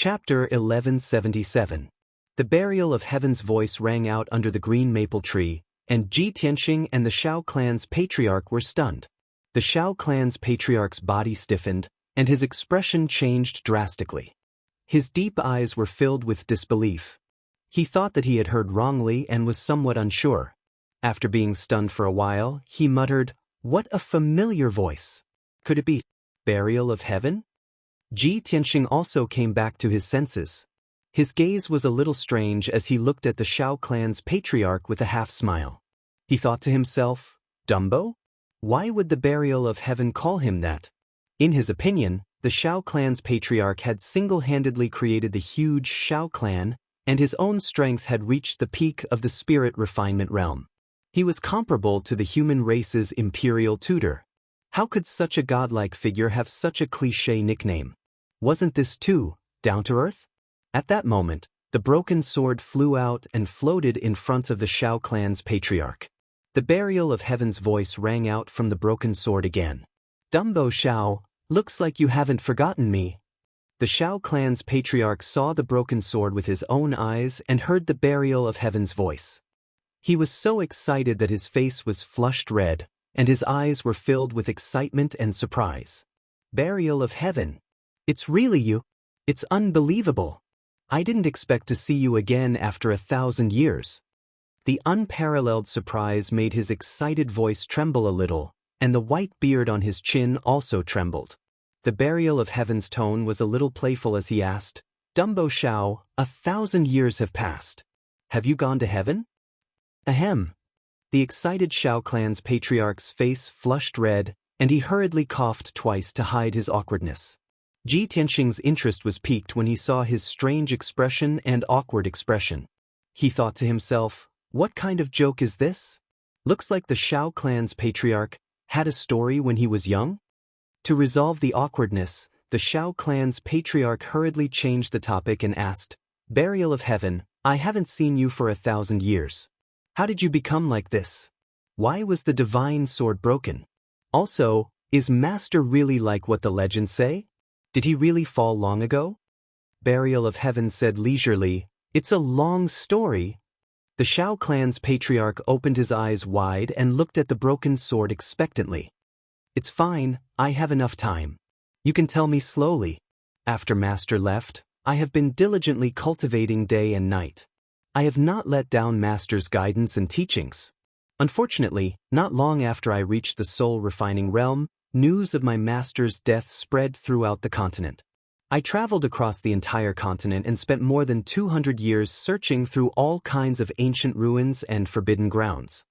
Chapter 1177. The burial of heaven's voice rang out under the green maple tree, and Ji Tianxing and the Shao clan's patriarch were stunned. The Shao clan's patriarch's body stiffened, and his expression changed drastically. His deep eyes were filled with disbelief. He thought that he had heard wrongly and was somewhat unsure. After being stunned for a while, he muttered, "What a familiar voice! Could it be burial of heaven?" Ji Tianxing also came back to his senses. His gaze was a little strange as he looked at the Shao clan's patriarch with a half-smile. He thought to himself, "Dumbo? Why would the burial of heaven call him that?" In his opinion, the Shao clan's patriarch had single-handedly created the huge Shao clan, and his own strength had reached the peak of the spirit refinement realm. He was comparable to the human race's imperial tutor. How could such a godlike figure have such a cliché nickname? Wasn't this too down to earth? At that moment, the broken sword flew out and floated in front of the Shao clan's patriarch. The burial of heaven's voice rang out from the broken sword again. "Dumbo Shao, looks like you haven't forgotten me." The Shao clan's patriarch saw the broken sword with his own eyes and heard the burial of heaven's voice. He was so excited that his face was flushed red, and his eyes were filled with excitement and surprise. "Burial of heaven. It's really you. It's unbelievable. I didn't expect to see you again after 1,000 years. The unparalleled surprise made his excited voice tremble a little, and the white beard on his chin also trembled. The burial of heaven's tone was a little playful as he asked, "Dumbo Shao, 1,000 years have passed. Have you gone to heaven?" Ahem. The excited Shao clan's patriarch's face flushed red, and he hurriedly coughed twice to hide his awkwardness. Ji Tianxing's interest was piqued when he saw his strange expression and awkward expression. He thought to himself, "What kind of joke is this? Looks like the Shao clan's patriarch had a story when he was young?" To resolve the awkwardness, the Shao clan's patriarch hurriedly changed the topic and asked, "Burial of heaven, I haven't seen you for 1,000 years. How did you become like this? Why was the divine sword broken? Also, is Master really like what the legends say? Did he really fall long ago?" Burial of heaven said leisurely, "It's a long story." The Shao clan's patriarch opened his eyes wide and looked at the broken sword expectantly. "It's fine, I have enough time. You can tell me slowly. After Master left, I have been diligently cultivating day and night. I have not let down Master's guidance and teachings. Unfortunately, not long after I reached the soul-refining realm, news of my Master's death spread throughout the continent. I traveled across the entire continent and spent more than 200 years searching through all kinds of ancient ruins and forbidden grounds.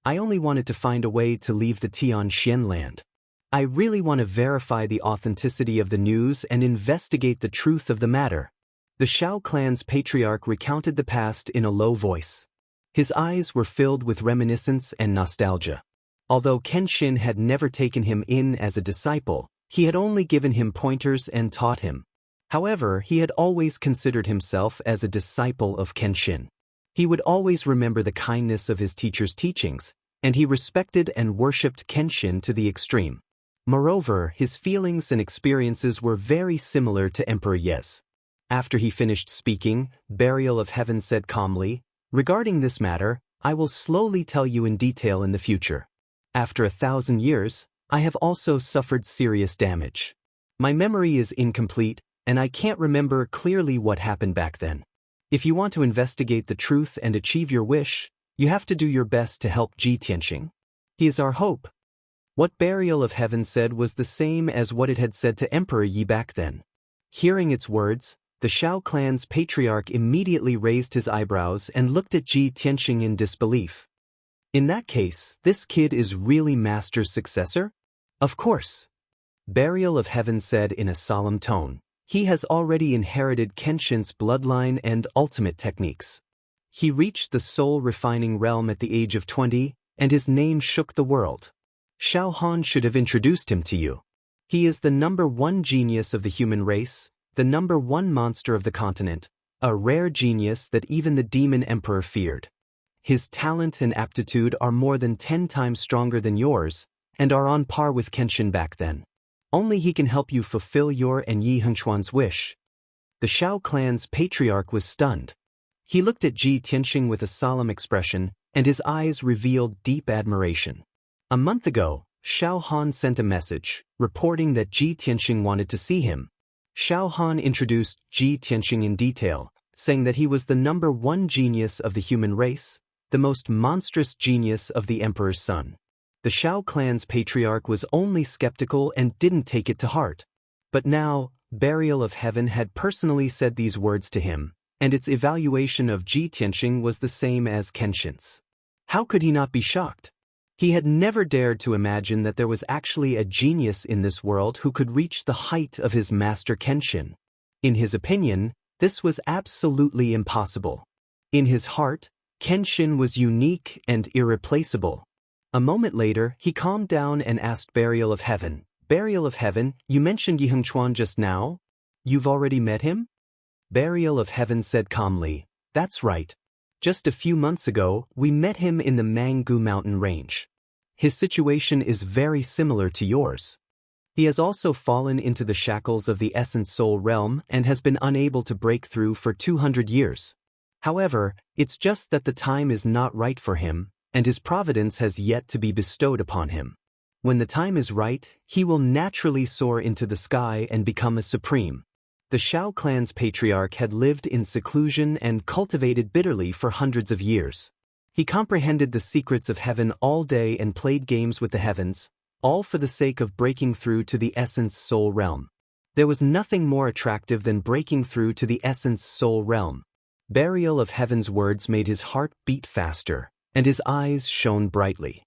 I only wanted to find a way to leave the Tianxian land. I really want to verify the authenticity of the news and investigate the truth of the matter." The Shao clan's patriarch recounted the past in a low voice. His eyes were filled with reminiscence and nostalgia. Although Kenshin had never taken him in as a disciple, he had only given him pointers and taught him. However, he had always considered himself as a disciple of Kenshin. He would always remember the kindness of his teacher's teachings, and he respected and worshipped Kenshin to the extreme. Moreover, his feelings and experiences were very similar to Emperor Ye's. After he finished speaking, Burial of Heaven said calmly, "Regarding this matter, I will slowly tell you in detail in the future. After 1,000 years, I have also suffered serious damage. My memory is incomplete, and I can't remember clearly what happened back then. If you want to investigate the truth and achieve your wish, you have to do your best to help Ji Tianxing. He is our hope." What Burial of Heaven said was the same as what it had said to Emperor Yi back then. Hearing its words, the Shao clan's patriarch immediately raised his eyebrows and looked at Ji Tianxing in disbelief. "In that case, this kid is really Master's successor?" "Of course." Burial of Heaven said in a solemn tone, "He has already inherited Kenshin's bloodline and ultimate techniques. He reached the soul-refining realm at the age of 20, and his name shook the world. Shao Han should have introduced him to you. He is the #1 genius of the human race, the #1 monster of the continent, a rare genius that even the Demon Emperor feared. His talent and aptitude are more than 10 times stronger than yours, and are on par with Kenshin back then. Only he can help you fulfill your and Yi Hengchuan's wish." The Shao clan's patriarch was stunned. He looked at Ji Tianxing with a solemn expression, and his eyes revealed deep admiration. A month ago, Shao Han sent a message, reporting that Ji Tianxing wanted to see him. Shao Han introduced Ji Tianxing in detail, saying that he was the #1 genius of the human race, the most monstrous genius of the emperor's son. The Shao clan's patriarch was only skeptical and didn't take it to heart. But now, Burial of Heaven had personally said these words to him, and its evaluation of Ji Tianxing was the same as Kenshin's. How could he not be shocked? He had never dared to imagine that there was actually a genius in this world who could reach the height of his master Kenshin. In his opinion, this was absolutely impossible. In his heart, Kenshin was unique and irreplaceable. A moment later, he calmed down and asked Burial of Heaven, "Burial of Heaven, you mentioned Yi Hengchuan just now? You've already met him?" Burial of Heaven said calmly, "That's right. Just a few months ago, we met him in the Manggu mountain range. His situation is very similar to yours. He has also fallen into the shackles of the essence soul realm and has been unable to break through for 200 years. However, it's just that the time is not right for him, and his providence has yet to be bestowed upon him. When the time is right, he will naturally soar into the sky and become a supreme." The Shao clan's patriarch had lived in seclusion and cultivated bitterly for hundreds of years. He comprehended the secrets of heaven all day and played games with the heavens, all for the sake of breaking through to the essence soul realm. There was nothing more attractive than breaking through to the essence soul realm. Burial of Heaven's words made his heart beat faster, and his eyes shone brightly.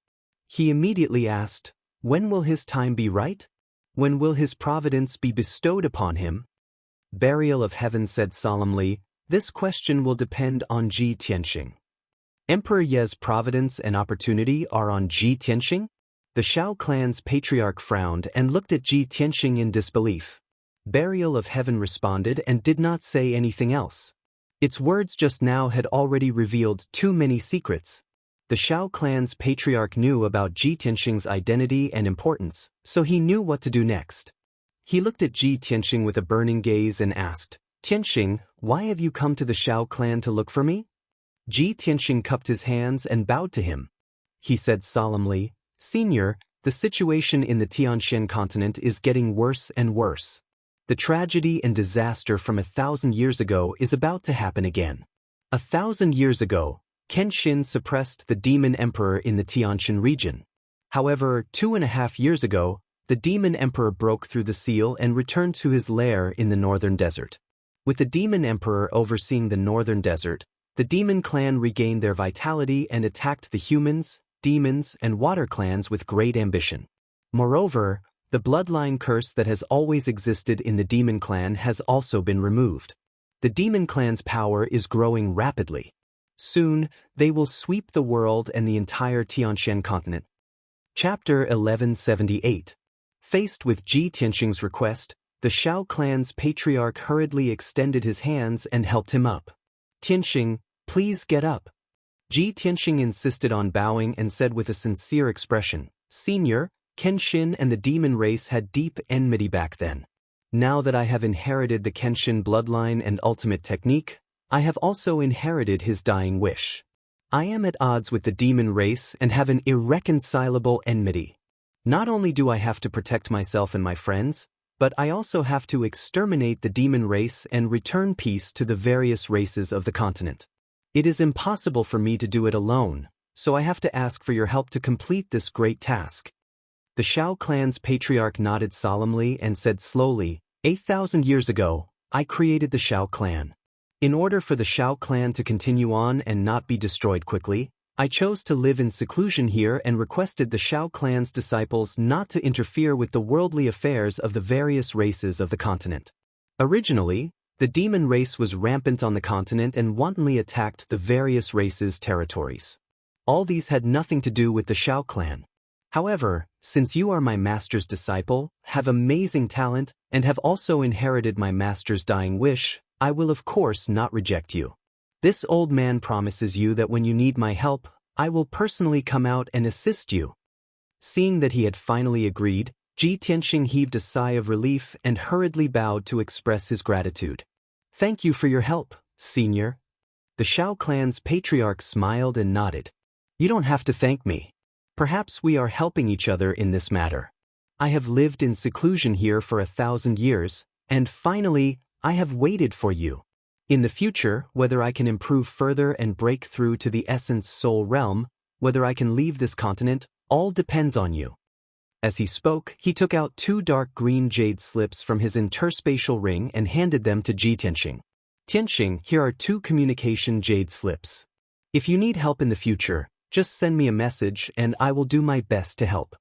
He immediately asked, "When will his time be right? When will his providence be bestowed upon him?" Burial of Heaven said solemnly, "This question will depend on Ji Tianxing." Emperor Ye's providence and opportunity are on Ji Tianxing? The Shao clan's patriarch frowned and looked at Ji Tianxing in disbelief. Burial of Heaven responded and did not say anything else. Its words just now had already revealed too many secrets. The Shao clan's patriarch knew about Ji Tianxing's identity and importance, so he knew what to do next. He looked at Ji Tianxing with a burning gaze and asked, "Tianxing, why have you come to the Shao clan to look for me?" Ji Tianxing cupped his hands and bowed to him. He said solemnly, "Senior, the situation in the Tianshan continent is getting worse and worse. The tragedy and disaster from 1,000 years ago is about to happen again. 1,000 years ago, Kenshin suppressed the demon emperor in the Tianshan region. However, 2.5 years ago, the demon emperor broke through the seal and returned to his lair in the northern desert. With the demon emperor overseeing the northern desert, the demon clan regained their vitality and attacked the humans, demons, and water clans with great ambition. Moreover, the bloodline curse that has always existed in the demon clan has also been removed. The demon clan's power is growing rapidly. Soon, they will sweep the world and the entire Tianshan continent." Chapter 1178. Faced with Ji Tianxing's request, the Shao clan's patriarch hurriedly extended his hands and helped him up. "Tianxing, please get up." Ji Tianxing insisted on bowing and said with a sincere expression, "Senior, Kenshin and the demon race had deep enmity back then. Now that I have inherited the Kenshin bloodline and ultimate technique, I have also inherited his dying wish. I am at odds with the demon race and have an irreconcilable enmity. Not only do I have to protect myself and my friends, but I also have to exterminate the demon race and return peace to the various races of the continent. It is impossible for me to do it alone, so I have to ask for your help to complete this great task." The Shao clan's patriarch nodded solemnly and said slowly, 8,000 years ago, I created the Shao clan. In order for the Shao clan to continue on and not be destroyed quickly, I chose to live in seclusion here and requested the Shao clan's disciples not to interfere with the worldly affairs of the various races of the continent. Originally, the demon race was rampant on the continent and wantonly attacked the various races' territories. All these had nothing to do with the Shao clan. However, since you are my master's disciple, have amazing talent, and have also inherited my master's dying wish, I will of course not reject you. This old man promises you that when you need my help, I will personally come out and assist you." Seeing that he had finally agreed, Ji Tianxing heaved a sigh of relief and hurriedly bowed to express his gratitude. Thank you for your help, Senior. The Shao clan's patriarch smiled and nodded. You don't have to thank me. Perhaps we are helping each other in this matter. I have lived in seclusion here for 1,000 years, and finally, I have waited for you. In the future, whether I can improve further and break through to the essence soul realm, whether I can leave this continent, all depends on you. As he spoke, he took out 2 dark green jade slips from his interspatial ring and handed them to Ji Tianxing. Tianxing, here are 2 communication jade slips. If you need help in the future, just send me a message and I will do my best to help.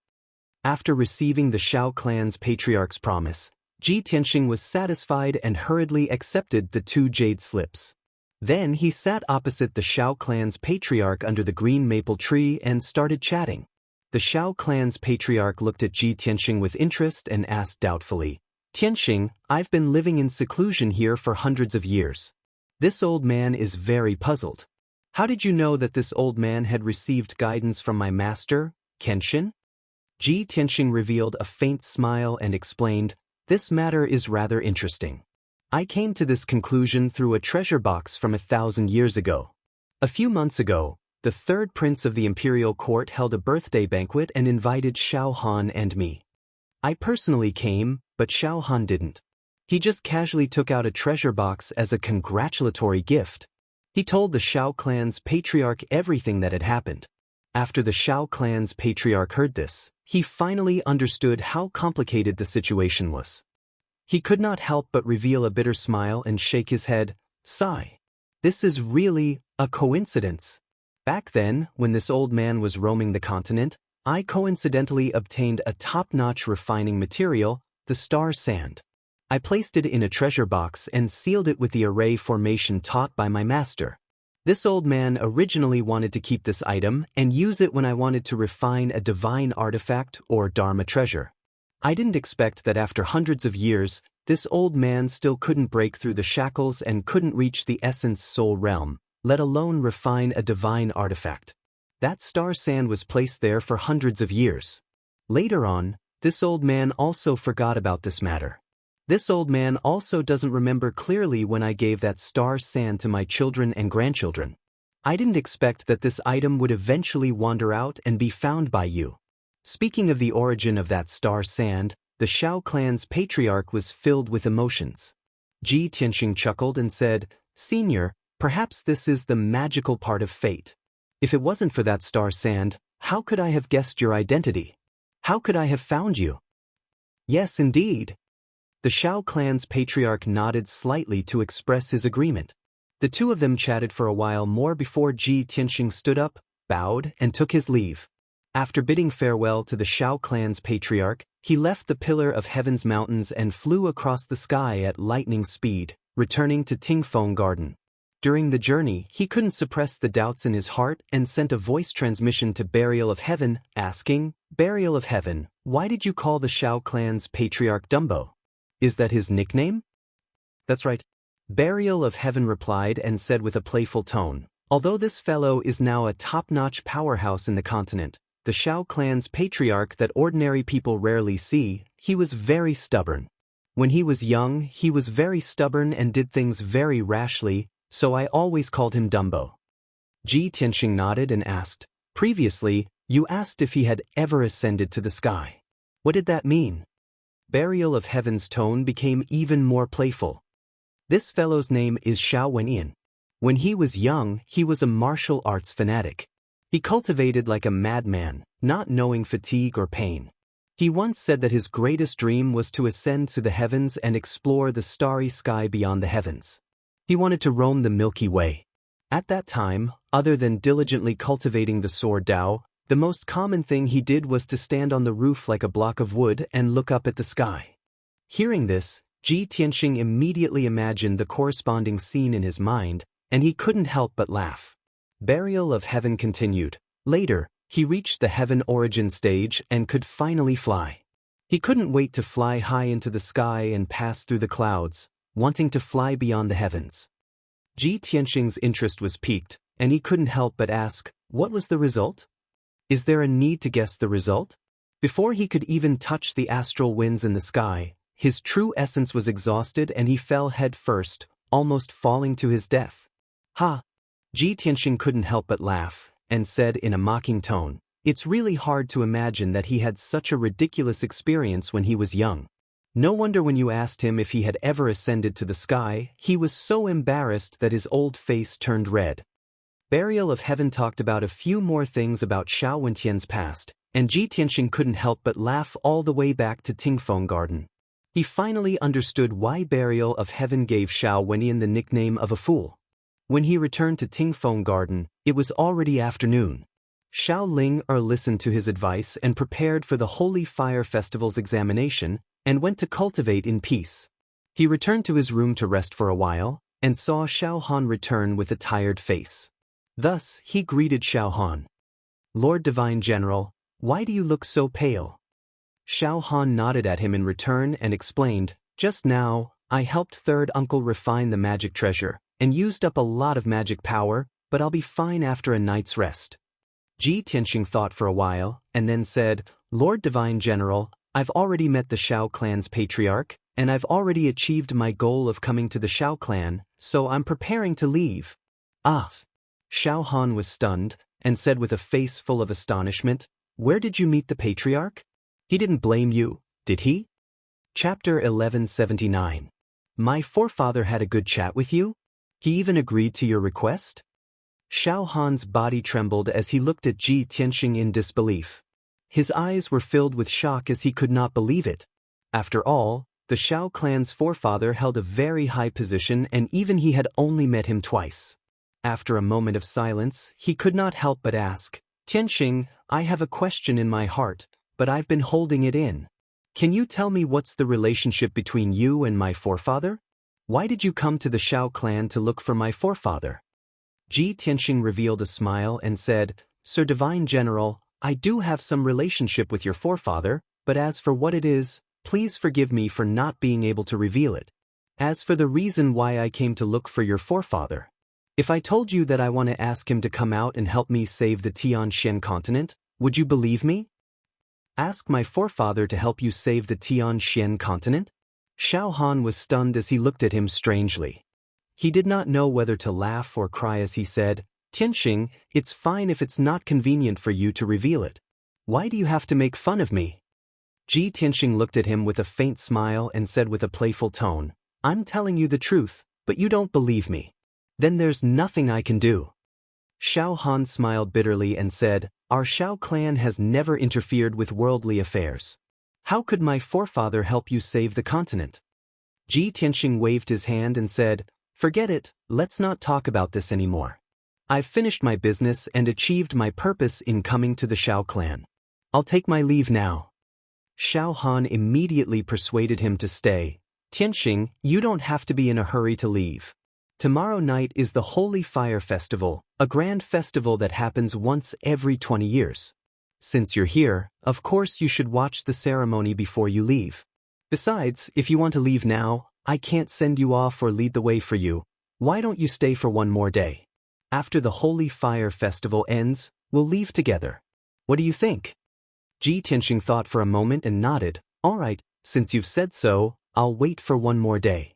After receiving the Shao clan's patriarch's promise, Ji Tianxing was satisfied and hurriedly accepted the 2 jade slips. Then he sat opposite the Shao clan's patriarch under the green maple tree and started chatting. The Shao clan's patriarch looked at Ji Tianxing with interest and asked doubtfully, Tianxing, I've been living in seclusion here for hundreds of years. This old man is very puzzled. How did you know that this old man had received guidance from my master, Kenshin? Ji Tianxing revealed a faint smile and explained, this matter is rather interesting. I came to this conclusion through a treasure box from 1,000 years ago. A few months ago, the 3rd prince of the imperial court held a birthday banquet and invited Shao Han and me. I personally came, but Shao Han didn't. He just casually took out a treasure box as a congratulatory gift. He told the Shao clan's patriarch everything that had happened. After the Shao clan's patriarch heard this, he finally understood how complicated the situation was. He could not help but reveal a bitter smile and shake his head, sigh. This is really a coincidence. Back then, when this old man was roaming the continent, I coincidentally obtained a top-notch refining material, the star sand. I placed it in a treasure box and sealed it with the array formation taught by my master. This old man originally wanted to keep this item and use it when I wanted to refine a divine artifact or Dharma treasure. I didn't expect that after hundreds of years, this old man still couldn't break through the shackles and couldn't reach the essence soul realm, let alone refine a divine artifact. That star sand was placed there for hundreds of years. Later on, this old man also forgot about this matter. This old man also doesn't remember clearly when I gave that star sand to my children and grandchildren. I didn't expect that this item would eventually wander out and be found by you. Speaking of the origin of that star sand, the Shao clan's patriarch was filled with emotions. Ji Tianxing chuckled and said, Senior, perhaps this is the magical part of fate. If it wasn't for that star sand, how could I have guessed your identity? How could I have found you? Yes, indeed. The Shao clan's patriarch nodded slightly to express his agreement. The 2 of them chatted for a while more before Ji Tianxing stood up, bowed, and took his leave. After bidding farewell to the Shao clan's patriarch, he left the Pillar of Heaven's mountains and flew across the sky at lightning speed, returning to Tingfeng Garden. During the journey, he couldn't suppress the doubts in his heart and sent a voice transmission to Burial of Heaven, asking, Burial of Heaven, why did you call the Shao clan's patriarch Dumbo? Is that his nickname? That's right. Burial of Heaven replied and said with a playful tone, although this fellow is now a top-notch powerhouse in the continent, the Shao clan's patriarch that ordinary people rarely see, he was very stubborn. When he was young, he was very stubborn and did things very rashly, so I always called him Dumbo. Ji Tianxing nodded and asked, previously, you asked if he had ever ascended to the sky. What did that mean? Burial of Heaven's tone became even more playful. This fellow's name is Shao Wenyan. When he was young, he was a martial arts fanatic. He cultivated like a madman, not knowing fatigue or pain. He once said that his greatest dream was to ascend to the heavens and explore the starry sky beyond the heavens. He wanted to roam the Milky Way. At that time, other than diligently cultivating the sword Tao, the most common thing he did was to stand on the roof like a block of wood and look up at the sky. Hearing this, Ji Tianxing immediately imagined the corresponding scene in his mind, and he couldn't help but laugh. Burial of Heaven continued. Later, he reached the heaven origin stage and could finally fly. He couldn't wait to fly high into the sky and pass through the clouds, wanting to fly beyond the heavens. Ji Tianxing's interest was piqued, and he couldn't help but ask, what was the result? Is there a need to guess the result? Before he could even touch the astral winds in the sky, his true essence was exhausted and he fell head first, almost falling to his death. Ha! Ji Tianxing couldn't help but laugh, and said in a mocking tone, "It's really hard to imagine that he had such a ridiculous experience when he was young. No wonder when you asked him if he had ever ascended to the sky, he was so embarrassed that his old face turned red." Burial of Heaven talked about a few more things about Xiao Wentian's past, and Ji Tianxing couldn't help but laugh all the way back to Tingfeng Garden. He finally understood why Burial of Heaven gave Xiao Wentian the nickname of a fool. When he returned to Tingfeng Garden, it was already afternoon. Xiao Ling listened to his advice and prepared for the Holy Fire Festival's examination, and went to cultivate in peace. He returned to his room to rest for a while, and saw Xiao Han return with a tired face. Thus, he greeted Xiao Han. "Lord Divine General, why do you look so pale?" Xiao Han nodded at him in return and explained, "Just now, I helped third uncle refine the magic treasure, and used up a lot of magic power, but I'll be fine after a night's rest." Ji Tianxing thought for a while, and then said, "Lord Divine General, I've already met the Xiao clan's patriarch, and I've already achieved my goal of coming to the Xiao clan, so I'm preparing to leave." "Ah!" Xiao Han was stunned, and said with a face full of astonishment, "Where did you meet the patriarch? He didn't blame you, did he?" Chapter 1179. My forefather had a good chat with you? He even agreed to your request? Xiao Han's body trembled as he looked at Ji Tianxing in disbelief. His eyes were filled with shock as he could not believe it. After all, the Xiao clan's forefather held a very high position and even he had only met him twice. After a moment of silence, he could not help but ask, "Tianxing, I have a question in my heart, but I've been holding it in. Can you tell me what's the relationship between you and my forefather? Why did you come to the Xiao clan to look for my forefather?" Ji Tianxing revealed a smile and said, "Sir Divine General, I do have some relationship with your forefather, but as for what it is, please forgive me for not being able to reveal it. As for the reason why I came to look for your forefather, if I told you that I want to ask him to come out and help me save the Tianxian continent, would you believe me?" "Ask my forefather to help you save the Tianxian continent?" Xiao Han was stunned as he looked at him strangely. He did not know whether to laugh or cry as he said, "Tianxing, it's fine if it's not convenient for you to reveal it. Why do you have to make fun of me?" Ji Tianxing looked at him with a faint smile and said with a playful tone, "I'm telling you the truth, but you don't believe me. Then there's nothing I can do." Xiao Han smiled bitterly and said, "Our Xiao clan has never interfered with worldly affairs. How could my forefather help you save the continent?" Ji Tianxing waved his hand and said, "Forget it, let's not talk about this anymore. I've finished my business and achieved my purpose in coming to the Xiao clan. I'll take my leave now." Xiao Han immediately persuaded him to stay. "Tianxing, you don't have to be in a hurry to leave. Tomorrow night is the Holy Fire Festival, a grand festival that happens once every 20 years. Since you're here, of course you should watch the ceremony before you leave. Besides, if you want to leave now, I can't send you off or lead the way for you. Why don't you stay for one more day? After the Holy Fire Festival ends, we'll leave together. What do you think?" Ji Tianxing thought for a moment and nodded. "All right, since you've said so, I'll wait for one more day."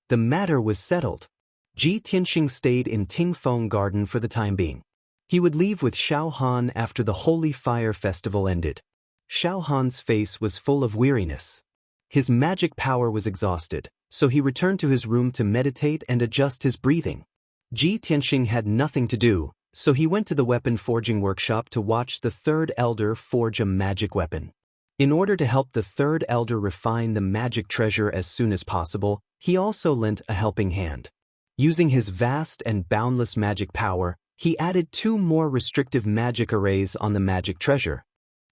The matter was settled. Ji Tianxing stayed in Tingfeng Garden for the time being. He would leave with Xiao Han after the Holy Fire Festival ended. Xiao Han's face was full of weariness. His magic power was exhausted, so he returned to his room to meditate and adjust his breathing. Ji Tianxing had nothing to do, so he went to the weapon forging workshop to watch the third elder forge a magic weapon. In order to help the third elder refine the magic treasure as soon as possible, he also lent a helping hand. Using his vast and boundless magic power, he added 2 more restrictive magic arrays on the magic treasure.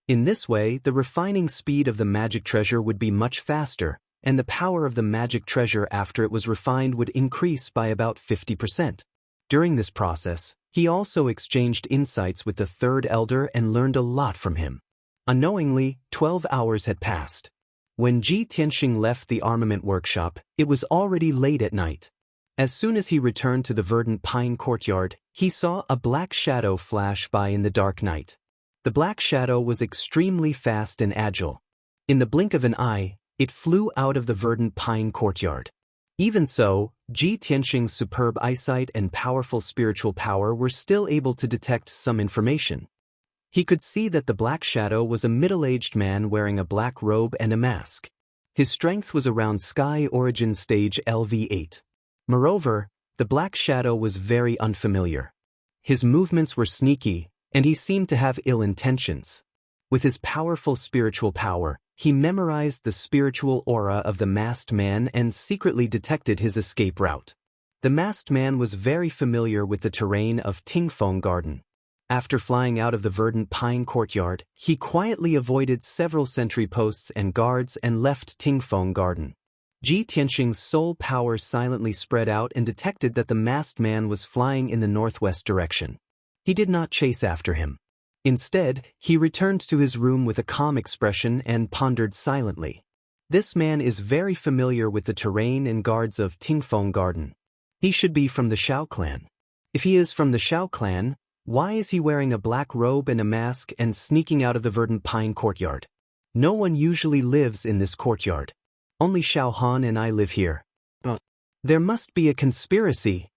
In this way, the refining speed of the magic treasure would be much faster, and the power of the magic treasure after it was refined would increase by about 50%. During this process, he also exchanged insights with the third elder and learned a lot from him. Unknowingly, 12 hours had passed. When Ji Tianxing left the armament workshop, it was already late at night. As soon as he returned to the verdant pine courtyard, he saw a black shadow flash by in the dark night. The black shadow was extremely fast and agile. In the blink of an eye, it flew out of the verdant pine courtyard. Even so, Ji Tianxing's superb eyesight and powerful spiritual power were still able to detect some information. He could see that the black shadow was a middle-aged man wearing a black robe and a mask. His strength was around Sky Origin Stage LV8. Moreover, the black shadow was very unfamiliar. His movements were sneaky, and he seemed to have ill intentions. With his powerful spiritual power, he memorized the spiritual aura of the masked man and secretly detected his escape route. The masked man was very familiar with the terrain of Tingfeng Garden. After flying out of the verdant pine courtyard, he quietly avoided several sentry posts and guards and left Tingfeng Garden. Ji Tianxing's soul power silently spread out and detected that the masked man was flying in the northwest direction. He did not chase after him. Instead, he returned to his room with a calm expression and pondered silently. This man is very familiar with the terrain and guards of Tingfeng Garden. He should be from the Shao clan. If he is from the Shao clan, why is he wearing a black robe and a mask and sneaking out of the verdant pine courtyard? No one usually lives in this courtyard. Only Shao Han and I live here. There must be a conspiracy.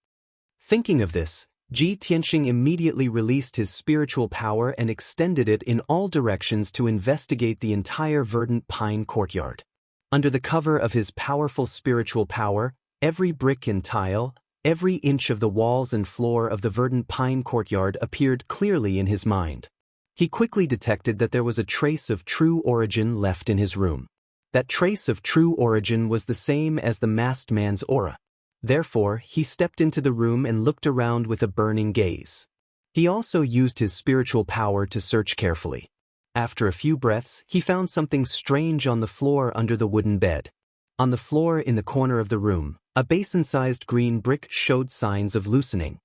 Thinking of this, Ji Tianxing immediately released his spiritual power and extended it in all directions to investigate the entire verdant pine courtyard. Under the cover of his powerful spiritual power, every brick and tile, every inch of the walls and floor of the verdant pine courtyard appeared clearly in his mind. He quickly detected that there was a trace of true origin left in his room. That trace of true origin was the same as the masked man's aura. Therefore, he stepped into the room and looked around with a burning gaze. He also used his spiritual power to search carefully. After a few breaths, he found something strange on the floor under the wooden bed. On the floor in the corner of the room, a basin-sized green brick showed signs of loosening.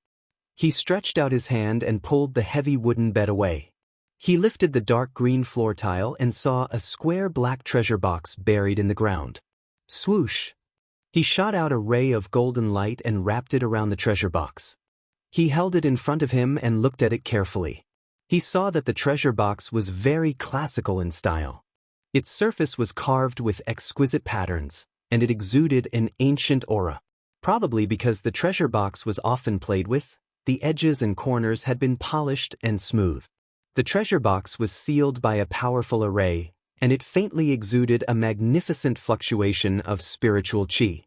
He stretched out his hand and pulled the heavy wooden bed away. He lifted the dark green floor tile and saw a square black treasure box buried in the ground. Swoosh! He shot out a ray of golden light and wrapped it around the treasure box. He held it in front of him and looked at it carefully. He saw that the treasure box was very classical in style. Its surface was carved with exquisite patterns, and it exuded an ancient aura. Probably because the treasure box was often played with, the edges and corners had been polished and smooth. The treasure box was sealed by a powerful array, and it faintly exuded a magnificent fluctuation of spiritual qi.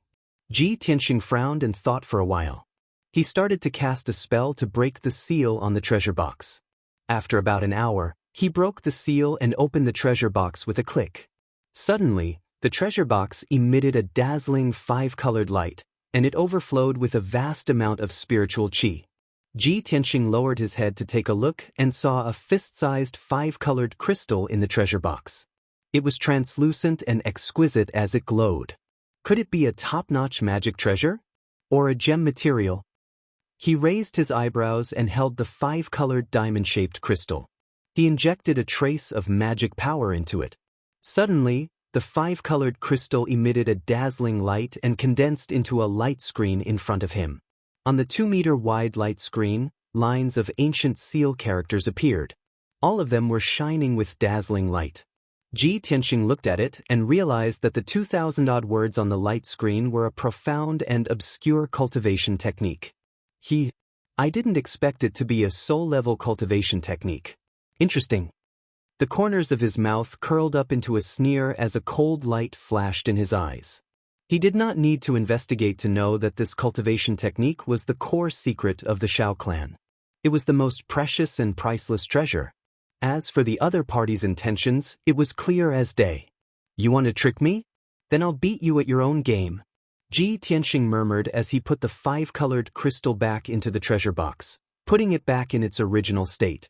Ji Tianxing frowned and thought for a while. He started to cast a spell to break the seal on the treasure box. After about an hour, he broke the seal and opened the treasure box with a click. Suddenly, the treasure box emitted a dazzling 5-colored light, and it overflowed with a vast amount of spiritual qi. Ji Tianxing lowered his head to take a look and saw a fist-sized 5-colored crystal in the treasure box. It was translucent and exquisite as it glowed. Could it be a top-notch magic treasure? Or a gem material? He raised his eyebrows and held the 5-colored diamond-shaped crystal. He injected a trace of magic power into it. Suddenly, the 5-colored crystal emitted a dazzling light and condensed into a light screen in front of him. On the 2-meter-wide light screen, lines of ancient seal characters appeared. All of them were shining with dazzling light. Ji Tianxing looked at it and realized that the 2,000-odd words on the light screen were a profound and obscure cultivation technique. I didn't expect it to be a soul-level cultivation technique. Interesting. The corners of his mouth curled up into a sneer as a cold light flashed in his eyes. He did not need to investigate to know that this cultivation technique was the core secret of the Shao clan. It was the most precious and priceless treasure. As for the other party's intentions, it was clear as day. You want to trick me? Then I'll beat you at your own game. Ji Tianxing murmured as he put the 5-colored crystal back into the treasure box, putting it back in its original state.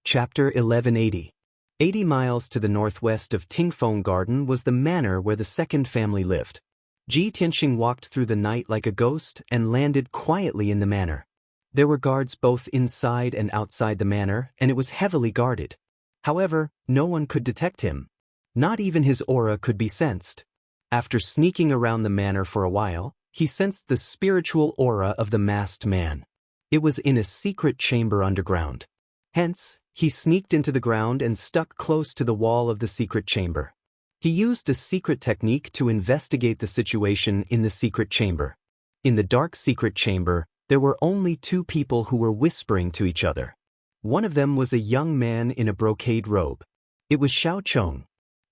Chapter 1180. 80 miles to the northwest of Tingfeng Garden was the manor where the second family lived. Ji Tianxing walked through the night like a ghost and landed quietly in the manor. There were guards both inside and outside the manor, and it was heavily guarded. However, no one could detect him. Not even his aura could be sensed. After sneaking around the manor for a while, he sensed the spiritual aura of the masked man. It was in a secret chamber underground. Hence, he sneaked into the ground and stuck close to the wall of the secret chamber. He used a secret technique to investigate the situation in the secret chamber. In the dark secret chamber, there were only two people who were whispering to each other. One of them was a young man in a brocade robe. It was Xiao Chong.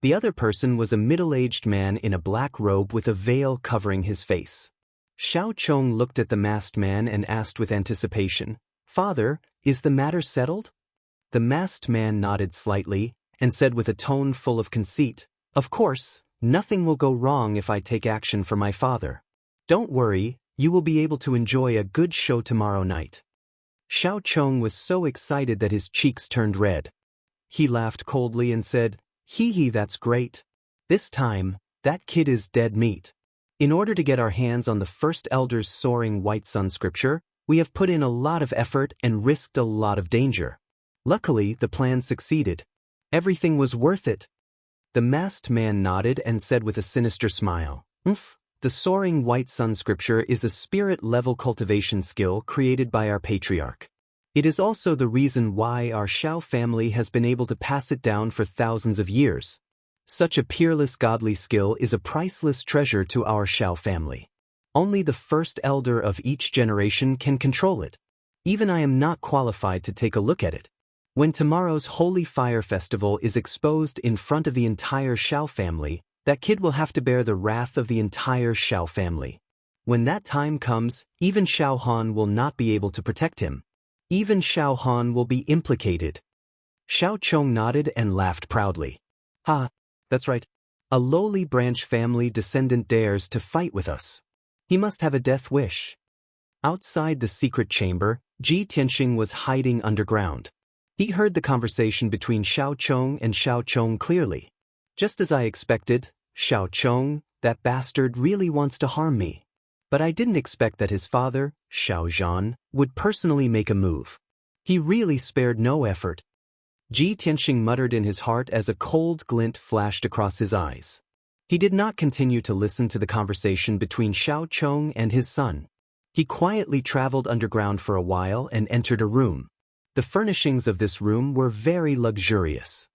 The other person was a middle-aged man in a black robe with a veil covering his face. Xiao Chong looked at the masked man and asked with anticipation, "Father, is the matter settled?" The masked man nodded slightly and said with a tone full of conceit, "Of course, nothing will go wrong if I take action for my father. Don't worry, you will be able to enjoy a good show tomorrow night." Xiao Chong was so excited that his cheeks turned red. He laughed coldly and said, "Hee, that's great. This time, that kid is dead meat. In order to get our hands on the first elder's soaring white sun scripture, we have put in a lot of effort and risked a lot of danger. Luckily, the plan succeeded. Everything was worth it." The masked man nodded and said with a sinister smile, "The soaring white sun scripture is a spirit-level cultivation skill created by our patriarch. It is also the reason why our Shao family has been able to pass it down for thousands of years. Such a peerless godly skill is a priceless treasure to our Shao family. Only the first elder of each generation can control it. Even I am not qualified to take a look at it. When tomorrow's Holy Fire Festival is exposed in front of the entire Shao family, that kid will have to bear the wrath of the entire Shao family. When that time comes, even Shao Han will not be able to protect him. Even Shao Han will be implicated." Xiao Chong nodded and laughed proudly. "Ha, that's right. A lowly branch family descendant dares to fight with us. He must have a death wish." Outside the secret chamber, Ji Tianxing was hiding underground. He heard the conversation between Xiao Chong and Xiao Chong clearly. "Just as I expected, Xiao Chong, that bastard really wants to harm me. But I didn't expect that his father, Xiao Zhan, would personally make a move. He really spared no effort." Ji Tianxing muttered in his heart as a cold glint flashed across his eyes. He did not continue to listen to the conversation between Xiao Chong and his son. He quietly traveled underground for a while and entered a room. The furnishings of this room were very luxurious.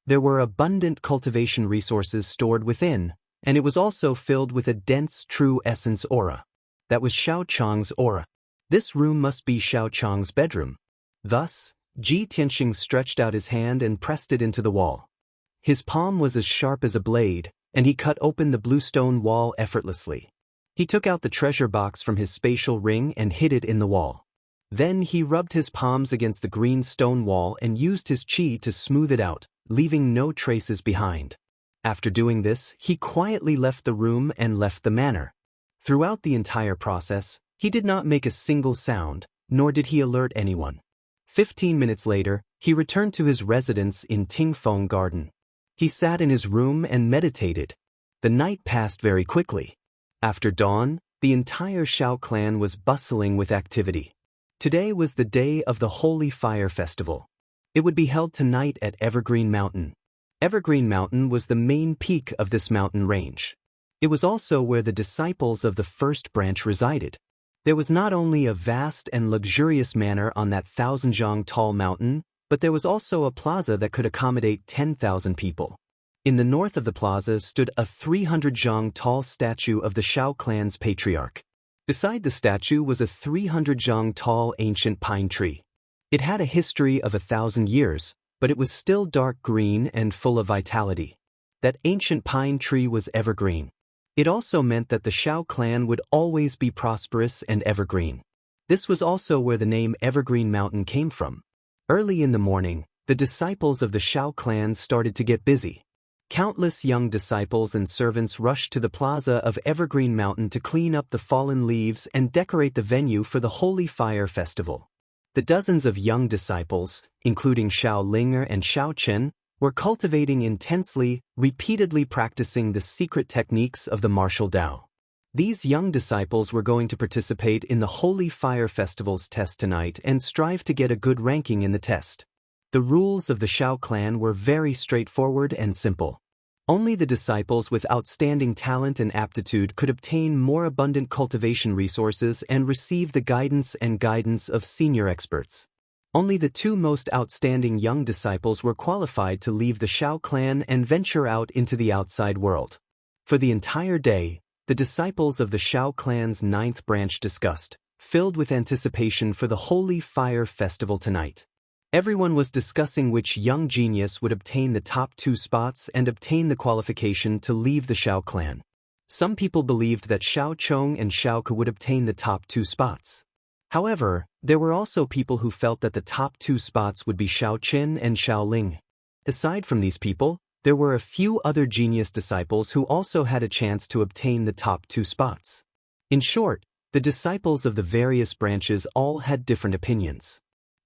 There were abundant cultivation resources stored within, and it was also filled with a dense true essence aura. That was Xiao Chong's aura. This room must be Xiao Chong's bedroom. Thus, Ji Tianxing stretched out his hand and pressed it into the wall. His palm was as sharp as a blade, and he cut open the blue stone wall effortlessly. He took out the treasure box from his spatial ring and hid it in the wall. Then he rubbed his palms against the green stone wall and used his qi to smooth it out, leaving no traces behind. After doing this, he quietly left the room and left the manor. Throughout the entire process, he did not make a single sound, nor did he alert anyone. 15 minutes later, he returned to his residence in Tingfeng Garden. He sat in his room and meditated. The night passed very quickly. After dawn, the entire Shao clan was bustling with activity. Today was the day of the Holy Fire Festival. It would be held tonight at Evergreen Mountain. Evergreen Mountain was the main peak of this mountain range. It was also where the disciples of the first branch resided. There was not only a vast and luxurious manor on that 1,000-zhang tall mountain, but there was also a plaza that could accommodate 10,000 people. In the north of the plaza stood a 300-zhang tall statue of the Shao clan's patriarch. Beside the statue was a 300-zhang tall ancient pine tree. It had a history of 1,000 years, but it was still dark green and full of vitality. That ancient pine tree was evergreen. It also meant that the Shao clan would always be prosperous and evergreen. This was also where the name Evergreen Mountain came from. Early in the morning, the disciples of the Shao clan started to get busy. Countless young disciples and servants rushed to the plaza of Evergreen Mountain to clean up the fallen leaves and decorate the venue for the Holy Fire Festival. The dozens of young disciples, including Xiao Linger and Xiao Chen, were cultivating intensely, repeatedly practicing the secret techniques of the martial Tao. These young disciples were going to participate in the Holy Fire Festival's test tonight and strive to get a good ranking in the test. The rules of the Shao clan were very straightforward and simple. Only the disciples with outstanding talent and aptitude could obtain more abundant cultivation resources and receive the guidance of senior experts. Only the two most outstanding young disciples were qualified to leave the Shao clan and venture out into the outside world. For the entire day, the disciples of the Shao clan's 9th branch discussed, filled with anticipation for the Holy Fire Festival tonight. Everyone was discussing which young genius would obtain the top 2 spots and obtain the qualification to leave the Shao clan. Some people believed that Shao Chong and Shao Ke would obtain the top 2 spots. However, there were also people who felt that the top 2 spots would be Shao Qin and Shao Ling. Aside from these people, there were a few other genius disciples who also had a chance to obtain the top 2 spots. In short, the disciples of the various branches all had different opinions.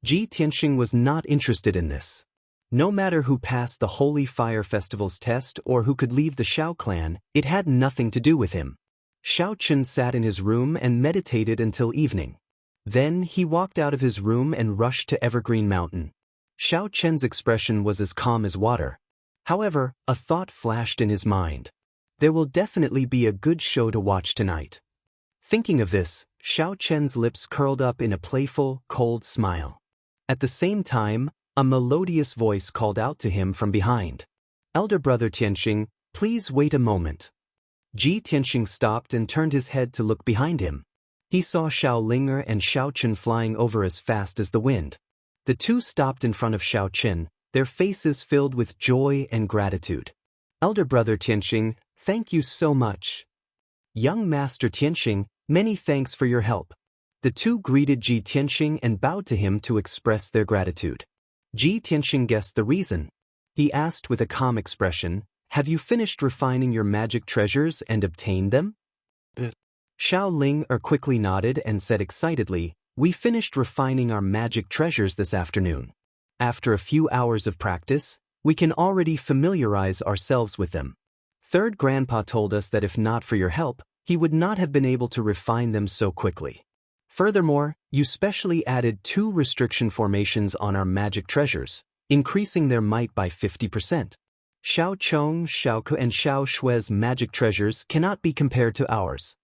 Ji Tianxing was not interested in this. No matter who passed the Holy Fire Festival's test or who could leave the Shao clan, it had nothing to do with him. Shao Qin sat in his room and meditated until evening. Then he walked out of his room and rushed to Evergreen Mountain. Shao Qin's expression was as calm as water. However, a thought flashed in his mind. There will definitely be a good show to watch tonight. Thinking of this, Shao Qin's lips curled up in a playful, cold smile. At the same time, a melodious voice called out to him from behind. "Elder brother Tianxing, please wait a moment." Ji Tianxing stopped and turned his head to look behind him. He saw Shao Linger and Shao Qin flying over as fast as the wind. The two stopped in front of Shao Qin, their faces filled with joy and gratitude. "Elder brother Tianxing, thank you so much." "Young Master Tianxing, many thanks for your help." The two greeted Ji Tianxing and bowed to him to express their gratitude. Ji Tianxing guessed the reason. He asked with a calm expression, "Have you finished refining your magic treasures and obtained them?" Shao Ling quickly nodded and said excitedly, "We finished refining our magic treasures this afternoon. After a few hours of practice, we can already familiarize ourselves with them. Third Grandpa told us that if not for your help, he would not have been able to refine them so quickly. Furthermore, you specially added 2 restriction formations on our magic treasures, increasing their might by 50%. Shao Chong, Shao Ke and Shao Shui's magic treasures cannot be compared to ours."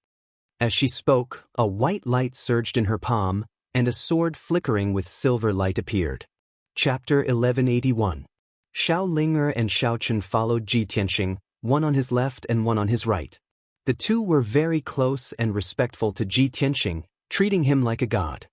As she spoke, a white light surged in her palm, and a sword flickering with silver light appeared. Chapter 1181. Shao Linger and Shao Qin followed Ji Tianxing, one on his left and one on his right. The two were very close and respectful to Ji Tianxing, treating him like a god.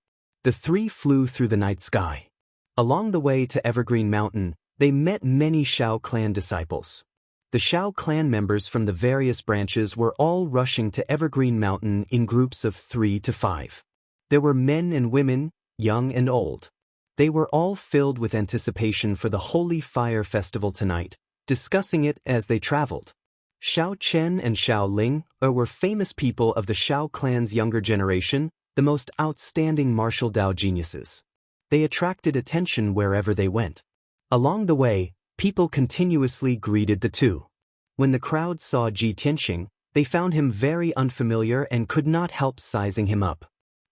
The 3 flew through the night sky. Along the way to Evergreen Mountain, they met many Shao clan disciples. The Shao clan members from the various branches were all rushing to Evergreen Mountain in groups of 3 to 5. There were men and women, young and old. They were all filled with anticipation for the Holy Fire Festival tonight, discussing it as they traveled. Shao Chen and Shao Ling were famous people of the Shao clan's younger generation, the most outstanding martial Dao geniuses. They attracted attention wherever they went. Along the way, people continuously greeted the two. When the crowd saw Ji Tianxing, they found him very unfamiliar and could not help sizing him up.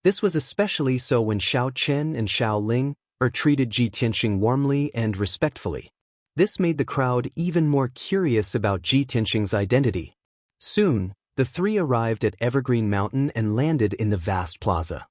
This was especially so when Shao Chen and Shao Ling treated Ji Tianxing warmly and respectfully. This made the crowd even more curious about Ji Tianxing's identity. Soon, the 3 arrived at Evergreen Mountain and landed in the vast plaza.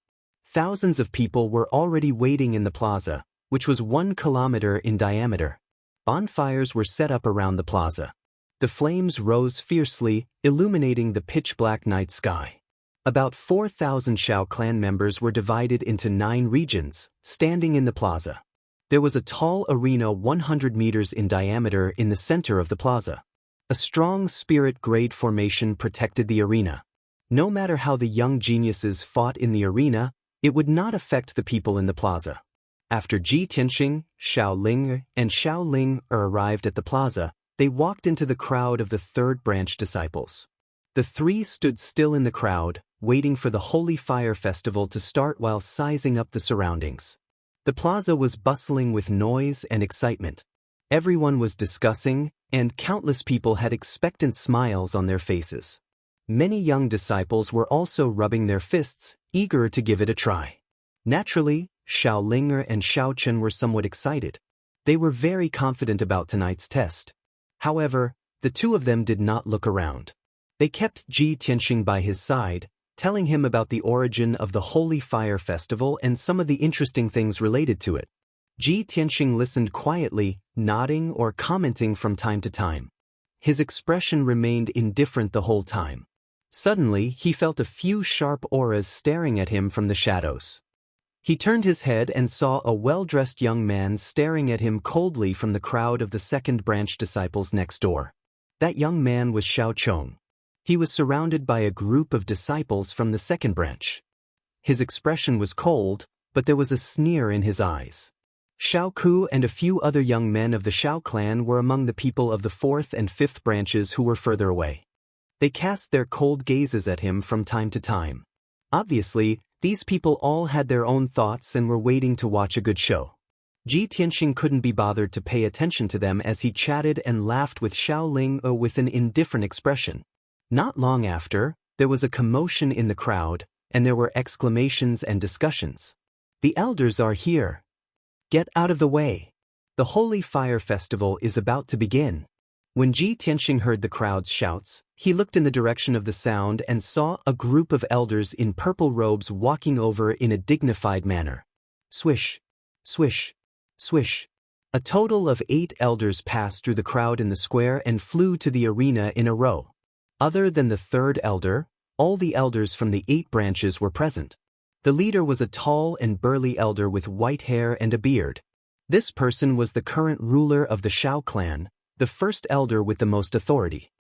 Thousands of people were already waiting in the plaza, which was 1 kilometer in diameter. Bonfires were set up around the plaza. The flames rose fiercely, illuminating the pitch-black night sky. About 4,000 Shao clan members were divided into 9 regions, standing in the plaza. There was a tall arena 100 meters in diameter in the center of the plaza. A strong spirit-grade formation protected the arena. No matter how the young geniuses fought in the arena, it would not affect the people in the plaza. After Ji Tianxing, Shao Ling, and Shao Ling arrived at the plaza, they walked into the crowd of the 3rd branch disciples. The 3 stood still in the crowd, waiting for the Holy Fire Festival to start while sizing up the surroundings. The plaza was bustling with noise and excitement. Everyone was discussing, and countless people had expectant smiles on their faces. Many young disciples were also rubbing their fists, eager to give it a try. Naturally, Shao Linger and Shao Chen were somewhat excited. They were very confident about tonight's test. However, the 2 of them did not look around. They kept Ji Tianxing by his side, telling him about the origin of the Holy Fire Festival and some of the interesting things related to it. Ji Tianxing listened quietly, nodding or commenting from time to time. His expression remained indifferent the whole time. Suddenly, he felt a few sharp auras staring at him from the shadows. He turned his head and saw a well-dressed young man staring at him coldly from the crowd of the second branch disciples next door. That young man was Xiao Chong. He was surrounded by a group of disciples from the second branch. His expression was cold, but there was a sneer in his eyes. Xiao Ku and a few other young men of the Xiao clan were among the people of the fourth and fifth branches who were further away. They cast their cold gazes at him from time to time. Obviously, these people all had their own thoughts and were waiting to watch a good show. Ji Tianxing couldn't be bothered to pay attention to them as he chatted and laughed with Xiao Ling with an indifferent expression. Not long after, there was a commotion in the crowd, and there were exclamations and discussions. "The elders are here! Get out of the way! The Holy Fire Festival is about to begin." When Ji Tianxing heard the crowd's shouts, he looked in the direction of the sound and saw a group of elders in purple robes walking over in a dignified manner. Swish, swish, swish. A total of 8 elders passed through the crowd in the square and flew to the arena in a row. Other than the third elder, all the elders from the 8 branches were present. The leader was a tall and burly elder with white hair and a beard. This person was the current ruler of the Xiao clan, the first elder with the most authority.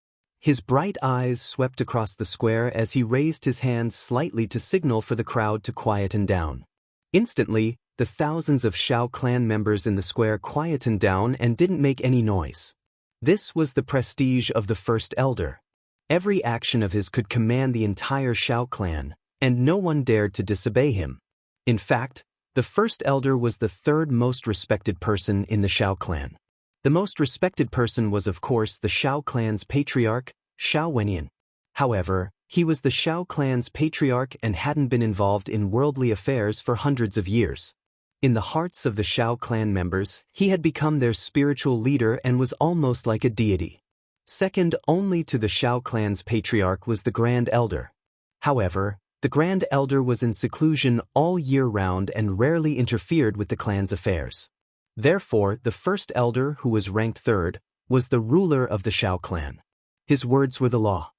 His bright eyes swept across the square as he raised his hands slightly to signal for the crowd to quieten down. Instantly, the thousands of Xiao clan members in the square quietened down and didn't make any noise. This was the prestige of the first elder. Every action of his could command the entire Xiao clan, and no one dared to disobey him. In fact, the first elder was the third most respected person in the Xiao clan. The most respected person was of course the Xiao clan's patriarch, Xiao Wenyan. However, he was the Xiao clan's patriarch and hadn't been involved in worldly affairs for hundreds of years. In the hearts of the Xiao clan members, he had become their spiritual leader and was almost like a deity. Second only to the Xiao clan's patriarch was the Grand Elder. However, the Grand Elder was in seclusion all year round and rarely interfered with the clan's affairs. Therefore, the first elder, who was ranked third, was the ruler of the Xiao clan. His words were the law.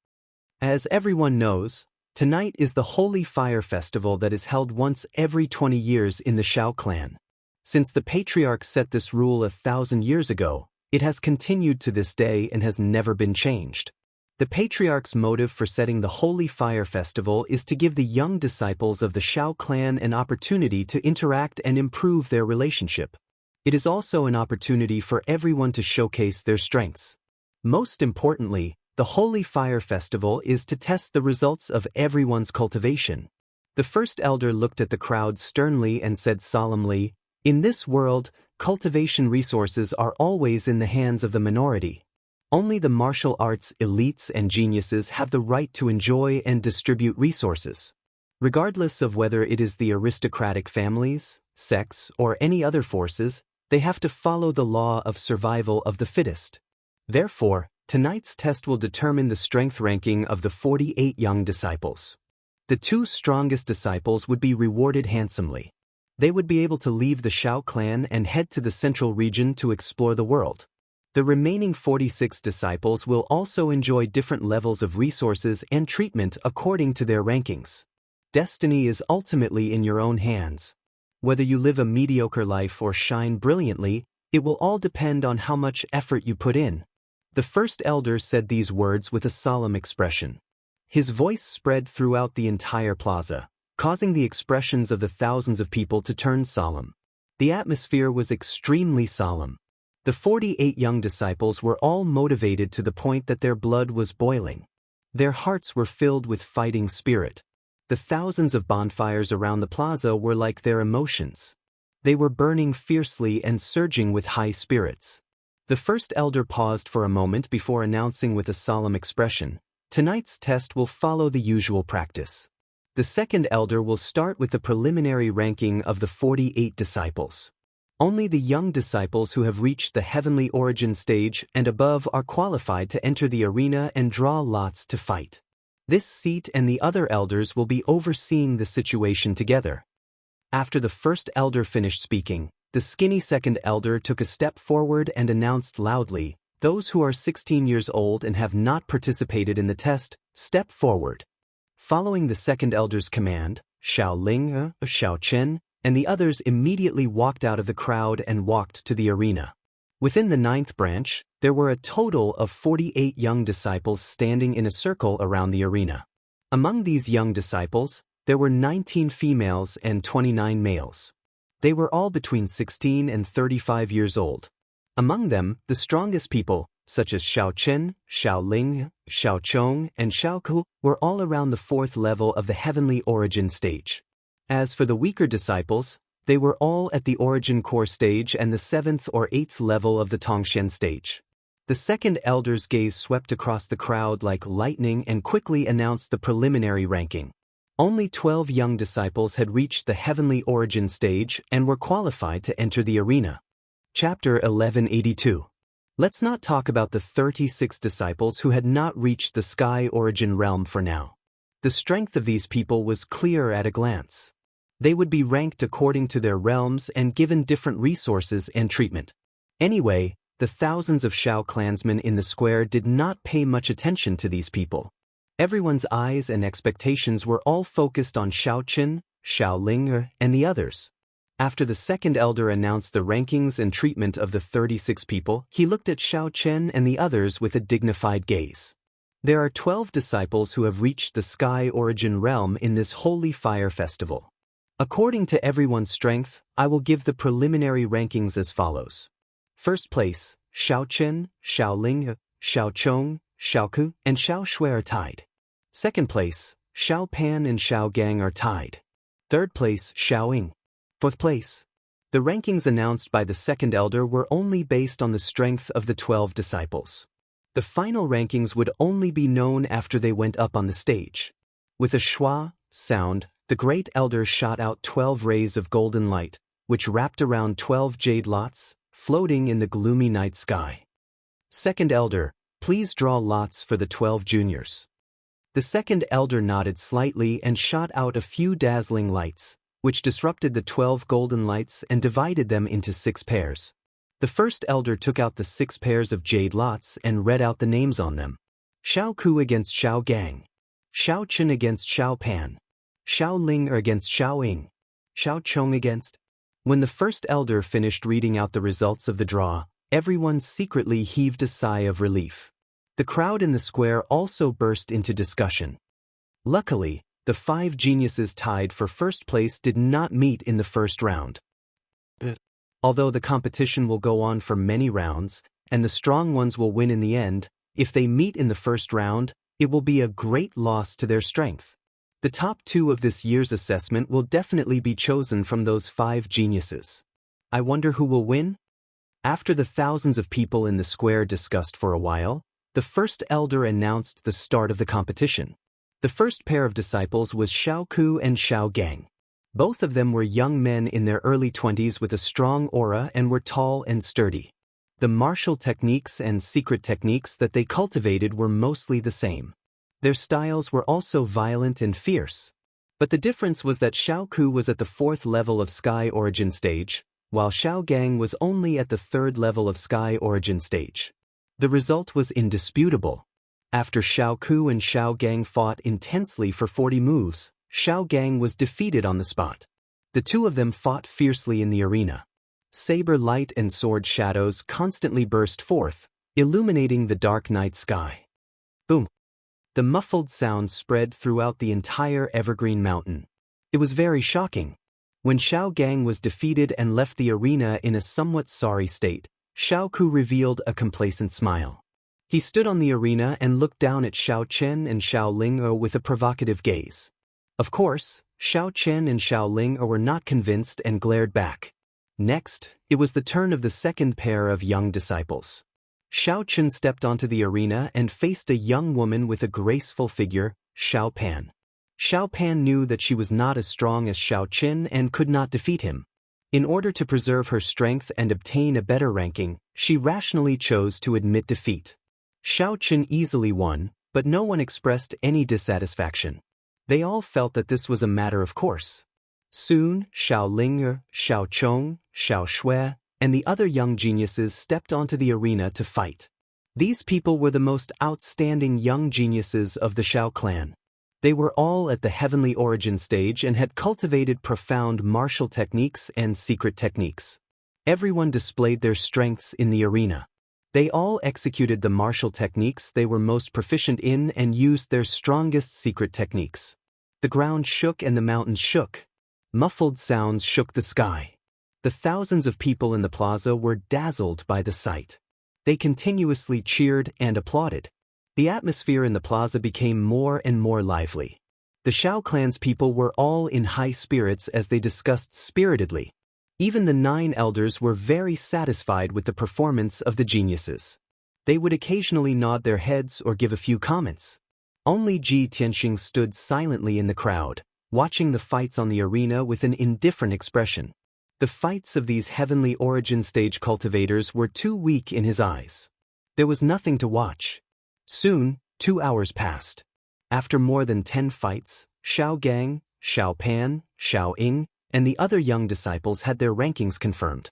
As everyone knows, tonight is the Holy Fire Festival that is held once every 20 years in the Xiao clan. Since the patriarch set this rule 1,000 years ago, it has continued to this day and has never been changed. The patriarch's motive for setting the Holy Fire Festival is to give the young disciples of the Xiao clan an opportunity to interact and improve their relationship. It is also an opportunity for everyone to showcase their strengths. Most importantly, the Holy Fire Festival is to test the results of everyone's cultivation. The first elder looked at the crowd sternly and said solemnly, "In this world, cultivation resources are always in the hands of the minority. Only the martial arts elites and geniuses have the right to enjoy and distribute resources. Regardless of whether it is the aristocratic families, sects, or any other forces, they have to follow the law of survival of the fittest. Therefore, tonight's test will determine the strength ranking of the 48 young disciples. The 2 strongest disciples would be rewarded handsomely. They would be able to leave the Xiao clan and head to the central region to explore the world. The remaining 46 disciples will also enjoy different levels of resources and treatment according to their rankings. Destiny is ultimately in your own hands. Whether you live a mediocre life or shine brilliantly, it will all depend on how much effort you put in." The first elder said these words with a solemn expression. His voice spread throughout the entire plaza, causing the expressions of the thousands of people to turn solemn. The atmosphere was extremely solemn. The 48 young disciples were all motivated to the point that their blood was boiling. Their hearts were filled with fighting spirit. The thousands of bonfires around the plaza were like their emotions. They were burning fiercely and surging with high spirits. The first elder paused for a moment before announcing with a solemn expression, "Tonight's test will follow the usual practice. The second elder will start with the preliminary ranking of the 48 disciples. Only the young disciples who have reached the heavenly origin stage and above are qualified to enter the arena and draw lots to fight. This seat and the other elders will be overseeing the situation together. After the first elder finished speaking, the skinny second elder took a step forward and announced loudly, "Those who are 16 years old and have not participated in the test, step forward." Following the second elder's command, Xiao Ling, Xiao Chen, and the others immediately walked out of the crowd and walked to the arena. Within the ninth branch, there were a total of 48 young disciples standing in a circle around the arena. Among these young disciples, there were 19 females and 29 males. They were all between 16 and 35 years old. Among them, the strongest people, such as Xiao Chen, Xiao Ling, Xiao Chong, and Xiao Ku, were all around the fourth level of the heavenly origin stage. As for the weaker disciples, they were all at the origin core stage and the seventh or eighth level of the Tongxian stage. The second elder's gaze swept across the crowd like lightning and quickly announced the preliminary ranking. Only 12 young disciples had reached the heavenly origin stage and were qualified to enter the arena. Chapter 1182. Let's not talk about the 36 disciples who had not reached the sky origin realm for now. The strength of these people was clear at a glance. They would be ranked according to their realms and given different resources and treatment. Anyway, the thousands of Shao clansmen in the square did not pay much attention to these people. Everyone's eyes and expectations were all focused on Xiao Chen, Xiao Ling, and the others. After the second elder announced the rankings and treatment of the 36 people, he looked at Xiao Chen and the others with a dignified gaze. There are 12 disciples who have reached the sky origin realm in this holy fire festival. According to everyone's strength, I will give the preliminary rankings as follows. First place, Xiao Chen, Xiao Ling, Xiao Chong, Xiao Ku, and Xiao Shui are tied. Second place, Xiao Pan and Xiao Gang are tied. Third place, Xiao Ying. Fourth place. The rankings announced by the second elder were only based on the strength of the 12 disciples. The final rankings would only be known after they went up on the stage. With a schwa sound, the great elder shot out 12 rays of golden light, which wrapped around 12 jade lots, floating in the gloomy night sky. Second elder, please draw lots for the 12 juniors. The second elder nodded slightly and shot out a few dazzling lights, which disrupted the 12 golden lights and divided them into 6 pairs. The first elder took out the 6 pairs of jade lots and read out the names on them. Xiao Ku against Xiao Gang. Xiao Chen against Xiao Pan. Xiao Ling against Xiao Ying. Xiao Chong against. When the first elder finished reading out the results of the draw, everyone secretly heaved a sigh of relief. The crowd in the square also burst into discussion. Luckily, the 5 geniuses tied for first place did not meet in the first round. Although the competition will go on for many rounds, and the strong ones will win in the end, if they meet in the first round, it will be a great loss to their strength. The top 2 of this year's assessment will definitely be chosen from those 5 geniuses. I wonder who will win? After the thousands of people in the square discussed for a while, the first elder announced the start of the competition. The first pair of disciples was Xiao Ku and Xiao Gang. Both of them were young men in their early 20s with a strong aura and were tall and sturdy. The martial techniques and secret techniques that they cultivated were mostly the same. Their styles were also violent and fierce. But the difference was that Xiao Ku was at the 4th level of Sky Origin Stage, while Xiao Gang was only at the 3rd level of Sky Origin Stage. The result was indisputable. After Xiao Ku and Xiao Gang fought intensely for 40 moves, Xiao Gang was defeated on the spot. The two of them fought fiercely in the arena. Saber light and sword shadows constantly burst forth, illuminating the dark night sky. Boom! The muffled sound spread throughout the entire evergreen mountain. It was very shocking. When Xiao Gang was defeated and left the arena in a somewhat sorry state, Xiao Ku revealed a complacent smile. He stood on the arena and looked down at Xiao Chen and Xiao Ling with a provocative gaze. Of course, Xiao Chen and Xiao Ling were not convinced and glared back. Next, it was the turn of the second pair of young disciples. Xiao Chen stepped onto the arena and faced a young woman with a graceful figure, Xiao Pan. Xiao Pan knew that she was not as strong as Xiao Chen and could not defeat him. In order to preserve her strength and obtain a better ranking, she rationally chose to admit defeat. Xiao Chen easily won, but no one expressed any dissatisfaction. They all felt that this was a matter of course. Soon, Xiao Ling'er, Xiao Chong, Xiao Shui, and the other young geniuses stepped onto the arena to fight. These people were the most outstanding young geniuses of the Xiao clan. They were all at the heavenly origin stage and had cultivated profound martial techniques and secret techniques. Everyone displayed their strengths in the arena. They all executed the martial techniques they were most proficient in and used their strongest secret techniques. The ground shook and the mountains shook. Muffled sounds shook the sky. The thousands of people in the plaza were dazzled by the sight. They continuously cheered and applauded. The atmosphere in the plaza became more and more lively. The Xiao clan's people were all in high spirits as they discussed spiritedly. Even the 9 elders were very satisfied with the performance of the geniuses. They would occasionally nod their heads or give a few comments. Only Ji Tianxing stood silently in the crowd, watching the fights on the arena with an indifferent expression. The fights of these heavenly origin stage cultivators were too weak in his eyes. There was nothing to watch. Soon, 2 hours passed. After more than 10 fights, Xiao Gang, Xiao Pan, Xiao Ying, and the other young disciples had their rankings confirmed.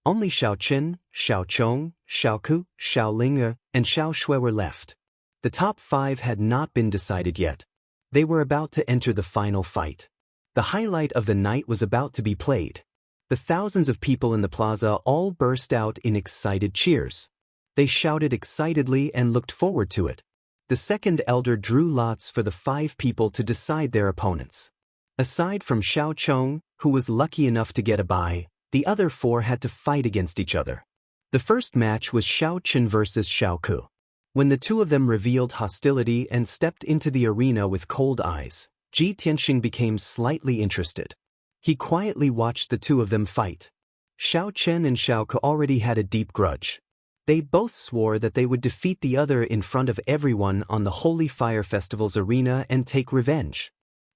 Only Xiao Qin, Xiao Chong, Xiao Ku, Xiao Ling'er, and Xiao Shui were left. The top 5 had not been decided yet. They were about to enter the final fight. The highlight of the night was about to be played. The thousands of people in the plaza all burst out in excited cheers. They shouted excitedly and looked forward to it. The second elder drew lots for the 5 people to decide their opponents. Aside from Xiao Chong, who was lucky enough to get a bye, the other 4 had to fight against each other. The first match was Xiao Qin versus Xiao Ku. When the 2 of them revealed hostility and stepped into the arena with cold eyes, Ji Tianxing became slightly interested. He quietly watched the 2 of them fight. Xiao Chen and Xiao Ku already had a deep grudge. They both swore that they would defeat the other in front of everyone on the Holy Fire Festival's arena and take revenge.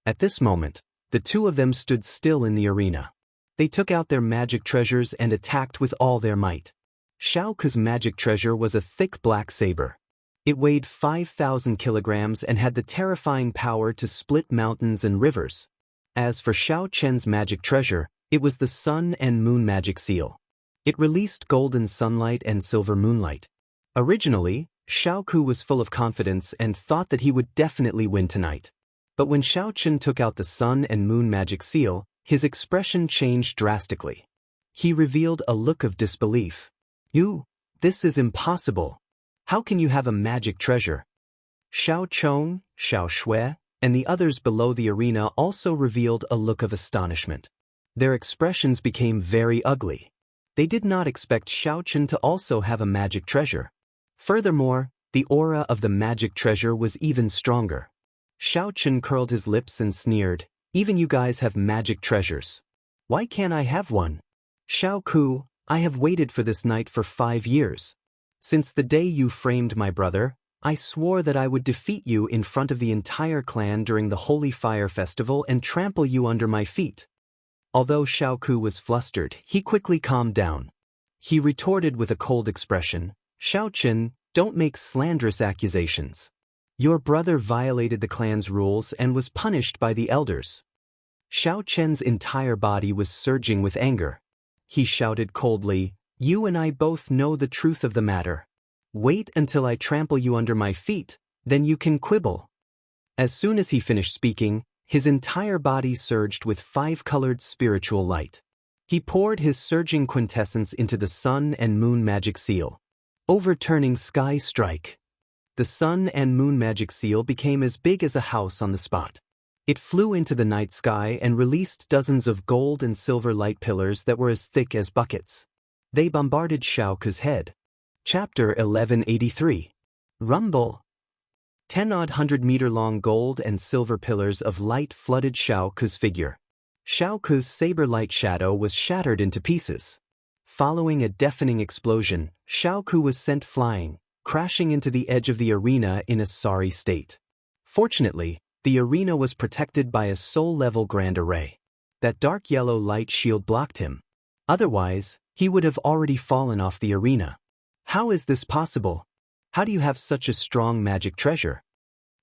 At this moment, the 2 of them stood still in the arena. They took out their magic treasures and attacked with all their might. Xiao Ku's magic treasure was a thick black saber. It weighed 5,000 kilograms and had the terrifying power to split mountains and rivers. As for Xiao Chen's magic treasure, it was the Sun and Moon magic seal. It released golden sunlight and silver moonlight. Originally, Xiao Ku was full of confidence and thought that he would definitely win tonight. But when Xiao Chen took out the Sun and Moon magic seal, his expression changed drastically. He revealed a look of disbelief. This is impossible. How can you have a magic treasure? Xiao Chong, Xiao Shui, and the others below the arena also revealed a look of astonishment. Their expressions became very ugly. They did not expect Xiao Chen to also have a magic treasure. Furthermore, the aura of the magic treasure was even stronger. Xiao Chen curled his lips and sneered, "Even you guys have magic treasures. Why can't I have one? Xiao Ku, I have waited for this night for 5 years. Since the day you framed my brother, I swore that I would defeat you in front of the entire clan during the Holy Fire Festival and trample you under my feet." Although Xiao Ku was flustered, he quickly calmed down. He retorted with a cold expression, "Xiao Chen, don't make slanderous accusations. Your brother violated the clan's rules and was punished by the elders." Xiao Chen's entire body was surging with anger. He shouted coldly, "You and I both know the truth of the matter. Wait until I trample you under my feet, then you can quibble." As soon as he finished speaking, his entire body surged with 5-colored spiritual light. He poured his surging quintessence into the Sun and Moon magic seal. Overturning Sky Strike. The Sun and Moon magic seal became as big as a house on the spot. It flew into the night sky and released dozens of gold and silver light pillars that were as thick as buckets. They bombarded Xiao Ku's head. Chapter 1183. Rumble. 10-odd 100-meter-long gold and silver pillars of light flooded Xiao Ku's figure. Xiao Ku's saber-light shadow was shattered into pieces. Following a deafening explosion, Xiao Ku was sent flying, crashing into the edge of the arena in a sorry state. Fortunately, the arena was protected by a soul-level grand array. That dark yellow light shield blocked him. Otherwise, he would have already fallen off the arena. How is this possible? How do you have such a strong magic treasure?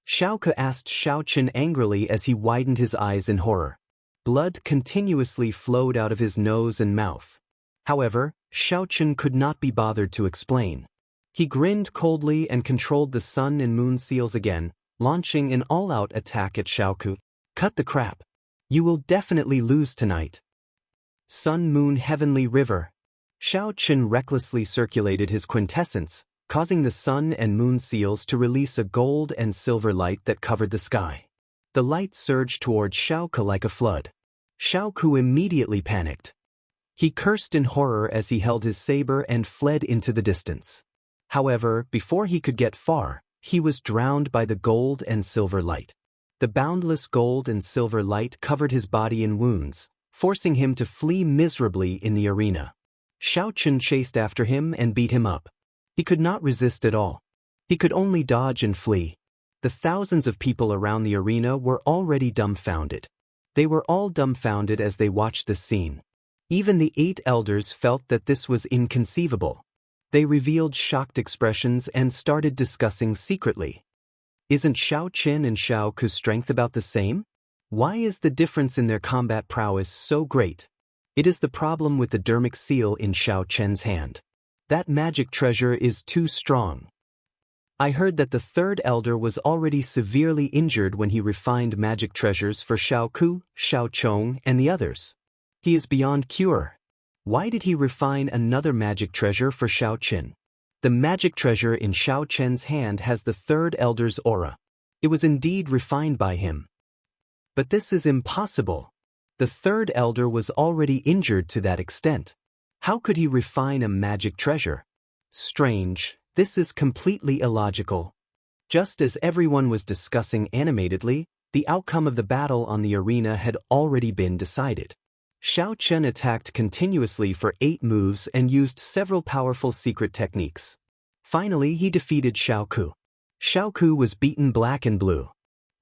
Shao Ke asked Shao Chen angrily as he widened his eyes in horror. Blood continuously flowed out of his nose and mouth. However, Shao Chen could not be bothered to explain. He grinned coldly and controlled the sun and moon seals again, launching an all-out attack at Shao Ke. Cut the crap. You will definitely lose tonight. Sun Moon Heavenly River. Shao Chen recklessly circulated his quintessence, causing the sun and moon seals to release a gold and silver light that covered the sky. The light surged towards Shao Ke like a flood. Shao Ke immediately panicked. He cursed in horror as he held his saber and fled into the distance. However, before he could get far, he was drowned by the gold and silver light. The boundless gold and silver light covered his body in wounds, forcing him to flee miserably in the arena. Shao Chen chased after him and beat him up. He could not resist at all. He could only dodge and flee. The thousands of people around the arena were already dumbfounded. They were all dumbfounded as they watched this scene. Even the 8 elders felt that this was inconceivable. They revealed shocked expressions and started discussing secretly. Isn't Shao Chen and Shao Ke's strength about the same? Why is the difference in their combat prowess so great? It is the problem with the dermic seal in Shao Chen's hand. That magic treasure is too strong. I heard that the 3rd elder was already severely injured when he refined magic treasures for Shao Ke, Shao Chong, and the others. He is beyond cure. Why did he refine another magic treasure for Shao Chen? The magic treasure in Shao Chen's hand has the 3rd elder's aura. It was indeed refined by him. But this is impossible. The 3rd elder was already injured to that extent. How could he refine a magic treasure? Strange, this is completely illogical. Just as everyone was discussing animatedly, the outcome of the battle on the arena had already been decided. Shao Chen attacked continuously for 8 moves and used several powerful secret techniques. Finally, he defeated Shao Ke. Shao Ke was beaten black and blue.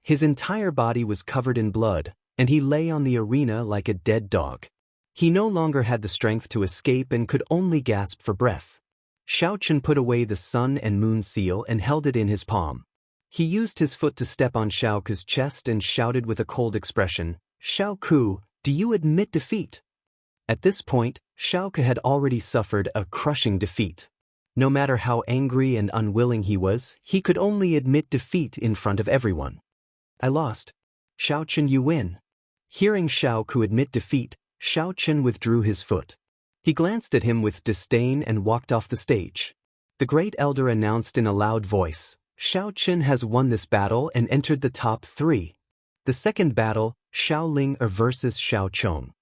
His entire body was covered in blood, and he lay on the arena like a dead dog. He no longer had the strength to escape and could only gasp for breath. Shao Chen put away the sun and moon seal and held it in his palm. He used his foot to step on Shao Ke's chest and shouted with a cold expression, "Shao Ke, do you admit defeat?" At this point, Shao Ke had already suffered a crushing defeat. No matter how angry and unwilling he was, he could only admit defeat in front of everyone. "I lost. Shao Chen, you win." Hearing Shao Ke admit defeat, Shao Chen withdrew his foot. He glanced at him with disdain and walked off the stage. The great elder announced in a loud voice, "Shao Chen has won this battle and entered the top 3. The second battle, Shao Ling versus Shao Chong."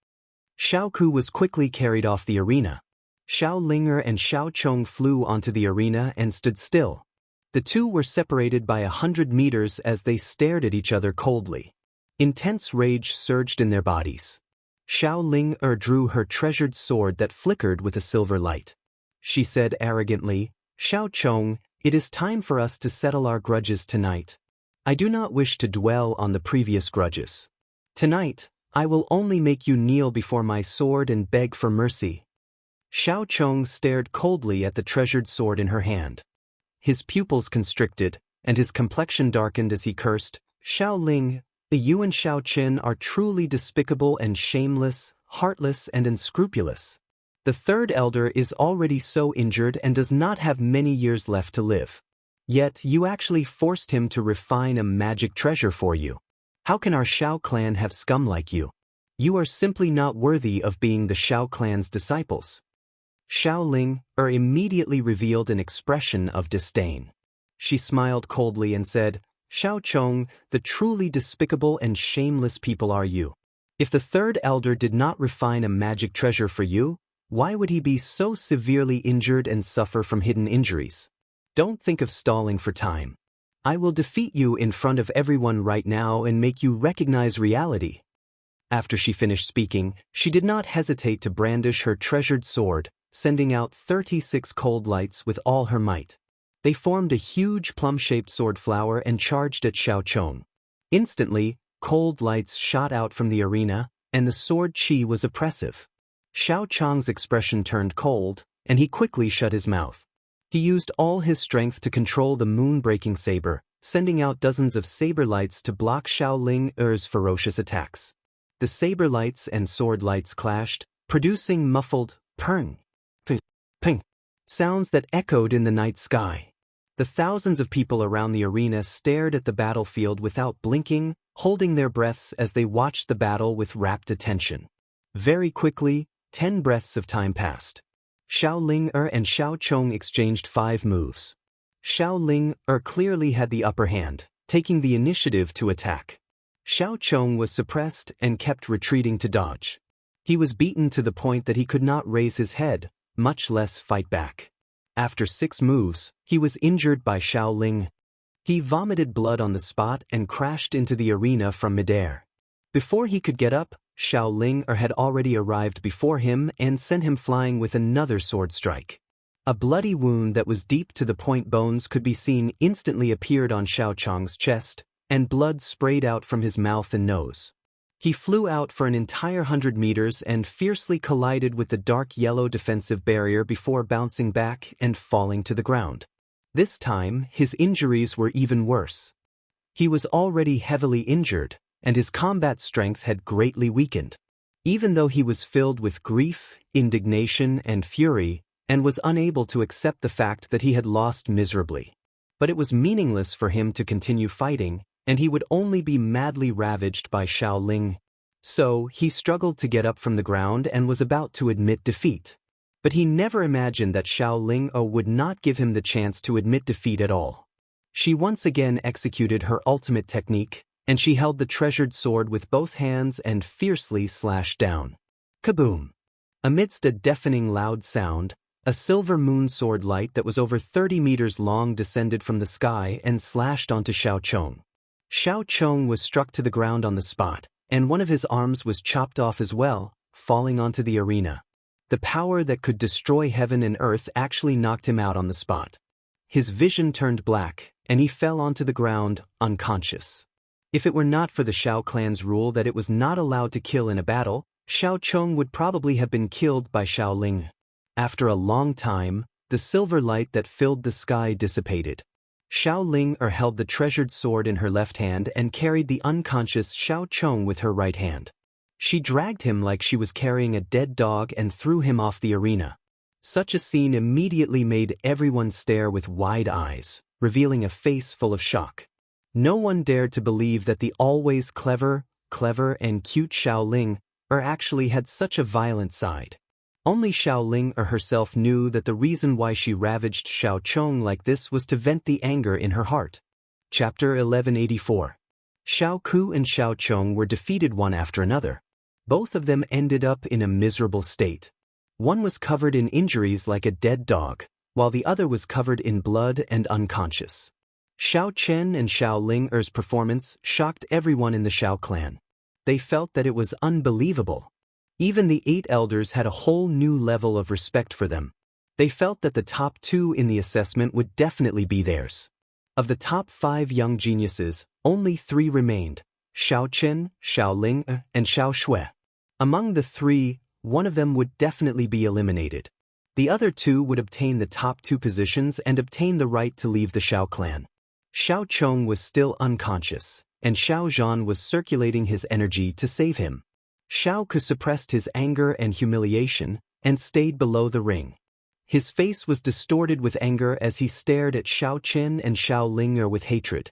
Shao Ke was quickly carried off the arena. Shao Linger and Shao Chong flew onto the arena and stood still. The two were separated by 100 meters as they stared at each other coldly. Intense rage surged in their bodies. Shao Linger drew her treasured sword that flickered with a silver light. She said arrogantly, "Shao Chong, it is time for us to settle our grudges tonight. I do not wish to dwell on the previous grudges. Tonight, I will only make you kneel before my sword and beg for mercy." Shao Chong stared coldly at the treasured sword in her hand. His pupils constricted, and his complexion darkened as he cursed, "Shao Ling, you and Shao Chen are truly despicable and shameless, heartless and unscrupulous. The 3rd elder is already so injured and does not have many years left to live. Yet you actually forced him to refine a magic treasure for you. How can our Shao clan have scum like you? You are simply not worthy of being the Shao clan's disciples." Shao Ling immediately revealed an expression of disdain. She smiled coldly and said, "Shao Chong, the truly despicable and shameless people are you. If the 3rd elder did not refine a magic treasure for you, why would he be so severely injured and suffer from hidden injuries? Don't think of stalling for time. I will defeat you in front of everyone right now and make you recognize reality." After she finished speaking, she did not hesitate to brandish her treasured sword, sending out 36 cold lights with all her might. They formed a huge plum-shaped sword flower and charged at Shao Chong. Instantly, cold lights shot out from the arena, and the sword chi was oppressive. Shao Chong's expression turned cold, and he quickly shut his mouth. He used all his strength to control the moon-breaking saber, sending out dozens of saber lights to block Xiao Ling's ferocious attacks. The saber lights and sword lights clashed, producing muffled ping, ping, ping sounds that echoed in the night sky. The thousands of people around the arena stared at the battlefield without blinking, holding their breaths as they watched the battle with rapt attention. Very quickly, 10 breaths of time passed. Xiao Ling and Xiao Chong exchanged 5 moves. Xiao Ling clearly had the upper hand, taking the initiative to attack. Xiao Chong was suppressed and kept retreating to dodge. He was beaten to the point that he could not raise his head, much less fight back. After 6 moves, he was injured by Xiao Ling. He vomited blood on the spot and crashed into the arena from midair. Before he could get up, Xiao Ling had already arrived before him and sent him flying with another sword strike. A bloody wound that was deep to the point bones could be seen instantly appeared on Xiao Chong's chest, and blood sprayed out from his mouth and nose. He flew out for an entire 100 meters and fiercely collided with the dark yellow defensive barrier before bouncing back and falling to the ground. This time, his injuries were even worse. He was already heavily injured, and his combat strength had greatly weakened. Even though he was filled with grief, indignation, and fury, and was unable to accept the fact that he had lost miserably. But it was meaningless for him to continue fighting, and he would only be madly ravaged by Xiao Ling. So, he struggled to get up from the ground and was about to admit defeat. But he never imagined that Xiao Ling would not give him the chance to admit defeat at all. She once again executed her ultimate technique, and she held the treasured sword with both hands and fiercely slashed down. Kaboom! Amidst a deafening loud sound, a silver moon sword light that was over 30 meters long descended from the sky and slashed onto Xiao Chong. Xiao Chong was struck to the ground on the spot, and one of his arms was chopped off as well, falling onto the arena. The power that could destroy heaven and earth actually knocked him out on the spot. His vision turned black, and he fell onto the ground, unconscious. If it were not for the Xiao clan's rule that it was not allowed to kill in a battle, Xiao Chong would probably have been killed by Xiao Ling. After a long time, the silver light that filled the sky dissipated. Xiao Ling held the treasured sword in her left hand and carried the unconscious Xiao Chong with her right hand. She dragged him like she was carrying a dead dog and threw him off the arena. Such a scene immediately made everyone stare with wide eyes, revealing a face full of shock. No one dared to believe that the always clever, and cute Xiao Ling actually had such a violent side. Only Xiao Ling herself knew that the reason why she ravaged Xiao Chong like this was to vent the anger in her heart. Chapter 1184. Xiao Ku and Xiao Chong were defeated one after another. Both of them ended up in a miserable state. One was covered in injuries like a dead dog, while the other was covered in blood and unconscious. Xiao Chen and Xiao Ling's performance shocked everyone in the Xiao clan. They felt that it was unbelievable. Even the 8 elders had a whole new level of respect for them. They felt that the top 2 in the assessment would definitely be theirs. Of the top 5 young geniuses, only 3 remained: Xiao Chen, Xiao Ling, and Xiao Shui. Among the 3, one of them would definitely be eliminated. The other 2 would obtain the top 2 positions and obtain the right to leave the Xiao clan. Xiao Chong was still unconscious, and Xiao Zhan was circulating his energy to save him. Xiao Ku suppressed his anger and humiliation, and stayed below the ring. His face was distorted with anger as he stared at Xiao Chen and Xiao Ling with hatred.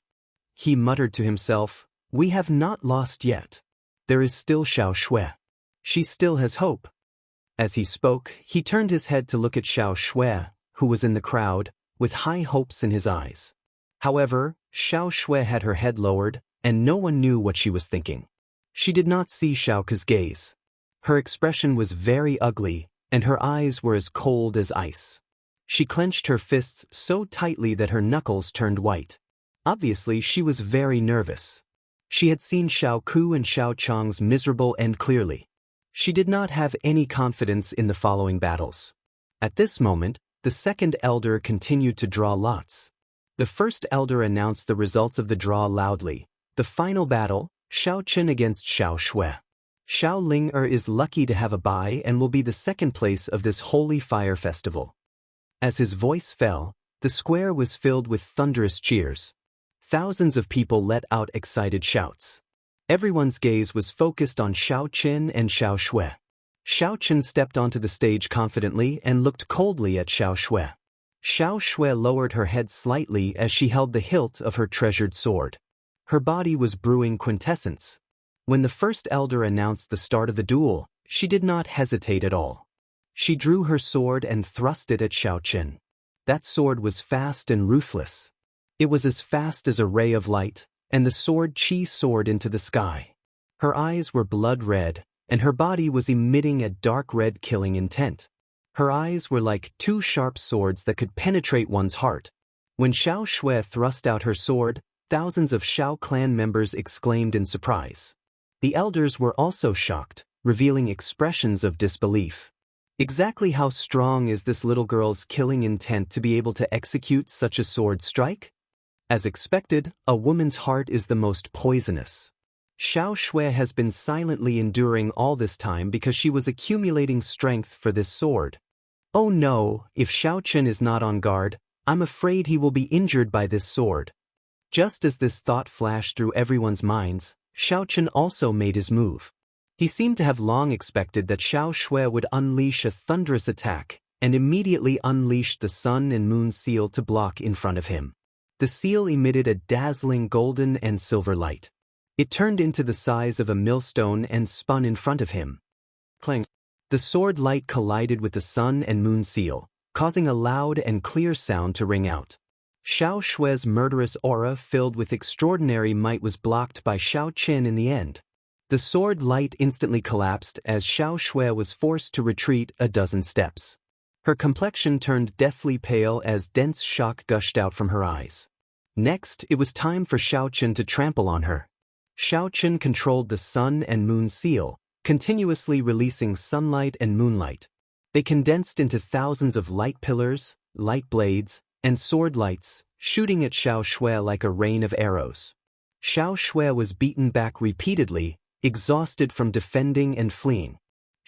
He muttered to himself, "We have not lost yet. There is still Xiao Shui. She still has hope." As he spoke, he turned his head to look at Xiao Shui, who was in the crowd, with high hopes in his eyes. However, Xiao Shui had her head lowered, and no one knew what she was thinking. She did not see Xiao Ku's gaze. Her expression was very ugly, and her eyes were as cold as ice. She clenched her fists so tightly that her knuckles turned white. Obviously, she was very nervous. She had seen Xiao Ku and Xiao Chong's miserable end clearly. She did not have any confidence in the following battles. At this moment, the second elder continued to draw lots. The first elder announced the results of the draw loudly. The final battle, Xiao Chen against Xiao Shui. Xiao Ling is lucky to have a bye and will be the second place of this holy fire festival. As his voice fell, the square was filled with thunderous cheers. Thousands of people let out excited shouts. Everyone's gaze was focused on Xiao Qin and Xiao Shui. Xiao Qin stepped onto the stage confidently and looked coldly at Xiao Shui. Xiao Shui lowered her head slightly as she held the hilt of her treasured sword. Her body was brewing quintessence. When the first elder announced the start of the duel, she did not hesitate at all. She drew her sword and thrust it at Xiao Qin. That sword was fast and ruthless. It was as fast as a ray of light, and the sword Qi soared into the sky. Her eyes were blood red, and her body was emitting a dark red killing intent. Her eyes were like two sharp swords that could penetrate one's heart. When Xiao Shui thrust out her sword, thousands of Xiao clan members exclaimed in surprise. The elders were also shocked, revealing expressions of disbelief. Exactly how strong is this little girl's killing intent to be able to execute such a sword strike? As expected, a woman's heart is the most poisonous. Xiao Shui has been silently enduring all this time because she was accumulating strength for this sword. Oh no, if Xiao Qin is not on guard, I'm afraid he will be injured by this sword. Just as this thought flashed through everyone's minds, Xiao Qin also made his move. He seemed to have long expected that Xiao Shui would unleash a thunderous attack, and immediately unleashed the sun and moon seal to block in front of him. The seal emitted a dazzling golden and silver light. It turned into the size of a millstone and spun in front of him. Clang! The sword light collided with the sun and moon seal, causing a loud and clear sound to ring out. Xiao Shui's murderous aura filled with extraordinary might was blocked by Xiao Qin in the end. The sword light instantly collapsed as Xiao Shui was forced to retreat a dozen steps. Her complexion turned deathly pale as dense shock gushed out from her eyes. Next, it was time for Xiao Qin to trample on her. Xiao Qin controlled the sun and moon seal, continuously releasing sunlight and moonlight. They condensed into thousands of light pillars, light blades, and sword lights, shooting at Xiao Shui like a rain of arrows. Xiao Shui was beaten back repeatedly, exhausted from defending and fleeing.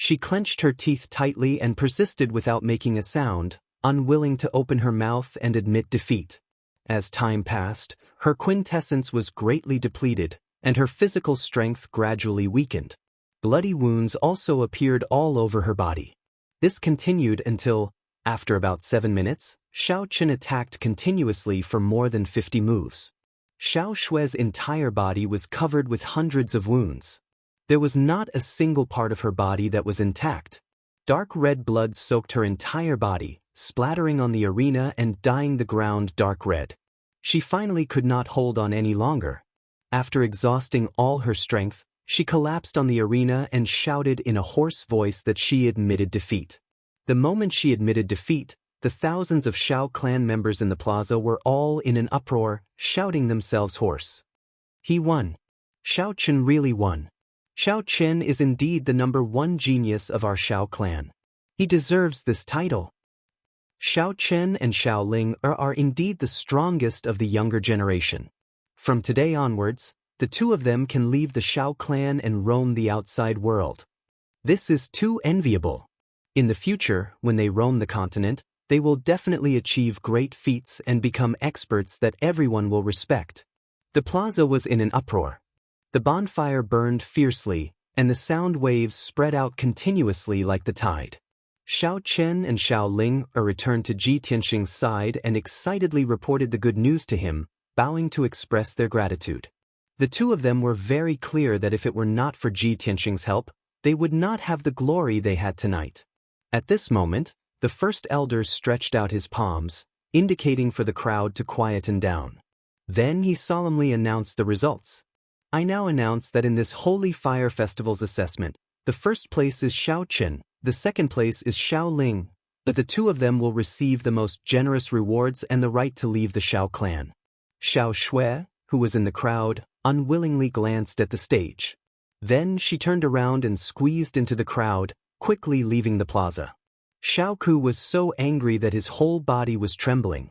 She clenched her teeth tightly and persisted without making a sound, unwilling to open her mouth and admit defeat. As time passed, her quintessence was greatly depleted, and her physical strength gradually weakened. Bloody wounds also appeared all over her body. This continued until, after about 7 minutes, Xiao Qin attacked continuously for more than 50 moves. Xiao Shui's entire body was covered with hundreds of wounds. There was not a single part of her body that was intact. Dark red blood soaked her entire body, splattering on the arena and dyeing the ground dark red. She finally could not hold on any longer. After exhausting all her strength, she collapsed on the arena and shouted in a hoarse voice that she admitted defeat. The moment she admitted defeat, the thousands of Xiao clan members in the plaza were all in an uproar, shouting themselves hoarse. He won. Xiao Qin really won. Xiao Qin is indeed the #1 genius of our Xiao clan. He deserves this title. Xiao Qin and Xiao Ling are indeed the strongest of the younger generation. From today onwards, the two of them can leave the Xiao clan and roam the outside world. This is too enviable. In the future, when they roam the continent, they will definitely achieve great feats and become experts that everyone will respect. The plaza was in an uproar. The bonfire burned fiercely, and the sound waves spread out continuously like the tide. Xiao Chen and Xiao Ling returned to Ji Tianxing's side and excitedly reported the good news to him, bowing to express their gratitude. The two of them were very clear that if it were not for Ji Tianxing's help, they would not have the glory they had tonight. At this moment, the first elder stretched out his palms, indicating for the crowd to quieten down. Then he solemnly announced the results. I now announce that in this Holy Fire Festival's assessment, the first place is Xiao Chen, the second place is Xiao Ling, that the two of them will receive the most generous rewards and the right to leave the Xiao clan. Xiao Shui, who was in the crowd, unwillingly glanced at the stage. Then she turned around and squeezed into the crowd, quickly leaving the plaza. Xiao Ku was so angry that his whole body was trembling.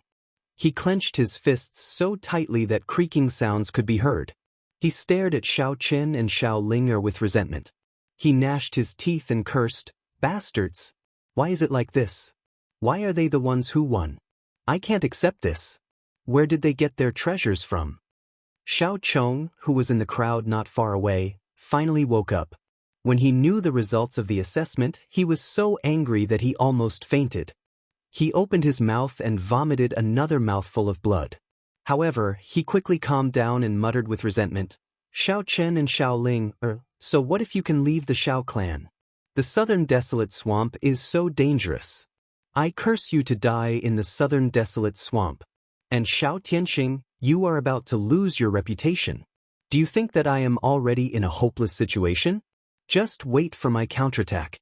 He clenched his fists so tightly that creaking sounds could be heard. He stared at Xiao Chen and Xiao Ling with resentment. He gnashed his teeth and cursed, "Bastards! Why is it like this? Why are they the ones who won? I can't accept this. Where did they get their treasures from? Xiao Chong, who was in the crowd not far away, finally woke up. When he knew the results of the assessment, he was so angry that he almost fainted. He opened his mouth and vomited another mouthful of blood. However, he quickly calmed down and muttered with resentment, "Xiao Chen and Xiao Ling, so what if you can leave the Xiao clan? The southern desolate swamp is so dangerous. I curse you to die in the southern desolate swamp. And Xiao Tianxing, you are about to lose your reputation. Do you think that I am already in a hopeless situation? Just wait for my counterattack."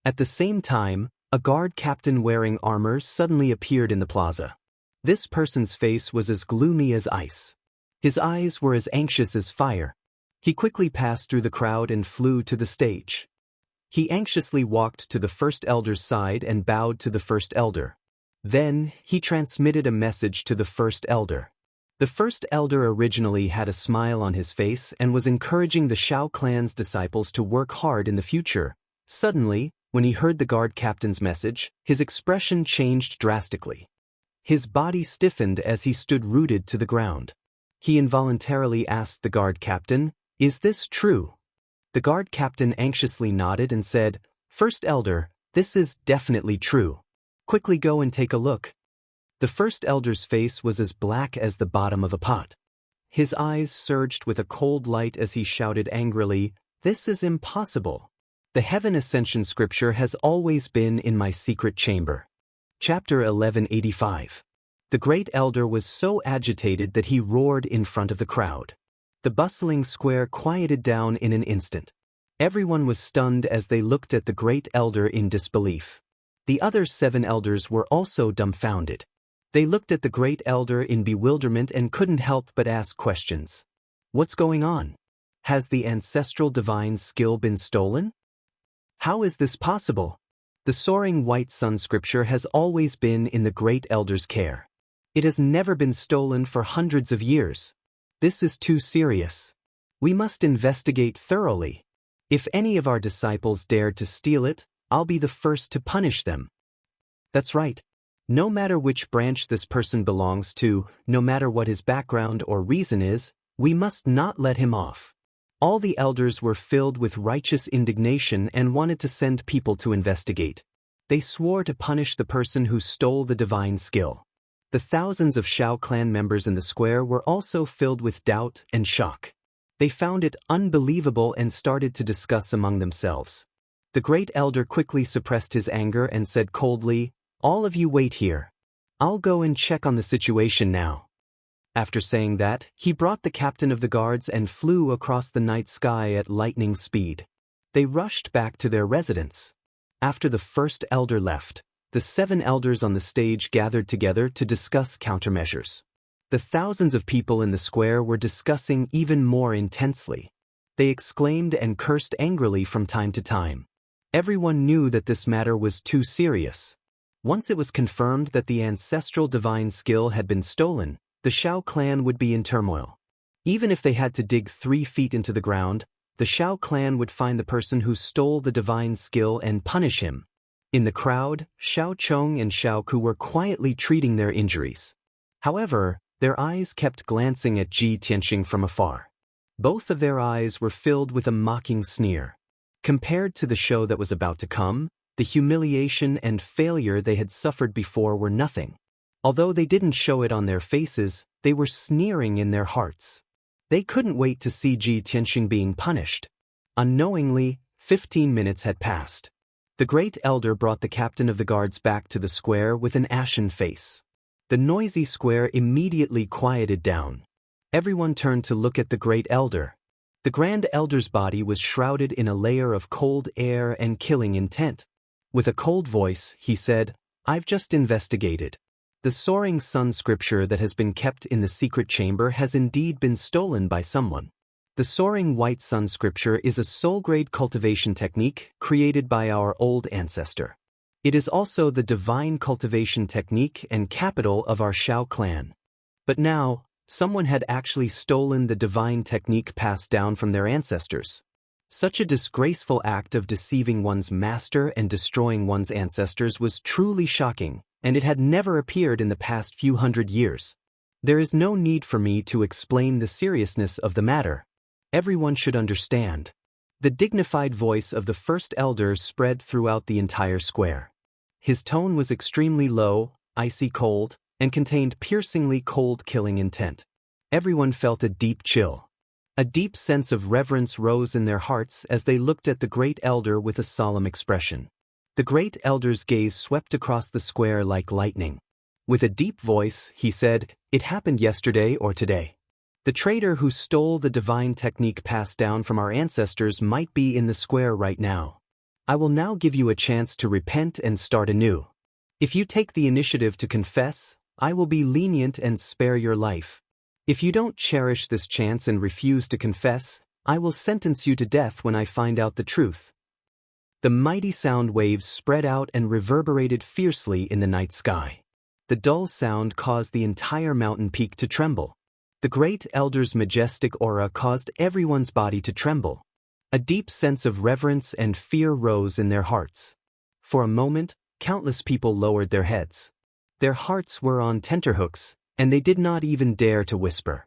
At the same time, a guard captain wearing armor suddenly appeared in the plaza. This person's face was as gloomy as ice. His eyes were as anxious as fire. He quickly passed through the crowd and flew to the stage. He anxiously walked to the first elder's side and bowed to the first elder. Then, he transmitted a message to the first elder. The first elder originally had a smile on his face and was encouraging the Xiao clan's disciples to work hard in the future. Suddenly, when he heard the guard captain's message, his expression changed drastically. His body stiffened as he stood rooted to the ground. He involuntarily asked the guard captain, "Is this true?" The guard captain anxiously nodded and said, "First elder, this is definitely true. Quickly go and take a look." The first elder's face was as black as the bottom of a pot. His eyes surged with a cold light as he shouted angrily, "This is impossible. The Heaven Ascension scripture has always been in my secret chamber." Chapter 1185. The great elder was so agitated that he roared in front of the crowd. The bustling square quieted down in an instant. Everyone was stunned as they looked at the great elder in disbelief. The other 7 elders were also dumbfounded. They looked at the great elder in bewilderment and couldn't help but ask questions. What's going on? Has the ancestral divine skill been stolen? How is this possible? The soaring white sun scripture has always been in the great elder's care. It has never been stolen for hundreds of years. This is too serious. We must investigate thoroughly. If any of our disciples dared to steal it, I'll be the first to punish them. That's right. No matter which branch this person belongs to, no matter what his background or reason is, we must not let him off. All the elders were filled with righteous indignation and wanted to send people to investigate. They swore to punish the person who stole the divine skill. The thousands of Xiao clan members in the square were also filled with doubt and shock. They found it unbelievable and started to discuss among themselves. The great elder quickly suppressed his anger and said coldly, "All of you wait here. I'll go and check on the situation now." After saying that, he brought the captain of the guards and flew across the night sky at lightning speed. They rushed back to their residence. After the first elder left, the 7 elders on the stage gathered together to discuss countermeasures. The thousands of people in the square were discussing even more intensely. They exclaimed and cursed angrily from time to time. Everyone knew that this matter was too serious. Once it was confirmed that the ancestral divine skill had been stolen, the Xiao clan would be in turmoil. Even if they had to dig 3 feet into the ground, the Xiao clan would find the person who stole the divine skill and punish him. In the crowd, Xiao Chong and Xiao Ku were quietly treating their injuries. However, their eyes kept glancing at Ji Tianxing from afar. Both of their eyes were filled with a mocking sneer. Compared to the show that was about to come, the humiliation and failure they had suffered before were nothing. Although they didn't show it on their faces, they were sneering in their hearts. They couldn't wait to see Ji Tianxing being punished. Unknowingly, 15 minutes had passed. The great elder brought the captain of the guards back to the square with an ashen face. The noisy square immediately quieted down. Everyone turned to look at the great elder. The grand elder's body was shrouded in a layer of cold air and killing intent. With a cold voice, he said, "I've just investigated. The soaring sun scripture that has been kept in the secret chamber has indeed been stolen by someone. The soaring white sun scripture is a soul-grade cultivation technique created by our old ancestor. It is also the divine cultivation technique and capital of our Xiao clan. But now, someone had actually stolen the divine technique passed down from their ancestors. Such a disgraceful act of deceiving one's master and destroying one's ancestors was truly shocking, and it had never appeared in the past few hundred years. There is no need for me to explain the seriousness of the matter. Everyone should understand. The dignified voice of the first elder spread throughout the entire square. His tone was extremely low, icy cold, and contained piercingly cold killing intent. Everyone felt a deep chill. A deep sense of reverence rose in their hearts as they looked at the great elder with a solemn expression. The great elder's gaze swept across the square like lightning. With a deep voice, he said, "It happened yesterday or today. The traitor who stole the divine technique passed down from our ancestors might be in the square right now. I will now give you a chance to repent and start anew. If you take the initiative to confess, I will be lenient and spare your life. If you don't cherish this chance and refuse to confess, I will sentence you to death when I find out the truth." The mighty sound waves spread out and reverberated fiercely in the night sky. The dull sound caused the entire mountain peak to tremble. The great elder's majestic aura caused everyone's body to tremble. A deep sense of reverence and fear rose in their hearts. For a moment, countless people lowered their heads. Their hearts were on tenterhooks, and they did not even dare to whisper.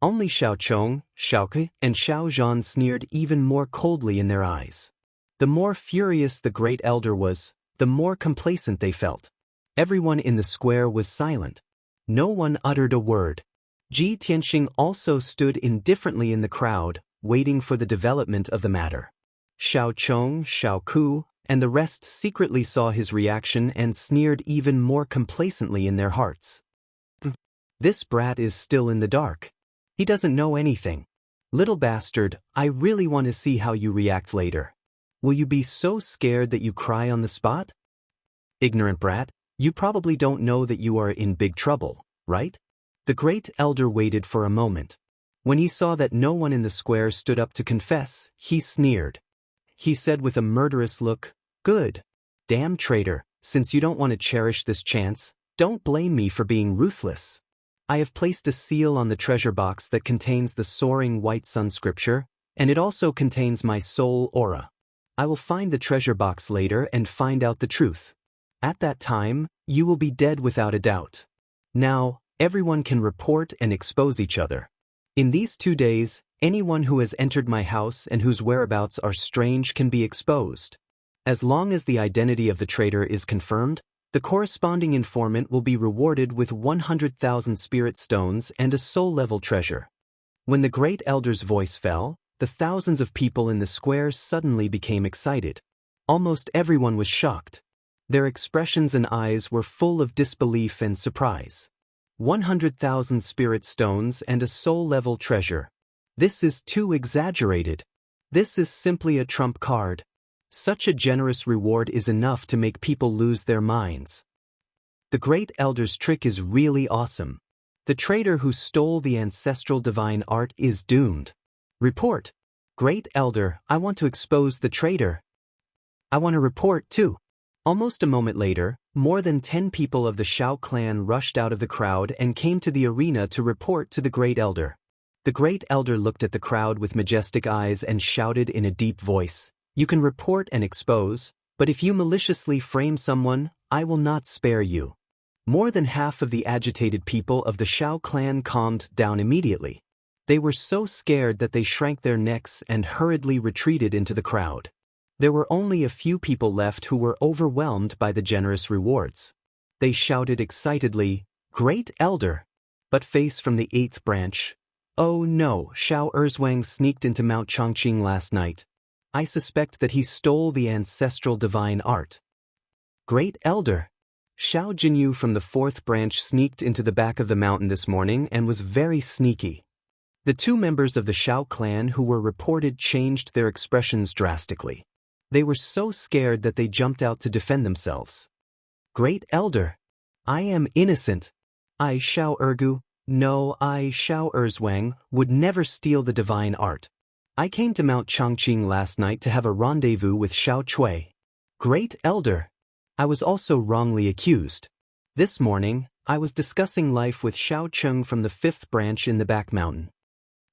Only Xiao Chong, Xiao Ke, and Xiao Zhan sneered even more coldly in their eyes. The more furious the great elder was, the more complacent they felt. Everyone in the square was silent. No one uttered a word. Ji Tianxing also stood indifferently in the crowd, waiting for the development of the matter. Xiao Chong, Xiao Ku, and the rest secretly saw his reaction and sneered even more complacently in their hearts. This brat is still in the dark. He doesn't know anything. Little bastard, I really want to see how you react later. Will you be so scared that you cry on the spot? Ignorant brat, you probably don't know that you are in big trouble, right? The great elder waited for a moment. When he saw that no one in the square stood up to confess, he sneered. He said with a murderous look, "Good. Damn traitor, since you don't want to cherish this chance, don't blame me for being ruthless. I have placed a seal on the treasure box that contains the soaring white sun scripture, and it also contains my soul aura. I will find the treasure box later and find out the truth. At that time, you will be dead without a doubt. Now, everyone can report and expose each other. In these 2 days, anyone who has entered my house and whose whereabouts are strange can be exposed. As long as the identity of the traitor is confirmed, the corresponding informant will be rewarded with 100,000 spirit stones and a soul-level treasure." When the great elder's voice fell, the thousands of people in the square suddenly became excited. Almost everyone was shocked. Their expressions and eyes were full of disbelief and surprise. 100,000 spirit stones and a soul-level treasure. This is too exaggerated. This is simply a trump card. Such a generous reward is enough to make people lose their minds. The great elder's trick is really awesome. The traitor who stole the ancestral divine art is doomed. Report. Great elder, I want to expose the traitor. I want to report too. Almost a moment later, more than 10 people of the Shao clan rushed out of the crowd and came to the arena to report to the great elder. The great elder looked at the crowd with majestic eyes and shouted in a deep voice, "You can report and expose, but if you maliciously frame someone, I will not spare you." More than half of the agitated people of the Shao clan calmed down immediately. They were so scared that they shrank their necks and hurriedly retreated into the crowd. There were only a few people left who were overwhelmed by the generous rewards. They shouted excitedly, "Great elder!" But face from the 8th branch, "Oh no, Xiao Erzwang sneaked into Mount Chongqing last night. I suspect that he stole the ancestral divine art." Great elder! Xiao Jinyu from the 4th branch sneaked into the back of the mountain this morning and was very sneaky. The 2 members of the Shao clan who were reported changed their expressions drastically. They were so scared that they jumped out to defend themselves. "Great elder! I am innocent. I Xiao Ergu, no I Xiao Erzwang, would never steal the divine art. I came to Mount Chongqing last night to have a rendezvous with Xiao Cui. Great elder! I was also wrongly accused. This morning, I was discussing life with Xiao Cheng from the 5th branch in the back mountain.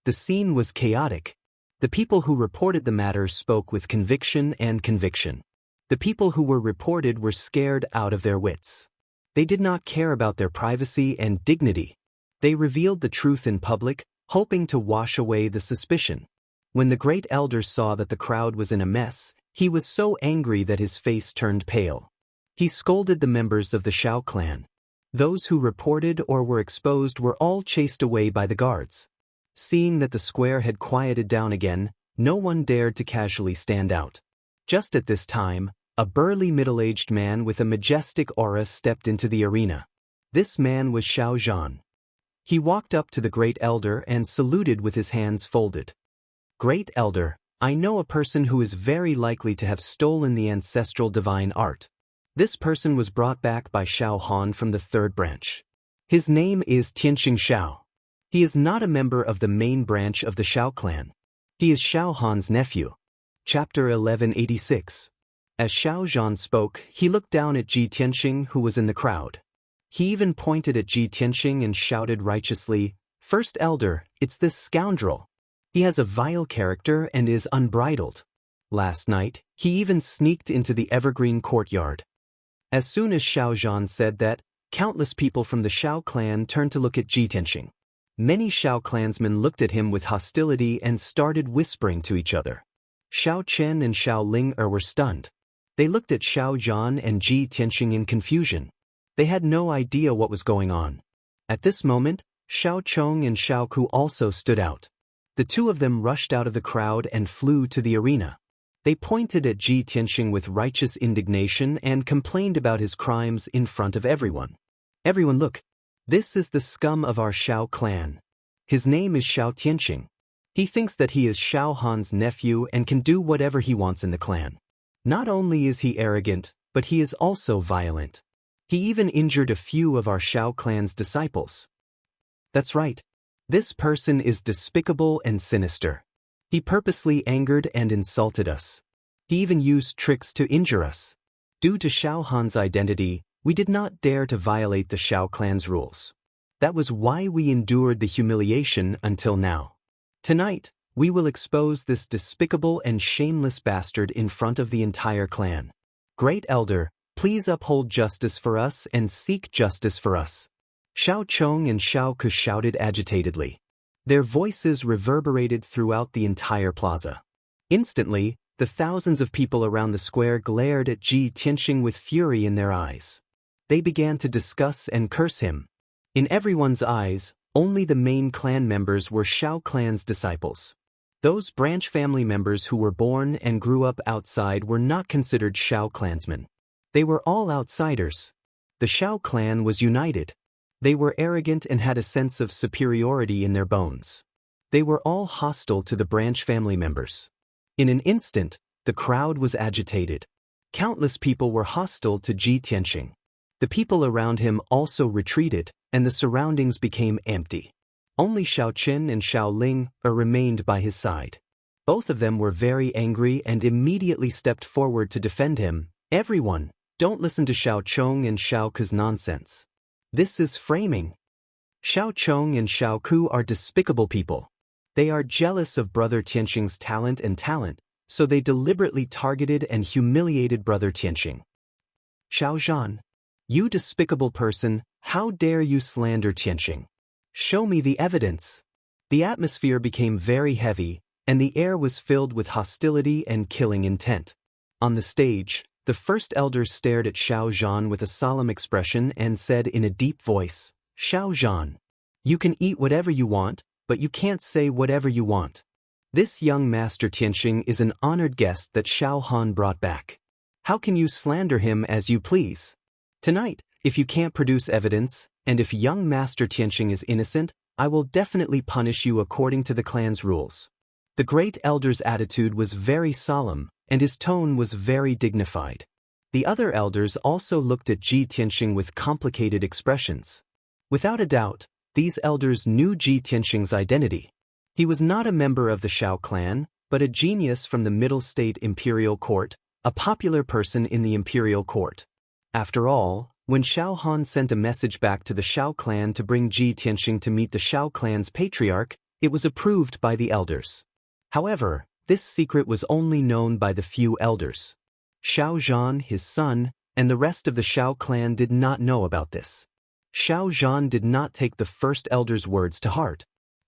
The scene was chaotic. The people who reported the matter spoke with conviction and conviction. The people who were reported were scared out of their wits. They did not care about their privacy and dignity. They revealed the truth in public, hoping to wash away the suspicion. When the great elder saw that the crowd was in a mess, he was so angry that his face turned pale. He scolded the members of the Shao clan. Those who reported or were exposed were all chased away by the guards. Seeing that the square had quieted down again, no one dared to casually stand out. Just at this time, a burly middle-aged man with a majestic aura stepped into the arena. This man was Xiao Zhan. He walked up to the great elder and saluted with his hands folded. "Great elder, I know a person who is very likely to have stolen the ancestral divine art. This person was brought back by Xiao Han from the third branch. His name is Tianxing Xiao. He is not a member of the main branch of the Shao clan. He is Xiao Han's nephew." Chapter 1186. As Xiao Zhan spoke, he looked down at Ji Tianxing, who was in the crowd. He even pointed at Ji Tianxing and shouted righteously, "First elder, it's this scoundrel. He has a vile character and is unbridled. Last night, he even sneaked into the evergreen courtyard." As soon as Xiao Zhan said that, countless people from the Shao clan turned to look at Ji Tianxing. Many Shao clansmen looked at him with hostility and started whispering to each other. Xiao Chen and Xiao Ling were stunned. They looked at Xiao Zhan and Ji Tianxing in confusion. They had no idea what was going on. At this moment, Xiao Chong and Xiao Ku also stood out. The two of them rushed out of the crowd and flew to the arena. They pointed at Ji Tianxing with righteous indignation and complained about his crimes in front of everyone. "Everyone look. This is the scum of our Shao clan. His name is Xiao Tianxing. He thinks that he is Xiao Han's nephew and can do whatever he wants in the clan. Not only is he arrogant, but he is also violent. He even injured a few of our Shao clan's disciples. That's right. This person is despicable and sinister. He purposely angered and insulted us. He even used tricks to injure us. Due to Xiao Han's identity, we did not dare to violate the Shao clan's rules. That was why we endured the humiliation until now. Tonight, we will expose this despicable and shameless bastard in front of the entire clan. Great elder, please uphold justice for us and seek justice for us." Xiao Chong and Xiao Ke shouted agitatedly. Their voices reverberated throughout the entire plaza. Instantly, the thousands of people around the square glared at Ji Tianxing with fury in their eyes. They began to discuss and curse him. In everyone's eyes, only the main clan members were Shao clan's disciples. Those branch family members who were born and grew up outside were not considered Shao clansmen. They were all outsiders. The Shao clan was united. They were arrogant and had a sense of superiority in their bones. They were all hostile to the branch family members. In an instant, the crowd was agitated. Countless people were hostile to Ji Tianxing. The people around him also retreated, and the surroundings became empty. Only Xiao Chen and Xiao Ling remained by his side. Both of them were very angry and immediately stepped forward to defend him. "Everyone, don't listen to Xiao Chong and Xiao Ke's nonsense. This is framing. Xiao Chong and Xiao Ku are despicable people. They are jealous of Brother Tianxing's talent, so they deliberately targeted and humiliated Brother Tianxing. Xiao Zhan, you despicable person, how dare you slander Tianxing? Show me the evidence." The atmosphere became very heavy, and the air was filled with hostility and killing intent. On the stage, the first elder stared at Xiao Zhan with a solemn expression and said in a deep voice, "Xiao Zhan, you can eat whatever you want, but you can't say whatever you want. This young Master Tianxing is an honored guest that Xiao Han brought back. How can you slander him as you please? Tonight, if you can't produce evidence, and if young Master Tianxing is innocent, I will definitely punish you according to the clan's rules." The great elder's attitude was very solemn, and his tone was very dignified. The other elders also looked at Ji Tianxing with complicated expressions. Without a doubt, these elders knew Ji Tianxing's identity. He was not a member of the Shao clan, but a genius from the Middle State Imperial Court, a popular person in the Imperial Court. After all, when Xiao Han sent a message back to the Shao clan to bring Ji Tianxing to meet the Shao clan's patriarch, it was approved by the elders. However, this secret was only known by the few elders. Xiao Zhan, his son, and the rest of the Shao clan did not know about this. Xiao Zhan did not take the first elder's words to heart.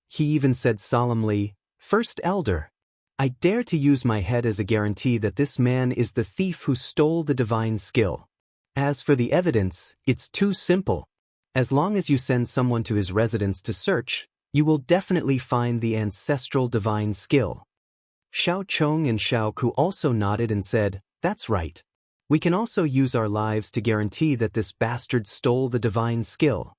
He even said solemnly, "First elder, I dare to use my head as a guarantee that this man is the thief who stole the divine skill. As for the evidence, it's too simple. As long as you send someone to his residence to search, you will definitely find the ancestral divine skill." Xiao Chong and Xiao Ku also nodded and said, "That's right. We can also use our lives to guarantee that this bastard stole the divine skill."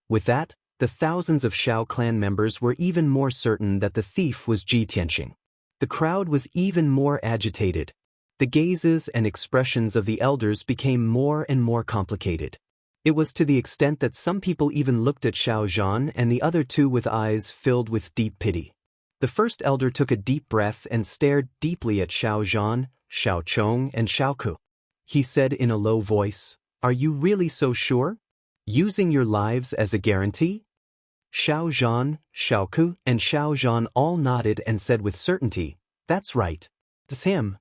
With that, the thousands of Xiao clan members were even more certain that the thief was Ji Tianqing. The crowd was even more agitated. The gazes and expressions of the elders became more and more complicated. It was to the extent that some people even looked at Xiao Zhan and the other two with eyes filled with deep pity. The first elder took a deep breath and stared deeply at Xiao Zhan, Xiao Chong, and Xiao Ku. He said in a low voice, "Are you really so sure? Using your lives as a guarantee?" Xiao Zhan, Xiao Ku, and Xiao Zhan all nodded and said with certainty, "That's right. It's him."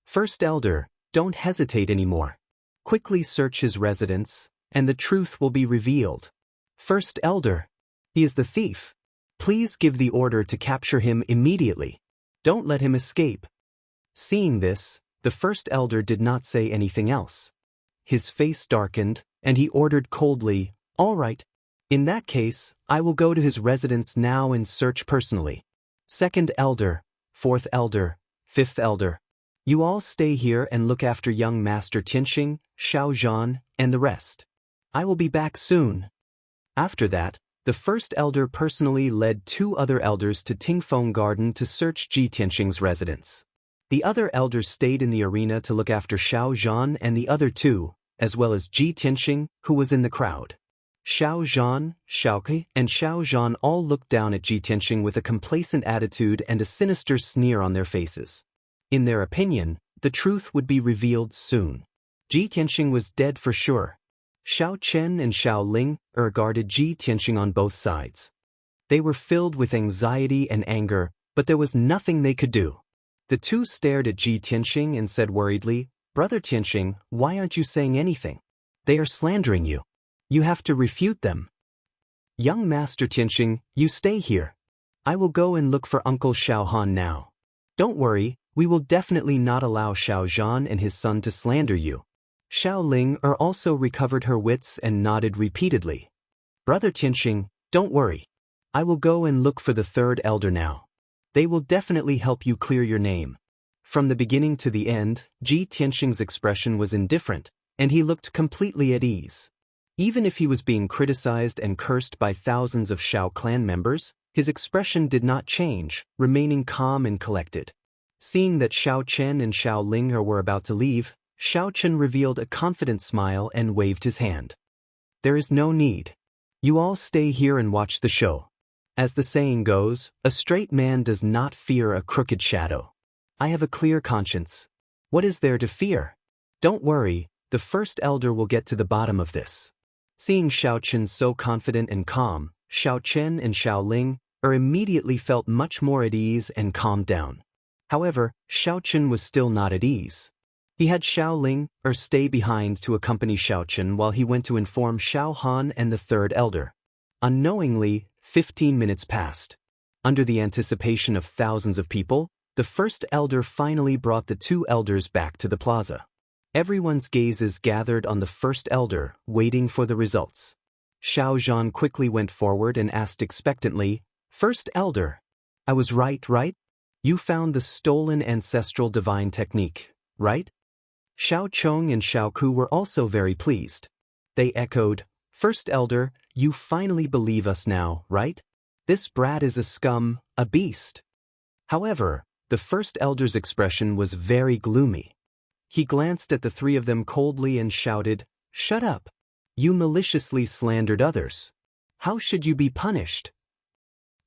"First elder, don't hesitate anymore. Quickly search his residence, and the truth will be revealed. First elder, he is the thief. Please give the order to capture him immediately. Don't let him escape." Seeing this, the first elder did not say anything else. His face darkened, and he ordered coldly, "All right. In that case, I will go to his residence now and search personally. Second elder, fourth elder, fifth elder, you all stay here and look after young Master Tianqing, Xiao Zhan, and the rest. I will be back soon." After that, the first elder personally led two other elders to Tingfeng Garden to search Ji Tianqing's residence. The other elders stayed in the arena to look after Xiao Zhan and the other two, as well as Ji Tianqing, who was in the crowd. Xiao Zhan, Xiao Ke, and Xiao Zhan all looked down at Ji Tianqing with a complacent attitude and a sinister sneer on their faces. In their opinion, the truth would be revealed soon. Ji Tianqing was dead for sure. Xiao Chen and Xiao Ling regarded Ji Tianqing on both sides. They were filled with anxiety and anger, but there was nothing they could do. The two stared at Ji Tianqing and said worriedly, "Brother Tianqing, why aren't you saying anything? They are slandering you. You have to refute them." "Young Master Tianqing, you stay here. I will go and look for Uncle Xiao Han now. Don't worry, we will definitely not allow Xiao Zhan and his son to slander you." Xiao Ling also recovered her wits and nodded repeatedly. "Brother Tianqing, don't worry. I will go and look for the third elder now. They will definitely help you clear your name." From the beginning to the end, Ji Tianqing's expression was indifferent, and he looked completely at ease. Even if he was being criticized and cursed by thousands of Xiao clan members, his expression did not change, remaining calm and collected. Seeing that Xiao Chen and Xiao Ling were about to leave, Xiao Chen revealed a confident smile and waved his hand. "There is no need. You all stay here and watch the show. As the saying goes, a straight man does not fear a crooked shadow. I have a clear conscience. What is there to fear? Don't worry, the first elder will get to the bottom of this." Seeing Xiao Chen so confident and calm, Xiao Chen and Xiao Ling immediately felt much more at ease and calmed down. However, Xiao Chen was still not at ease. He had Xiao Ling stay behind to accompany Xiao Chen while he went to inform Xiao Han and the third elder. Unknowingly, 15 minutes passed. Under the anticipation of thousands of people, the first elder finally brought the two elders back to the plaza. Everyone's gazes gathered on the first elder, waiting for the results. Xiao Zhan quickly went forward and asked expectantly, "First elder, I was right? You found the stolen ancestral divine technique, right?" Xiao Chong and Xiao Ku were also very pleased. They echoed, "First elder, you finally believe us now, right? This brat is a scum, a beast." However, the first elder's expression was very gloomy. He glanced at the three of them coldly and shouted, "Shut up! You maliciously slandered others. How should you be punished?"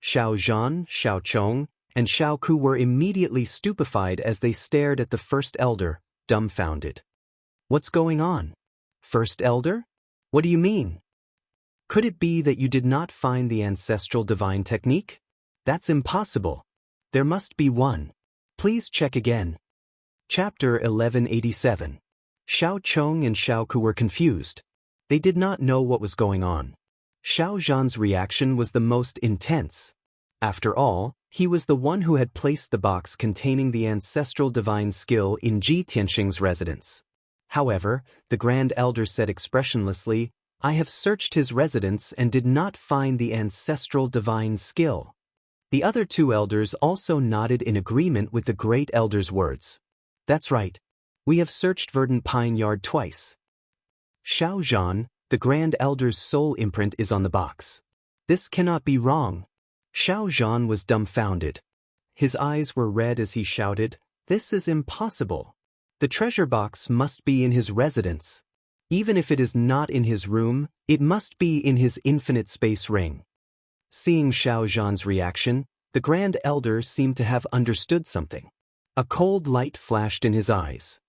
Xiao Zhan, Xiao Chong, and Xiao Ku were immediately stupefied as they stared at the first elder, dumbfounded. "What's going on? First elder? What do you mean? Could it be that you did not find the ancestral divine technique? That's impossible. There must be one. Please check again." Chapter 1187. Xiao Chong and Xiao Ku were confused. They did not know what was going on. Xiao Zhan's reaction was the most intense. After all, he was the one who had placed the box containing the ancestral divine skill in Ji Tianxing's residence. However, the Grand Elder said expressionlessly, "I have searched his residence and did not find the ancestral divine skill." The other two elders also nodded in agreement with the Great Elder's words. "That's right. We have searched Verdant Pine Yard twice." Xiao Zhan, the Grand Elder's sole imprint is on the box. This cannot be wrong. Xiao Zhan was dumbfounded. His eyes were red as he shouted, "This is impossible. The treasure box must be in his residence. Even if it is not in his room, it must be in his infinite space ring." Seeing Xiao Zhan's reaction, the Grand Elder seemed to have understood something. A cold light flashed in his eyes.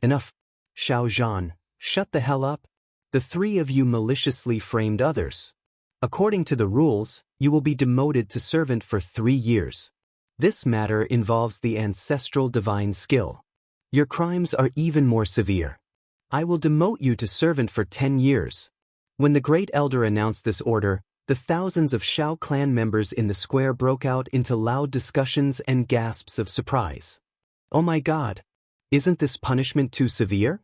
"Enough. Xiao Zhan, shut the hell up. The three of you maliciously framed others. According to the rules, you will be demoted to servant for 3 years. This matter involves the ancestral divine skill. Your crimes are even more severe. I will demote you to servant for 10 years. When the Great Elder announced this order, the thousands of Shao clan members in the square broke out into loud discussions and gasps of surprise. "Oh my God! Isn't this punishment too severe?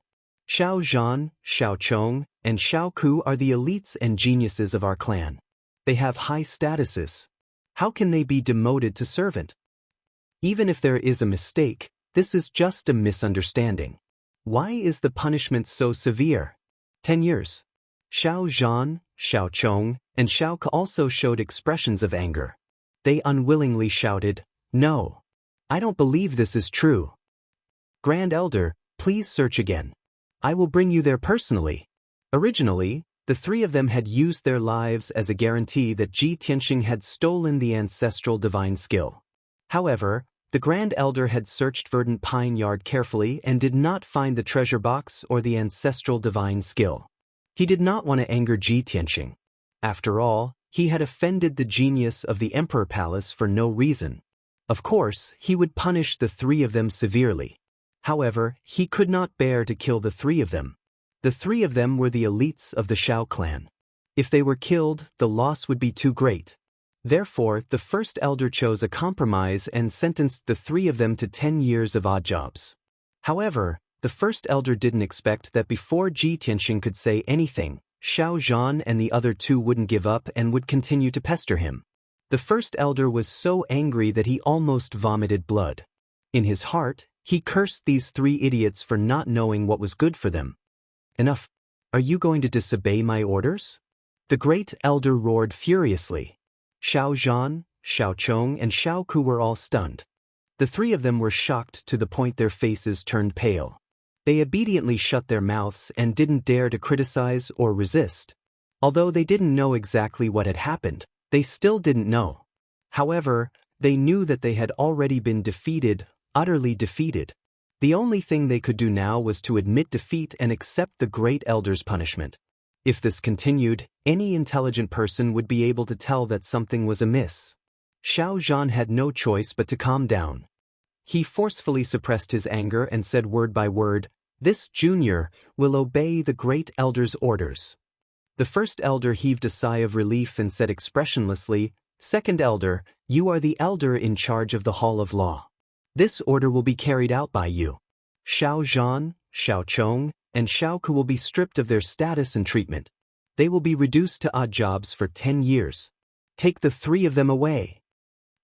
Xiao Zhan, Xiao Chong, and Xiao Ku are the elites and geniuses of our clan. They have high statuses. How can they be demoted to servant? Even if there is a mistake, this is just a misunderstanding. Why is the punishment so severe? 10 years. Xiao Zhan, Xiao Chong, and Xiao Ke also showed expressions of anger. They unwillingly shouted, "No! I don't believe this is true. Grand Elder, please search again. I will bring you there personally." Originally, the three of them had used their lives as a guarantee that Ji Tianxing had stolen the ancestral divine skill. However, the Grand Elder had searched Verdant Pine Yard carefully and did not find the treasure box or the ancestral divine skill. He did not want to anger Ji Tianxing. After all, he had offended the genius of the Emperor Palace for no reason. Of course, he would punish the three of them severely. However, he could not bear to kill the three of them. The three of them were the elites of the Shao clan. If they were killed, the loss would be too great. Therefore, the first elder chose a compromise and sentenced the three of them to 10 years of odd jobs. However, the first elder didn't expect that before Ji Tianxing could say anything, Xiao Zhan and the other two wouldn't give up and would continue to pester him. The first elder was so angry that he almost vomited blood. In his heart, he cursed these three idiots for not knowing what was good for them. "Enough. Are you going to disobey my orders?" The Great Elder roared furiously. Xiao Zhan, Xiao Chong, and Xiao Ku were all stunned. The three of them were shocked to the point their faces turned pale. They obediently shut their mouths and didn't dare to criticize or resist. Although they didn't know exactly what had happened, they still didn't know. However, they knew that they had already been defeated, utterly defeated. The only thing they could do now was to admit defeat and accept the Great Elder's punishment. If this continued, any intelligent person would be able to tell that something was amiss. Xiao Zhan had no choice but to calm down. He forcefully suppressed his anger and said word by word, "This junior will obey the Great Elder's orders." The first elder heaved a sigh of relief and said expressionlessly, "Second elder, you are the elder in charge of the Hall of Law. This order will be carried out by you. Xiao Zhan, Xiao Chong, and Xiao Ke will be stripped of their status and treatment. They will be reduced to odd jobs for 10 years. Take the three of them away."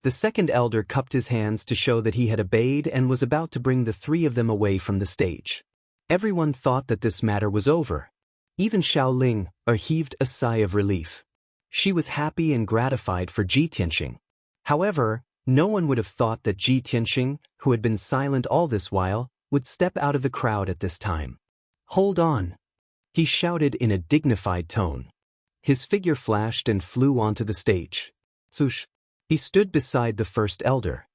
The second elder cupped his hands to show that he had obeyed and was about to bring the three of them away from the stage. Everyone thought that this matter was over. Even Xiao Ling heaved a sigh of relief. She was happy and gratified for Ji Tianxing. However, no one would have thought that Ji Tianxing, who had been silent all this while, would step out of the crowd at this time. "Hold on!" he shouted in a dignified tone. His figure flashed and flew onto the stage. Swoosh! He stood beside the first elder.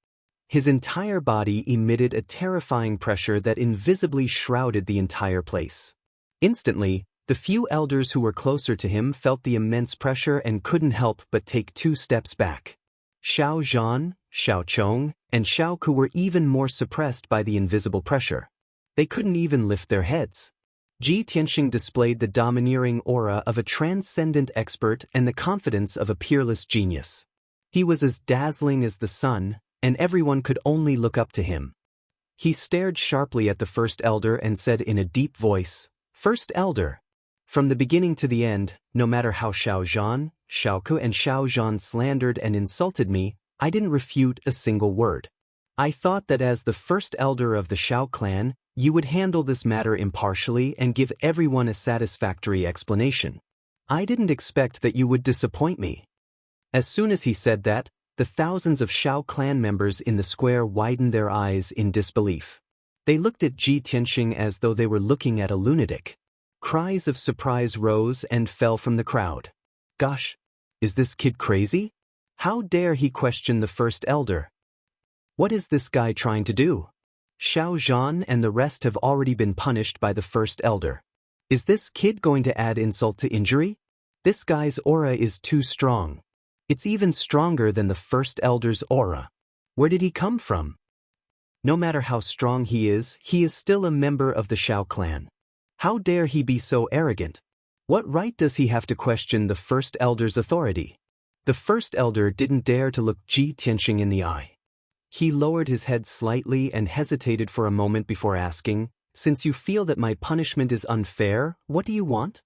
His entire body emitted a terrifying pressure that invisibly shrouded the entire place. Instantly, the few elders who were closer to him felt the immense pressure and couldn't help but take 2 steps back. Xiao Zhan, Xiao Chong, and Xiao Ku were even more suppressed by the invisible pressure. They couldn't even lift their heads. Ji Tianxing displayed the domineering aura of a transcendent expert and the confidence of a peerless genius. He was as dazzling as the sun, and everyone could only look up to him. He stared sharply at the First Elder and said in a deep voice, "First Elder, from the beginning to the end, no matter how Xiao Zhan, Xiao Ku and Xiao Zhan slandered and insulted me, I didn't refute a single word. I thought that as the First Elder of the Xiao clan, you would handle this matter impartially and give everyone a satisfactory explanation. I didn't expect that you would disappoint me." As soon as he said that, the thousands of Xiao clan members in the square widened their eyes in disbelief. They looked at Ji Tianxing as though they were looking at a lunatic. Cries of surprise rose and fell from the crowd. Gosh, is this kid crazy? How dare he question the First Elder? What is this guy trying to do? Xiao Zhan and the rest have already been punished by the First Elder. Is this kid going to add insult to injury? This guy's aura is too strong. It's even stronger than the First Elder's aura. Where did he come from? No matter how strong he is still a member of the Xiao clan. How dare he be so arrogant? What right does he have to question the First Elder's authority? The First Elder didn't dare to look Ji Tianxing in the eye. He lowered his head slightly and hesitated for a moment before asking, "Since you feel that my punishment is unfair, what do you want?"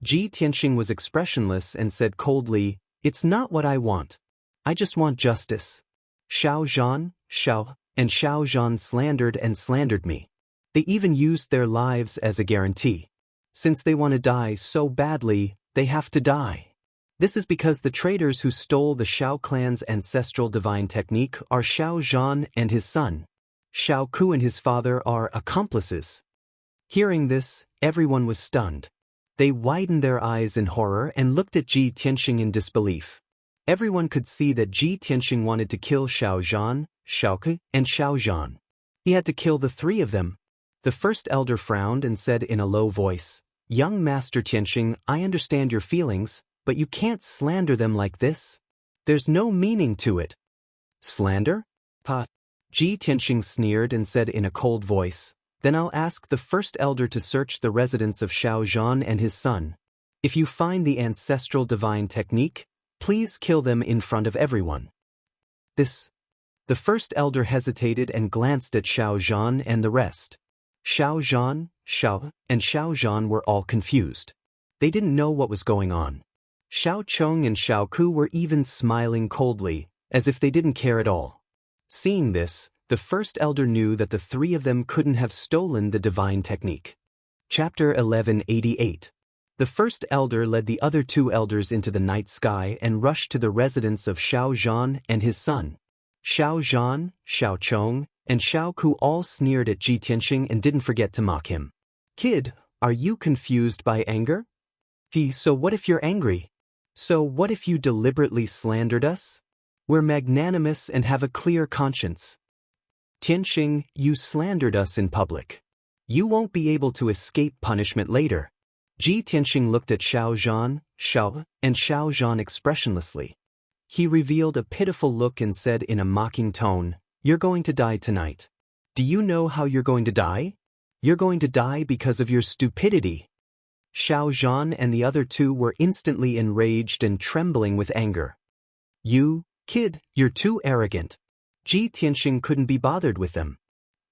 Ji Tianxing was expressionless and said coldly, "It's not what I want. I just want justice. Xiao Zhan, Xiao Zhan slandered me. They even used their lives as a guarantee. Since they want to die so badly, they have to die. This is because the traitors who stole the Xiao clan's ancestral divine technique are Xiao Zhan and his son. Xiao Ku and his father are accomplices." Hearing this, everyone was stunned. They widened their eyes in horror and looked at Ji Tianxing in disbelief. Everyone could see that Ji Tianxing wanted to kill Xiao Zhan, Xiao Ku, and Xiao Zhan. He had to kill the three of them. The First Elder frowned and said in a low voice, "Young Master Tianxing, I understand your feelings, but you can't slander them like this. There's no meaning to it." "Slander? Pa?" Ji Tianxing sneered and said in a cold voice, "Then I'll ask the First Elder to search the residence of Xiao Zhan and his son. If you find the ancestral divine technique, please kill them in front of everyone." The First Elder hesitated and glanced at Xiao Zhan and the rest. Xiao Zhan, Xiao Zhan were all confused. They didn't know what was going on. Xiao Chong and Xiao Ku were even smiling coldly, as if they didn't care at all. Seeing this, the First Elder knew that the three of them couldn't have stolen the divine technique. Chapter 1188. The First Elder led the other two elders into the night sky and rushed to the residence of Xiao Zhan and his son. Xiao Zhan, Xiao Chong, and Xiao Ku all sneered at Ji Tianxing and didn't forget to mock him. "Kid, are you confused by anger? So what if you're angry? So what if you deliberately slandered us? We're magnanimous and have a clear conscience. Tianxing, you slandered us in public. You won't be able to escape punishment later." Ji Tianxing looked at Xiao Zhan, Xiao Zhan expressionlessly. He revealed a pitiful look and said in a mocking tone, "You're going to die tonight. Do you know how you're going to die? You're going to die because of your stupidity." Xiao Zhan and the other two were instantly enraged and trembling with anger. "You, kid, you're too arrogant." Ji Tianxing couldn't be bothered with them.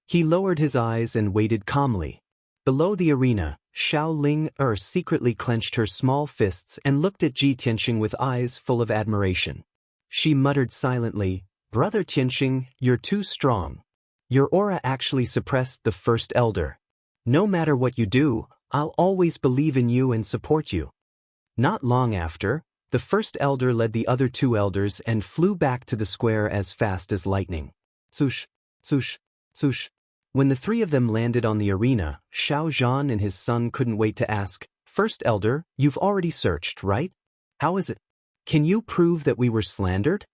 He lowered his eyes and waited calmly. Below the arena, Xiao Ling secretly clenched her small fists and looked at Ji Tianxing with eyes full of admiration. She muttered silently, "Brother Tianxing, you're too strong. Your aura actually suppressed the First Elder. No matter what you do, I'll always believe in you and support you." Not long after, the First Elder led the other two elders and flew back to the square as fast as lightning. Swoosh, swoosh, swoosh. When the three of them landed on the arena, Xiao Zhan and his son couldn't wait to ask, "First Elder, you've already searched, right? How is it? Can you prove that we were slandered?"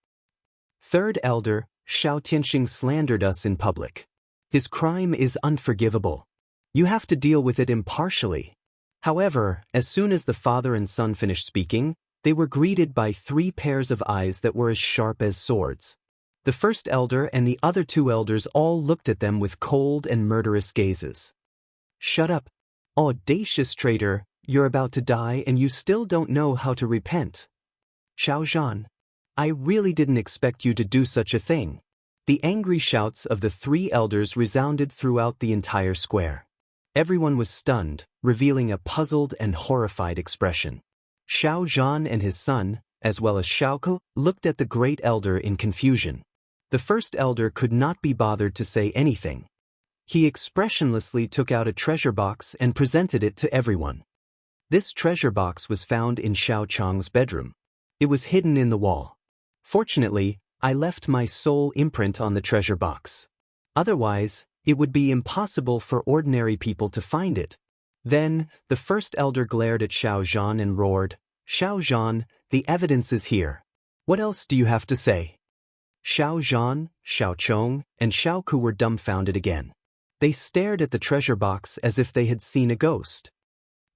"Third Elder, Xiao Tianxing slandered us in public. His crime is unforgivable. You have to deal with it impartially." However, as soon as the father and son finished speaking, they were greeted by three pairs of eyes that were as sharp as swords. The First Elder and the other two elders all looked at them with cold and murderous gazes. "Shut up. Audacious traitor, you're about to die and you still don't know how to repent. Xiao Zhan, I really didn't expect you to do such a thing. The angry shouts of the three elders resounded throughout the entire square. Everyone was stunned, revealing a puzzled and horrified expression. Xiao Zhan and his son, as well as Xiao Ke, looked at the great elder in confusion. The first elder could not be bothered to say anything. He expressionlessly took out a treasure box and presented it to everyone. This treasure box was found in Xiao Chang's bedroom. It was hidden in the wall. Fortunately, I left my soul imprint on the treasure box. Otherwise, it would be impossible for ordinary people to find it. Then, the first elder glared at Xiao Zhan and roared, Xiao Zhan, the evidence is here. What else do you have to say? Xiao Zhan, Xiao Chong, and Xiao Ke were dumbfounded again. They stared at the treasure box as if they had seen a ghost.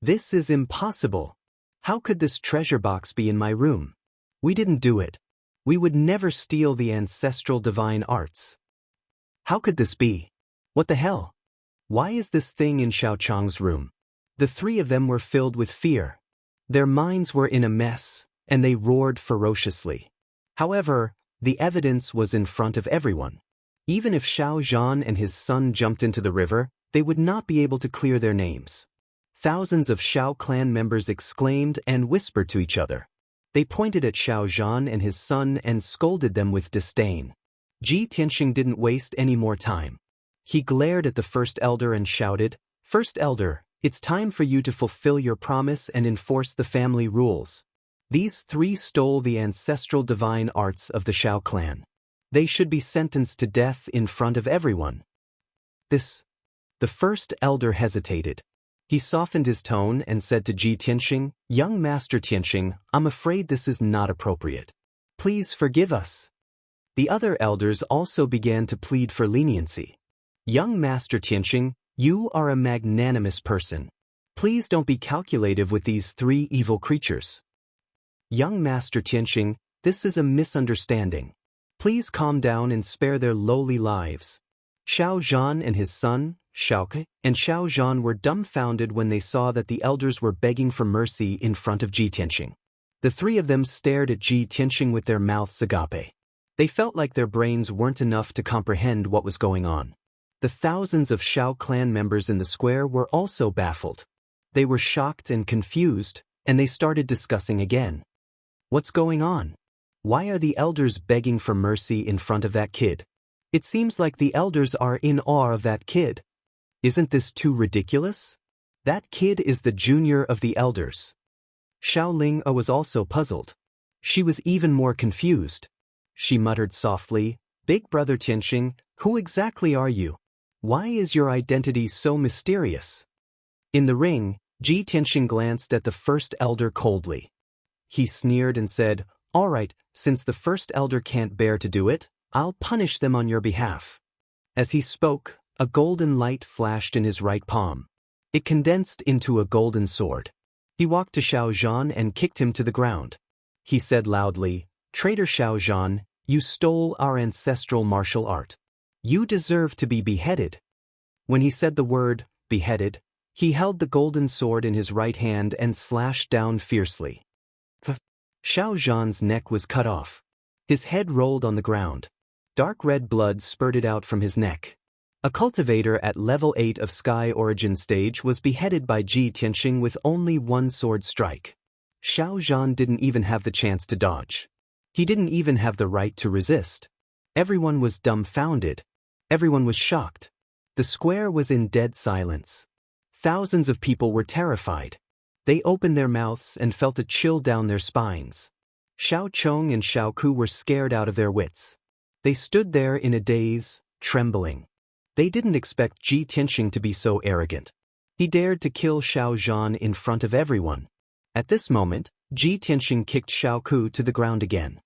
This is impossible. How could this treasure box be in my room? We didn't do it. We would never steal the ancestral divine arts. How could this be? What the hell? Why is this thing in Xiao Chang's room? The three of them were filled with fear. Their minds were in a mess, and they roared ferociously. However, the evidence was in front of everyone. Even if Xiao Zhan and his son jumped into the river, they would not be able to clear their names. Thousands of Xiao clan members exclaimed and whispered to each other. They pointed at Xiao Zhan and his son and scolded them with disdain. Ji Tianxing didn't waste any more time. He glared at the first elder and shouted, First elder, it's time for you to fulfill your promise and enforce the family rules. These three stole the ancestral divine arts of the Xiao clan. They should be sentenced to death in front of everyone. The first elder hesitated. He softened his tone and said to Ji Tianxing, Young Master Tianxing, I'm afraid this is not appropriate. Please forgive us. The other elders also began to plead for leniency. Young Master Tianxing, you are a magnanimous person. Please don't be calculative with these three evil creatures. Young Master Tianxing, this is a misunderstanding. Please calm down and spare their lowly lives. Xiao Zhan and his son, Xiao Ke, and Xiao Zhan were dumbfounded when they saw that the elders were begging for mercy in front of Ji Tianxing. The three of them stared at Ji Tianxing with their mouths agape. They felt like their brains weren't enough to comprehend what was going on. The thousands of Xiao clan members in the square were also baffled. They were shocked and confused, and they started discussing again. What's going on? Why are the elders begging for mercy in front of that kid? It seems like the elders are in awe of that kid. Isn't this too ridiculous? That kid is the junior of the elders. Xiao Ling was also puzzled. She was even more confused. She muttered softly, Big Brother Tianxing, who exactly are you? Why is your identity so mysterious? In the ring, Ji Tianxing glanced at the first elder coldly. He sneered and said, All right, since the first elder can't bear to do it, I'll punish them on your behalf. As he spoke, a golden light flashed in his right palm. It condensed into a golden sword. He walked to Xiao Zhan and kicked him to the ground. He said loudly, Traitor Xiao Zhan, you stole our ancestral martial art. You deserve to be beheaded. When he said the word, beheaded, he held the golden sword in his right hand and slashed down fiercely. Xiao Zhan's neck was cut off. His head rolled on the ground. Dark red blood spurted out from his neck. A cultivator at level 8 of Sky Origin stage was beheaded by Ji Tianxing with only one sword strike. Xiao Zhan didn't even have the chance to dodge. He didn't even have the right to resist. Everyone was dumbfounded. Everyone was shocked. The square was in dead silence. Thousands of people were terrified. They opened their mouths and felt a chill down their spines. Xiao Chong and Xiao Ke were scared out of their wits. They stood there in a daze, trembling. They didn't expect Ji Tianxing to be so arrogant. He dared to kill Xiao Zhan in front of everyone. At this moment, Ji Tianxing kicked Xiao Ke to the ground again.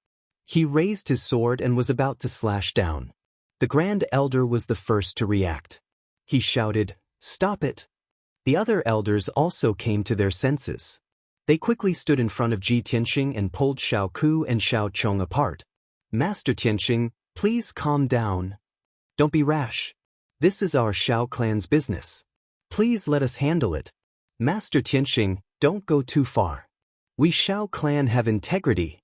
He raised his sword and was about to slash down. The Grand Elder was the first to react. He shouted, Stop it! The other elders also came to their senses. They quickly stood in front of Ji Tianxing and pulled Xiao Ke and Xiao Chong apart. Master Tianxing, please calm down. Don't be rash. This is our Xiao clan's business. Please let us handle it. Master Tianxing, don't go too far. We Shao clan have integrity.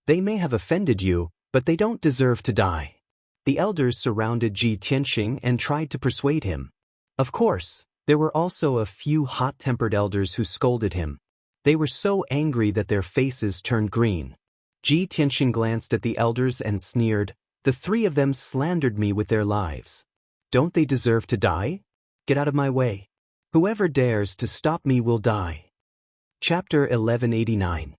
They may have offended you, but they don't deserve to die. The elders surrounded Ji Tianxing and tried to persuade him. Of course, there were also a few hot-tempered elders who scolded him. They were so angry that their faces turned green. Ji Tianxing glanced at the elders and sneered, "The three of them slandered me with their lives. Don't they deserve to die? Get out of my way. Whoever dares to stop me will die." Chapter 1189.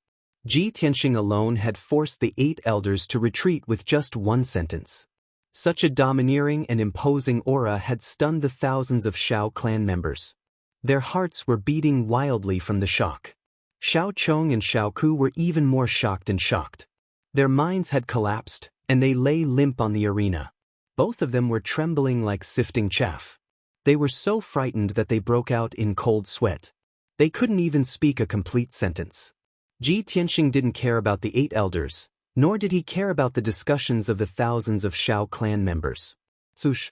Ji Tianxing alone had forced the 8 elders to retreat with just one sentence. Such a domineering and imposing aura had stunned the thousands of Shao clan members. Their hearts were beating wildly from the shock. Shao Chong and Shao Ku were even more shocked and shocked. Their minds had collapsed, and they lay limp on the arena. Both of them were trembling like sifting chaff. They were so frightened that they broke out in cold sweat. They couldn't even speak a complete sentence. Ji Tianxing didn't care about the 8 elders, nor did he care about the discussions of the thousands of Shao clan members. Swoosh!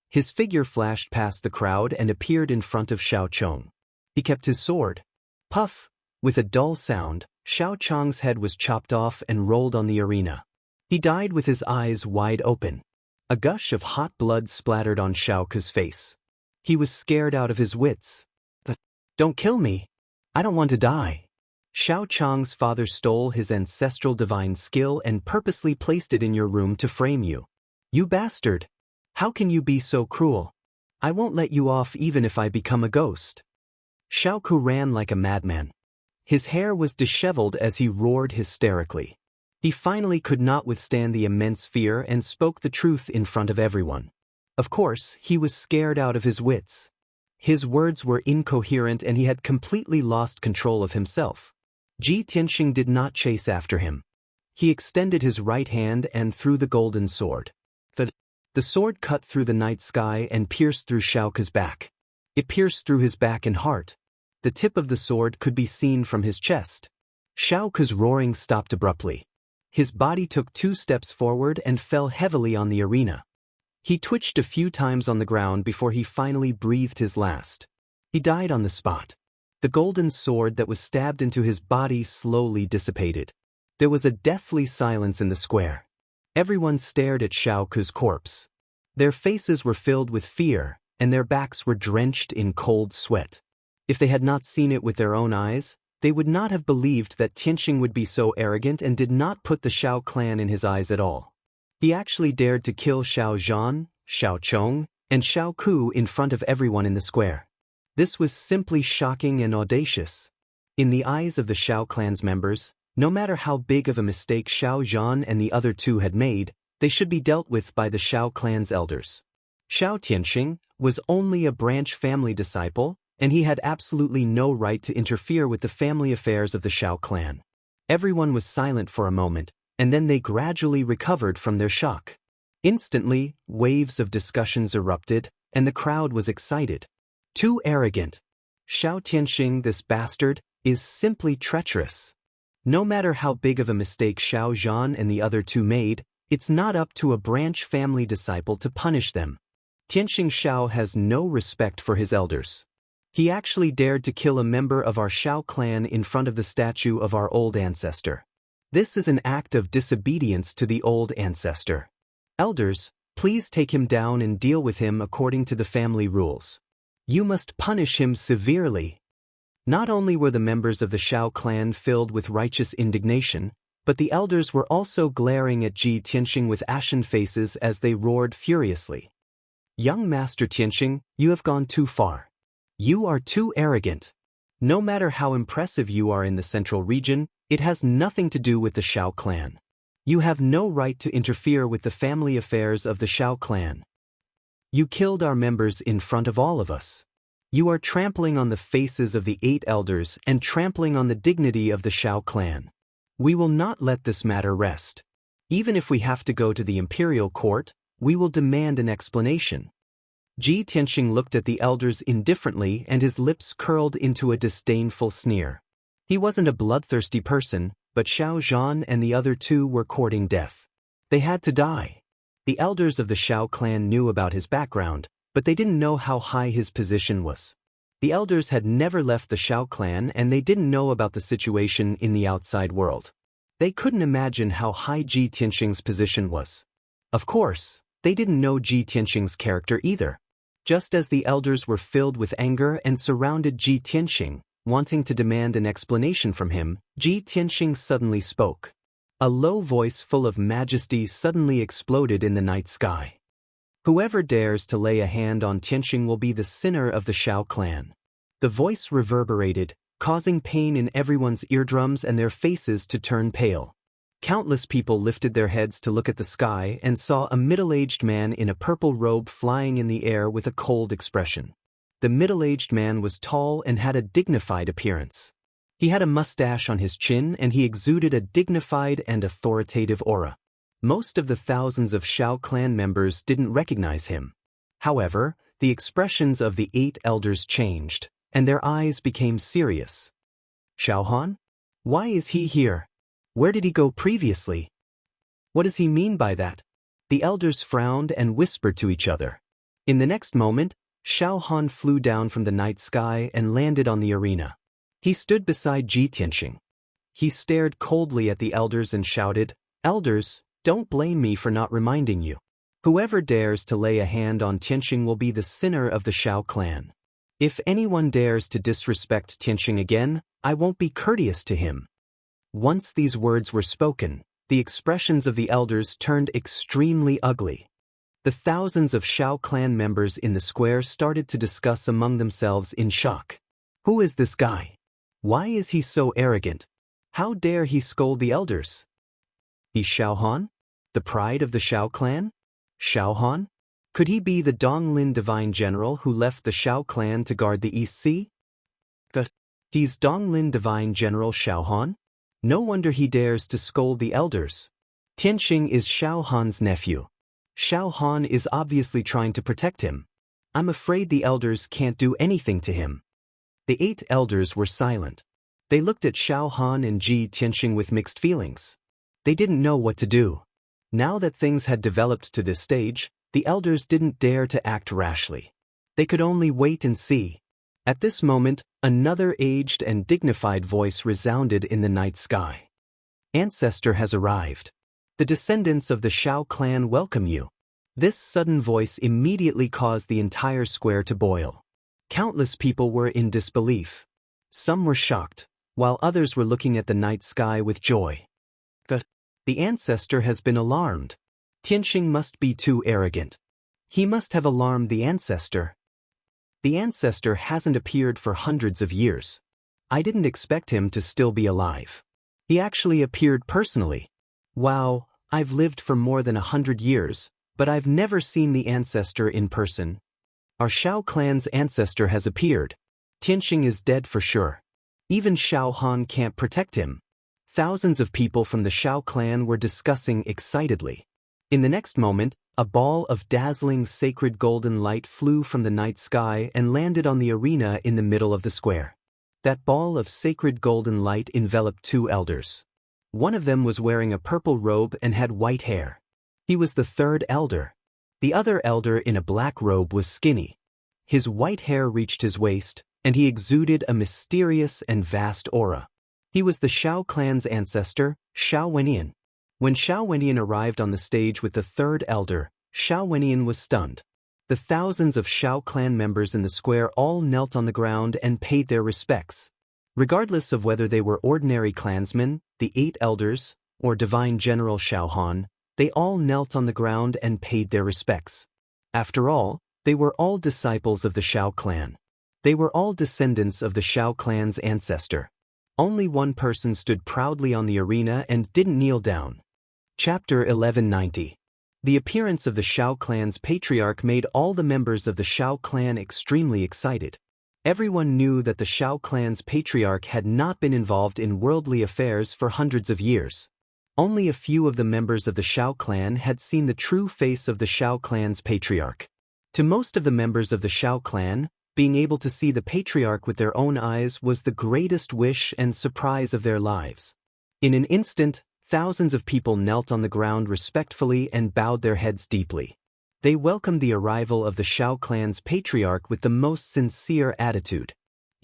His figure flashed past the crowd and appeared in front of Shao Chong. He kept his sword. Puff! With a dull sound, Shao Chong's head was chopped off and rolled on the arena. He died with his eyes wide open. A gush of hot blood splattered on Shao Ku's face. He was scared out of his wits. "But don't kill me. I don't want to die." Shao Chong's father stole his ancestral divine skill and purposely placed it in your room to frame you. You bastard! How can you be so cruel? I won't let you off even if I become a ghost. Shao Ku ran like a madman. His hair was disheveled as he roared hysterically. He finally could not withstand the immense fear and spoke the truth in front of everyone. Of course, he was scared out of his wits. His words were incoherent and he had completely lost control of himself. Ji Tianxing did not chase after him. He extended his right hand and threw the golden sword. The sword cut through the night sky and pierced through Shao Ku's back. It pierced through his back and heart. The tip of the sword could be seen from his chest. Shao Ku's roaring stopped abruptly. His body took 2 steps forward and fell heavily on the arena. He twitched a few times on the ground before he finally breathed his last. He died on the spot. The golden sword that was stabbed into his body slowly dissipated. There was a deathly silence in the square. Everyone stared at Shao Ku's corpse. Their faces were filled with fear, and their backs were drenched in cold sweat. If they had not seen it with their own eyes, they would not have believed that Tianxing would be so arrogant and did not put the Shao clan in his eyes at all. He actually dared to kill Shao Zhan, Shao Chong, and Shao Ku in front of everyone in the square. This was simply shocking and audacious. In the eyes of the Shao clan's members, no matter how big of a mistake Shao Zhan and the other 2 had made, they should be dealt with by the Shao clan's elders. Shao Tianxing was only a branch family disciple, and he had absolutely no right to interfere with the family affairs of the Shao clan. Everyone was silent for a moment, and then they gradually recovered from their shock. Instantly, waves of discussions erupted, and the crowd was excited. Too arrogant. Shao Tianxing, this bastard, is simply treacherous. No matter how big of a mistake Shao Zhan and the other 2 made, it's not up to a branch family disciple to punish them. Tianxing Shao has no respect for his elders. He actually dared to kill a member of our Shao clan in front of the statue of our old ancestor. This is an act of disobedience to the old ancestor. Elders, please take him down and deal with him according to the family rules. You must punish him severely. Not only were the members of the Shao clan filled with righteous indignation, but the elders were also glaring at Ji Tianxing with ashen faces as they roared furiously. Young Master Tianxing, you have gone too far. You are too arrogant. No matter how impressive you are in the central region, it has nothing to do with the Shao clan. You have no right to interfere with the family affairs of the Shao clan. You killed our members in front of all of us. You are trampling on the faces of the 8 elders and trampling on the dignity of the Shao clan. We will not let this matter rest. Even if we have to go to the imperial court, we will demand an explanation. Ji Tianxing looked at the elders indifferently and his lips curled into a disdainful sneer. He wasn't a bloodthirsty person, but Shao Zhan and the other 2 were courting death. They had to die. The elders of the Shao clan knew about his background, but they didn't know how high his position was. The elders had never left the Shao clan and they didn't know about the situation in the outside world. They couldn't imagine how high Ji Tianxing's position was. Of course, they didn't know Ji Tianxing's character either. Just as the elders were filled with anger and surrounded Ji Tianxing, wanting to demand an explanation from him, Ji Tianxing suddenly spoke. A low voice full of majesty suddenly exploded in the night sky. Whoever dares to lay a hand on Tianxing will be the sinner of the Shao clan. The voice reverberated, causing pain in everyone's eardrums and their faces to turn pale. Countless people lifted their heads to look at the sky and saw a middle-aged man in a purple robe flying in the air with a cold expression. The middle-aged man was tall and had a dignified appearance. He had a mustache on his chin and he exuded a dignified and authoritative aura. Most of the thousands of Shao clan members didn't recognize him. However, the expressions of the 8 elders changed, and their eyes became serious. Shao Han? Why is he here? Where did he go previously? What does he mean by that? The elders frowned and whispered to each other. In the next moment, Shao Han flew down from the night sky and landed on the arena. He stood beside Ji Tianxing. He stared coldly at the elders and shouted, "Elders, don't blame me for not reminding you. Whoever dares to lay a hand on Tianxing will be the sinner of the Shao clan. If anyone dares to disrespect Tianxing again, I won't be courteous to him." Once these words were spoken, the expressions of the elders turned extremely ugly. The thousands of Shao clan members in the square started to discuss among themselves in shock. Who is this guy? Why is he so arrogant? How dare he scold the elders? He's Shao Han? The pride of the Shao clan? Shao Han? Could he be the Donglin divine general who left the Shao clan to guard the East Sea? He's Donglin divine general Shao Han? No wonder he dares to scold the elders. Tianxing is Shao Han's nephew. Shao Han is obviously trying to protect him. I'm afraid the elders can't do anything to him. The 8 elders were silent. They looked at Shao Han and Ji Tianxing with mixed feelings. They didn't know what to do. Now that things had developed to this stage, the elders didn't dare to act rashly. They could only wait and see. At this moment, another aged and dignified voice resounded in the night sky. Ancestor has arrived. The descendants of the Shao clan welcome you. This sudden voice immediately caused the entire square to boil. Countless people were in disbelief. Some were shocked, while others were looking at the night sky with joy. The ancestor has been alarmed. Tianxing must be too arrogant. He must have alarmed the ancestor. The ancestor hasn't appeared for hundreds of years. I didn't expect him to still be alive. He actually appeared personally. Wow, I've lived for more than 100 years, but I've never seen the ancestor in person. Our Shao clan's ancestor has appeared. Tianxing is dead for sure. Even Shao Han can't protect him. Thousands of people from the Shao clan were discussing excitedly. In the next moment, a ball of dazzling sacred golden light flew from the night sky and landed on the arena in the middle of the square. That ball of sacred golden light enveloped 2 elders. One of them was wearing a purple robe and had white hair. He was the 3rd elder. The other elder in a black robe was skinny. His white hair reached his waist, and he exuded a mysterious and vast aura. He was the Shao clan's ancestor, Shao Wenian. When Shao Wenian arrived on the stage with the 3rd elder, Shao Wenian was stunned. The thousands of Shao clan members in the square all knelt on the ground and paid their respects. Regardless of whether they were ordinary clansmen, the 8 elders, or divine general Shao Han, they all knelt on the ground and paid their respects. After all, they were all disciples of the Shao clan. They were all descendants of the Shao clan's ancestor. Only one person stood proudly on the arena and didn't kneel down. Chapter 1190. The appearance of the Shao clan's patriarch made all the members of the Shao clan extremely excited. Everyone knew that the Shao clan's patriarch had not been involved in worldly affairs for hundreds of years. Only a few of the members of the Shao clan had seen the true face of the Shao clan's patriarch. To most of the members of the Shao clan, being able to see the patriarch with their own eyes was the greatest wish and surprise of their lives. In an instant, thousands of people knelt on the ground respectfully and bowed their heads deeply. They welcomed the arrival of the Shao clan's patriarch with the most sincere attitude.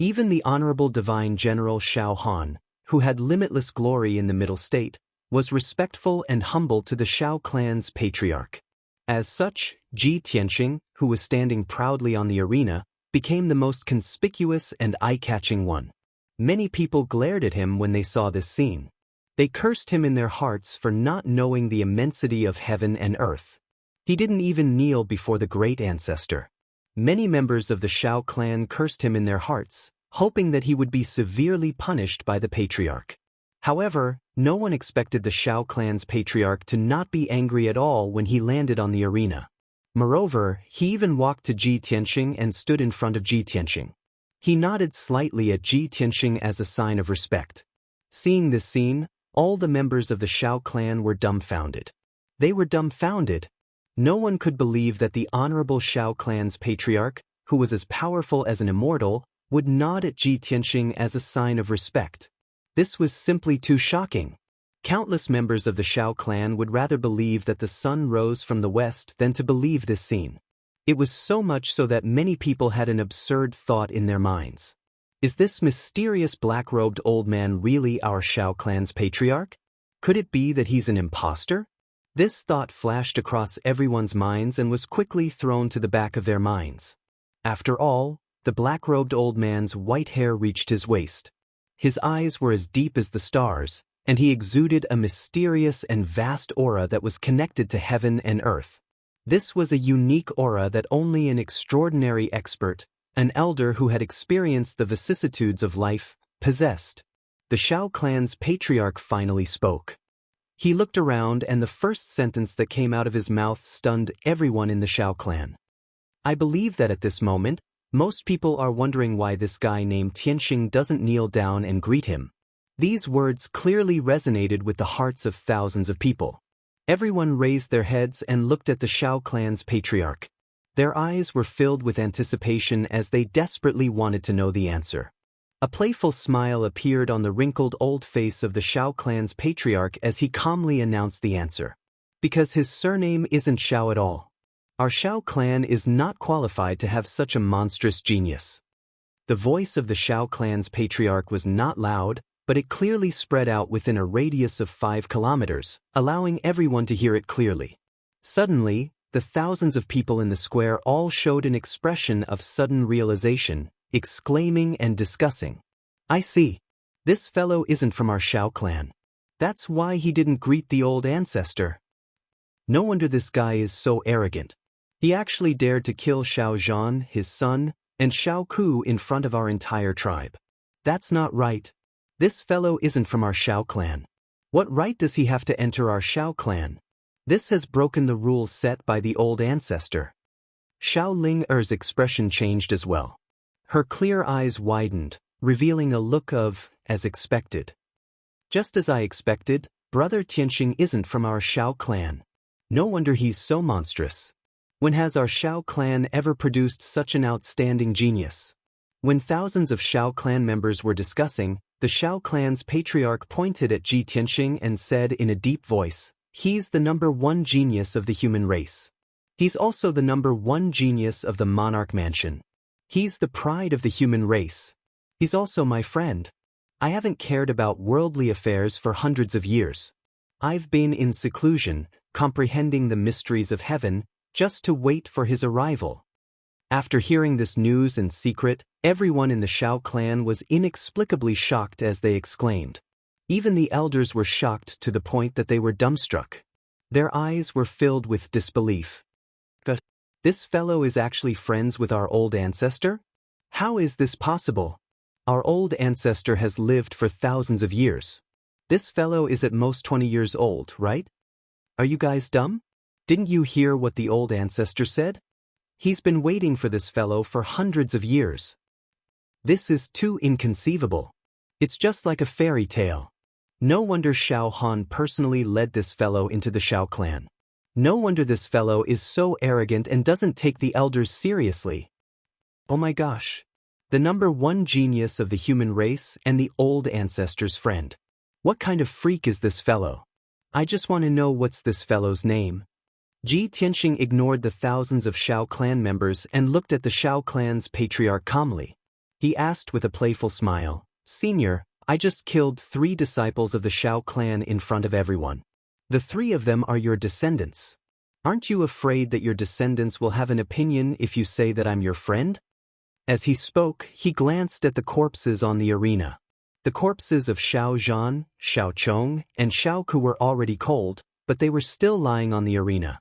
Even the honorable divine general Shao Han, who had limitless glory in the Middle State, was respectful and humble to the Shao clan's patriarch. As such, Ji Tianqing, who was standing proudly on the arena, became the most conspicuous and eye-catching one. Many people glared at him when they saw this scene. They cursed him in their hearts for not knowing the immensity of heaven and earth. He didn't even kneel before the great ancestor. Many members of the Shao clan cursed him in their hearts, hoping that he would be severely punished by the patriarch. However, no one expected the Shao clan's patriarch to not be angry at all when he landed on the arena. Moreover, he even walked to Ji Tianqing and stood in front of Ji Tianqing. He nodded slightly at Ji Tianqing as a sign of respect. Seeing this scene, all the members of the Shao clan were dumbfounded. They were dumbfounded. No one could believe that the honorable Shao clan's patriarch, who was as powerful as an immortal, would nod at Ji Tianqing as a sign of respect. This was simply too shocking. Countless members of the Shao clan would rather believe that the sun rose from the west than to believe this scene. It was so much so that many people had an absurd thought in their minds. Is this mysterious black-robed old man really our Shao clan's patriarch? Could it be that he's an imposter? This thought flashed across everyone's minds and was quickly thrown to the back of their minds. After all, the black-robed old man's white hair reached his waist. His eyes were as deep as the stars, and he exuded a mysterious and vast aura that was connected to heaven and earth. This was a unique aura that only an extraordinary expert, an elder who had experienced the vicissitudes of life, possessed. The Shao clan's patriarch finally spoke. He looked around, and the first sentence that came out of his mouth stunned everyone in the Shao clan. I believe that at this moment, most people are wondering why this guy named Tianqing doesn't kneel down and greet him. These words clearly resonated with the hearts of thousands of people. Everyone raised their heads and looked at the Shao clan's patriarch. Their eyes were filled with anticipation as they desperately wanted to know the answer. A playful smile appeared on the wrinkled old face of the Shao clan's patriarch as he calmly announced the answer. Because his surname isn't Shao at all. Our Shao clan is not qualified to have such a monstrous genius. The voice of the Shao clan's patriarch was not loud, but it clearly spread out within a radius of 5 kilometers, allowing everyone to hear it clearly. Suddenly, the thousands of people in the square all showed an expression of sudden realization, exclaiming and discussing. I see. This fellow isn't from our Shao clan. That's why he didn't greet the old ancestor. No wonder this guy is so arrogant. He actually dared to kill Shao Zhan, his son, and Shao Ku in front of our entire tribe. That's not right. This fellow isn't from our Shao clan. What right does he have to enter our Shao clan? This has broken the rules set by the old ancestor. Shao Ling Er's expression changed as well. Her clear eyes widened, revealing a look of, as expected. Just as I expected, Brother Tianqing isn't from our Shao clan. No wonder he's so monstrous. When has our Shao clan ever produced such an outstanding genius? When thousands of Shao clan members were discussing, the Shao clan's patriarch pointed at Ji Tianqing and said in a deep voice, "He's the #1 genius of the human race. He's also the #1 genius of the monarch mansion. He's the pride of the human race. He's also my friend. I haven't cared about worldly affairs for hundreds of years. I've been in seclusion, comprehending the mysteries of heaven, just to wait for his arrival." After hearing this news in secret, everyone in the Shao clan was inexplicably shocked as they exclaimed. Even the elders were shocked to the point that they were dumbstruck. Their eyes were filled with disbelief. This fellow is actually friends with our old ancestor? How is this possible? Our old ancestor has lived for thousands of years. This fellow is at most 20 years old, right? Are you guys dumb? Didn't you hear what the old ancestor said? He's been waiting for this fellow for hundreds of years. This is too inconceivable. It's just like a fairy tale. No wonder Shao Han personally led this fellow into the Shao clan. No wonder this fellow is so arrogant and doesn't take the elders seriously. Oh my gosh. The #1 genius of the human race and the old ancestor's friend. What kind of freak is this fellow? I just want to know what's this fellow's name. Ji Tianxing ignored the thousands of Shao clan members and looked at the Shao clan's patriarch calmly. He asked with a playful smile, "Senior, I just killed 3 disciples of the Shao clan in front of everyone. The 3 of them are your descendants. Aren't you afraid that your descendants will have an opinion if you say that I'm your friend?" As he spoke, he glanced at the corpses on the arena. The corpses of Xiao Zhan, Xiao Chong, and Xiao Ku were already cold, but they were still lying on the arena.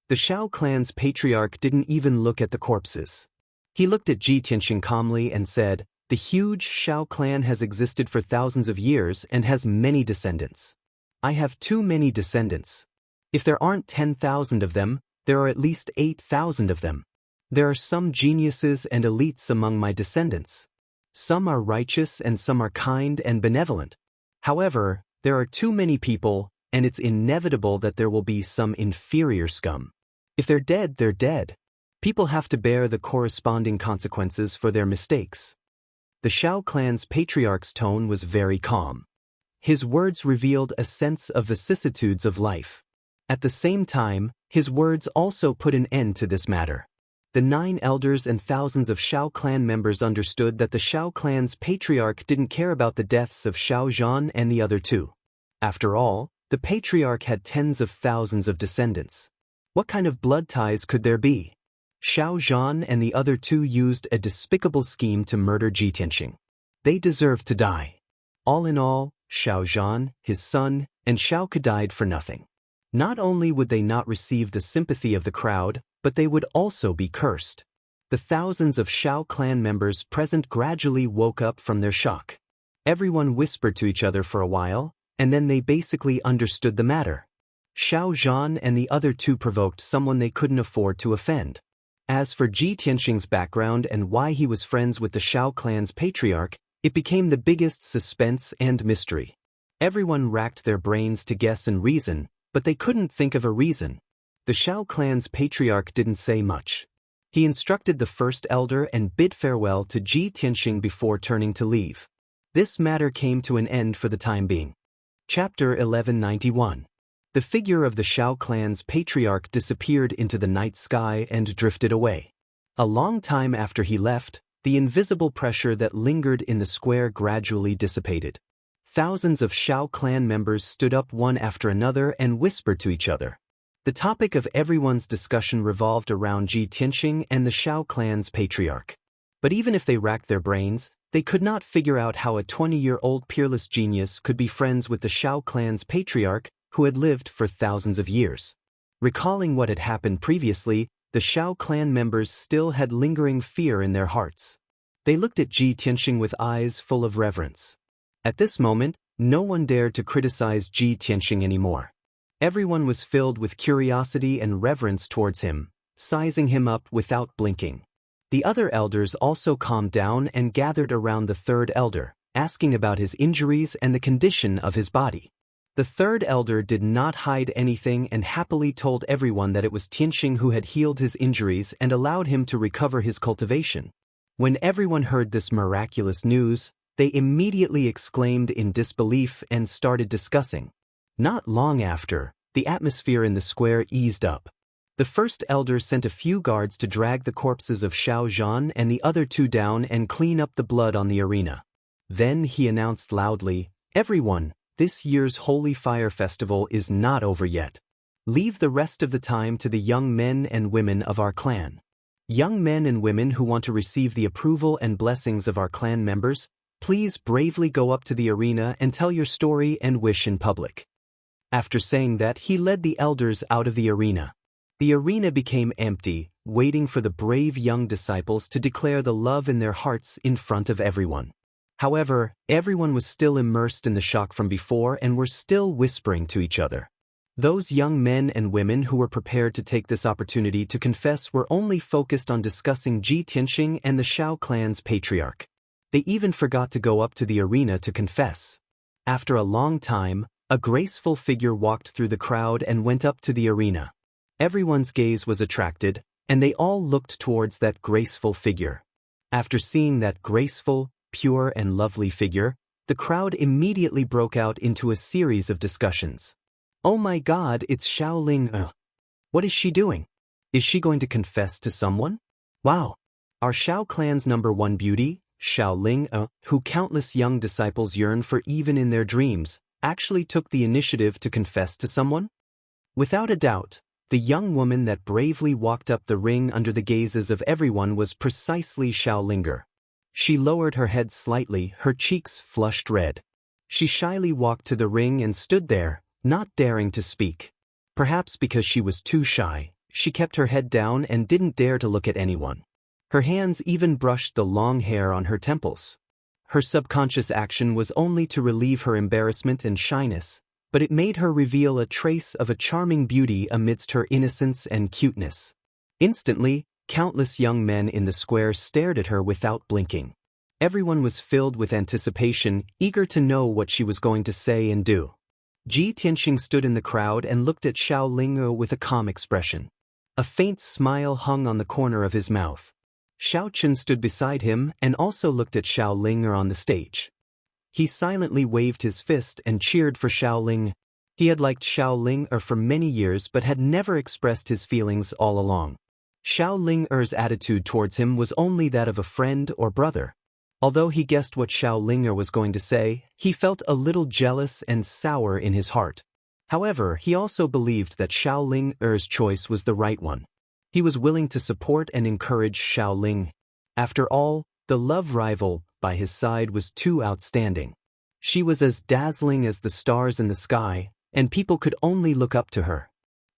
The Shao clan's patriarch didn't even look at the corpses. He looked at Ji Tianxing calmly and said, "The huge Shao clan has existed for thousands of years and has many descendants. I have too many descendants. If there aren't 10,000 of them, there are at least 8,000 of them. There are some geniuses and elites among my descendants. Some are righteous and some are kind and benevolent. However, there are too many people, and it's inevitable that there will be some inferior scum. If they're dead, they're dead. People have to bear the corresponding consequences for their mistakes." The Shao clan's patriarch's tone was very calm. His words revealed a sense of vicissitudes of life. At the same time, his words also put an end to this matter. The 9 elders and thousands of Shao clan members understood that the Shao clan's patriarch didn't care about the deaths of Xiao Zhan and the other 2. After all, the patriarch had tens of thousands of descendants. What kind of blood ties could there be? Xiao Zhan and the other 2 used a despicable scheme to murder Ji Tianxing. They deserved to die. All in all, Xiao Zhan, his son, and Xiao Ke died for nothing. Not only would they not receive the sympathy of the crowd, but they would also be cursed. The thousands of Shao clan members present gradually woke up from their shock. Everyone whispered to each other for a while, and then they basically understood the matter. Xiao Zhan and the other 2 provoked someone they couldn't afford to offend. As for Ji Tianxing's background and why he was friends with the Shao clan's patriarch, it became the biggest suspense and mystery. Everyone racked their brains to guess and reason, but they couldn't think of a reason. The Shao clan's patriarch didn't say much. He instructed the first elder and bid farewell to Ji Tianxing before turning to leave. This matter came to an end for the time being. Chapter 1191. The figure of the Shao clan's patriarch disappeared into the night sky and drifted away. A long time after he left, the invisible pressure that lingered in the square gradually dissipated. Thousands of Shao clan members stood up one after another and whispered to each other. The topic of everyone's discussion revolved around Ji Tianxing and the Shao clan's patriarch. But even if they racked their brains, they could not figure out how a 20-year-old peerless genius could be friends with the Shao clan's patriarch, who had lived for thousands of years. Recalling what had happened previously, the Shao clan members still had lingering fear in their hearts. They looked at Ji Tianxing with eyes full of reverence. At this moment, no one dared to criticize Ji Tianxing anymore. Everyone was filled with curiosity and reverence towards him, sizing him up without blinking. The other elders also calmed down and gathered around the 3rd elder, asking about his injuries and the condition of his body. The 3rd elder did not hide anything and happily told everyone that it was Tianxing who had healed his injuries and allowed him to recover his cultivation. When everyone heard this miraculous news, they immediately exclaimed in disbelief and started discussing. Not long after, the atmosphere in the square eased up. The first elder sent a few guards to drag the corpses of Xiao Zhan and the other 2 down and clean up the blood on the arena. Then he announced loudly, "Everyone, this year's Holy Fire Festival is not over yet. Leave the rest of the time to the young men and women of our clan. Young men and women who want to receive the approval and blessings of our clan members, please bravely go up to the arena and tell your story and wish in public." After saying that, he led the elders out of the arena. The arena became empty, waiting for the brave young disciples to declare the love in their hearts in front of everyone. However, everyone was still immersed in the shock from before and were still whispering to each other. Those young men and women who were prepared to take this opportunity to confess were only focused on discussing Ji Tianxing and the Shao clan's patriarch. They even forgot to go up to the arena to confess. After a long time, a graceful figure walked through the crowd and went up to the arena. Everyone's gaze was attracted, and they all looked towards that graceful figure. After seeing that graceful, pure and lovely figure, the crowd immediately broke out into a series of discussions. "Oh my God, it's Xiao Ling! What is she doing? Is she going to confess to someone? Wow! Our Shao clan's #1 beauty, Xiaoling, who countless young disciples yearn for even in their dreams, actually took the initiative to confess to someone? Without a doubt, the young woman that bravely walked up the ring under the gazes of everyone was precisely Xiaoling. She lowered her head slightly, her cheeks flushed red. She shyly walked to the ring and stood there, not daring to speak. Perhaps because she was too shy, she kept her head down and didn't dare to look at anyone. Her hands even brushed the long hair on her temples. Her subconscious action was only to relieve her embarrassment and shyness, but it made her reveal a trace of a charming beauty amidst her innocence and cuteness. Instantly, countless young men in the square stared at her without blinking. Everyone was filled with anticipation, eager to know what she was going to say and do. Ji Tianxing stood in the crowd and looked at Xiaoling with a calm expression. A faint smile hung on the corner of his mouth. Xiao Chen stood beside him and also looked at Xiaoling on the stage. He silently waved his fist and cheered for Xiaoling. He had liked Xiaoling for many years but had never expressed his feelings all along. Xiaoling's attitude towards him was only that of a friend or brother. Although he guessed what Xiaoling was going to say, he felt a little jealous and sour in his heart. However, he also believed that Xiaoling's choice was the right one. He was willing to support and encourage Xiaoling. After all, the love rival by his side was too outstanding. She was as dazzling as the stars in the sky, and people could only look up to her.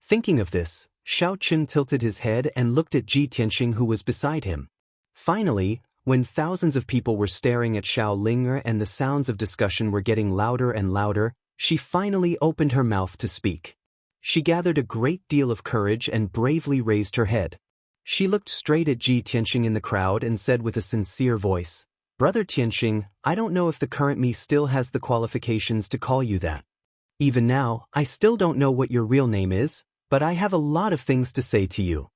Thinking of this, Xiao Chen tilted his head and looked at Ji Tianxing who was beside him. Finally, when thousands of people were staring at Xiaoling and the sounds of discussion were getting louder and louder, she finally opened her mouth to speak. She gathered a great deal of courage and bravely raised her head. She looked straight at Ji Tianxing in the crowd and said with a sincere voice, "Brother Tianxing, I don't know if the current me still has the qualifications to call you that. Even now, I still don't know what your real name is, but I have a lot of things to say to you."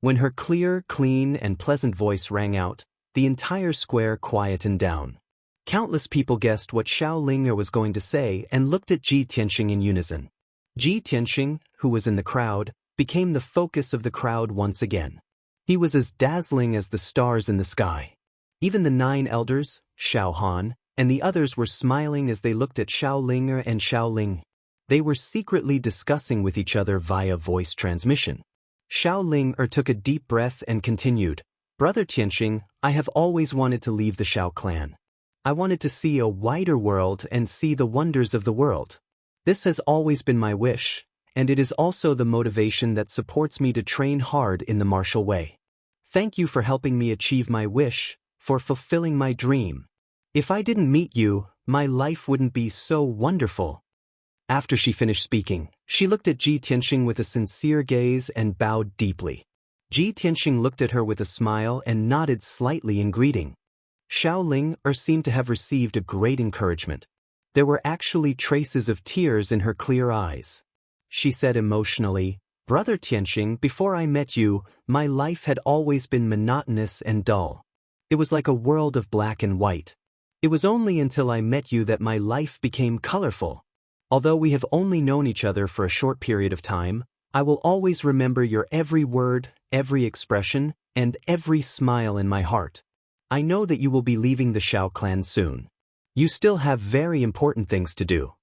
When her clear, clean, and pleasant voice rang out, the entire square quietened down. Countless people guessed what Xiaoling was going to say and looked at Ji Tianxing in unison. Ji Tianxing, who was in the crowd, became the focus of the crowd once again. He was as dazzling as the stars in the sky. Even the 9 elders, Xiao Han, and the others were smiling as they looked at Xiaoling and Xiaoling. They were secretly discussing with each other via voice transmission. Xiaoling took a deep breath and continued, "Brother Tianxing, I have always wanted to leave the Shao clan. I wanted to see a wider world and see the wonders of the world. This has always been my wish, and it is also the motivation that supports me to train hard in the martial way. Thank you for helping me achieve my wish, for fulfilling my dream. If I didn't meet you, my life wouldn't be so wonderful." After she finished speaking, she looked at Ji Tianxing with a sincere gaze and bowed deeply. Ji Tianxing looked at her with a smile and nodded slightly in greeting. Xiaoling seemed to have received a great encouragement. There were actually traces of tears in her clear eyes. She said emotionally, "Brother Tianxing, before I met you, my life had always been monotonous and dull. It was like a world of black and white. It was only until I met you that my life became colorful. Although we have only known each other for a short period of time, I will always remember your every word, every expression, and every smile in my heart. I know that you will be leaving the Shao clan soon. You still have very important things to do.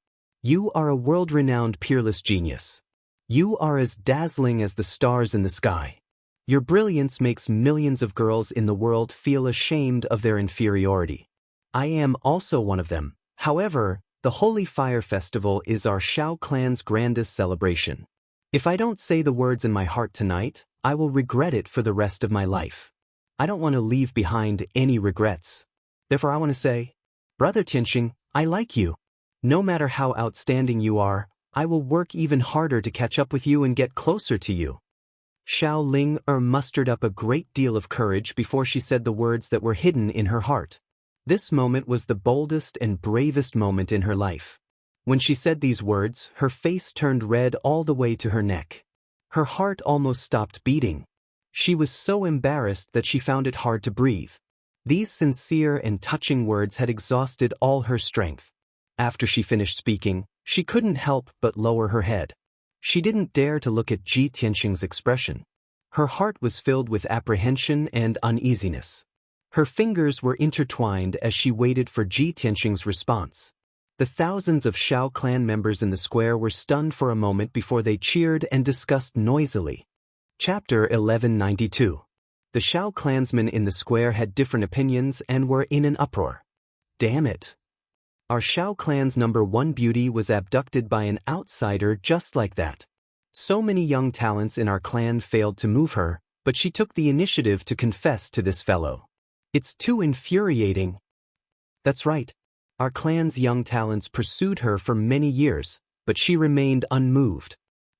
You are a world-renowned peerless genius. You are as dazzling as the stars in the sky. Your brilliance makes millions of girls in the world feel ashamed of their inferiority. I am also one of them. However, the Holy Fire Festival is our Shao clan's grandest celebration. If I don't say the words in my heart tonight, I will regret it for the rest of my life. I don't want to leave behind any regrets. Therefore I want to say, Brother Tianxing, I like you. No matter how outstanding you are, I will work even harder to catch up with you and get closer to you." Xiaoling mustered up a great deal of courage before she said the words that were hidden in her heart. This moment was the boldest and bravest moment in her life. When she said these words, her face turned red all the way to her neck. Her heart almost stopped beating. She was so embarrassed that she found it hard to breathe. These sincere and touching words had exhausted all her strength. After she finished speaking, she couldn't help but lower her head. She didn't dare to look at Ji Tianxing's expression. Her heart was filled with apprehension and uneasiness. Her fingers were intertwined as she waited for Ji Tianxing's response. The thousands of Shao clan members in the square were stunned for a moment before they cheered and discussed noisily. Chapter 1192. The Shao clansmen in the square had different opinions and were in an uproar. Damn it! Our Shao clan's #1 beauty was abducted by an outsider just like that. So many young talents in our clan failed to move her, but she took the initiative to confess to this fellow. It's too infuriating. That's right. Our clan's young talents pursued her for many years, but she remained unmoved.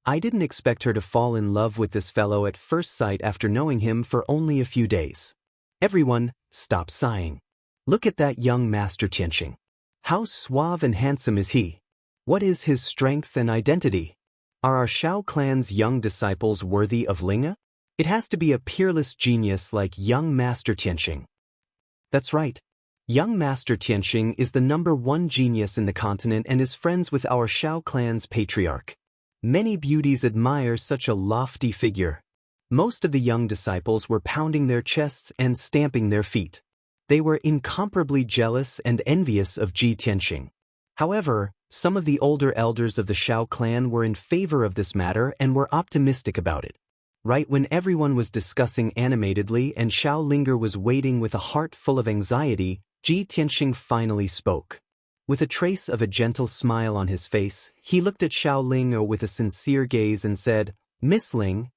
I didn't expect her to fall in love with this fellow at first sight after knowing him for only a few days. Everyone, stop sighing. Look at that young Master Tianxing. How suave and handsome is he? What is his strength and identity? Are our Shao clan's young disciples worthy of Linga? It has to be a peerless genius like young Master Tianxing. That's right. Young Master Tianxing is the #1 genius in the continent and is friends with our Shao clan's patriarch. Many beauties admire such a lofty figure. Most of the young disciples were pounding their chests and stamping their feet. They were incomparably jealous and envious of Ji Tianxing. However, some of the older elders of the Shao clan were in favor of this matter and were optimistic about it. Right when everyone was discussing animatedly and Shao Linger was waiting with a heart full of anxiety, Ji Tianxing finally spoke. With a trace of a gentle smile on his face, he looked at Shao Linger with a sincere gaze and said, "Miss Ling,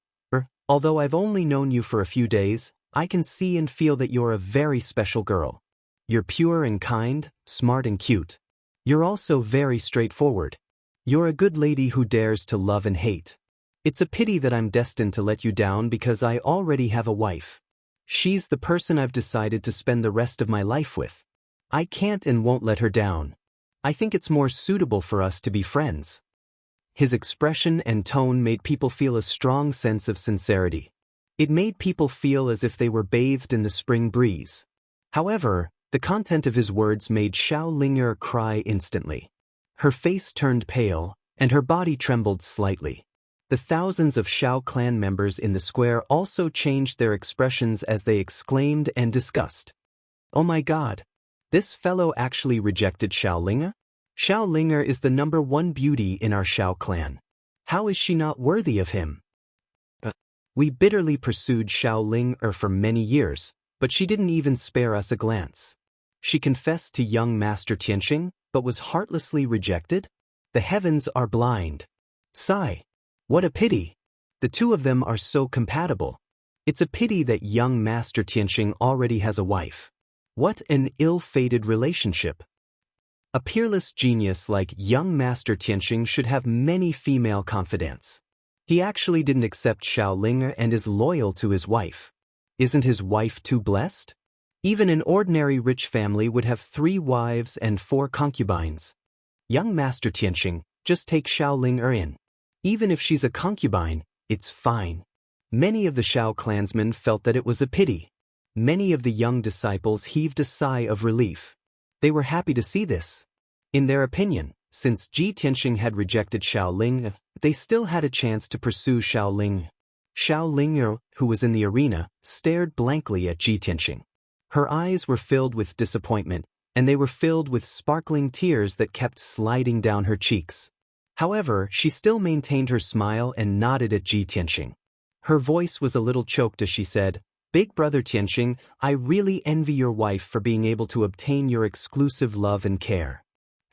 although I've only known you for a few days, I can see and feel that you're a very special girl. You're pure and kind, smart and cute. You're also very straightforward. You're a good lady who dares to love and hate. It's a pity that I'm destined to let you down because I already have a wife. She's the person I've decided to spend the rest of my life with. I can't and won't let her down. I think it's more suitable for us to be friends." His expression and tone made people feel a strong sense of sincerity. It made people feel as if they were bathed in the spring breeze. However, the content of his words made Shao Linger cry instantly. Her face turned pale, and her body trembled slightly. The thousands of Shao clan members in the square also changed their expressions as they exclaimed and discussed. "Oh my God! This fellow actually rejected Shao Linger? Shao Linger is the #1 beauty in our Shao clan. How is she not worthy of him?" We bitterly pursued Shao Linger for many years, but she didn't even spare us a glance. She confessed to young Master Tianxing, but was heartlessly rejected? The heavens are blind. Sigh. What a pity. The two of them are so compatible. It's a pity that young Master Tianxing already has a wife. What an ill-fated relationship. A peerless genius like young Master Tianxing should have many female confidants. He actually didn't accept Shao Linger and is loyal to his wife. Isn't his wife too blessed? Even an ordinary rich family would have 3 wives and 4 concubines. Young Master Tianxing, just take Shao Linger in. Even if she's a concubine, it's fine. Many of the Shao clansmen felt that it was a pity. Many of the young disciples heaved a sigh of relief. They were happy to see this. In their opinion, since Ji Tianxing had rejected Shao Ling, they still had a chance to pursue Shao Ling. Shao Ling, who was in the arena, stared blankly at Ji Tianxing. Her eyes were filled with disappointment, and they were filled with sparkling tears that kept sliding down her cheeks. However, she still maintained her smile and nodded at Ji Tianxing. Her voice was a little choked as she said, "Big brother Tianxing, I really envy your wife for being able to obtain your exclusive love and care.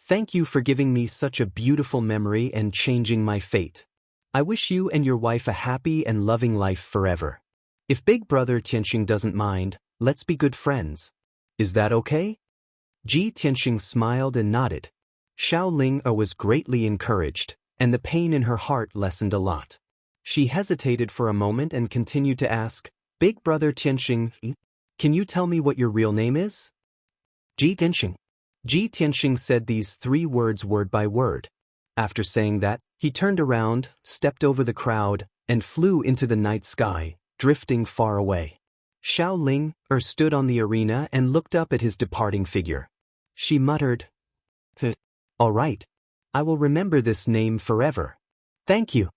Thank you for giving me such a beautiful memory and changing my fate. I wish you and your wife a happy and loving life forever. If big brother Tianxing doesn't mind, let's be good friends. Is that okay?" Ji Tianxing smiled and nodded. Shao Ling was greatly encouraged, and the pain in her heart lessened a lot. She hesitated for a moment and continued to ask, "Big brother Tianxing, can you tell me what your real name is?" "Ji Tianxing." Ji Tianxing said these 3 words word by word. After saying that, he turned around, stepped over the crowd, and flew into the night sky, drifting far away. Shao Ling stood on the arena and looked up at his departing figure. She muttered, "All right. I will remember this name forever. Thank you."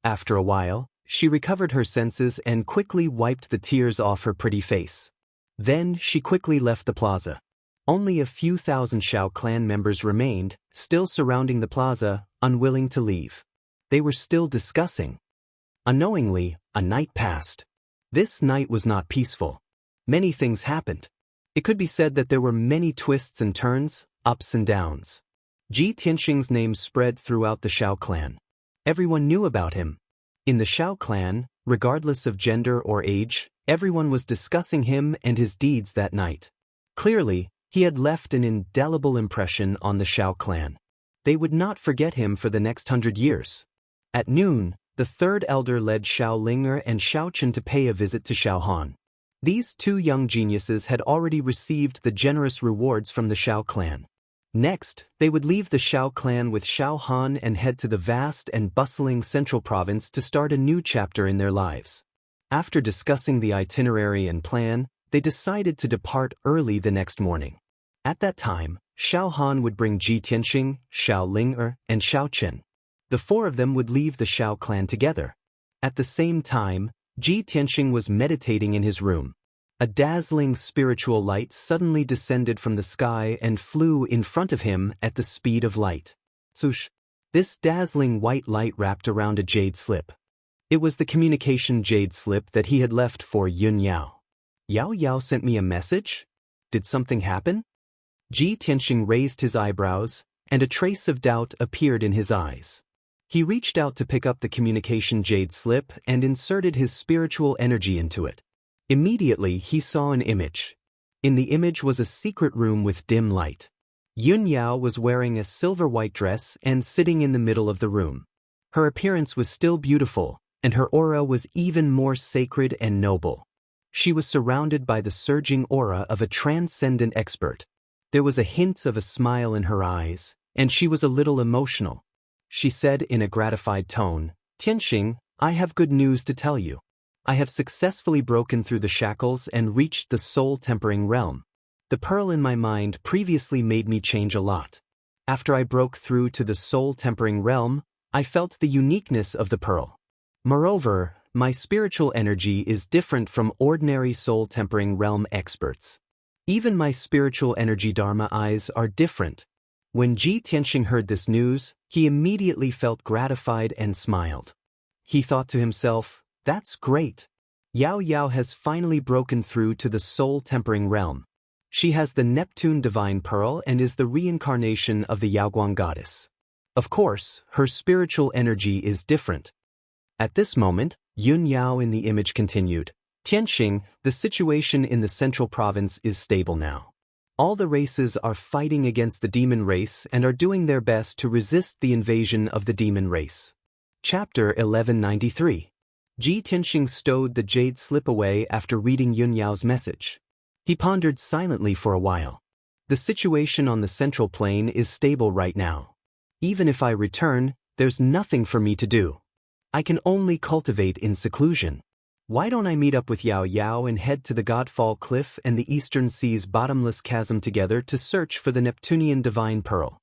After a while, she recovered her senses and quickly wiped the tears off her pretty face. Then she quickly left the plaza. Only a few thousand Shao clan members remained, still surrounding the plaza, unwilling to leave. They were still discussing. Unknowingly, a night passed. This night was not peaceful. Many things happened. It could be said that there were many twists and turns, ups and downs. Ji Tianxing's name spread throughout the Shao clan. Everyone knew about him. In the Shao clan, regardless of gender or age, everyone was discussing him and his deeds that night. Clearly, he had left an indelible impression on the Shao clan. They would not forget him for the next 100 years. At noon, the third elder led Xiao Ling'er and Xiao Chen to pay a visit to Xiao Han. These two young geniuses had already received the generous rewards from the Shao clan. Next, they would leave the Shao clan with Xiao Han and head to the vast and bustling central province to start a new chapter in their lives. After discussing the itinerary and plan, they decided to depart early the next morning. At that time, Xiao Han would bring Ji Tianxing, Xiao Ling'er, and Xiao Chen. The four of them would leave the Shao clan together. At the same time, Ji Tianxing was meditating in his room. A dazzling spiritual light suddenly descended from the sky and flew in front of him at the speed of light. Swoosh! This dazzling white light wrapped around a jade slip. It was the communication jade slip that he had left for Yun Yao. Yao Yao sent me a message? Did something happen? Ji Tianxing raised his eyebrows, and a trace of doubt appeared in his eyes. He reached out to pick up the communication jade slip and inserted his spiritual energy into it. Immediately, he saw an image. In the image was a secret room with dim light. Yun Yao was wearing a silver-white dress and sitting in the middle of the room. Her appearance was still beautiful, and her aura was even more sacred and noble. She was surrounded by the surging aura of a transcendent expert. There was a hint of a smile in her eyes, and she was a little emotional. She said in a gratified tone, "Tianxing, I have good news to tell you. I have successfully broken through the shackles and reached the soul-tempering realm. The pearl in my mind previously made me change a lot. After I broke through to the soul-tempering realm, I felt the uniqueness of the pearl. Moreover, my spiritual energy is different from ordinary soul-tempering realm experts. Even my spiritual energy Dharma eyes are different." When Ji Tianxing heard this news, he immediately felt gratified and smiled. He thought to himself, "That's great. Yao Yao has finally broken through to the soul-tempering realm. She has the Neptune divine pearl and is the reincarnation of the Yaoguang goddess. Of course, her spiritual energy is different." At this moment, Yun Yao in the image continued, "Tianxing, the situation in the central province is stable now. All the races are fighting against the demon race and are doing their best to resist the invasion of the demon race." Chapter 1193. Ji Tianxing stowed the jade slip away after reading Yun Yao's message. He pondered silently for a while. The situation on the central plain is stable right now. Even if I return, there's nothing for me to do. I can only cultivate in seclusion. Why don't I meet up with Yao Yao and head to the Godfall Cliff and the Eastern Sea's bottomless chasm together to search for the Neptunian divine pearl?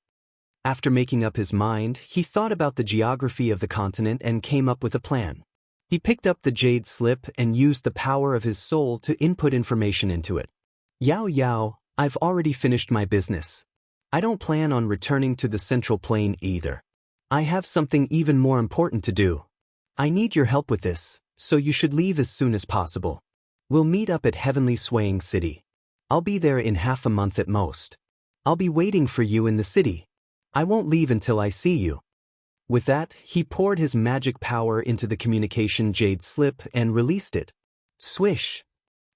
After making up his mind, he thought about the geography of the continent and came up with a plan. He picked up the jade slip and used the power of his soul to input information into it. "Yao Yao, I've already finished my business. I don't plan on returning to the central plain either. I have something even more important to do. I need your help with this, so you should leave as soon as possible. We'll meet up at Heavenly Swaying City. I'll be there in half a month at most. I'll be waiting for you in the city. I won't leave until I see you." With that, he poured his magic power into the communication jade slip and released it. Swish!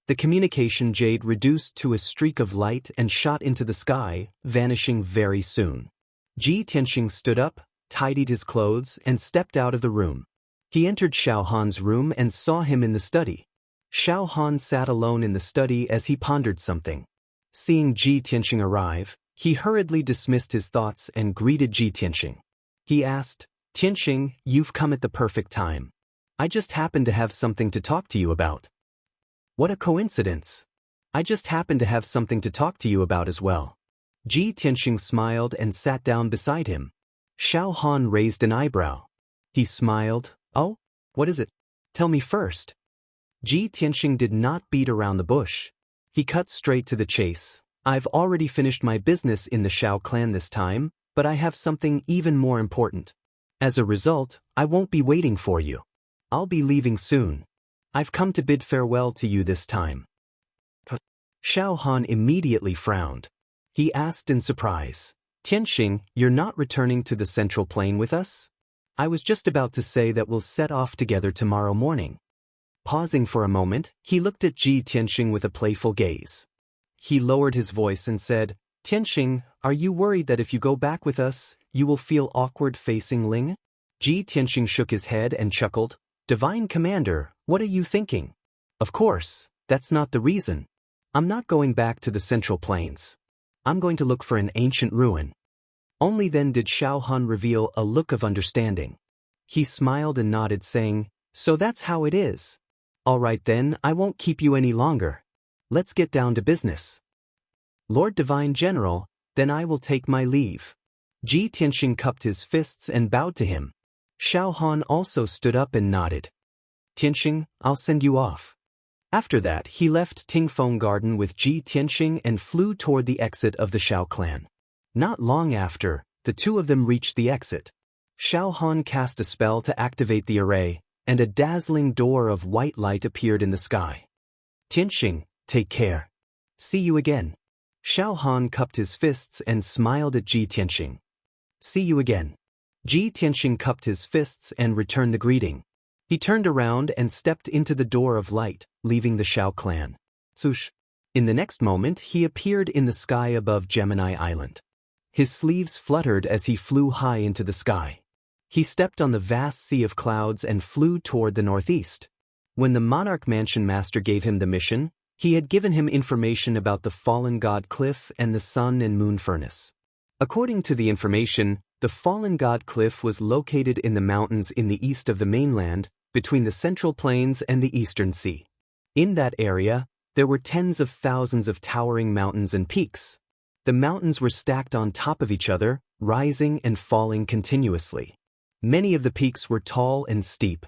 The communication jade reduced to a streak of light and shot into the sky, vanishing very soon. Ji Tianxing stood up, tidied his clothes, and stepped out of the room. He entered Xiao Han's room and saw him in the study. Xiao Han sat alone in the study as he pondered something. Seeing Ji Tianxing arrive, he hurriedly dismissed his thoughts and greeted Ji Tianxing. He asked, "Tianxing, you've come at the perfect time. I just happened to have something to talk to you about." "What a coincidence. I just happened to have something to talk to you about as well." Ji Tianxing smiled and sat down beside him. Xiao Han raised an eyebrow. He smiled, Oh, what is it? Tell me first. Ji Tianxing did not beat around the bush. He cut straight to the chase. I've already finished my business in the Shao clan this time, but I have something even more important. As a result, I won't be waiting for you. I'll be leaving soon. I've come to bid farewell to you this time. Shao Han immediately frowned. He asked in surprise, Tianxing, you're not returning to the Central Plain with us? I was just about to say that we'll set off together tomorrow morning. Pausing for a moment, he looked at Ji Tianxing with a playful gaze. He lowered his voice and said, Tianxing, are you worried that if you go back with us, you will feel awkward facing Ling? Ji Tianxing shook his head and chuckled. Divine Commander, what are you thinking? Of course, that's not the reason. I'm not going back to the Central Plains. I'm going to look for an ancient ruin. Only then did Shao Han reveal a look of understanding. He smiled and nodded, saying, So that's how it is. All right then, I won't keep you any longer. Let's get down to business. Lord Divine General, then I will take my leave. Ji Tianxing cupped his fists and bowed to him. Shao Han also stood up and nodded. Tianxing, I'll send you off. After that, he left Tingfeng Garden with Ji Tianxing and flew toward the exit of the Shao clan. Not long after, the two of them reached the exit. Shao Han cast a spell to activate the array, and a dazzling door of white light appeared in the sky. Tianxing, take care. See you again. Shao Han cupped his fists and smiled at Ji Tianxing. See you again. Ji Tianxing cupped his fists and returned the greeting. He turned around and stepped into the door of light, leaving the Shao clan. Swoosh. In the next moment, he appeared in the sky above Gemini Island. His sleeves fluttered as he flew high into the sky. He stepped on the vast sea of clouds and flew toward the northeast. When the Monarch Mansion Master gave him the mission, he had given him information about the fallen god cliff and the sun and moon furnace. According to the information, the fallen god cliff was located in the mountains in the east of the mainland, between the Central Plains and the Eastern Sea. In that area, there were tens of thousands of towering mountains and peaks. The mountains were stacked on top of each other, rising and falling continuously. Many of the peaks were tall and steep.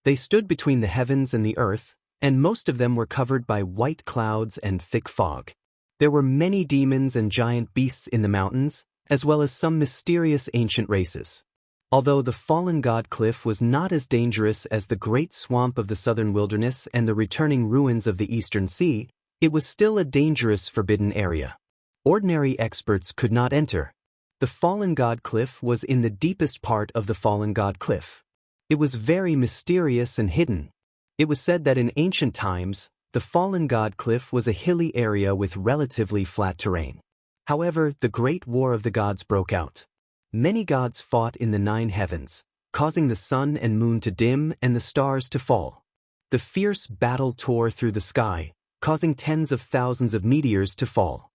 They stood between the heavens and the earth, and most of them were covered by white clouds and thick fog. There were many demons and giant beasts in the mountains, as well as some mysterious ancient races. Although the fallen god cliff was not as dangerous as the great swamp of the southern wilderness and the returning ruins of the eastern sea, it was still a dangerous forbidden area. Ordinary experts could not enter. The fallen god cliff was in the deepest part of the fallen god cliff. It was very mysterious and hidden. It was said that in ancient times, the fallen god cliff was a hilly area with relatively flat terrain. However, the great war of the gods broke out. Many gods fought in the 9 heavens, causing the sun and moon to dim and the stars to fall. The fierce battle tore through the sky, causing tens of thousands of meteors to fall.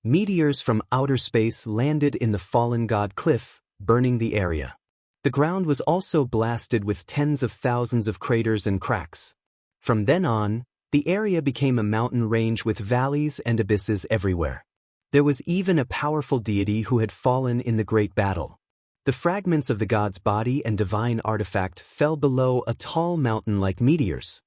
Meteors from outer space landed in the fallen god cliff, burning the area. The ground was also blasted with tens of thousands of craters and cracks. From then on, the area became a mountain range with valleys and abysses everywhere. There was even a powerful deity who had fallen in the great battle. The fragments of the god's body and divine artifact fell below a tall mountain like meteors.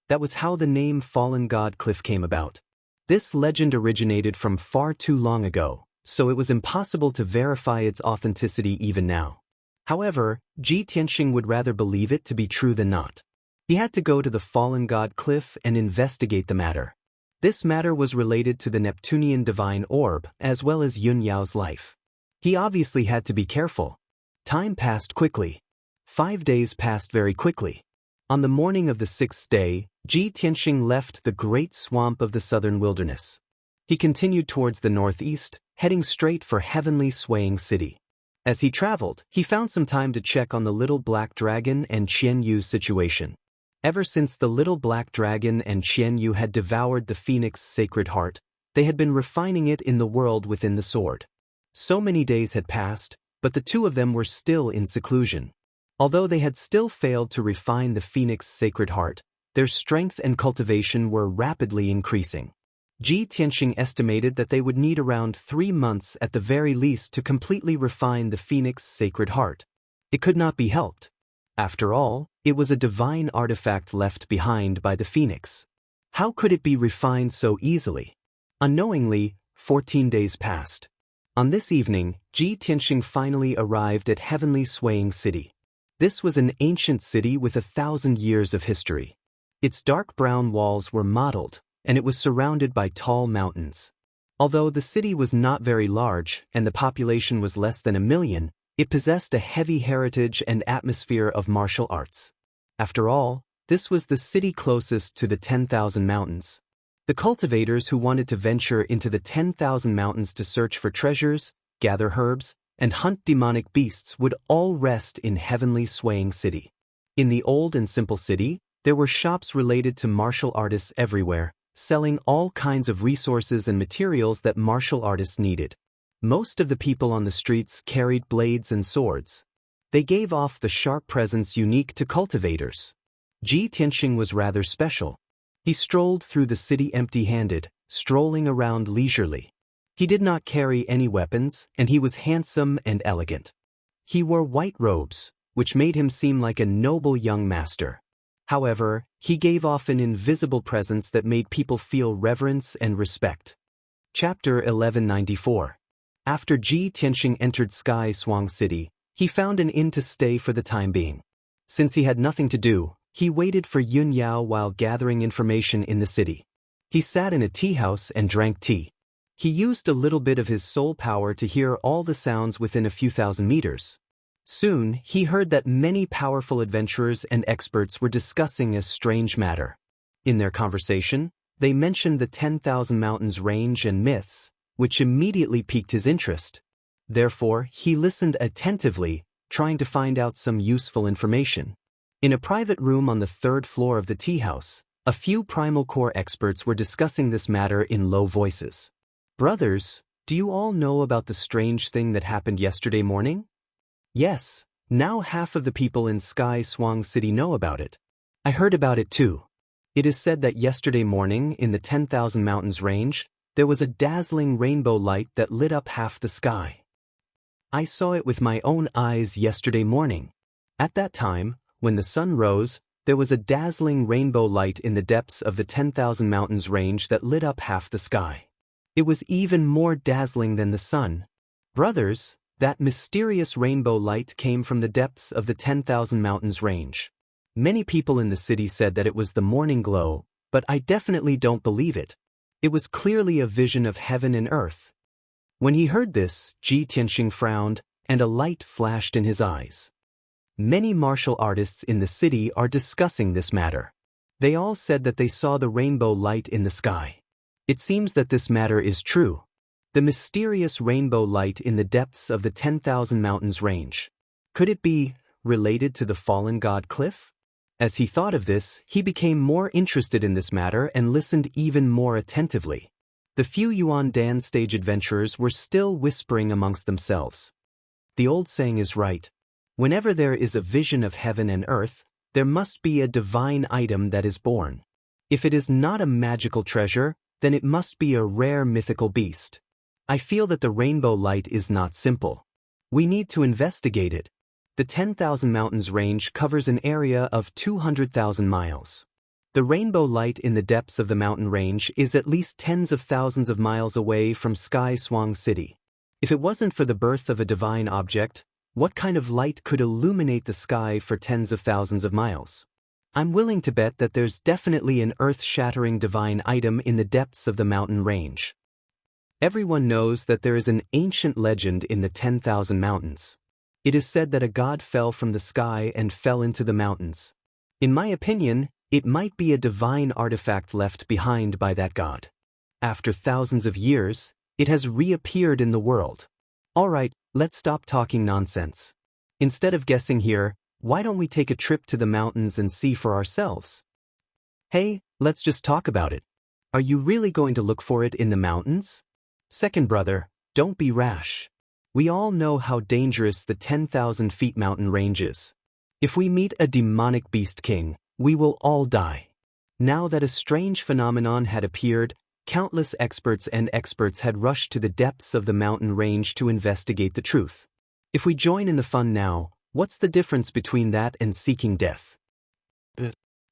That was how the name Fallen God Cliff came about. This legend originated from far too long ago, so it was impossible to verify its authenticity even now. However, Ji Tianxing would rather believe it to be true than not. He had to go to the Fallen God Cliff and investigate the matter. This matter was related to the Neptunian divine orb as well as Yun Yao's life. He obviously had to be careful. Time passed quickly. 5 days passed very quickly. On the morning of the 6th day, Ji Tianxing left the great swamp of the southern wilderness. He continued towards the northeast, heading straight for Heavenly Swaying City. As he traveled, he found some time to check on the little black dragon and Qian Yu's situation. Ever since the little black dragon and Qian Yu had devoured the phoenix's sacred heart, they had been refining it in the world within the sword. So many days had passed, but the two of them were still in seclusion. Although they had still failed to refine the phoenix's sacred heart, their strength and cultivation were rapidly increasing. Ji Tianxing estimated that they would need around 3 months at the very least to completely refine the phoenix's sacred heart. It could not be helped. After all, it was a divine artifact left behind by the phoenix. How could it be refined so easily? Unknowingly, 14 days passed. On this evening, Ji Tianxing finally arrived at Heavenly Swaying City. This was an ancient city with 1,000 years of history. Its dark brown walls were mottled, and it was surrounded by tall mountains. Although the city was not very large and the population was less than 1 million, it possessed a heavy heritage and atmosphere of martial arts. After all, this was the city closest to the 10,000 mountains. The cultivators who wanted to venture into the 10,000 mountains to search for treasures, gather herbs, and hunt demonic beasts would all rest in Heavenly Swaying City. In the old and simple city, there were shops related to martial artists everywhere, selling all kinds of resources and materials that martial artists needed. Most of the people on the streets carried blades and swords. They gave off the sharp presence unique to cultivators. Ji Tianxing was rather special. He strolled through the city empty-handed, strolling around leisurely. He did not carry any weapons, and he was handsome and elegant. He wore white robes, which made him seem like a noble young master. However, he gave off an invisible presence that made people feel reverence and respect. Chapter 1194. After Ji Tianxing entered Sky Swang City, he found an inn to stay for the time being. Since he had nothing to do, he waited for Yun Yao while gathering information in the city. He sat in a tea house and drank tea. He used a little bit of his soul power to hear all the sounds within a few thousand meters. Soon, he heard that many powerful adventurers and experts were discussing a strange matter. In their conversation, they mentioned the 10,000 mountains range and myths, which immediately piqued his interest. Therefore, he listened attentively, trying to find out some useful information. In a private room on the 3rd floor of the tea house, a few primal core experts were discussing this matter in low voices. "Brothers, do you all know about the strange thing that happened yesterday morning?" "Yes, now half of the people in Sky Swang City know about it. I heard about it too. It is said that yesterday morning in the 10,000 mountains range, there was a dazzling rainbow light that lit up half the sky. I saw it with my own eyes yesterday morning. At that time, when the sun rose, there was a dazzling rainbow light in the depths of the 10,000 mountains range that lit up half the sky. It was even more dazzling than the sun. Brothers, that mysterious rainbow light came from the depths of the 10,000 mountains range. Many people in the city said that it was the morning glow, but I definitely don't believe it. It was clearly a vision of heaven and earth." When he heard this, Ji Tianxing frowned, and a light flashed in his eyes. Many martial artists in the city are discussing this matter. They all said that they saw the rainbow light in the sky. It seems that this matter is true. The mysterious rainbow light in the depths of the 10,000 mountains range. Could it be related to the fallen god Cliff? As he thought of this, he became more interested in this matter and listened even more attentively. The few Yuan Dan stage adventurers were still whispering amongst themselves. The old saying is right. Whenever there is a vision of heaven and earth, there must be a divine item that is born. If it is not a magical treasure, then it must be a rare mythical beast. I feel that the rainbow light is not simple. We need to investigate it. The 10,000 mountains range covers an area of 200,000 miles. The rainbow light in the depths of the mountain range is at least tens of thousands of miles away from Sky Swang City. If it wasn't for the birth of a divine object, what kind of light could illuminate the sky for tens of thousands of miles? I'm willing to bet that there's definitely an earth-shattering divine item in the depths of the mountain range. Everyone knows that there is an ancient legend in the 10,000 mountains. It is said that a god fell from the sky and fell into the mountains. In my opinion, it might be a divine artifact left behind by that god. After thousands of years, it has reappeared in the world. Alright, let's stop talking nonsense. Instead of guessing here, why don't we take a trip to the mountains and see for ourselves? Hey, let's just talk about it. Are you really going to look for it in the mountains? Second brother, don't be rash. We all know how dangerous the 10,000 feet mountain range is. If we meet a demonic beast king, we will all die. Now that a strange phenomenon had appeared, countless experts had rushed to the depths of the mountain range to investigate the truth. If we join in the fun now, What's the difference between that and seeking death?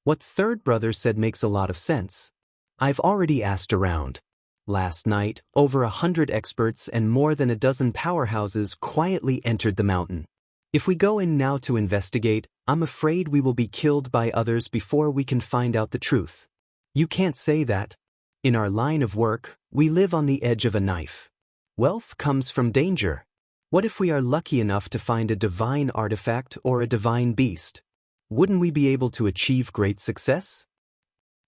What third brother said makes a lot of sense. I've already asked around. Last night, over 100 experts and more than a dozen powerhouses quietly entered the mountain. If we go in now to investigate, I'm afraid we will be killed by others before we can find out the truth. You can't say that. In our line of work, we live on the edge of a knife. Wealth comes from danger. What if we are lucky enough to find a divine artifact or a divine beast? Wouldn't we be able to achieve great success?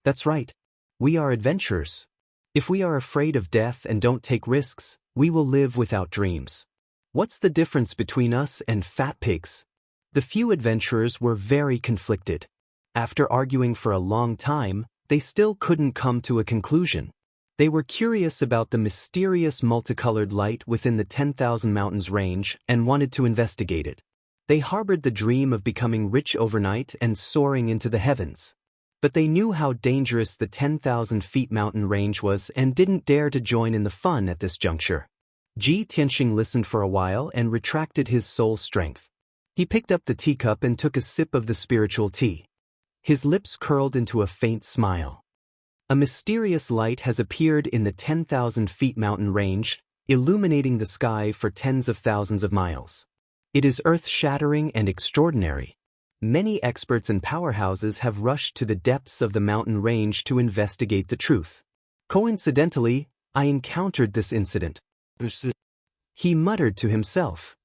That's right. We are adventurers. If we are afraid of death and don't take risks, we will live without dreams. What's the difference between us and fat pigs? The few adventurers were very conflicted. After arguing for a long time, they still couldn't come to a conclusion. They were curious about the mysterious multicolored light within the 10,000 mountains range and wanted to investigate it. They harbored the dream of becoming rich overnight and soaring into the heavens. But they knew how dangerous the 10,000 feet mountain range was and didn't dare to join in the fun at this juncture. Ji Tianxing listened for a while and retracted his soul strength. He picked up the teacup and took a sip of the spiritual tea. His lips curled into a faint smile. A mysterious light has appeared in the 10,000 feet mountain range, illuminating the sky for tens of thousands of miles. It is earth-shattering and extraordinary. Many experts and powerhouses have rushed to the depths of the mountain range to investigate the truth. Coincidentally, I encountered this incident. He muttered to himself.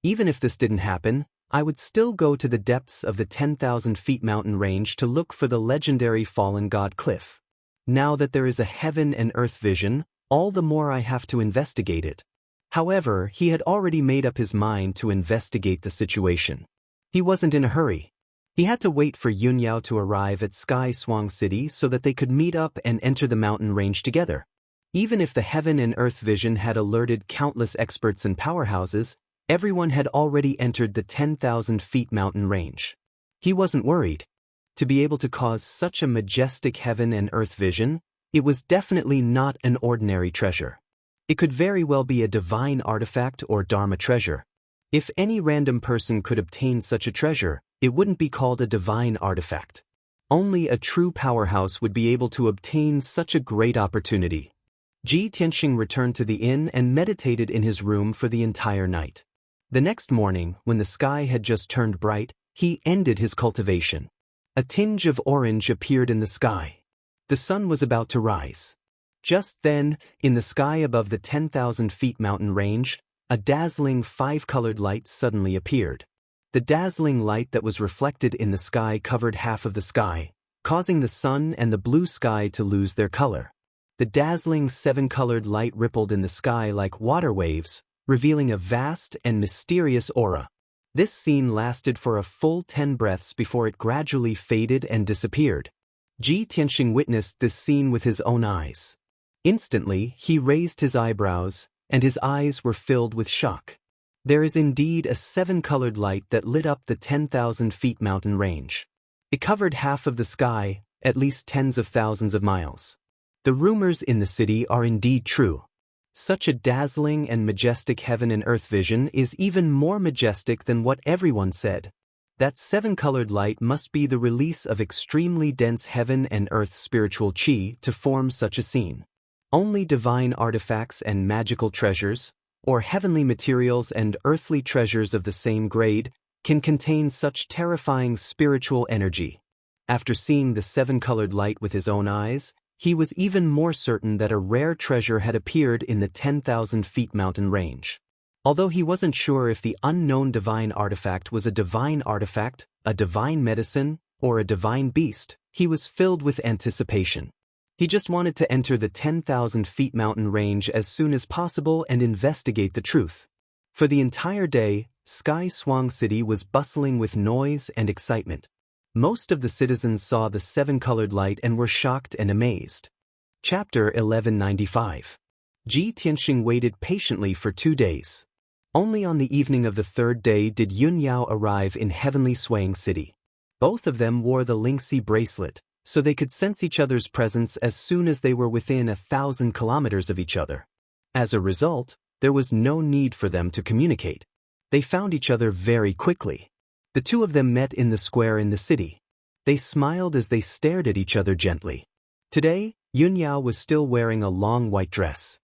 Even if this didn't happen, I would still go to the depths of the 10,000 feet mountain range to look for the legendary fallen god cliff. Now that there is a heaven and earth vision, all the more I have to investigate it. However, he had already made up his mind to investigate the situation. He wasn't in a hurry. He had to wait for Yunyao to arrive at Sky Swang City so that they could meet up and enter the mountain range together. Even if the heaven and earth vision had alerted countless experts and powerhouses, everyone had already entered the 10,000 feet mountain range. He wasn't worried. To be able to cause such a majestic heaven and earth vision, it was definitely not an ordinary treasure. It could very well be a divine artifact or Dharma treasure. If any random person could obtain such a treasure, it wouldn't be called a divine artifact. Only a true powerhouse would be able to obtain such a great opportunity. Ji Tianxing returned to the inn and meditated in his room for the entire night. The next morning, when the sky had just turned bright, he ended his cultivation. A tinge of orange appeared in the sky. The sun was about to rise. Just then, in the sky above the 10,000 feet mountain range, a dazzling five-colored light suddenly appeared. The dazzling light that was reflected in the sky covered half of the sky, causing the sun and the blue sky to lose their color. The dazzling seven-colored light rippled in the sky like water waves, revealing a vast and mysterious aura. This scene lasted for a full 10 breaths before it gradually faded and disappeared. Ji Tianxing witnessed this scene with his own eyes. Instantly, he raised his eyebrows, and his eyes were filled with shock. There is indeed a seven-colored light that lit up the 10,000 feet mountain range. It covered half of the sky, at least tens of thousands of miles. The rumors in the city are indeed true. Such a dazzling and majestic heaven and earth vision is even more majestic than what everyone said. That seven-colored light must be the release of extremely dense heaven and earth spiritual chi to form such a scene. Only divine artifacts and magical treasures, or heavenly materials and earthly treasures of the same grade, can contain such terrifying spiritual energy. After seeing the seven-colored light with his own eyes, he was even more certain that a rare treasure had appeared in the 10,000 feet mountain range. Although he wasn't sure if the unknown divine artifact was a divine artifact, a divine medicine, or a divine beast, he was filled with anticipation. He just wanted to enter the 10,000 feet mountain range as soon as possible and investigate the truth. For the entire day, Sky Swang City was bustling with noise and excitement. Most of the citizens saw the seven-colored light and were shocked and amazed. Chapter 1195. Ji Tianxing waited patiently for 2 days. Only on the evening of the third day did Yunyao arrive in heavenly Swang City. Both of them wore the Lingxi bracelet, so they could sense each other's presence as soon as they were within 1,000 kilometers of each other. As a result, there was no need for them to communicate. They found each other very quickly. The two of them met in the square in the city. They smiled as they stared at each other gently. Today, Yun Yao was still wearing a long white dress.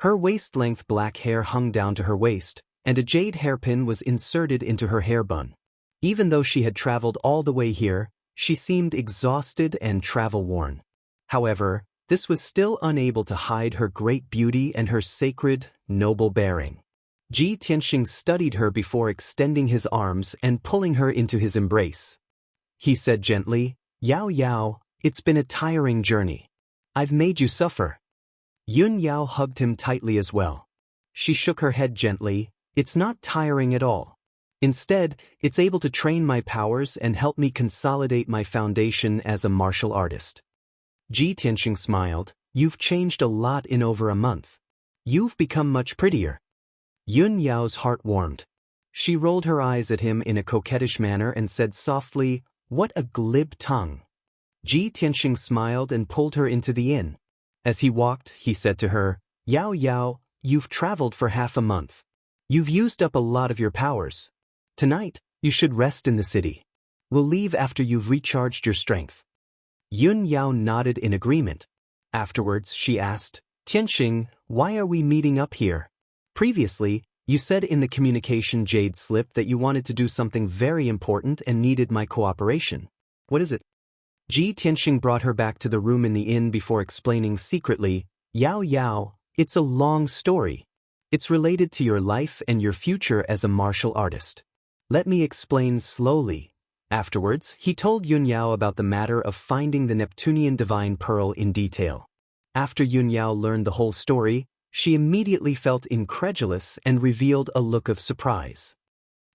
Her waist-length black hair hung down to her waist, and a jade hairpin was inserted into her hair bun. Even though she had traveled all the way here, she seemed exhausted and travel-worn. However, this was still unable to hide her great beauty and her sacred, noble bearing. Ji Tianxing studied her before extending his arms and pulling her into his embrace. He said gently, "Yao Yao, it's been a tiring journey. I've made you suffer." Yun Yao hugged him tightly as well. She shook her head gently, "It's not tiring at all. Instead, it's able to train my powers and help me consolidate my foundation as a martial artist." Ji Tianxing smiled, "You've changed a lot in over a month. You've become much prettier." Yun Yao's heart warmed. She rolled her eyes at him in a coquettish manner and said softly, "What a glib tongue." Ji Tianxing smiled and pulled her into the inn. As he walked, he said to her, "Yao Yao, you've traveled for half a month. You've used up a lot of your powers. Tonight, you should rest in the city. We'll leave after you've recharged your strength." Yun Yao nodded in agreement. Afterwards, she asked, "Tianxing, why are we meeting up here? Previously, you said in the communication jade slip that you wanted to do something very important and needed my cooperation. What is it?" Ji Tianxing brought her back to the room in the inn before explaining secretly, "Yao Yao, it's a long story. It's related to your life and your future as a martial artist. Let me explain slowly." Afterwards, he told Yun Yao about the matter of finding the Neptunian divine pearl in detail. After Yun Yao learned the whole story, she immediately felt incredulous and revealed a look of surprise.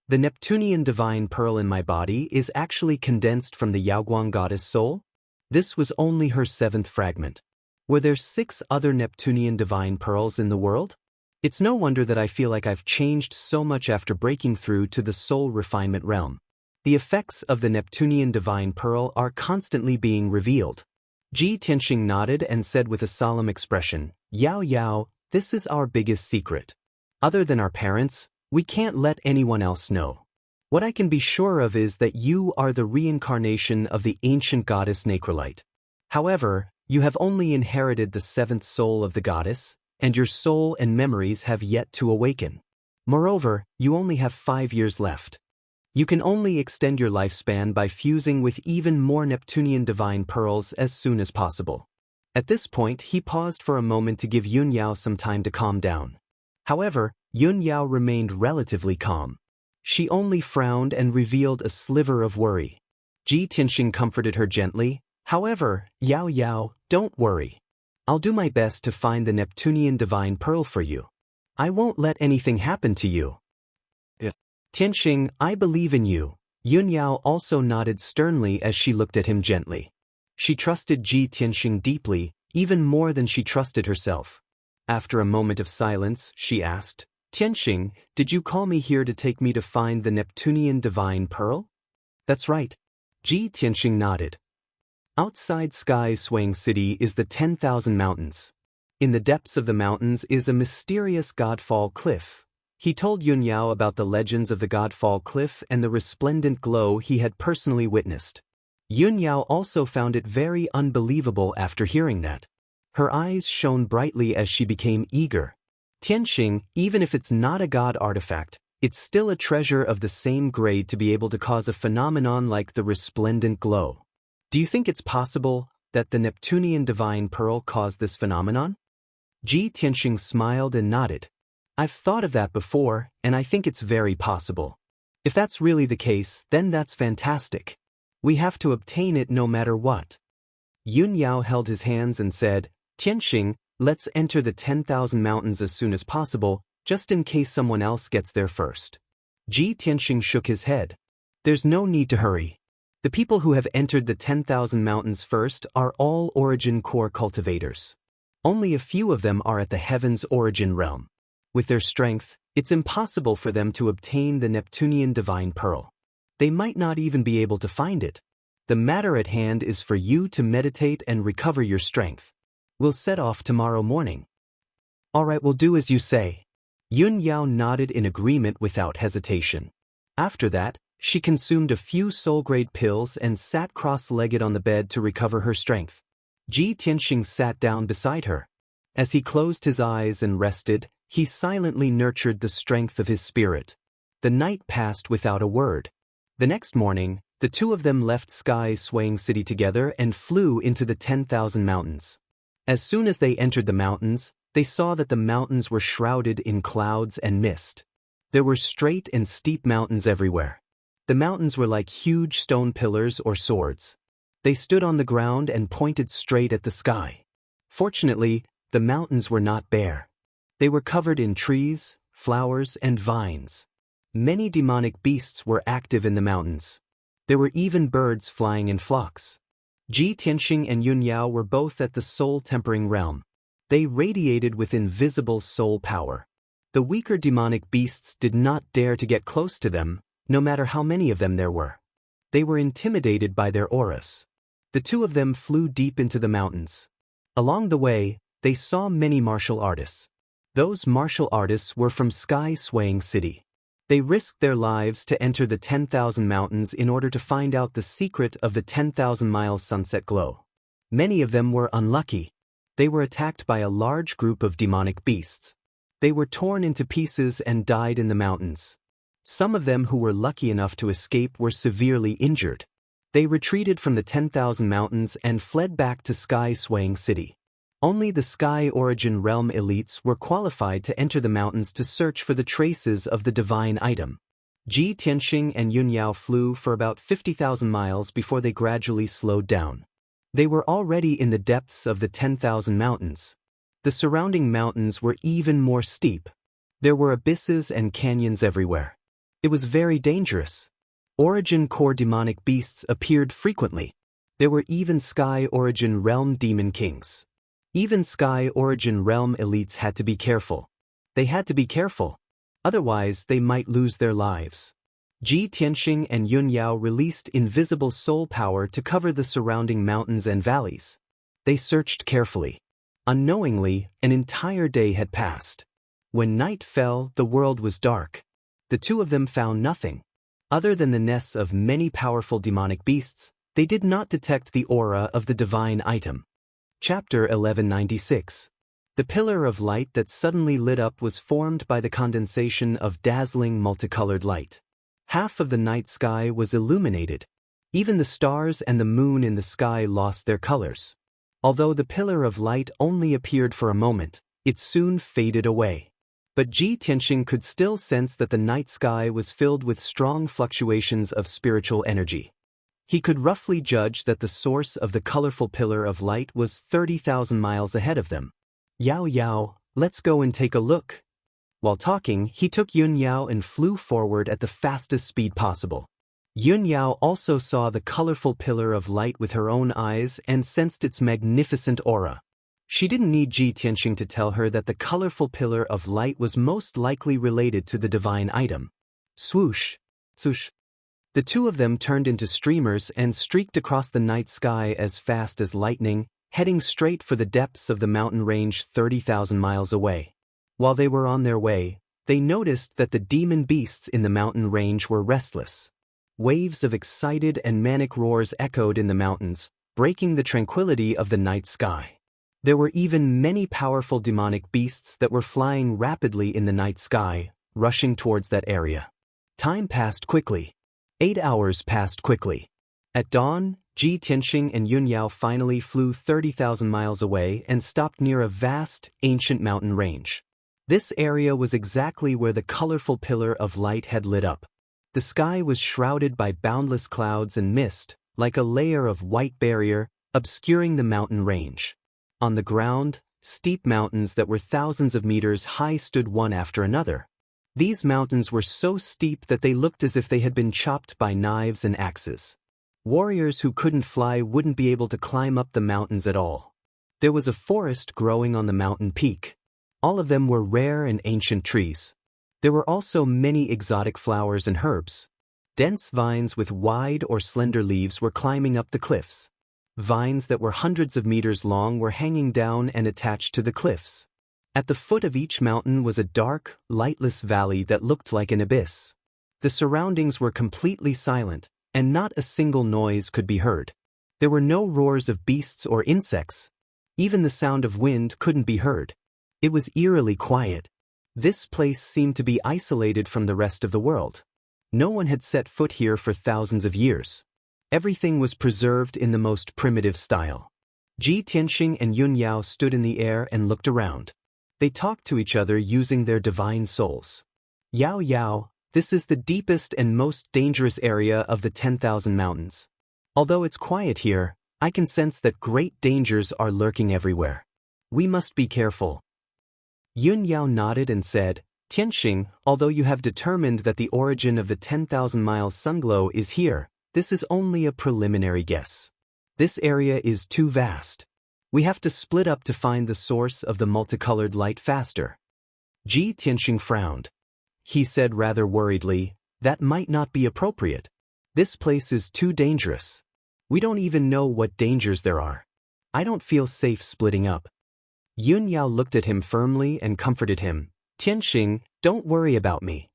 "The Neptunian divine pearl in my body is actually condensed from the Yaoguang goddess soul? This was only her 7th fragment. Were there 6 other Neptunian divine pearls in the world? It's no wonder that I feel like I've changed so much after breaking through to the soul refinement realm. The effects of the Neptunian divine pearl are constantly being revealed." Ji Tianxing nodded and said with a solemn expression, "Yao Yao, this is our biggest secret. Other than our parents, we can't let anyone else know. What I can be sure of is that you are the reincarnation of the ancient goddess Nacrolite. However, you have only inherited the 7th soul of the goddess, and your soul and memories have yet to awaken. Moreover, you only have 5 years left. You can only extend your lifespan by fusing with even more Neptunian divine pearls as soon as possible." At this point, he paused for a moment to give Yun Yao some time to calm down. However, Yun Yao remained relatively calm. She only frowned and revealed a sliver of worry. Ji Tianxing comforted her gently, "However, Yao Yao, don't worry. I'll do my best to find the Neptunian divine pearl for you. I won't let anything happen to you." "Tianxing, I believe in you." Yun Yao also nodded sternly as she looked at him gently. She trusted Ji Tianxing deeply, even more than she trusted herself. After a moment of silence, she asked, "Tianxing, did you call me here to take me to find the Neptunian divine pearl?" "That's right." Ji Tianxing nodded. Outside Sky Swaying City is the 10,000 mountains. In the depths of the mountains is a mysterious Godfall cliff. He told Yun Yao about the legends of the Godfall cliff and the resplendent glow he had personally witnessed. Yun Yao also found it very unbelievable after hearing that. Her eyes shone brightly as she became eager. "Tianxing, even if it's not a god artifact, it's still a treasure of the same grade to be able to cause a phenomenon like the resplendent glow. Do you think it's possible that the Neptunian divine pearl caused this phenomenon?" Ji Tianxing smiled and nodded. "I've thought of that before, and I think it's very possible. If that's really the case, then that's fantastic. We have to obtain it no matter what." Yun Yao held his hands and said, "Tianxing, let's enter the 10,000 mountains as soon as possible, just in case someone else gets there first." Ji Tianxing shook his head. "There's no need to hurry. The people who have entered the 10,000 mountains first are all origin core cultivators. Only a few of them are at the heaven's origin realm. With their strength, it's impossible for them to obtain the Neptunian divine pearl. They might not even be able to find it. The matter at hand is for you to meditate and recover your strength. We'll set off tomorrow morning." "All right, we'll do as you say." Yun Yao nodded in agreement without hesitation. After that, She consumed a few soul-grade pills and sat cross-legged on the bed to recover her strength. Ji Tianxing sat down beside her. As he closed his eyes and rested, he silently nurtured the strength of his spirit. The night passed without a word. The next morning, the two of them left Sky Swaying City together and flew into the 10,000 mountains. As soon as they entered the mountains, they saw that the mountains were shrouded in clouds and mist. There were straight and steep mountains everywhere. The mountains were like huge stone pillars or swords. They stood on the ground and pointed straight at the sky. Fortunately, the mountains were not bare. They were covered in trees, flowers, and vines. Many demonic beasts were active in the mountains. There were even birds flying in flocks. Ji Tianxing and Yun Yao were both at the soul-tempering realm. They radiated with invisible soul power. The weaker demonic beasts did not dare to get close to them, no matter how many of them there were. They were intimidated by their auras. The two of them flew deep into the mountains. Along the way, they saw many martial artists. Those martial artists were from Sky Swaying City. They risked their lives to enter the 10,000 mountains in order to find out the secret of the 10,000 miles sunset glow. Many of them were unlucky. They were attacked by a large group of demonic beasts. They were torn into pieces and died in the mountains. Some of them who were lucky enough to escape were severely injured. They retreated from the 10,000 mountains and fled back to Sky Swaying City. Only the Sky Origin Realm elites were qualified to enter the mountains to search for the traces of the divine item. Ji Tianxing and Yun Yao flew for about 50,000 miles before they gradually slowed down. They were already in the depths of the 10,000 mountains. The surrounding mountains were even more steep. There were abysses and canyons everywhere. It was very dangerous. Origin core demonic beasts appeared frequently. There were even Sky Origin Realm demon kings. Even Sky Origin Realm elites had to be careful. They had to be careful. Otherwise, they might lose their lives. Ji Tianxing and Yun Yao released invisible soul power to cover the surrounding mountains and valleys. They searched carefully. Unknowingly, an entire day had passed. When night fell, the world was dark. The two of them found nothing. Other than the nests of many powerful demonic beasts, they did not detect the aura of the divine item. Chapter 1196. The pillar of light that suddenly lit up was formed by the condensation of dazzling multicolored light. Half of the night sky was illuminated. Even the stars and the moon in the sky lost their colors. Although the pillar of light only appeared for a moment, it soon faded away. But Ji Tianxing could still sense that the night sky was filled with strong fluctuations of spiritual energy. He could roughly judge that the source of the colorful pillar of light was 30,000 miles ahead of them. Yao Yao, let's go and take a look. While talking, he took Yun Yao and flew forward at the fastest speed possible. Yun Yao also saw the colorful pillar of light with her own eyes and sensed its magnificent aura. She didn't need Ji Tianxing to tell her that the colorful pillar of light was most likely related to the divine item. Swoosh! Swoosh! The two of them turned into streamers and streaked across the night sky as fast as lightning, heading straight for the depths of the mountain range 30,000 miles away. While they were on their way, they noticed that the demon beasts in the mountain range were restless. Waves of excited and manic roars echoed in the mountains, breaking the tranquility of the night sky. There were even many powerful demonic beasts that were flying rapidly in the night sky, rushing towards that area. Time passed quickly. 8 hours passed quickly. At dawn, Ji Tianxing and Yun Yao finally flew 30,000 miles away and stopped near a vast, ancient mountain range. This area was exactly where the colorful pillar of light had lit up. The sky was shrouded by boundless clouds and mist, like a layer of white barrier, obscuring the mountain range. On the ground, steep mountains that were thousands of meters high stood one after another. These mountains were so steep that they looked as if they had been chopped by knives and axes. Warriors who couldn't fly wouldn't be able to climb up the mountains at all. There was a forest growing on the mountain peak. All of them were rare and ancient trees. There were also many exotic flowers and herbs. Dense vines with wide or slender leaves were climbing up the cliffs. Vines that were hundreds of meters long were hanging down and attached to the cliffs. At the foot of each mountain was a dark, lightless valley that looked like an abyss. The surroundings were completely silent, and not a single noise could be heard. There were no roars of beasts or insects. Even the sound of wind couldn't be heard. It was eerily quiet. This place seemed to be isolated from the rest of the world. No one had set foot here for thousands of years. Everything was preserved in the most primitive style. Ji Tianxing and Yun Yao stood in the air and looked around. They talked to each other using their divine souls. Yao Yao, this is the deepest and most dangerous area of the 10,000 mountains. Although it's quiet here, I can sense that great dangers are lurking everywhere. We must be careful. Yun Yao nodded and said, Tianxing, although you have determined that the origin of the 10,000 miles sunglow is here, this is only a preliminary guess. This area is too vast. We have to split up to find the source of the multicolored light faster. Ji Tianxing frowned. He said rather worriedly, that might not be appropriate. This place is too dangerous. We don't even know what dangers there are. I don't feel safe splitting up. Yun Yao looked at him firmly and comforted him. Tianxing, don't worry about me.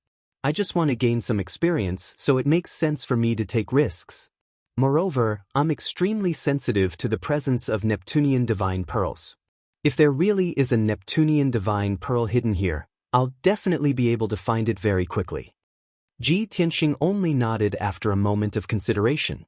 I just want to gain some experience, so it makes sense for me to take risks. Moreover, I'm extremely sensitive to the presence of Neptunian divine pearls. If there really is a Neptunian divine pearl hidden here, I'll definitely be able to find it very quickly. Ji Tianxing only nodded after a moment of consideration.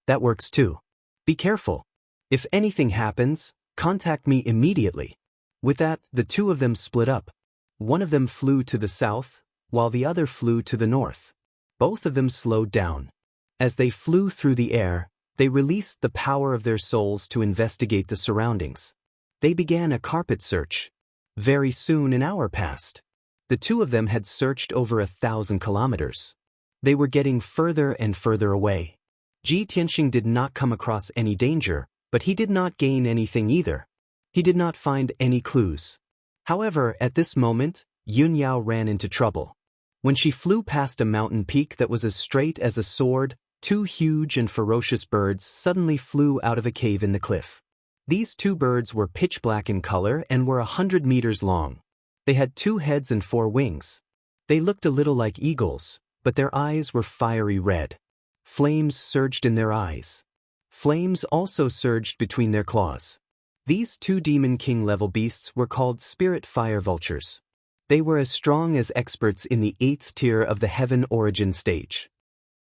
That works too. Be careful. If anything happens, contact me immediately. With that, the two of them split up. One of them flew to the south, while the other flew to the north. Both of them slowed down. As they flew through the air, they released the power of their souls to investigate the surroundings. They began a carpet search. Very soon an hour passed. The two of them had searched over 1,000 kilometers. They were getting further and further away. Ji Tianxing did not come across any danger, but he did not gain anything either. He did not find any clues. However, at this moment, Yun Yao ran into trouble. When she flew past a mountain peak that was as straight as a sword, two huge and ferocious birds suddenly flew out of a cave in the cliff. These two birds were pitch black in color and were 100 meters long. They had 2 heads and 4 wings. They looked a little like eagles, but their eyes were fiery red. Flames surged in their eyes. Flames also surged between their claws. These 2 Demon King level beasts were called spirit fire vultures. They were as strong as experts in the 8th tier of the heaven origin stage.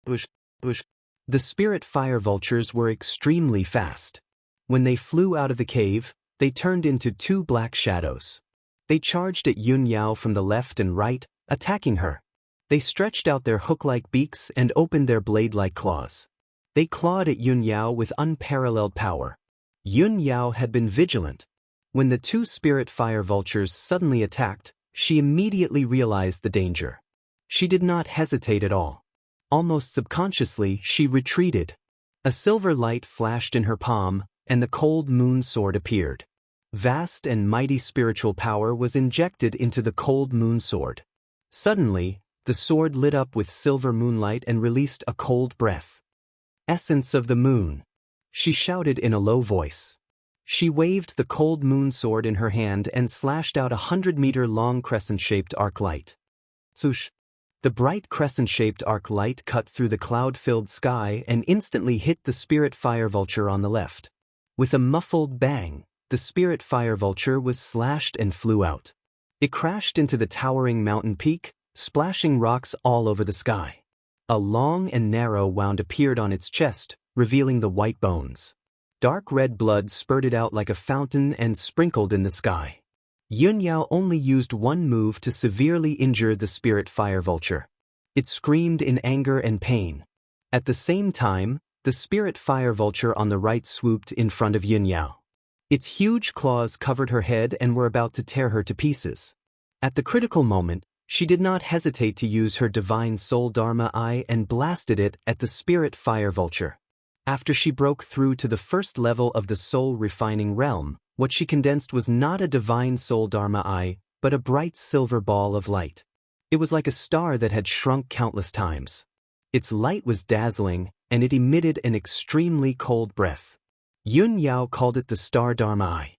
The spirit fire vultures were extremely fast. When they flew out of the cave, they turned into 2 black shadows. They charged at Yun Yao from the left and right, attacking her. They stretched out their hook-like beaks and opened their blade-like claws. They clawed at Yun Yao with unparalleled power. Yun Yao had been vigilant. When the 2 spirit fire vultures suddenly attacked, she immediately realized the danger. She did not hesitate at all. Almost subconsciously, she retreated. A silver light flashed in her palm, and the cold moon sword appeared. Vast and mighty spiritual power was injected into the cold moon sword. Suddenly, the sword lit up with silver moonlight and released a cold breath. Essence of the moon. She shouted in a low voice. She waved the cold moon sword in her hand and slashed out 100-meter-long crescent-shaped arc light. Swoosh! The bright crescent-shaped arc light cut through the cloud-filled sky and instantly hit the spirit fire vulture on the left. With a muffled bang, the spirit fire vulture was slashed and flew out. It crashed into the towering mountain peak, splashing rocks all over the sky. A long and narrow wound appeared on its chest, revealing the white bones. Dark red blood spurted out like a fountain and sprinkled in the sky. Yun Yao only used one move to severely injure the spirit fire vulture. It screamed in anger and pain. At the same time, the spirit fire vulture on the right swooped in front of Yun Yao. Its huge claws covered her head and were about to tear her to pieces. At the critical moment, she did not hesitate to use her divine soul Dharma Eye and blasted it at the spirit fire vulture. After she broke through to the first level of the soul refining realm, what she condensed was not a divine soul Dharma Eye, but a bright silver ball of light. It was like a star that had shrunk countless times. Its light was dazzling, and it emitted an extremely cold breath. Yun Yao called it the Star Dharma Eye.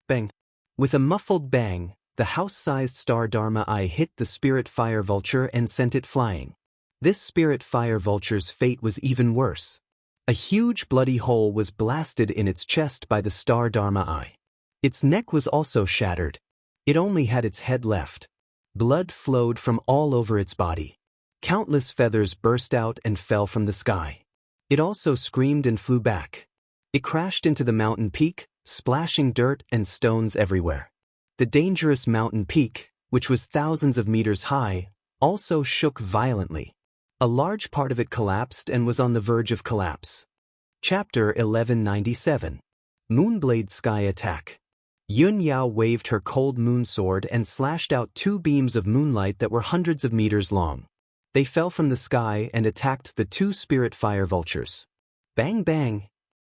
Bang! With a muffled bang, the house-sized Star Dharma Eye hit the spirit fire vulture and sent it flying. This spirit fire vulture's fate was even worse. A huge bloody hole was blasted in its chest by the star Dharma eye. Its neck was also shattered. It only had its head left. Blood flowed from all over its body. Countless feathers burst out and fell from the sky. It also screamed and flew back. It crashed into the mountain peak, splashing dirt and stones everywhere. The dangerous mountain peak, which was thousands of meters high, also shook violently. A large part of it collapsed and was on the verge of collapse. Chapter 1197. Moonblade Sky Attack. Yun Yao waved her cold moon sword and slashed out 2 beams of moonlight that were hundreds of meters long. They fell from the sky and attacked the 2 spirit fire vultures. Bang bang!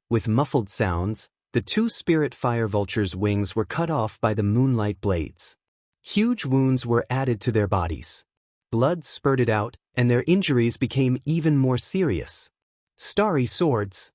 With muffled sounds, the 2 spirit fire vultures' wings were cut off by the moonlight blades. Huge wounds were added to their bodies. Blood spurted out, and their injuries became even more serious. Starry swords!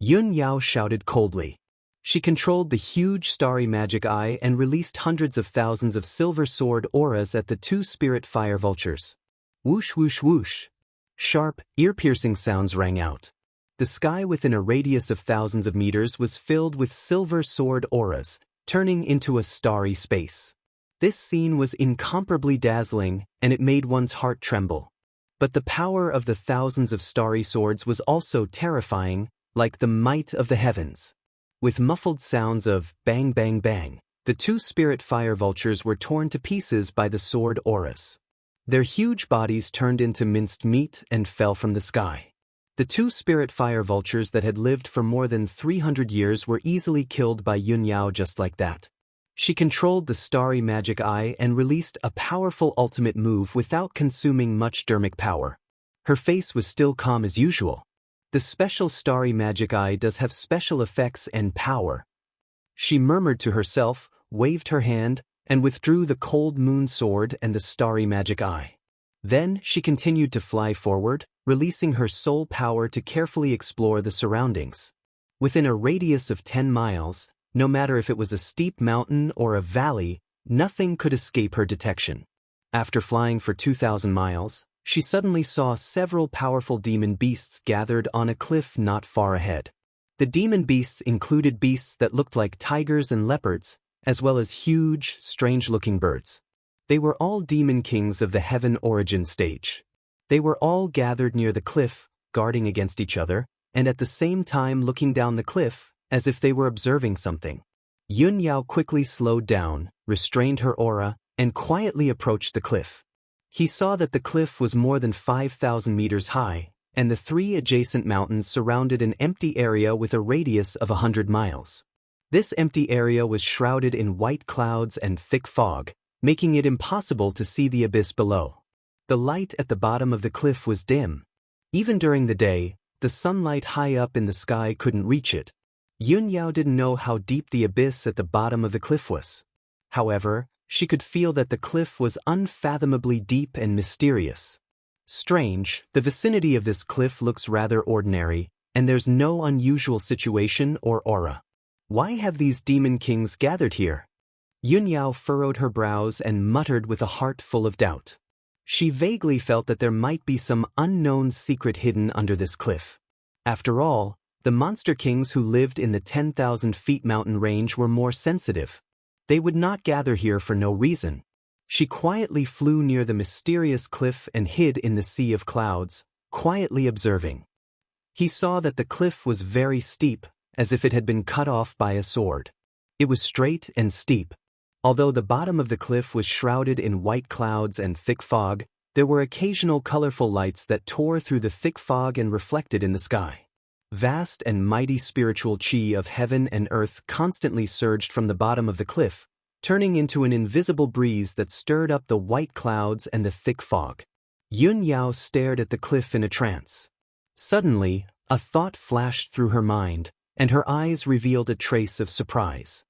Yun Yao shouted coldly. She controlled the huge starry magic eye and released hundreds of thousands of silver sword auras at the 2 spirit fire vultures. Whoosh whoosh whoosh! Sharp, ear-piercing sounds rang out. The sky within a radius of thousands of meters was filled with silver sword auras, turning into a starry space. This scene was incomparably dazzling, and it made one's heart tremble. But the power of the thousands of starry swords was also terrifying, like the might of the heavens. With muffled sounds of bang bang bang, the 2 spirit fire vultures were torn to pieces by the sword auras. Their huge bodies turned into minced meat and fell from the sky. The 2 spirit fire vultures that had lived for more than 300 years were easily killed by Yun Yao just like that. She controlled the starry magic eye and released a powerful ultimate move without consuming much dermic power. Her face was still calm as usual. The special starry magic eye does have special effects and power. She murmured to herself, waved her hand, and withdrew the cold moon sword and the starry magic eye. Then she continued to fly forward, releasing her soul power to carefully explore the surroundings. Within a radius of 10 miles, no matter if it was a steep mountain or a valley, nothing could escape her detection. After flying for 2,000 miles, she suddenly saw several powerful demon beasts gathered on a cliff not far ahead. The demon beasts included beasts that looked like tigers and leopards, as well as huge, strange-looking birds. They were all demon kings of the heaven origin stage. They were all gathered near the cliff, guarding against each other, and at the same time looking down the cliff, as if they were observing something. Yun Yao quickly slowed down, restrained her aura, and quietly approached the cliff. He saw that the cliff was more than 5,000 meters high, and the 3 adjacent mountains surrounded an empty area with a radius of 100 miles. This empty area was shrouded in white clouds and thick fog, making it impossible to see the abyss below. The light at the bottom of the cliff was dim. Even during the day, the sunlight high up in the sky couldn't reach it. Yun Yao didn't know how deep the abyss at the bottom of the cliff was. However, she could feel that the cliff was unfathomably deep and mysterious. Strange, the vicinity of this cliff looks rather ordinary, and there's no unusual situation or aura. Why have these demon kings gathered here? Yun Yao furrowed her brows and muttered with a heart full of doubt. She vaguely felt that there might be some unknown secret hidden under this cliff. After all, the monster kings who lived in the 10,000 feet mountain range were more sensitive. They would not gather here for no reason. She quietly flew near the mysterious cliff and hid in the sea of clouds, quietly observing. He saw that the cliff was very steep, as if it had been cut off by a sword. It was straight and steep. Although the bottom of the cliff was shrouded in white clouds and thick fog, there were occasional colorful lights that tore through the thick fog and reflected in the sky. Vast and mighty spiritual chi of heaven and earth constantly surged from the bottom of the cliff, turning into an invisible breeze that stirred up the white clouds and the thick fog. Yun Yao stared at the cliff in a trance. Suddenly, a thought flashed through her mind, and her eyes revealed a trace of surprise.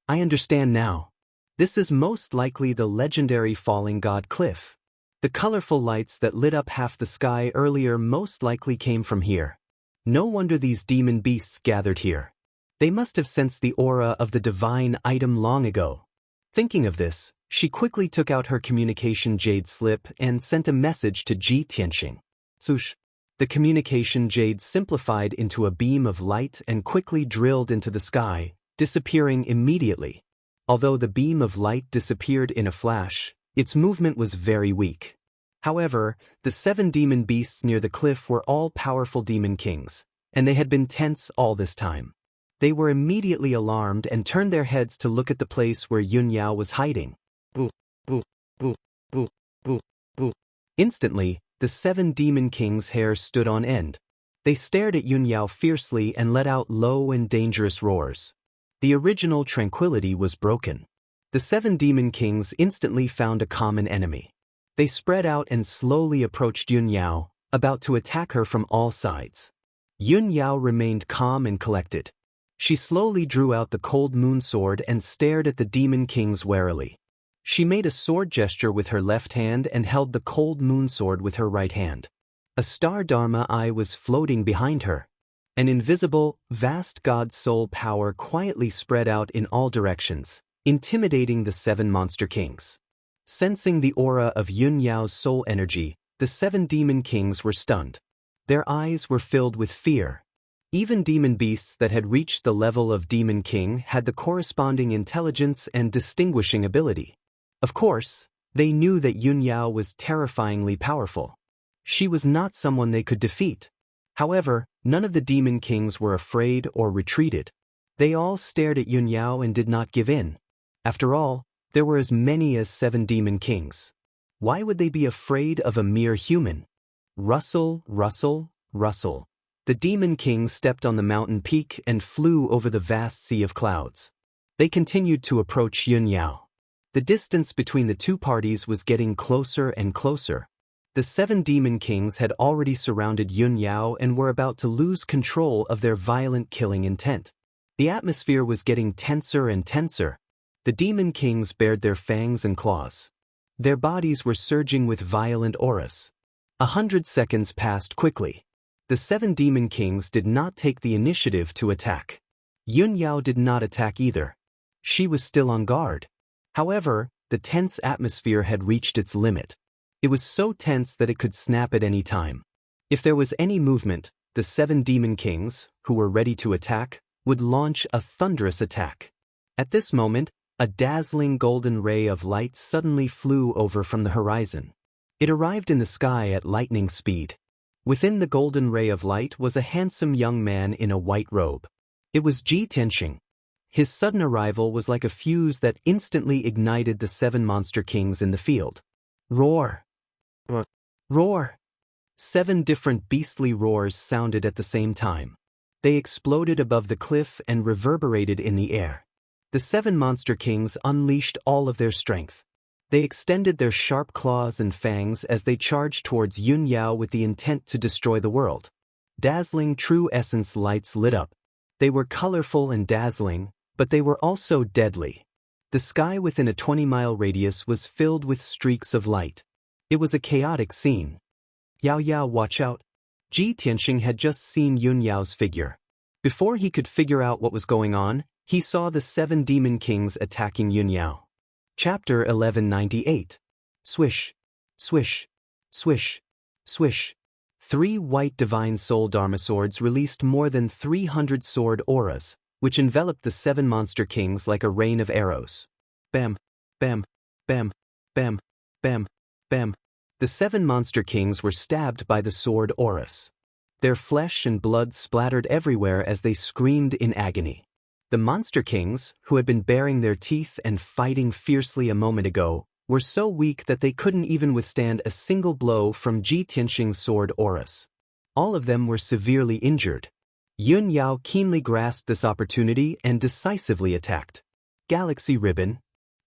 I understand now. This is most likely the legendary falling god cliff. The colorful lights that lit up half the sky earlier most likely came from here. No wonder these demon beasts gathered here. They must have sensed the aura of the divine item long ago. Thinking of this, she quickly took out her communication jade slip and sent a message to Ji Tianxing. Swoosh! The communication jade simplified into a beam of light and quickly drilled into the sky, disappearing immediately. Although the beam of light disappeared in a flash, its movement was very weak. However, the 7 demon beasts near the cliff were all powerful demon kings, and they had been tense all this time. They were immediately alarmed and turned their heads to look at the place where Yun Yao was hiding. Boo, boo, boo, boo, boo, boo. Instantly, the 7 demon kings' hair stood on end. They stared at Yun Yao fiercely and let out low and dangerous roars. The original tranquility was broken. The 7 demon kings instantly found a common enemy. They spread out and slowly approached Yun Yao, about to attack her from all sides. Yun Yao remained calm and collected. She slowly drew out the cold moon sword and stared at the demon kings warily. She made a sword gesture with her left hand and held the cold moon sword with her right hand. A star Dharma eye was floating behind her. An invisible, vast God soul power quietly spread out in all directions, intimidating the 7 monster kings. Sensing the aura of Yun Yao's soul energy, the 7 demon kings were stunned. Their eyes were filled with fear. Even demon beasts that had reached the level of demon king had the corresponding intelligence and distinguishing ability. Of course, they knew that Yun Yao was terrifyingly powerful. She was not someone they could defeat. However, none of the demon kings were afraid or retreated. They all stared at Yun Yao and did not give in. After all, there were as many as 7 demon kings. Why would they be afraid of a mere human? Rustle, rustle, rustle. The demon king stepped on the mountain peak and flew over the vast sea of clouds. They continued to approach Yun Yao. The distance between the two parties was getting closer and closer. The 7 demon kings had already surrounded Yun Yao and were about to lose control of their violent killing intent. The atmosphere was getting tenser and tenser. The demon kings bared their fangs and claws. Their bodies were surging with violent auras. 100 seconds passed quickly. The 7 demon kings did not take the initiative to attack. Yun Yao did not attack either. She was still on guard. However, the tense atmosphere had reached its limit. It was so tense that it could snap at any time. If there was any movement, the 7 demon kings, who were ready to attack, would launch a thunderous attack. At this moment, a dazzling golden ray of light suddenly flew over from the horizon. It arrived in the sky at lightning speed. Within the golden ray of light was a handsome young man in a white robe. It was Ji Tianxing. His sudden arrival was like a fuse that instantly ignited the 7 monster kings in the field. Roar! Roar! 7 different beastly roars sounded at the same time. They exploded above the cliff and reverberated in the air. The 7 monster kings unleashed all of their strength. They extended their sharp claws and fangs as they charged towards Yun Yao with the intent to destroy the world. Dazzling true essence lights lit up. They were colorful and dazzling, but they were also deadly. The sky within a 20-mile radius was filled with streaks of light. It was a chaotic scene. Yao Yao, watch out. Ji Tianxing had just seen Yun Yao's figure. Before he could figure out what was going on, he saw the 7 demon kings attacking Yun Yao. Chapter 1198. Swish, swish, swish, swish. 3 white divine soul Dharma swords released more than 300 sword auras, which enveloped the 7 monster kings like a rain of arrows. Bam, bam, bam, bam, bam, bam. The 7 monster kings were stabbed by the sword auras. Their flesh and blood splattered everywhere as they screamed in agony. The monster kings, who had been baring their teeth and fighting fiercely a moment ago, were so weak that they couldn't even withstand a single blow from Ji Tianxing's sword auras. All of them were severely injured. Yun Yao keenly grasped this opportunity and decisively attacked. Galaxy Ribbon.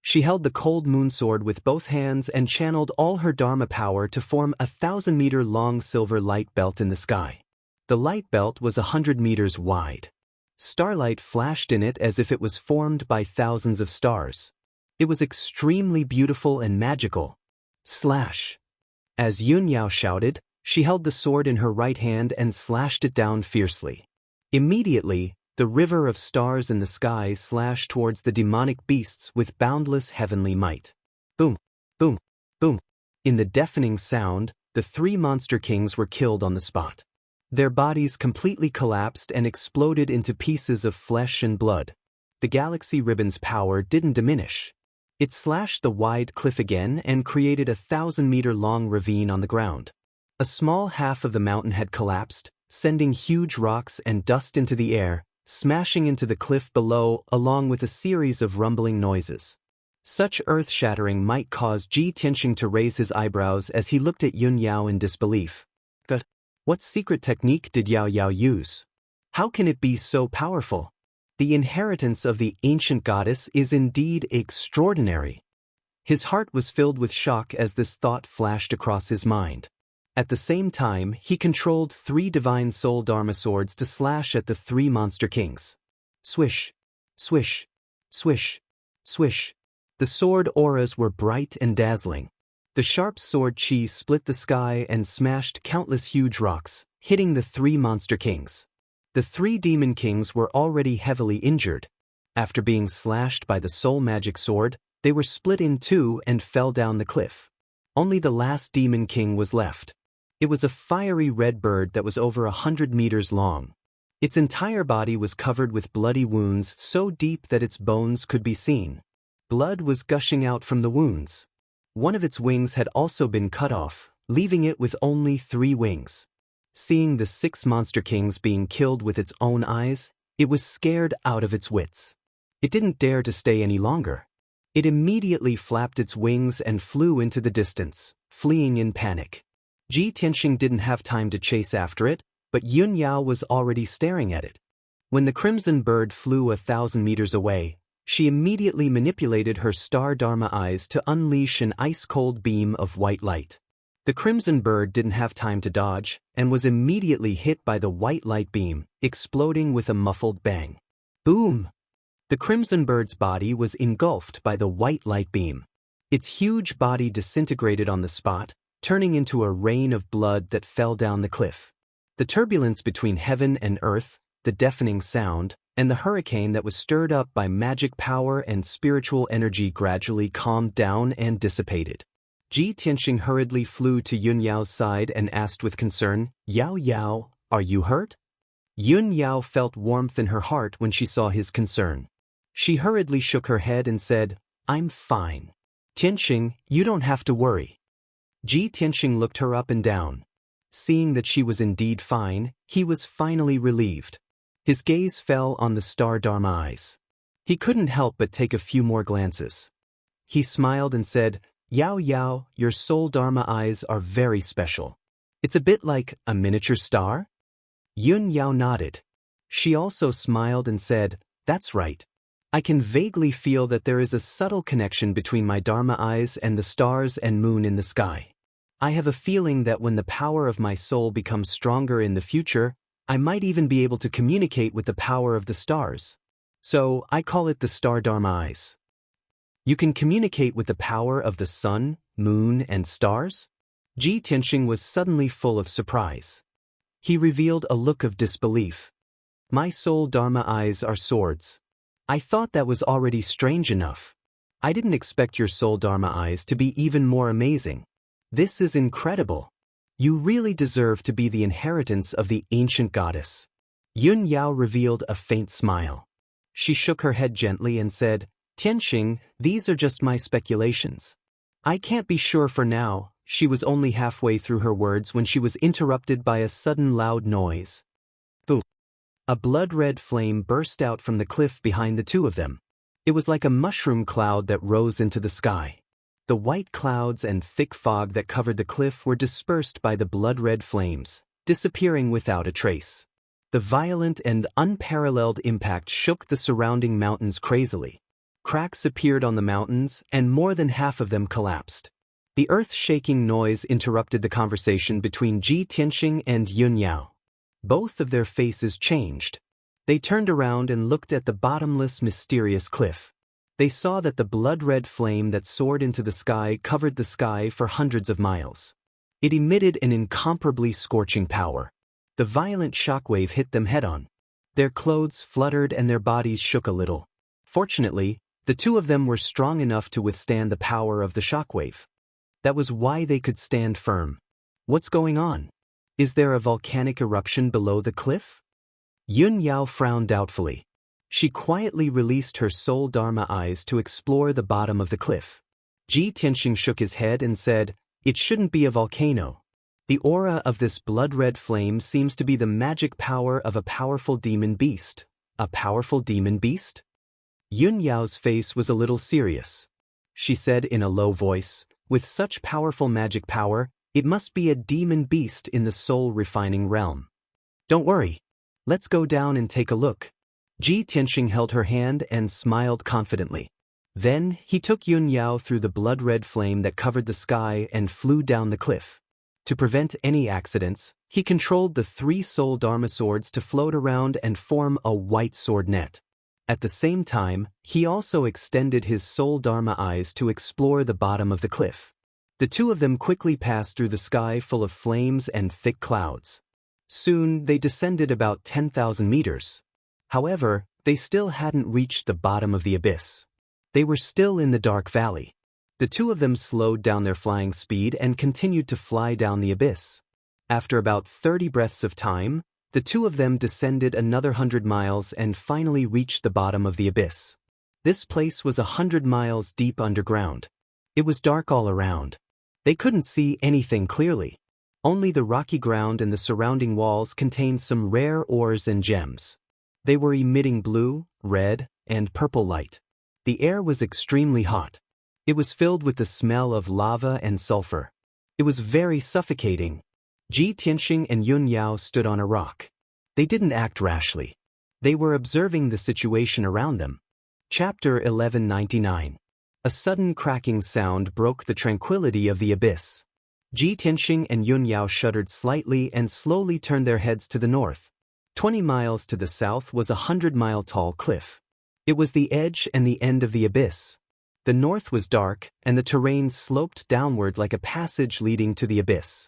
She held the cold moon sword with both hands and channeled all her Dharma power to form a 1,000-meter-long silver light belt in the sky. The light belt was 100 meters wide. Starlight flashed in it as if it was formed by thousands of stars. It was extremely beautiful and magical. Slash! As Yun Yao shouted, she held the sword in her right hand and slashed it down fiercely. Immediately, The river of stars in the sky slashed towards the demonic beasts with boundless heavenly might. Boom, boom, boom. In the deafening sound, the three monster kings were killed on the spot. Their bodies completely collapsed and exploded into pieces of flesh and blood. The galaxy ribbon's power didn't diminish. It slashed the wide cliff again and created a 1,000-meter-long ravine on the ground. A small half of the mountain had collapsed, sending huge rocks and dust into the air, smashing into the cliff below along with a series of rumbling noises. Such earth-shattering might cause Ji Tianxing to raise his eyebrows as he looked at Yun Yao in disbelief. But what secret technique did Yao Yao use? How can it be so powerful? The inheritance of the ancient goddess is indeed extraordinary. His heart was filled with shock as this thought flashed across his mind. At the same time, he controlled 3 divine soul dharma swords to slash at the 3 monster kings. Swish, swish, swish, swish. The sword auras were bright and dazzling. The sharp sword chi split the sky and smashed countless huge rocks, hitting the 3 monster kings. The 3 demon kings were already heavily injured. After being slashed by the soul magic sword, they were split in 2 and fell down the cliff. Only the last demon king was left. It was a fiery red bird that was over 100 meters long. Its entire body was covered with bloody wounds so deep that its bones could be seen. Blood was gushing out from the wounds. One of its wings had also been cut off, leaving it with only 3 wings. Seeing the 6 monster kings being killed with its own eyes, it was scared out of its wits. It didn't dare to stay any longer. It immediately flapped its wings and flew into the distance, fleeing in panic. Ji Tianxing didn't have time to chase after it, but Yun Yao was already staring at it. When the crimson bird flew 1,000 meters away, she immediately manipulated her star dharma eyes to unleash an ice-cold beam of white light. The crimson bird didn't have time to dodge and was immediately hit by the white light beam, exploding with a muffled bang. Boom! The crimson bird's body was engulfed by the white light beam. Its huge body disintegrated on the spot, turning into a rain of blood that fell down the cliff. The turbulence between heaven and earth, the deafening sound, and the hurricane that was stirred up by magic power and spiritual energy gradually calmed down and dissipated. Ji Tianxing hurriedly flew to Yun Yao's side and asked with concern, "Yao Yao, are you hurt?" Yun Yao felt warmth in her heart when she saw his concern. She hurriedly shook her head and said, "I'm fine. Tianxing, you don't have to worry." Ji Tianxing looked her up and down. Seeing that she was indeed fine, he was finally relieved. His gaze fell on the star dharma eyes. He couldn't help but take a few more glances. He smiled and said, "Yao Yao, your soul dharma eyes are very special. It's a bit like a miniature star?" Yun Yao nodded. She also smiled and said, "That's right. I can vaguely feel that there is a subtle connection between my dharma eyes and the stars and moon in the sky. I have a feeling that when the power of my soul becomes stronger in the future, I might even be able to communicate with the power of the stars. So I call it the star dharma eyes." "You can communicate with the power of the sun, moon, and stars?" Ji Tianxing was suddenly full of surprise. He revealed a look of disbelief. "My soul dharma eyes are swords. I thought that was already strange enough. I didn't expect your soul dharma eyes to be even more amazing. This is incredible. You really deserve to be the inheritance of the ancient goddess." Yun Yao revealed a faint smile. She shook her head gently and said, "Tianxing, these are just my speculations. I can't be sure for now." She was only halfway through her words when she was interrupted by a sudden loud noise. Boom! A blood-red flame burst out from the cliff behind the two of them. It was like a mushroom cloud that rose into the sky. The white clouds and thick fog that covered the cliff were dispersed by the blood-red flames, disappearing without a trace. The violent and unparalleled impact shook the surrounding mountains crazily. Cracks appeared on the mountains, and more than half of them collapsed. The earth-shaking noise interrupted the conversation between Ji Tianxing and Yun Yao. Both of their faces changed. They turned around and looked at the bottomless, mysterious cliff. They saw that the blood-red flame that soared into the sky covered the sky for hundreds of miles. It emitted an incomparably scorching power. The violent shockwave hit them head-on. Their clothes fluttered and their bodies shook a little. Fortunately, the two of them were strong enough to withstand the power of the shockwave. That was why they could stand firm. What's going on? Is there a volcanic eruption below the cliff? Yun Yao frowned doubtfully. She quietly released her soul dharma eyes to explore the bottom of the cliff. Ji Tianxing shook his head and said, "It shouldn't be a volcano. The aura of this blood-red flame seems to be the magic power of a powerful demon beast." A powerful demon beast? Yun Yao's face was a little serious. She said in a low voice, "With such powerful magic power, it must be a demon beast in the soul-refining realm. Don't worry. Let's go down and take a look." Ji Tianxing held her hand and smiled confidently. Then, he took Yun Yao through the blood-red flame that covered the sky and flew down the cliff. To prevent any accidents, he controlled the 3 soul dharma swords to float around and form a white sword net. At the same time, he also extended his soul dharma eyes to explore the bottom of the cliff. The two of them quickly passed through the sky full of flames and thick clouds. Soon, they descended about 10,000 meters. However, they still hadn't reached the bottom of the abyss. They were still in the dark valley. The two of them slowed down their flying speed and continued to fly down the abyss. After about 30 breaths of time, the two of them descended another 100 miles and finally reached the bottom of the abyss. This place was 100 miles deep underground. It was dark all around. They couldn't see anything clearly. Only the rocky ground and the surrounding walls contained some rare ores and gems. They were emitting blue, red, and purple light. The air was extremely hot. It was filled with the smell of lava and sulfur. It was very suffocating. Ji Tianxing and Yun Yao stood on a rock. They didn't act rashly. They were observing the situation around them. Chapter 1199. A sudden cracking sound broke the tranquility of the abyss. Ji Tianxing and Yun Yao shuddered slightly and slowly turned their heads to the north. 20 miles to the south was a 100-mile-tall cliff. It was the edge and the end of the abyss. The north was dark, and the terrain sloped downward like a passage leading to the abyss.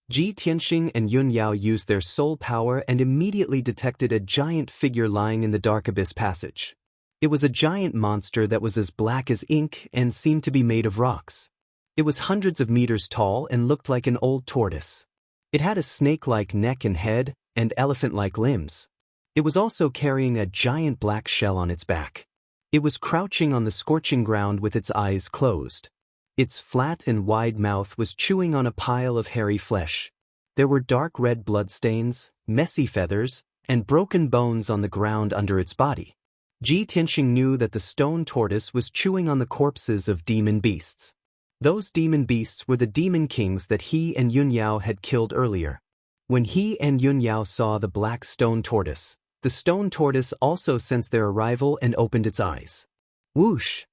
Ji Tianxing and Yun Yao used their soul power and immediately detected a giant figure lying in the dark abyss passage. It was a giant monster that was as black as ink and seemed to be made of rocks. It was hundreds of meters tall and looked like an old tortoise. It had a snake-like neck and head, and elephant-like limbs. It was also carrying a giant black shell on its back. It was crouching on the scorching ground with its eyes closed. Its flat and wide mouth was chewing on a pile of hairy flesh. There were dark red bloodstains, messy feathers, and broken bones on the ground under its body. Ji Tianxing knew that the stone tortoise was chewing on the corpses of demon beasts. Those demon beasts were the demon kings that he and Yun Yao had killed earlier. When he and Yun Yao saw the black stone tortoise, the stone tortoise also sensed their arrival and opened its eyes. Whoosh!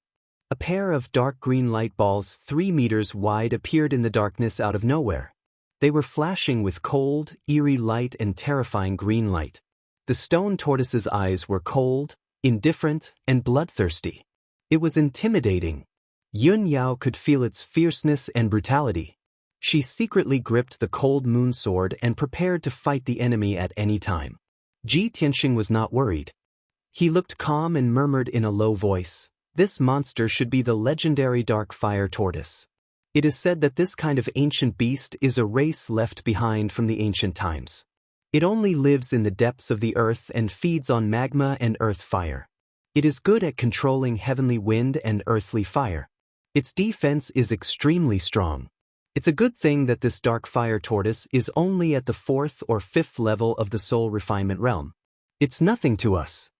A pair of dark green light balls 3 meters wide appeared in the darkness out of nowhere. They were flashing with cold, eerie light and terrifying green light. The stone tortoise's eyes were cold, indifferent, and bloodthirsty. It was intimidating. Yun Yao could feel its fierceness and brutality. She secretly gripped the cold moon sword and prepared to fight the enemy at any time. Ji Tianxing was not worried. He looked calm and murmured in a low voice, "This monster should be the legendary dark fire tortoise. It is said that this kind of ancient beast is a race left behind from the ancient times. It only lives in the depths of the earth and feeds on magma and earth fire. It is good at controlling heavenly wind and earthly fire. Its defense is extremely strong. It's a good thing that this dark fire tortoise is only at the 4th or 5th level of the soul refinement realm. It's nothing to us."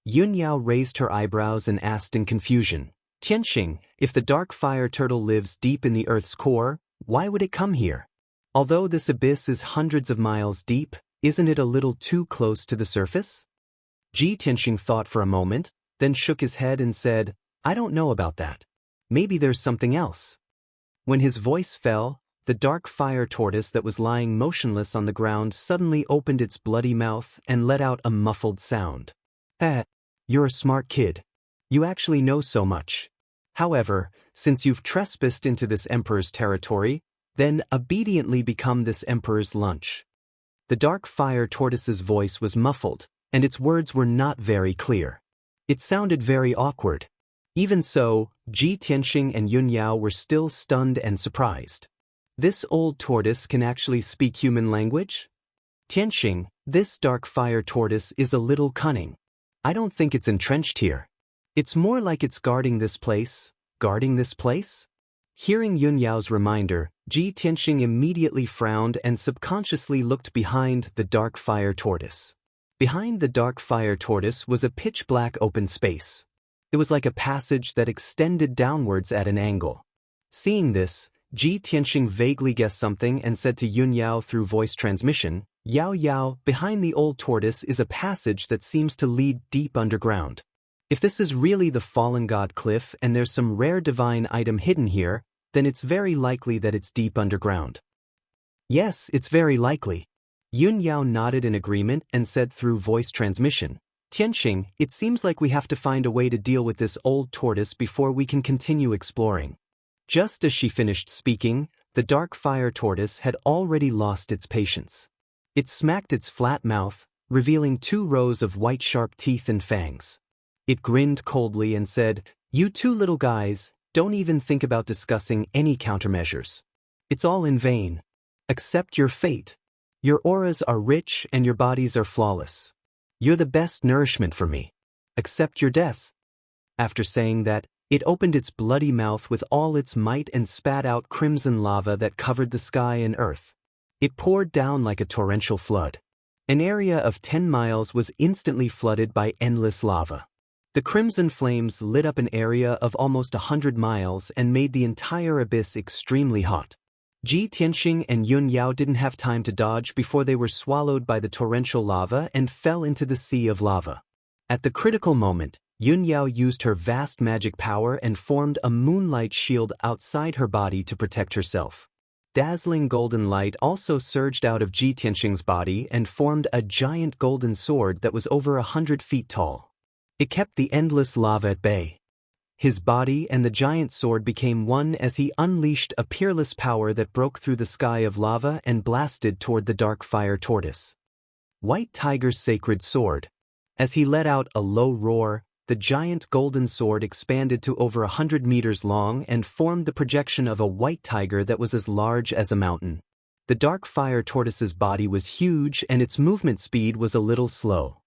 Yun Yao raised her eyebrows and asked in confusion, "Tianxing, if the dark fire turtle lives deep in the earth's core, why would it come here? Although this abyss is hundreds of miles deep, isn't it a little too close to the surface?" Ji Tianxing thought for a moment, then shook his head and said, "I don't know about that. Maybe there's something else." When his voice fell, the dark fire tortoise that was lying motionless on the ground suddenly opened its bloody mouth and let out a muffled sound. You're a smart kid. You actually know so much. However, since you've trespassed into this emperor's territory, then obediently become this emperor's lunch." The dark fire tortoise's voice was muffled, and its words were not very clear. It sounded very awkward. Even so, Ji Tianxing and Yun Yao were still stunned and surprised. This old tortoise can actually speak human language? Tianxing, this dark fire tortoise is a little cunning. I don't think it's entrenched here. It's more like it's guarding this place. Guarding this place? Hearing Yun Yao's reminder, Ji Tianxing immediately frowned and subconsciously looked behind the dark fire tortoise. Behind the dark fire tortoise was a pitch-black open space. It was like a passage that extended downwards at an angle. Seeing this, Ji Tianxing vaguely guessed something and said to Yun Yao through voice transmission, "Yao Yao, behind the old tortoise is a passage that seems to lead deep underground. If this is really the fallen god cliff and there's some rare divine item hidden here, then it's very likely that it's deep underground." "Yes, it's very likely." Yun Yao nodded in agreement and said through voice transmission, "Tianxing, it seems like we have to find a way to deal with this old tortoise before we can continue exploring." Just as she finished speaking, the dark fire tortoise had already lost its patience. It smacked its flat mouth, revealing 2 rows of white sharp teeth and fangs. It grinned coldly and said, "You 2 little guys, don't even think about discussing any countermeasures. It's all in vain. Accept your fate. Your auras are rich and your bodies are flawless. You're the best nourishment for me. Accept your deaths." After saying that, it opened its bloody mouth with all its might and spat out crimson lava that covered the sky and earth. It poured down like a torrential flood. An area of 10 miles was instantly flooded by endless lava. The crimson flames lit up an area of almost 100 miles and made the entire abyss extremely hot. Ji Tianxing and Yun Yao didn't have time to dodge before they were swallowed by the torrential lava and fell into the sea of lava. At the critical moment, Yun Yao used her vast magic power and formed a moonlight shield outside her body to protect herself. Dazzling golden light also surged out of Ji Tianxing's body and formed a giant golden sword that was over 100 feet tall. It kept the endless lava at bay. His body and the giant sword became one as he unleashed a peerless power that broke through the sky of lava and blasted toward the dark fire tortoise. White Tiger's sacred sword. As he let out a low roar, the giant golden sword expanded to over 100 meters long and formed the projection of a white tiger that was as large as a mountain. The dark fire tortoise's body was huge and its movement speed was a little slow.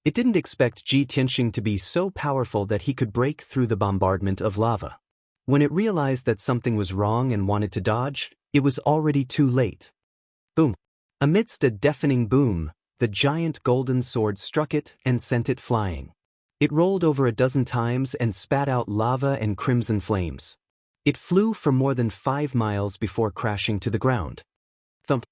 It didn't expect Ji Tianxing to be so powerful that he could break through the bombardment of lava. When it realized that something was wrong and wanted to dodge, it was already too late. Boom! Amidst a deafening boom, the giant golden sword struck it and sent it flying. It rolled over a dozen times and spat out lava and crimson flames. It flew for more than 5 miles before crashing to the ground. Thump!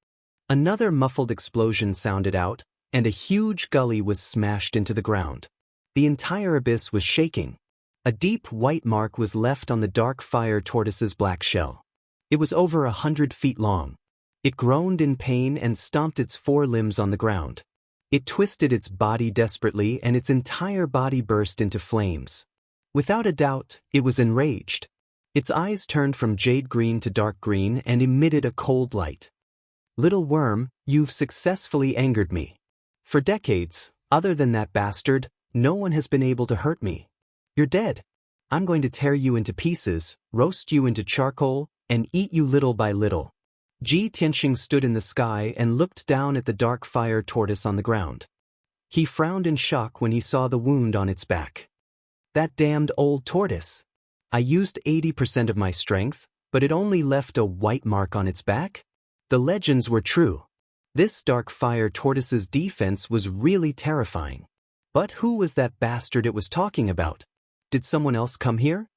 Another muffled explosion sounded out, and a huge gully was smashed into the ground. The entire abyss was shaking. A deep white mark was left on the dark fire tortoise's black shell. It was over 100 feet long. It groaned in pain and stomped its 4 limbs on the ground. It twisted its body desperately and its entire body burst into flames. Without a doubt, it was enraged. Its eyes turned from jade green to dark green and emitted a cold light. "Little worm, you've successfully angered me. For decades, other than that bastard, no one has been able to hurt me. You're dead. I'm going to tear you into pieces, roast you into charcoal, and eat you little by little." Ji Tianxing stood in the sky and looked down at the dark fire tortoise on the ground. He frowned in shock when he saw the wound on its back. "That damned old tortoise. I used 80% of my strength, but it only left a white mark on its back?" The legends were true. This dark fire tortoise's defense was really terrifying. But who was that bastard it was talking about? Did someone else come here?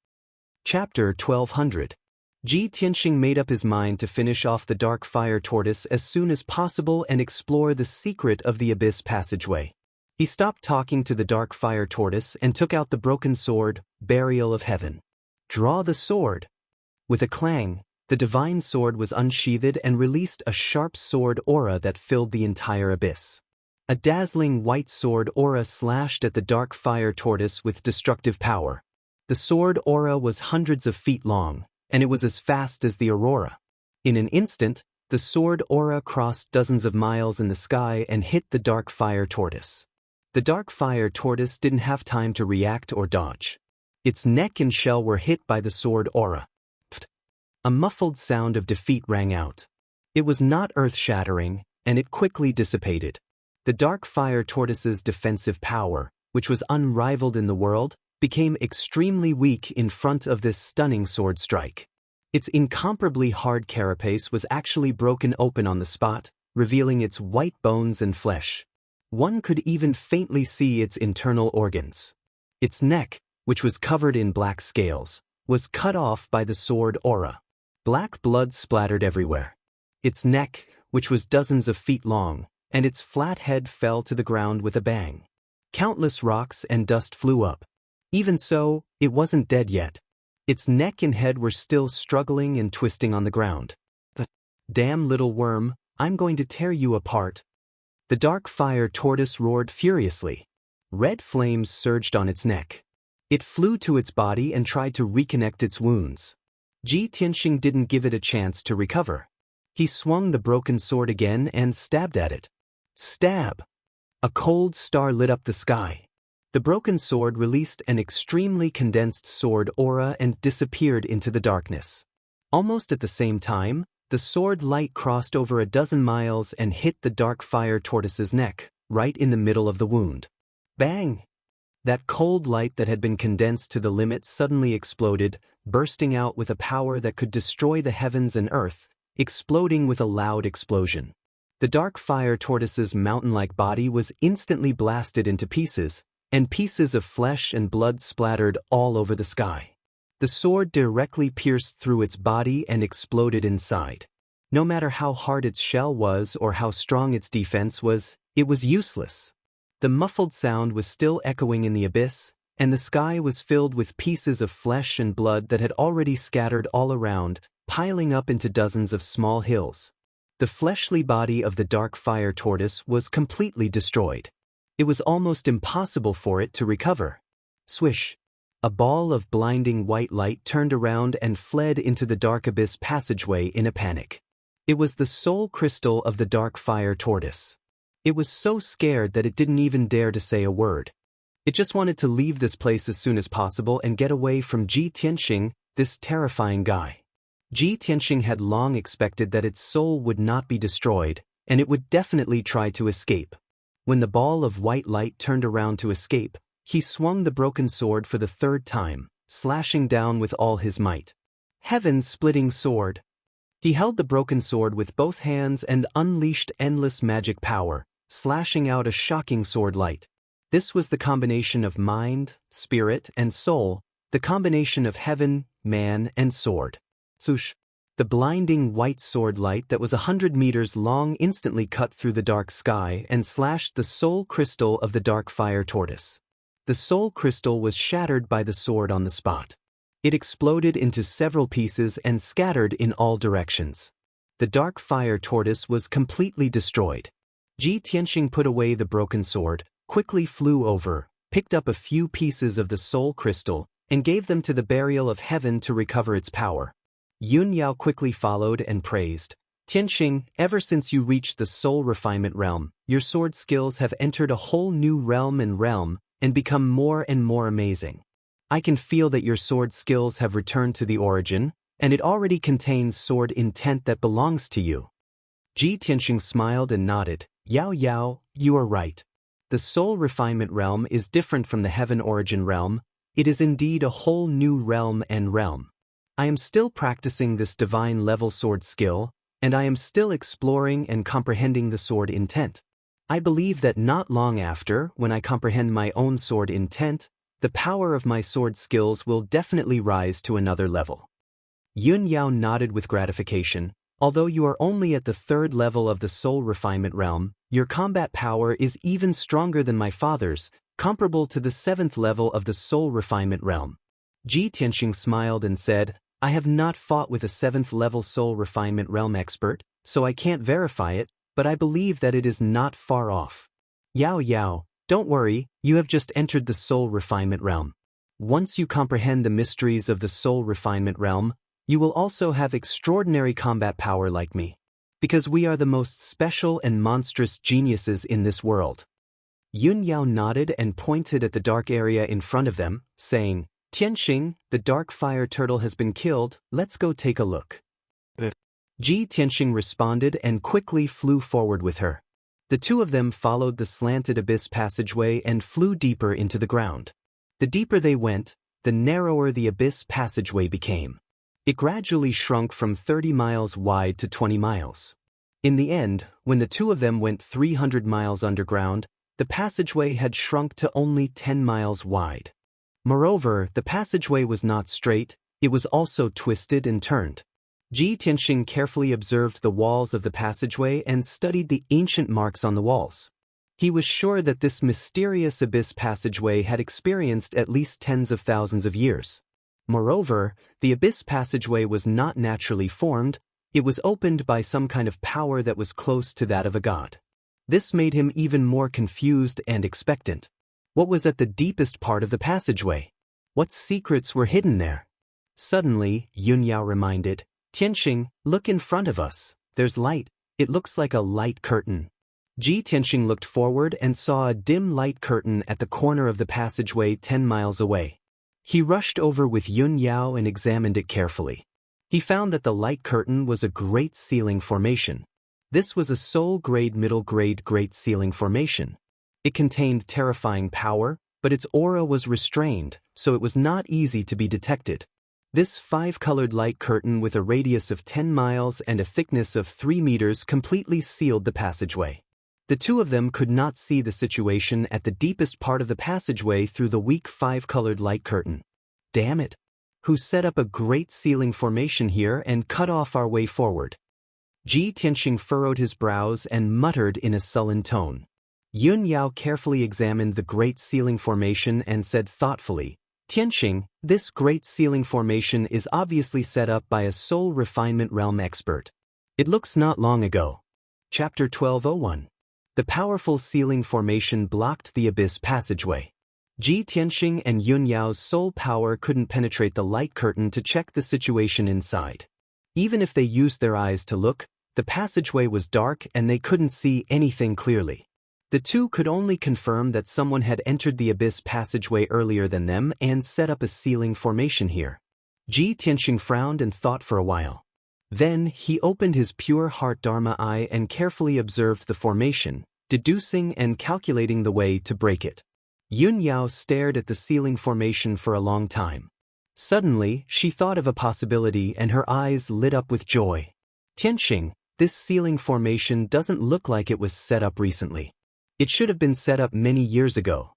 Chapter 1200. Ji Tianxing made up his mind to finish off the dark fire tortoise as soon as possible and explore the secret of the abyss passageway. He stopped talking to the dark fire tortoise and took out the broken sword, Burial of Heaven. "Draw the sword." With a clang, the divine sword was unsheathed and released a sharp sword aura that filled the entire abyss. A dazzling white sword aura slashed at the dark fire tortoise with destructive power. The sword aura was hundreds of feet long, and it was as fast as the aurora. In an instant, the sword aura crossed dozens of miles in the sky and hit the dark fire tortoise. The dark fire tortoise didn't have time to react or dodge. Its neck and shell were hit by the sword aura. A muffled sound of defeat rang out. It was not earth-shattering, and it quickly dissipated. The dark fire tortoise's defensive power, which was unrivaled in the world, became extremely weak in front of this stunning sword strike. Its incomparably hard carapace was actually broken open on the spot, revealing its white bones and flesh. One could even faintly see its internal organs. Its neck, which was covered in black scales, was cut off by the sword aura. Black blood splattered everywhere. Its neck, which was dozens of feet long, and its flat head fell to the ground with a bang. Countless rocks and dust flew up. Even so, it wasn't dead yet. Its neck and head were still struggling and twisting on the ground. Damn little worm, I'm going to tear you apart. The dark fire tortoise roared furiously. Red flames surged on its neck. It flew to its body and tried to reconnect its wounds. Ji Tianxing didn't give it a chance to recover. He swung the broken sword again and stabbed at it. Stab! A cold star lit up the sky. The broken sword released an extremely condensed sword aura and disappeared into the darkness. Almost at the same time, the sword light crossed over a dozen miles and hit the dark fire tortoise's neck, right in the middle of the wound. Bang! That cold light that had been condensed to the limit suddenly exploded, bursting out with a power that could destroy the heavens and earth, exploding with a loud explosion. The dark fire tortoise's mountain-like body was instantly blasted into pieces, and pieces of flesh and blood splattered all over the sky. The sword directly pierced through its body and exploded inside. No matter how hard its shell was or how strong its defense was, it was useless. The muffled sound was still echoing in the abyss, and the sky was filled with pieces of flesh and blood that had already scattered all around, piling up into dozens of small hills. The fleshly body of the dark fire tortoise was completely destroyed. It was almost impossible for it to recover. Swish! A ball of blinding white light turned around and fled into the dark abyss passageway in a panic. It was the soul crystal of the dark fire tortoise. It was so scared that it didn't even dare to say a word. It just wanted to leave this place as soon as possible and get away from Ji Tianxing, this terrifying guy. Ji Tianxing had long expected that its soul would not be destroyed, and it would definitely try to escape. When the ball of white light turned around to escape, he swung the broken sword for the third time, slashing down with all his might. Heaven-splitting sword! He held the broken sword with both hands and unleashed endless magic power, slashing out a shocking sword light. This was the combination of mind, spirit, and soul, the combination of heaven, man, and sword. Swoosh! The blinding white sword light that was 100 meters long instantly cut through the dark sky and slashed the soul crystal of the dark fire tortoise. The soul crystal was shattered by the sword on the spot. It exploded into several pieces and scattered in all directions. The dark fire tortoise was completely destroyed. Ji Tianxing put away the broken sword, quickly flew over, picked up a few pieces of the soul crystal, and gave them to the burial of heaven to recover its power. Yun Yao quickly followed and praised, Tianxing, ever since you reached the soul refinement realm, your sword skills have entered a whole new realm and become more and more amazing. I can feel that your sword skills have returned to the origin, and it already contains sword intent that belongs to you. Ji Tianxing smiled and nodded, Yao Yao, you are right. The soul refinement realm is different from the heaven origin realm. It is indeed a whole new realm. I am still practicing this divine level sword skill, and I am still exploring and comprehending the sword intent. I believe that not long after, when I comprehend my own sword intent, the power of my sword skills will definitely rise to another level. Yun Yao nodded with gratification. Although you are only at the 3rd level of the soul refinement realm, your combat power is even stronger than my father's, comparable to the 7th level of the soul refinement realm. Ji Tianxing smiled and said, I have not fought with a 7th level soul refinement realm expert, so I can't verify it, but I believe that it is not far off. Yao Yao, don't worry, you have just entered the soul refinement realm. Once you comprehend the mysteries of the soul refinement realm, you will also have extraordinary combat power like me. Because we are the most special and monstrous geniuses in this world. Yun Yao nodded and pointed at the dark area in front of them, saying, Tianxing, the dark fire turtle has been killed, let's go take a look. Ji Tianxing responded and quickly flew forward with her. The two of them followed the slanted abyss passageway and flew deeper into the ground. The deeper they went, the narrower the abyss passageway became. It gradually shrunk from 30 miles wide to 20 miles. In the end, when the two of them went 300 miles underground, the passageway had shrunk to only 10 miles wide. Moreover, the passageway was not straight, it was also twisted and turned. Ji Tianxing carefully observed the walls of the passageway and studied the ancient marks on the walls. He was sure that this mysterious abyss passageway had experienced at least tens of thousands of years. Moreover, the abyss passageway was not naturally formed, it was opened by some kind of power that was close to that of a god. This made him even more confused and expectant. What was at the deepest part of the passageway? What secrets were hidden there? Suddenly, Yun Yao reminded, Tianxing, look in front of us, there's light, it looks like a light curtain. Ji Tianxing looked forward and saw a dim light curtain at the corner of the passageway 10 miles away. He rushed over with Yun Yao and examined it carefully. He found that the light curtain was a great ceiling formation. This was a soul-grade middle-grade great ceiling formation. It contained terrifying power, but its aura was restrained, so it was not easy to be detected. This 5-colored light curtain with a radius of 10 miles and a thickness of 3 meters completely sealed the passageway. The two of them could not see the situation at the deepest part of the passageway through the weak 5-colored light curtain. Damn it! Who set up a great ceiling formation here and cut off our way forward? Ji Tianxing furrowed his brows and muttered in a sullen tone. Yun Yao carefully examined the great ceiling formation and said thoughtfully, Tianxing, this great ceiling formation is obviously set up by a soul refinement realm expert. It looks not long ago. Chapter 1201. The powerful ceiling formation blocked the abyss passageway. Ji Tianxing and Yun Yao's soul power couldn't penetrate the light curtain to check the situation inside. Even if they used their eyes to look, the passageway was dark and they couldn't see anything clearly. The two could only confirm that someone had entered the abyss passageway earlier than them and set up a ceiling formation here. Ji Tianxing frowned and thought for a while. Then he opened his pure heart Dharma eye and carefully observed the formation, deducing and calculating the way to break it. Yun Yao stared at the ceiling formation for a long time. Suddenly, she thought of a possibility and her eyes lit up with joy. Tianxing, this ceiling formation doesn't look like it was set up recently. It should have been set up many years ago.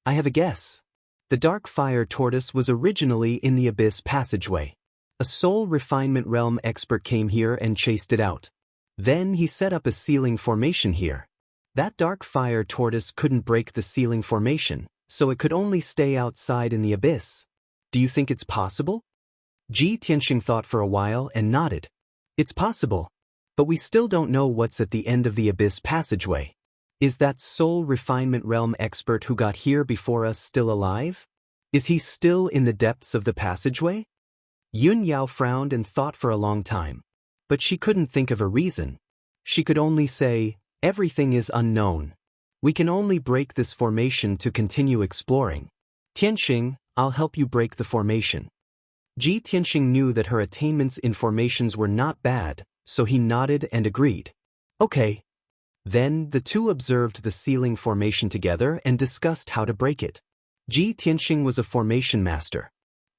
I have a guess. The dark fire tortoise was originally in the abyss passageway. A soul refinement realm expert came here and chased it out. Then he set up a ceiling formation here. That dark fire tortoise couldn't break the ceiling formation, so it could only stay outside in the abyss. Do you think it's possible? Ji Tianxing thought for a while and nodded. It's possible. But we still don't know what's at the end of the abyss passageway. Is that soul refinement realm expert who got here before us still alive? Is he still in the depths of the passageway? Yun Yao frowned and thought for a long time. But she couldn't think of a reason. She could only say, everything is unknown. We can only break this formation to continue exploring. Tianxing, I'll help you break the formation. Ji Tianxing knew that her attainments in formations were not bad, so he nodded and agreed. Okay. Then the two observed the ceiling formation together and discussed how to break it. Ji Tianxing was a formation master.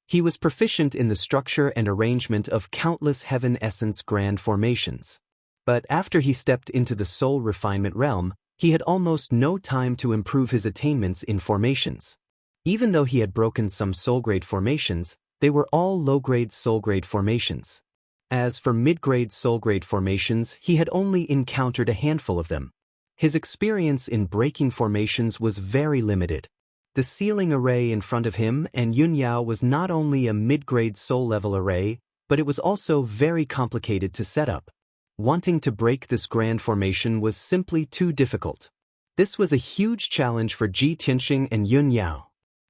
He was proficient in the structure and arrangement of countless heaven essence grand formations. But after he stepped into the soul refinement realm, he had almost no time to improve his attainments in formations. Even though he had broken some soul-grade formations, they were all low-grade soul-grade formations. As for mid-grade soul-grade formations, he had only encountered a handful of them. His experience in breaking formations was very limited. The ceiling array in front of him and Yun Yao was not only a mid-grade soul-level array, but it was also very complicated to set up. Wanting to break this grand formation was simply too difficult. This was a huge challenge for Ji Tianxing and Yun Yao.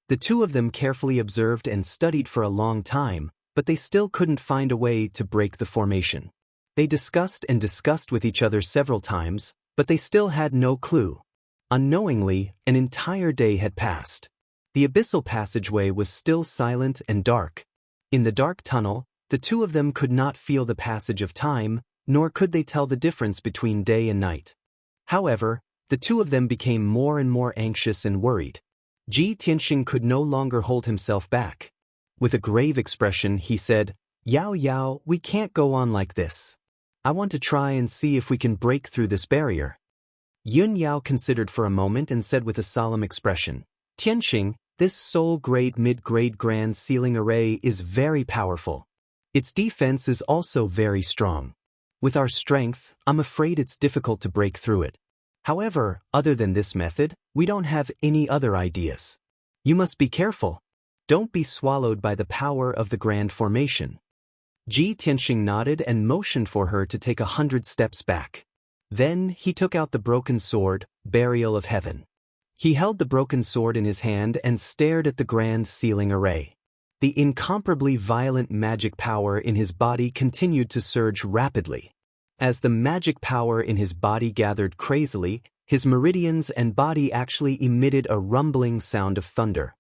The two of them carefully observed and studied for a long time, but they still couldn't find a way to break the formation. They discussed and discussed with each other several times, but they still had no clue. Unknowingly, an entire day had passed. The abyssal passageway was still silent and dark. In the dark tunnel, the two of them could not feel the passage of time, nor could they tell the difference between day and night. However, the two of them became more and more anxious and worried. Ji Tianxing could no longer hold himself back. With a grave expression, he said, "Yao Yao, we can't go on like this. I want to try and see if we can break through this barrier." Yun Yao considered for a moment and said with a solemn expression, "Tianxing, this soul-grade mid-grade grand ceiling array is very powerful. Its defense is also very strong. With our strength, I'm afraid it's difficult to break through it. However, other than this method, we don't have any other ideas. You must be careful. Don't be swallowed by the power of the grand formation." Ji Tianxing nodded and motioned for her to take 100 steps back. Then he took out the broken sword, Burial of Heaven. He held the broken sword in his hand and stared at the grand ceiling array. The incomparably violent magic power in his body continued to surge rapidly. As the magic power in his body gathered crazily, his meridians and body actually emitted a rumbling sound of thunder.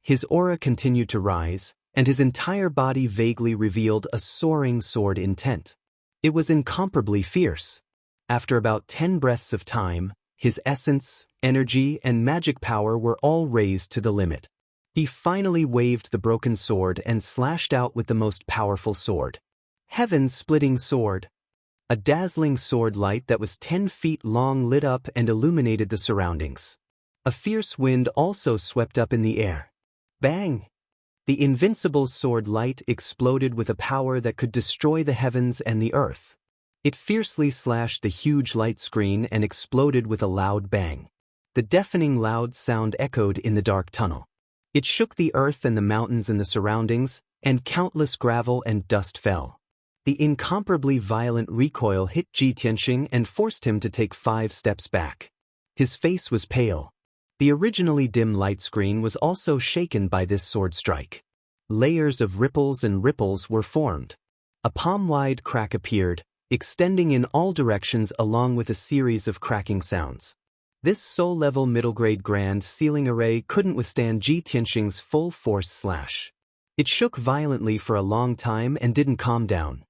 His aura continued to rise, and his entire body vaguely revealed a soaring sword intent. It was incomparably fierce. After about 10 breaths of time, his essence, energy, and magic power were all raised to the limit. He finally waved the broken sword and slashed out with the most powerful sword. Heaven-splitting sword. A dazzling sword light that was 10 feet long lit up and illuminated the surroundings. A fierce wind also swept up in the air. Bang! The invincible sword light exploded with a power that could destroy the heavens and the earth. It fiercely slashed the huge light screen and exploded with a loud bang. The deafening loud sound echoed in the dark tunnel. It shook the earth and the mountains in the surroundings, and countless gravel and dust fell. The incomparably violent recoil hit Ji Tianxing and forced him to take 5 steps back. His face was pale. The originally dim light screen was also shaken by this sword strike. Layers of ripples and ripples were formed. A palm-wide crack appeared, extending in all directions along with a series of cracking sounds. This soul-level middle-grade grand ceiling array couldn't withstand Ji Tianxing's full-force slash. It shook violently for a long time and didn't calm down.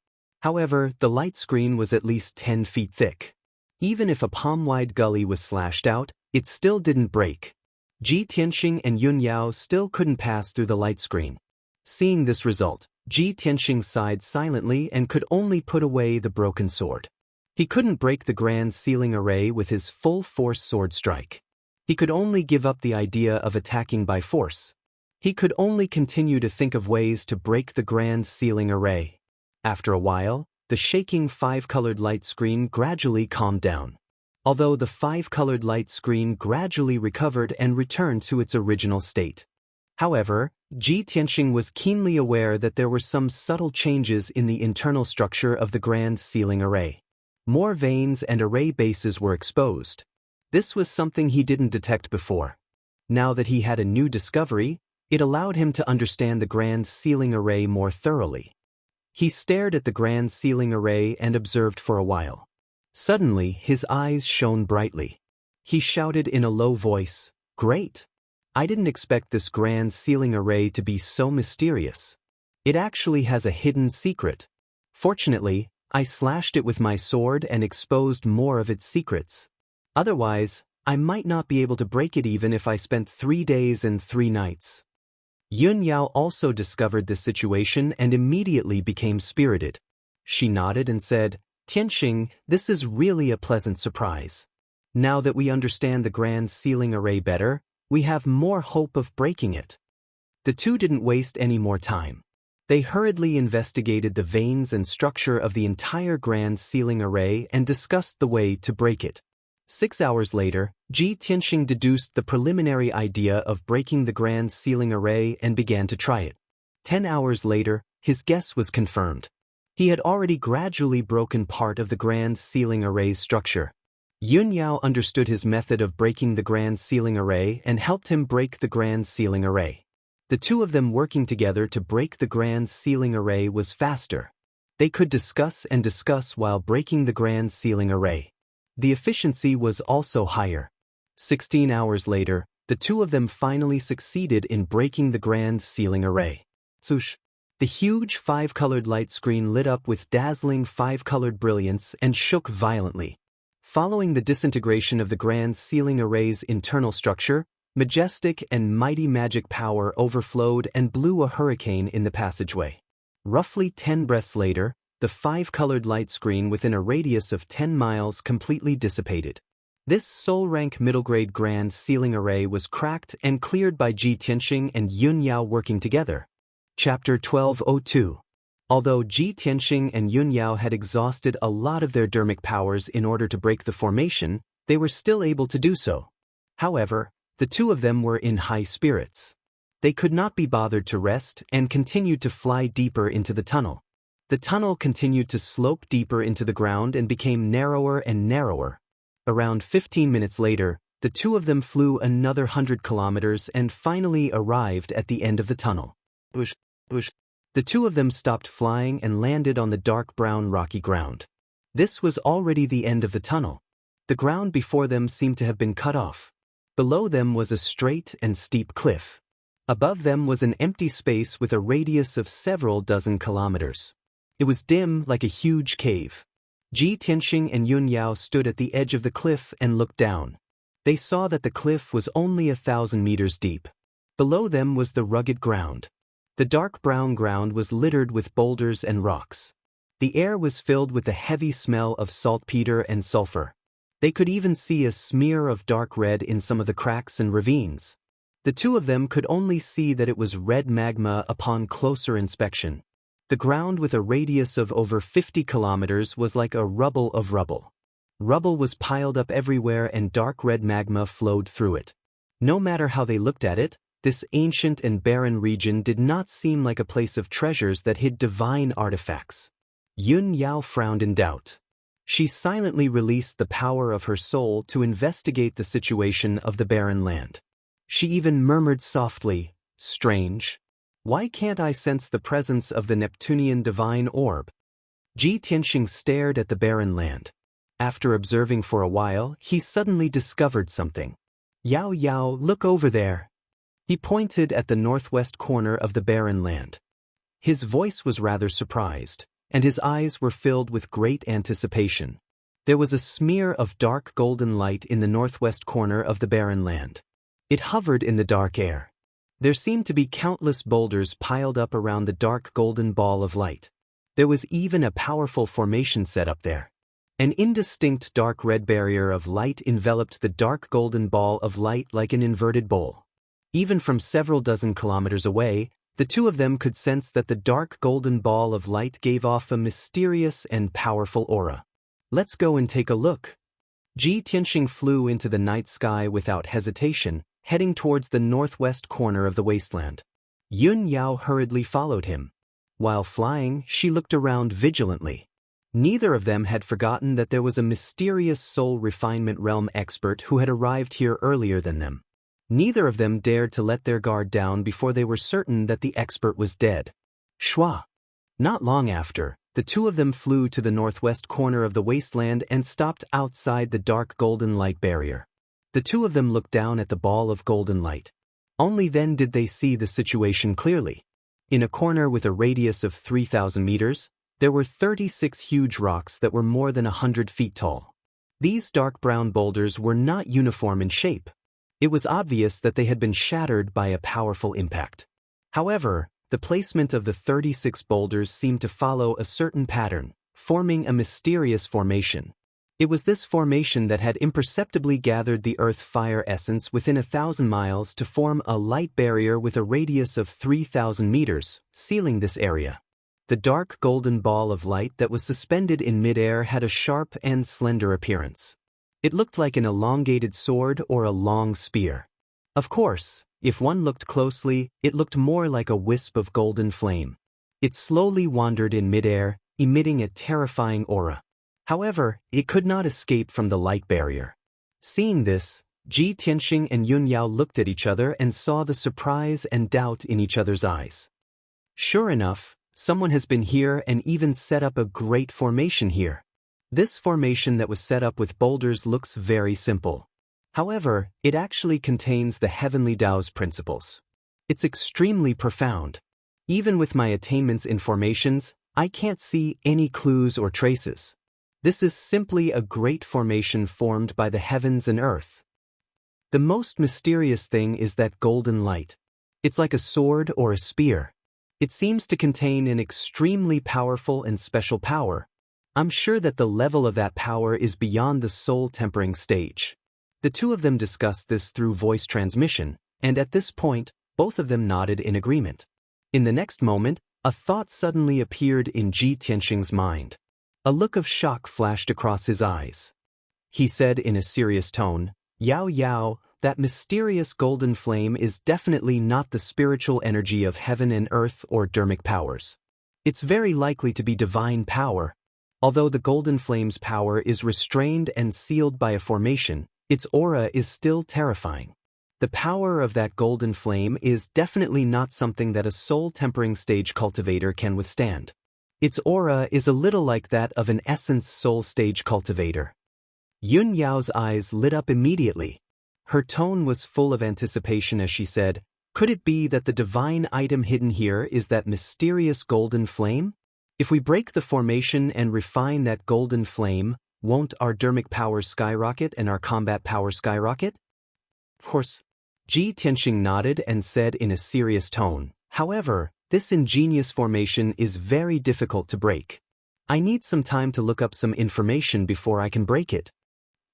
However, the light screen was at least 10 feet thick. Even if a palm-wide gully was slashed out, it still didn't break. Ji Tianxing and Yun Yao still couldn't pass through the light screen. Seeing this result, Ji Tianxing sighed silently and could only put away the broken sword. He couldn't break the grand ceiling array with his full-force sword strike. He could only give up the idea of attacking by force. He could only continue to think of ways to break the grand ceiling array. After a while, the shaking 5-colored light screen gradually calmed down. Although the 5-colored light screen gradually recovered and returned to its original state. However, Ji Tianxing was keenly aware that there were some subtle changes in the internal structure of the grand ceiling array. More veins and array bases were exposed. This was something he didn't detect before. Now that he had a new discovery, it allowed him to understand the grand ceiling array more thoroughly. He stared at the grand ceiling array and observed for a while. Suddenly, his eyes shone brightly. He shouted in a low voice, "Great! I didn't expect this grand ceiling array to be so mysterious. It actually has a hidden secret. Fortunately, I slashed it with my sword and exposed more of its secrets. Otherwise, I might not be able to break it even if I spent 3 days and 3 nights." Yun Yao also discovered this situation and immediately became spirited. She nodded and said, "Tianxing, this is really a pleasant surprise. Now that we understand the grand ceiling array better, we have more hope of breaking it." The two didn't waste any more time. They hurriedly investigated the veins and structure of the entire grand ceiling array and discussed the way to break it. 6 hours later, Ji Tianxing deduced the preliminary idea of breaking the grand ceiling array and began to try it. 10 hours later, his guess was confirmed. He had already gradually broken part of the grand ceiling array's structure. Yun Yao understood his method of breaking the grand ceiling array and helped him break the grand ceiling array. The two of them working together to break the grand ceiling array was faster. They could discuss and discuss while breaking the grand ceiling array. The efficiency was also higher. 16 hours later, the two of them finally succeeded in breaking the grand sealing array. Swoosh! The huge five-colored light screen lit up with dazzling five-colored brilliance and shook violently. Following the disintegration of the grand sealing array's internal structure, majestic and mighty magic power overflowed and blew a hurricane in the passageway. Roughly 10 breaths later, the five-colored light screen within a radius of 10 miles completely dissipated. This Soul-rank middle-grade grand sealing array was cracked and cleared by Ji Tianxing and Yun Yao working together. Chapter 1202. Although Ji Tianxing and Yun Yao had exhausted a lot of their dermic powers in order to break the formation, they were still able to do so. However, the two of them were in high spirits. They could not be bothered to rest and continued to fly deeper into the tunnel. The tunnel continued to slope deeper into the ground and became narrower and narrower. Around 15 minutes later, the two of them flew another 100 kilometers and finally arrived at the end of the tunnel. The two of them stopped flying and landed on the dark brown rocky ground. This was already the end of the tunnel. The ground before them seemed to have been cut off. Below them was a straight and steep cliff. Above them was an empty space with a radius of several dozen kilometers. It was dim like a huge cave. Ji Tianxing and Yun Yao stood at the edge of the cliff and looked down. They saw that the cliff was only 1,000 meters deep. Below them was the rugged ground. The dark brown ground was littered with boulders and rocks. The air was filled with the heavy smell of saltpeter and sulfur. They could even see a smear of dark red in some of the cracks and ravines. The two of them could only see that it was red magma upon closer inspection. The ground with a radius of over 50 kilometers was like a rubble of rubble. Rubble was piled up everywhere and dark red magma flowed through it. No matter how they looked at it, this ancient and barren region did not seem like a place of treasures that hid divine artifacts. Yun Yao frowned in doubt. She silently released the power of her soul to investigate the situation of the barren land. She even murmured softly, "Strange. Why can't I sense the presence of the Neptunian divine orb?" Ji Tianxing stared at the barren land. After observing for a while, he suddenly discovered something. "Yao Yao, look over there." He pointed at the northwest corner of the barren land. His voice was rather surprised, and his eyes were filled with great anticipation. There was a smear of dark golden light in the northwest corner of the barren land. It hovered in the dark air. There seemed to be countless boulders piled up around the dark golden ball of light. There was even a powerful formation set up there. An indistinct dark red barrier of light enveloped the dark golden ball of light like an inverted bowl. Even from several dozen kilometers away, the two of them could sense that the dark golden ball of light gave off a mysterious and powerful aura. "Let's go and take a look." Ji Tianxing flew into the night sky without hesitation, heading towards the northwest corner of the wasteland. Yun Yao hurriedly followed him. While flying, she looked around vigilantly. Neither of them had forgotten that there was a mysterious soul refinement realm expert who had arrived here earlier than them. Neither of them dared to let their guard down before they were certain that the expert was dead. Shwa! Not long after, the two of them flew to the northwest corner of the wasteland and stopped outside the dark golden light barrier. The two of them looked down at the ball of golden light. Only then did they see the situation clearly. In a corner with a radius of 3,000 meters, there were 36 huge rocks that were more than 100 feet tall. These dark brown boulders were not uniform in shape. It was obvious that they had been shattered by a powerful impact. However, the placement of the 36 boulders seemed to follow a certain pattern, forming a mysterious formation. It was this formation that had imperceptibly gathered the earth-fire essence within 1,000 miles to form a light barrier with a radius of 3,000 meters, sealing this area. The dark golden ball of light that was suspended in midair had a sharp and slender appearance. It looked like an elongated sword or a long spear. Of course, if one looked closely, it looked more like a wisp of golden flame. It slowly wandered in midair, emitting a terrifying aura. However, it could not escape from the light barrier. Seeing this, Ji Tianxing and Yun Yao looked at each other and saw the surprise and doubt in each other's eyes. Sure enough, someone has been here and even set up a great formation here. This formation that was set up with boulders looks very simple. However, it actually contains the heavenly Tao's principles. It's extremely profound. Even with my attainments in formations, I can't see any clues or traces. This is simply a great formation formed by the heavens and earth. The most mysterious thing is that golden light. It's like a sword or a spear. It seems to contain an extremely powerful and special power. I'm sure that the level of that power is beyond the soul-tempering stage. The two of them discussed this through voice transmission, and at this point, both of them nodded in agreement. In the next moment, a thought suddenly appeared in Ji Tianxing's mind. A look of shock flashed across his eyes. He said in a serious tone, "Yao Yao, that mysterious golden flame is definitely not the spiritual energy of heaven and earth or dermic powers. It's very likely to be divine power. Although the golden flame's power is restrained and sealed by a formation, its aura is still terrifying. The power of that golden flame is definitely not something that a soul-tempering stage cultivator can withstand. Its aura is a little like that of an essence soul stage cultivator." Yun Yao's eyes lit up immediately. Her tone was full of anticipation as she said, "Could it be that the divine item hidden here is that mysterious golden flame? If we break the formation and refine that golden flame, won't our dermic power skyrocket and our combat power skyrocket?" Of course. Ji Tianxing nodded and said in a serious tone, "However, this ingenious formation is very difficult to break. I need some time to look up some information before I can break it."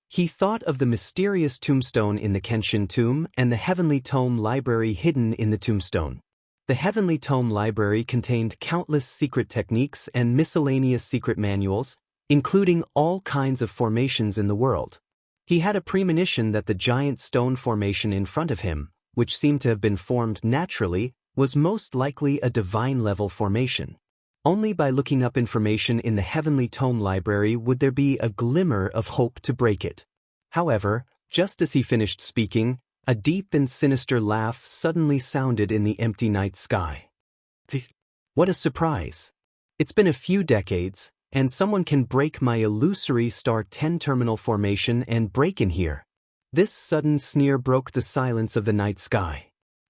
He thought of the mysterious tombstone in the Kenshin tomb and the Heavenly Tome library hidden in the tombstone. The Heavenly Tome library contained countless secret techniques and miscellaneous secret manuals, including all kinds of formations in the world. He had a premonition that the giant stone formation in front of him, which seemed to have been formed naturally, was most likely a divine-level formation. Only by looking up information in the Heavenly Tome library would there be a glimmer of hope to break it. However, just as he finished speaking, a deep and sinister laugh suddenly sounded in the empty night sky. What a surprise! It's been a few decades, and someone can break my illusory star 10 terminal formation and break in here. This sudden sneer broke the silence of the night sky.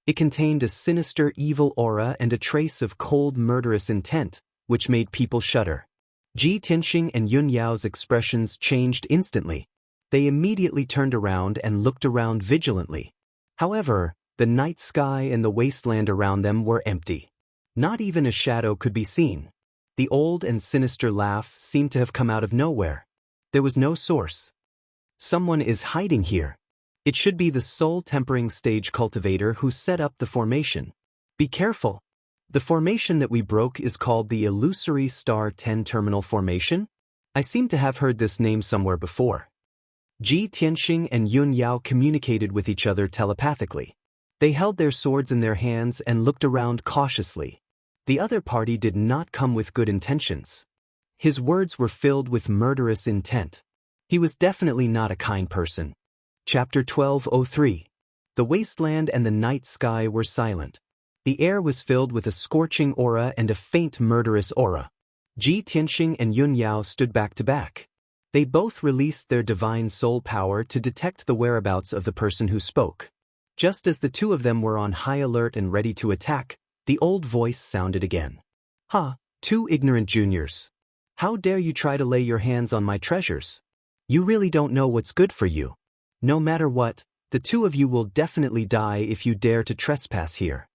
It contained a sinister evil aura and a trace of cold murderous intent, which made people shudder. Ji Tianxing and Yun Yao's expressions changed instantly. They immediately turned around and looked around vigilantly. However, the night sky and the wasteland around them were empty. Not even a shadow could be seen. The old and sinister laugh seemed to have come out of nowhere. There was no source. Someone is hiding here. It should be the soul-tempering stage cultivator who set up the formation. Be careful. The formation that we broke is called the illusory star 10 terminal formation. I seem to have heard this name somewhere before. Ji Tianxing and Yun Yao communicated with each other telepathically. They held their swords in their hands and looked around cautiously. The other party did not come with good intentions. His words were filled with murderous intent. He was definitely not a kind person. Chapter 1203. The wasteland and the night sky were silent. The air was filled with a scorching aura and a faint murderous aura. Ji Tianxing and Yun Yao stood back to back. They both released their divine soul power to detect the whereabouts of the person who spoke. Just as the two of them were on high alert and ready to attack, the old voice sounded again. "Ha, two ignorant juniors. How dare you try to lay your hands on my treasures? You really don't know what's good for you. No matter what, the two of you will definitely die if you dare to trespass here."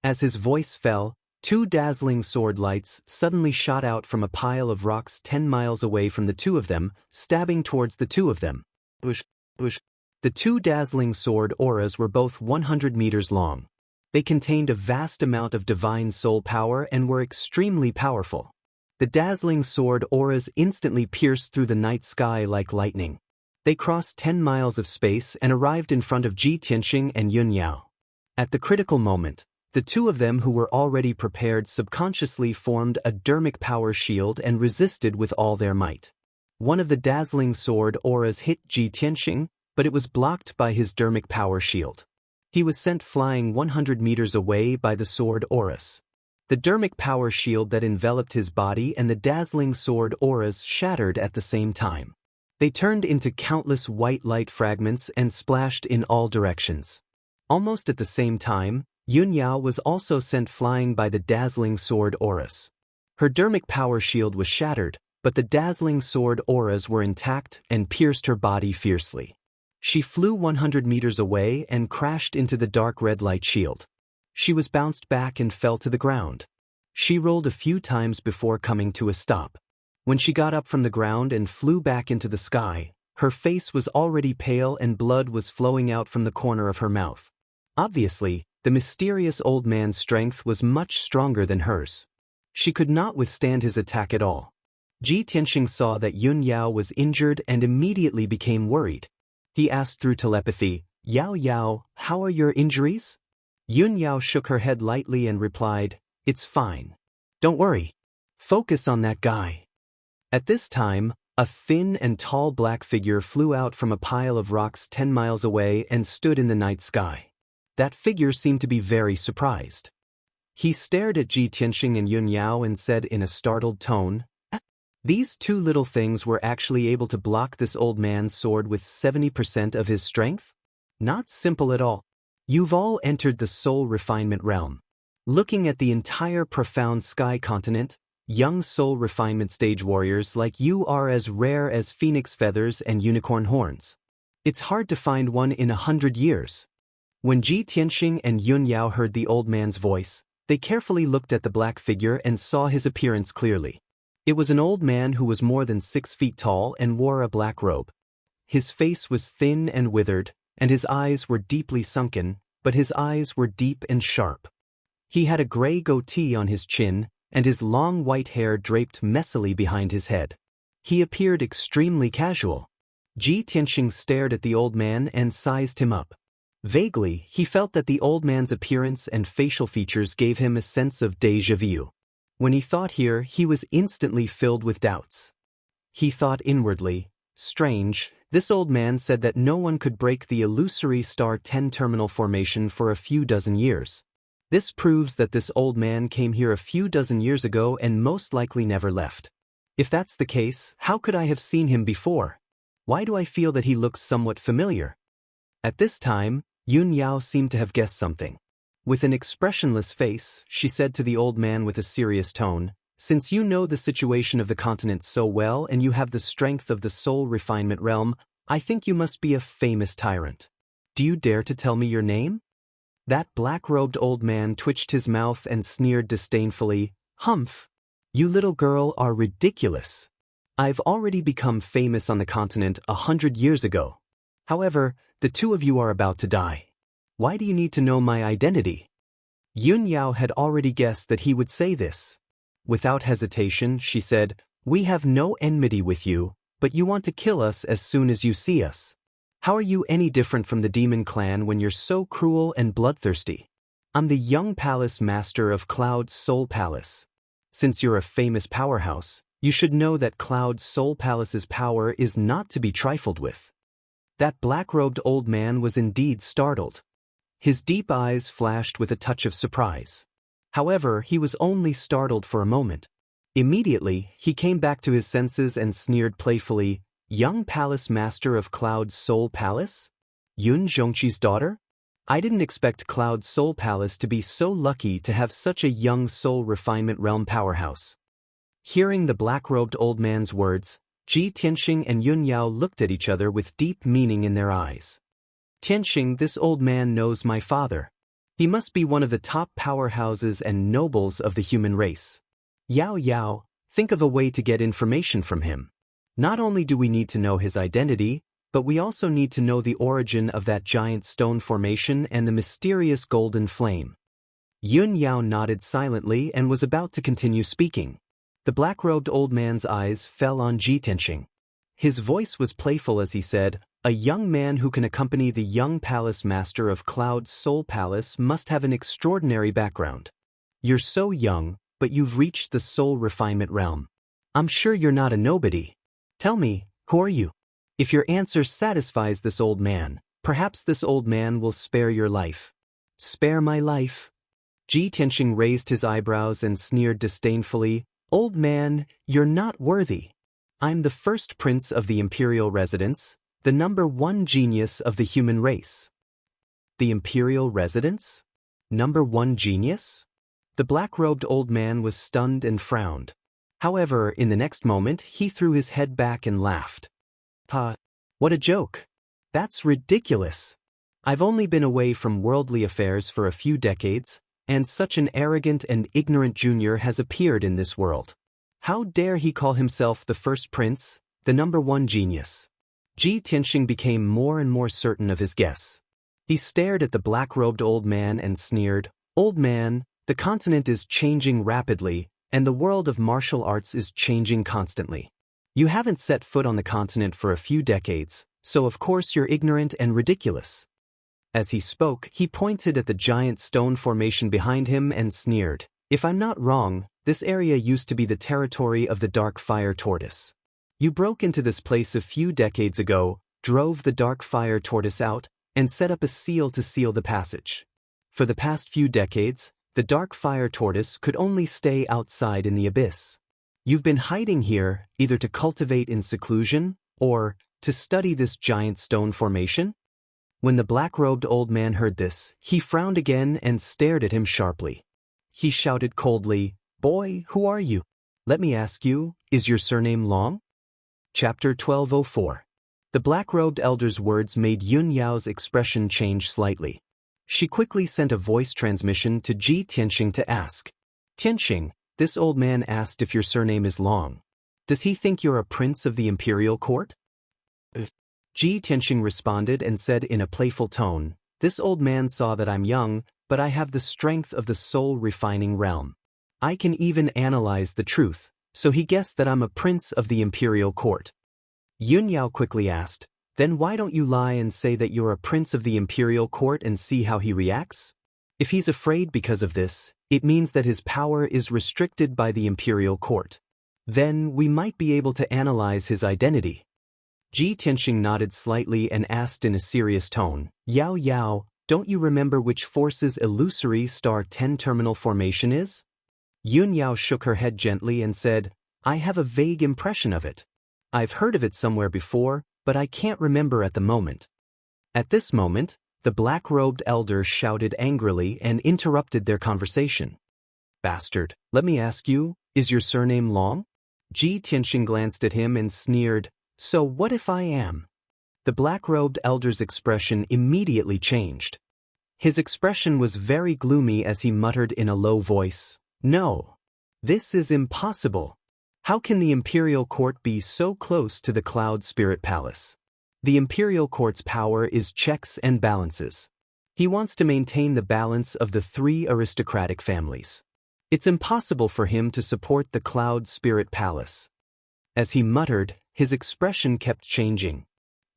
As his voice fell, two dazzling sword lights suddenly shot out from a pile of rocks 10 miles away from the two of them, stabbing towards the two of them. The two dazzling sword auras were both 100 meters long. They contained a vast amount of divine soul power and were extremely powerful. The dazzling sword auras instantly pierced through the night sky like lightning. They crossed 10 miles of space and arrived in front of Ji Tianxing and Yun Yao. At the critical moment, the two of them who were already prepared subconsciously formed a dermic power shield and resisted with all their might. One of the dazzling sword auras hit Ji Tianxing, but it was blocked by his dermic power shield. He was sent flying 100 meters away by the sword auras. The dermic power shield that enveloped his body and the dazzling sword auras shattered at the same time. They turned into countless white light fragments and splashed in all directions. Almost at the same time, Yun Yao was also sent flying by the dazzling sword auras. Her dermic power shield was shattered, but the dazzling sword auras were intact and pierced her body fiercely. She flew 100 meters away and crashed into the dark red light shield. She was bounced back and fell to the ground. She rolled a few times before coming to a stop. When she got up from the ground and flew back into the sky, her face was already pale and blood was flowing out from the corner of her mouth. Obviously, the mysterious old man's strength was much stronger than hers. She could not withstand his attack at all. Ji Tianxing saw that Yun Yao was injured and immediately became worried. He asked through telepathy, "Yao Yao, how are your injuries?" Yun Yao shook her head lightly and replied, "It's fine. Don't worry. Focus on that guy." At this time, a thin and tall black figure flew out from a pile of rocks 10 miles away and stood in the night sky. That figure seemed to be very surprised. He stared at Ji Tianxing and Yun Yao and said in a startled tone, "These two little things were actually able to block this old man's sword with 70% of his strength? Not simple at all. You've all entered the soul refinement realm. Looking at the entire profound sky continent, young soul refinement stage warriors like you are as rare as phoenix feathers and unicorn horns. It's hard to find one in 100 years. When Ji Tianxing and Yun Yao heard the old man's voice, they carefully looked at the black figure and saw his appearance clearly. It was an old man who was more than 6 feet tall and wore a black robe. His face was thin and withered, and his eyes were deeply sunken, but his eyes were deep and sharp. He had a gray goatee on his chin, and his long white hair draped messily behind his head. He appeared extremely casual. Ji Tianxing stared at the old man and sized him up. Vaguely, he felt that the old man's appearance and facial features gave him a sense of déjà vu. When he thought here, he was instantly filled with doubts. He thought inwardly, "Strange, this old man said that no one could break the illusory star 10 terminal formation for a few dozen years. This proves that this old man came here a few dozen years ago and most likely never left. If that's the case, how could I have seen him before? Why do I feel that he looks somewhat familiar?" At this time, Yun Yao seemed to have guessed something. With an expressionless face, she said to the old man with a serious tone, "Since you know the situation of the continent so well and you have the strength of the soul refinement realm, I think you must be a famous tyrant. Do you dare to tell me your name?" That black-robed old man twitched his mouth and sneered disdainfully, "Humph! You little girl are ridiculous. I've already become famous on the continent 100 years ago. However, the two of you are about to die. Why do you need to know my identity?" Yun Yao had already guessed that he would say this. Without hesitation, she said, "We have no enmity with you, but you want to kill us as soon as you see us. How are you any different from the demon clan when you're so cruel and bloodthirsty? I'm the young palace master of Cloud's Soul Palace. Since you're a famous powerhouse, you should know that Cloud's Soul Palace's power is not to be trifled with." That black-robed old man was indeed startled. His deep eyes flashed with a touch of surprise. However, he was only startled for a moment. Immediately, he came back to his senses and sneered playfully, "Young palace master of Cloud's Soul Palace? Yun Zhongqi's daughter? I didn't expect Cloud's Soul Palace to be so lucky to have such a young soul refinement realm powerhouse." Hearing the black-robed old man's words, Ji Tianxing and Yun Yao looked at each other with deep meaning in their eyes. "Tianxing, this old man knows my father. He must be one of the top powerhouses and nobles of the human race. Yao Yao, think of a way to get information from him. Not only do we need to know his identity, but we also need to know the origin of that giant stone formation and the mysterious golden flame." Yun Yao nodded silently and was about to continue speaking. The black-robed old man's eyes fell on Ji Tianxing. His voice was playful as he said, "A young man who can accompany the young palace master of Cloud's Soul Palace must have an extraordinary background. You're so young, but you've reached the soul refinement realm. I'm sure you're not a nobody. Tell me, who are you? If your answer satisfies this old man, perhaps this old man will spare your life." "Spare my life?" Ji Tianxing raised his eyebrows and sneered disdainfully, "Old man, you're not worthy. I'm the first prince of the imperial residence, the #1 genius of the human race. The imperial residence? #1 genius? The black-robed old man was stunned and frowned. However, in the next moment, he threw his head back and laughed. Ha! What a joke! That's ridiculous! I've only been away from worldly affairs for a few decades, and such an arrogant and ignorant junior has appeared in this world. How dare he call himself the first prince, the #1 genius? Ji Tianxing became more and more certain of his guess. He stared at the black-robed old man and sneered, "Old man, the continent is changing rapidly, and the world of martial arts is changing constantly. You haven't set foot on the continent for a few decades, so of course you're ignorant and ridiculous." As he spoke, he pointed at the giant stone formation behind him and sneered, "If I'm not wrong, this area used to be the territory of the dark fire tortoise. You broke into this place a few decades ago, drove the dark fire tortoise out, and set up a seal to seal the passage. For the past few decades, the dark fire tortoise could only stay outside in the abyss. You've been hiding here, either to cultivate in seclusion, or to study this giant stone formation?" When the black-robed old man heard this, he frowned again and stared at him sharply. He shouted coldly, "Boy, who are you? Let me ask you, is your surname Long?" Chapter 1204. The black-robed elder's words made Yun Yao's expression change slightly. She quickly sent a voice transmission to Ji Tianxing to ask, "Tianxing, this old man asked if your surname is Long. Does he think you're a prince of the imperial court?" Ji Tianxing responded and said in a playful tone, "This old man saw that I'm young, but I have the strength of the soul-refining realm. I can even analyze the truth, so he guessed that I'm a prince of the imperial court." Yun Yao quickly asked, "Then why don't you lie and say that you're a prince of the imperial court and see how he reacts? If he's afraid because of this, it means that his power is restricted by the imperial court. Then we might be able to analyze his identity." Ji Tianxing nodded slightly and asked in a serious tone, "Yao Yao, don't you remember which force's illusory star 10 terminal formation is?" Yun Yao shook her head gently and said, "I have a vague impression of it. I've heard of it somewhere before, but I can't remember at the moment." At this moment, the black-robed elder shouted angrily and interrupted their conversation. "Bastard, let me ask you, is your surname Long?" Ji Tianxing glanced at him and sneered, "So what if I am?" The black-robed elder's expression immediately changed. His expression was very gloomy as he muttered in a low voice, "No. This is impossible. How can the imperial court be so close to the Cloud Spirit Palace? The imperial court's power is checks and balances. He wants to maintain the balance of the 3 aristocratic families. It's impossible for him to support the Cloud Spirit Palace." As he muttered, his expression kept changing.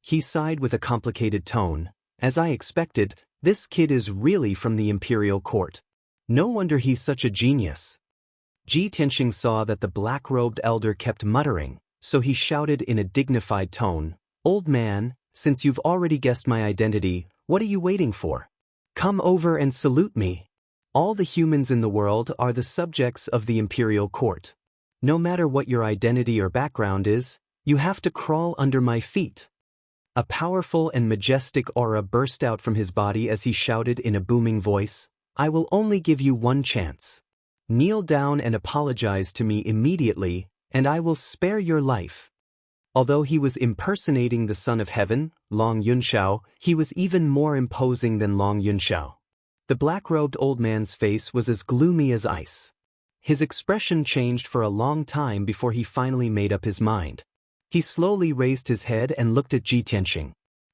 He sighed with a complicated tone, "As I expected, this kid is really from the imperial court. No wonder he's such a genius." Ji Tianxing saw that the black-robed elder kept muttering, so he shouted in a dignified tone, "Old man, since you've already guessed my identity, what are you waiting for? Come over and salute me. All the humans in the world are the subjects of the imperial court. No matter what your identity or background is, you have to crawl under my feet." A powerful and majestic aura burst out from his body as he shouted in a booming voice, "I will only give you one chance. Kneel down and apologize to me immediately, and I will spare your life." Although he was impersonating the Son of Heaven, Long Yunxiao, he was even more imposing than Long Yunxiao. The black-robed old man's face was as gloomy as ice. His expression changed for a long time before he finally made up his mind. He slowly raised his head and looked at Ji Tianxing.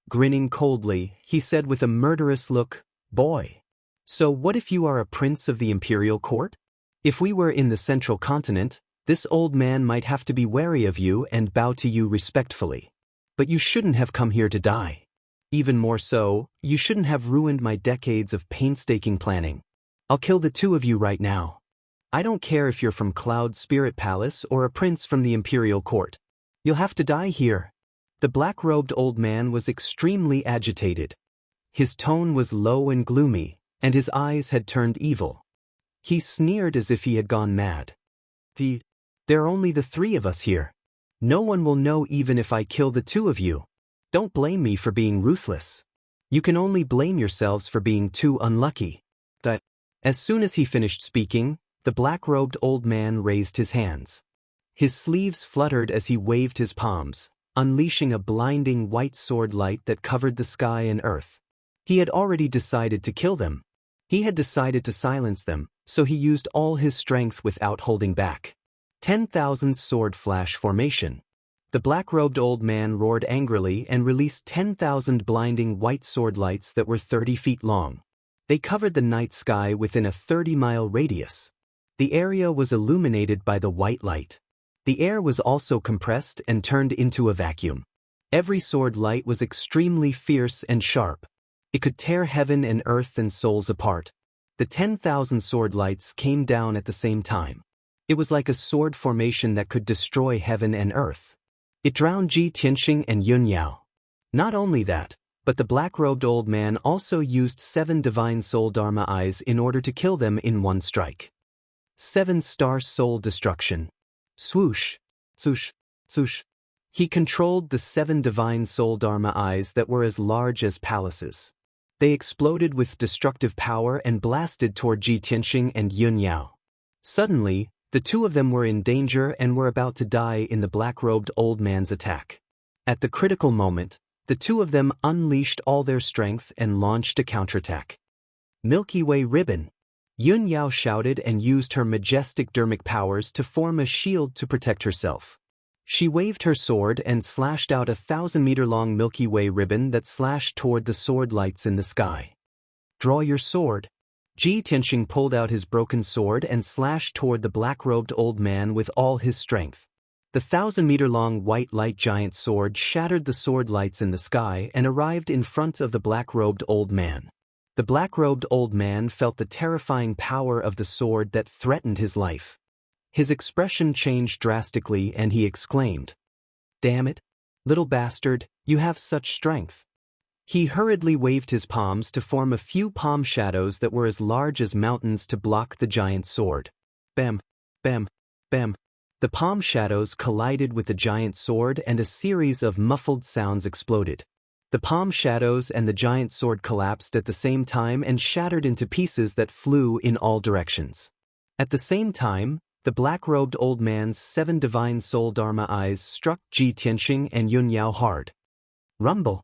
Grinning coldly, he said with a murderous look, "Boy. So what if you are a prince of the imperial court? If we were in the central continent, this old man might have to be wary of you and bow to you respectfully. But you shouldn't have come here to die. Even more so, you shouldn't have ruined my decades of painstaking planning. I'll kill the 2 of you right now. I don't care if you're from Cloud Spirit Palace or a prince from the imperial court. You'll have to die here." The black-robed old man was extremely agitated. His tone was low and gloomy, and his eyes had turned evil. He sneered as if he had gone mad. There are only the 3 of us here. No one will know even if I kill the two of you. Don't blame me for being ruthless. You can only blame yourselves for being too unlucky. But, as soon as he finished speaking, the black-robed old man raised his hands. His sleeves fluttered as he waved his palms, unleashing a blinding white sword light that covered the sky and earth. He had already decided to kill them. He had decided to silence them, so he used all his strength without holding back. 10,000 sword flash formation. The black-robed old man roared angrily and released 10,000 blinding white sword lights that were 30 feet long. They covered the night sky within a 30-mile radius. The area was illuminated by the white light. The air was also compressed and turned into a vacuum. Every sword light was extremely fierce and sharp. It could tear heaven and earth and souls apart. The 10,000 sword lights came down at the same time. It was like a sword formation that could destroy heaven and earth. It drowned Ji Tianxing and Yun Yao. Not only that, but the black-robed old man also used 7 divine soul dharma eyes in order to kill them in one strike. 7-star soul destruction. Swoosh, swoosh, swoosh. He controlled the 7 divine soul dharma eyes that were as large as palaces. They exploded with destructive power and blasted toward Ji Tianxing and Yun Yao. Suddenly, the two of them were in danger and were about to die in the black-robed old man's attack. At the critical moment, the two of them unleashed all their strength and launched a counterattack. Milky Way ribbon. Yun Yao shouted and used her majestic dermic powers to form a shield to protect herself. She waved her sword and slashed out a 1,000-meter-long Milky Way ribbon that slashed toward the sword lights in the sky. Draw your sword. Ji Tianxing pulled out his broken sword and slashed toward the black-robed old man with all his strength. The 1,000-meter-long white light giant sword shattered the sword lights in the sky and arrived in front of the black-robed old man. The black-robed old man felt the terrifying power of the sword that threatened his life. His expression changed drastically and he exclaimed, "Damn it, little bastard, you have such strength." He hurriedly waved his palms to form a few palm shadows that were as large as mountains to block the giant sword. Bam, bam, bam. The palm shadows collided with the giant sword and a series of muffled sounds exploded. The palm shadows and the giant sword collapsed at the same time and shattered into pieces that flew in all directions. At the same time, the black-robed old man's 7 divine soul dharma eyes struck Ji Tianxing and Yun Yao hard. Rumble.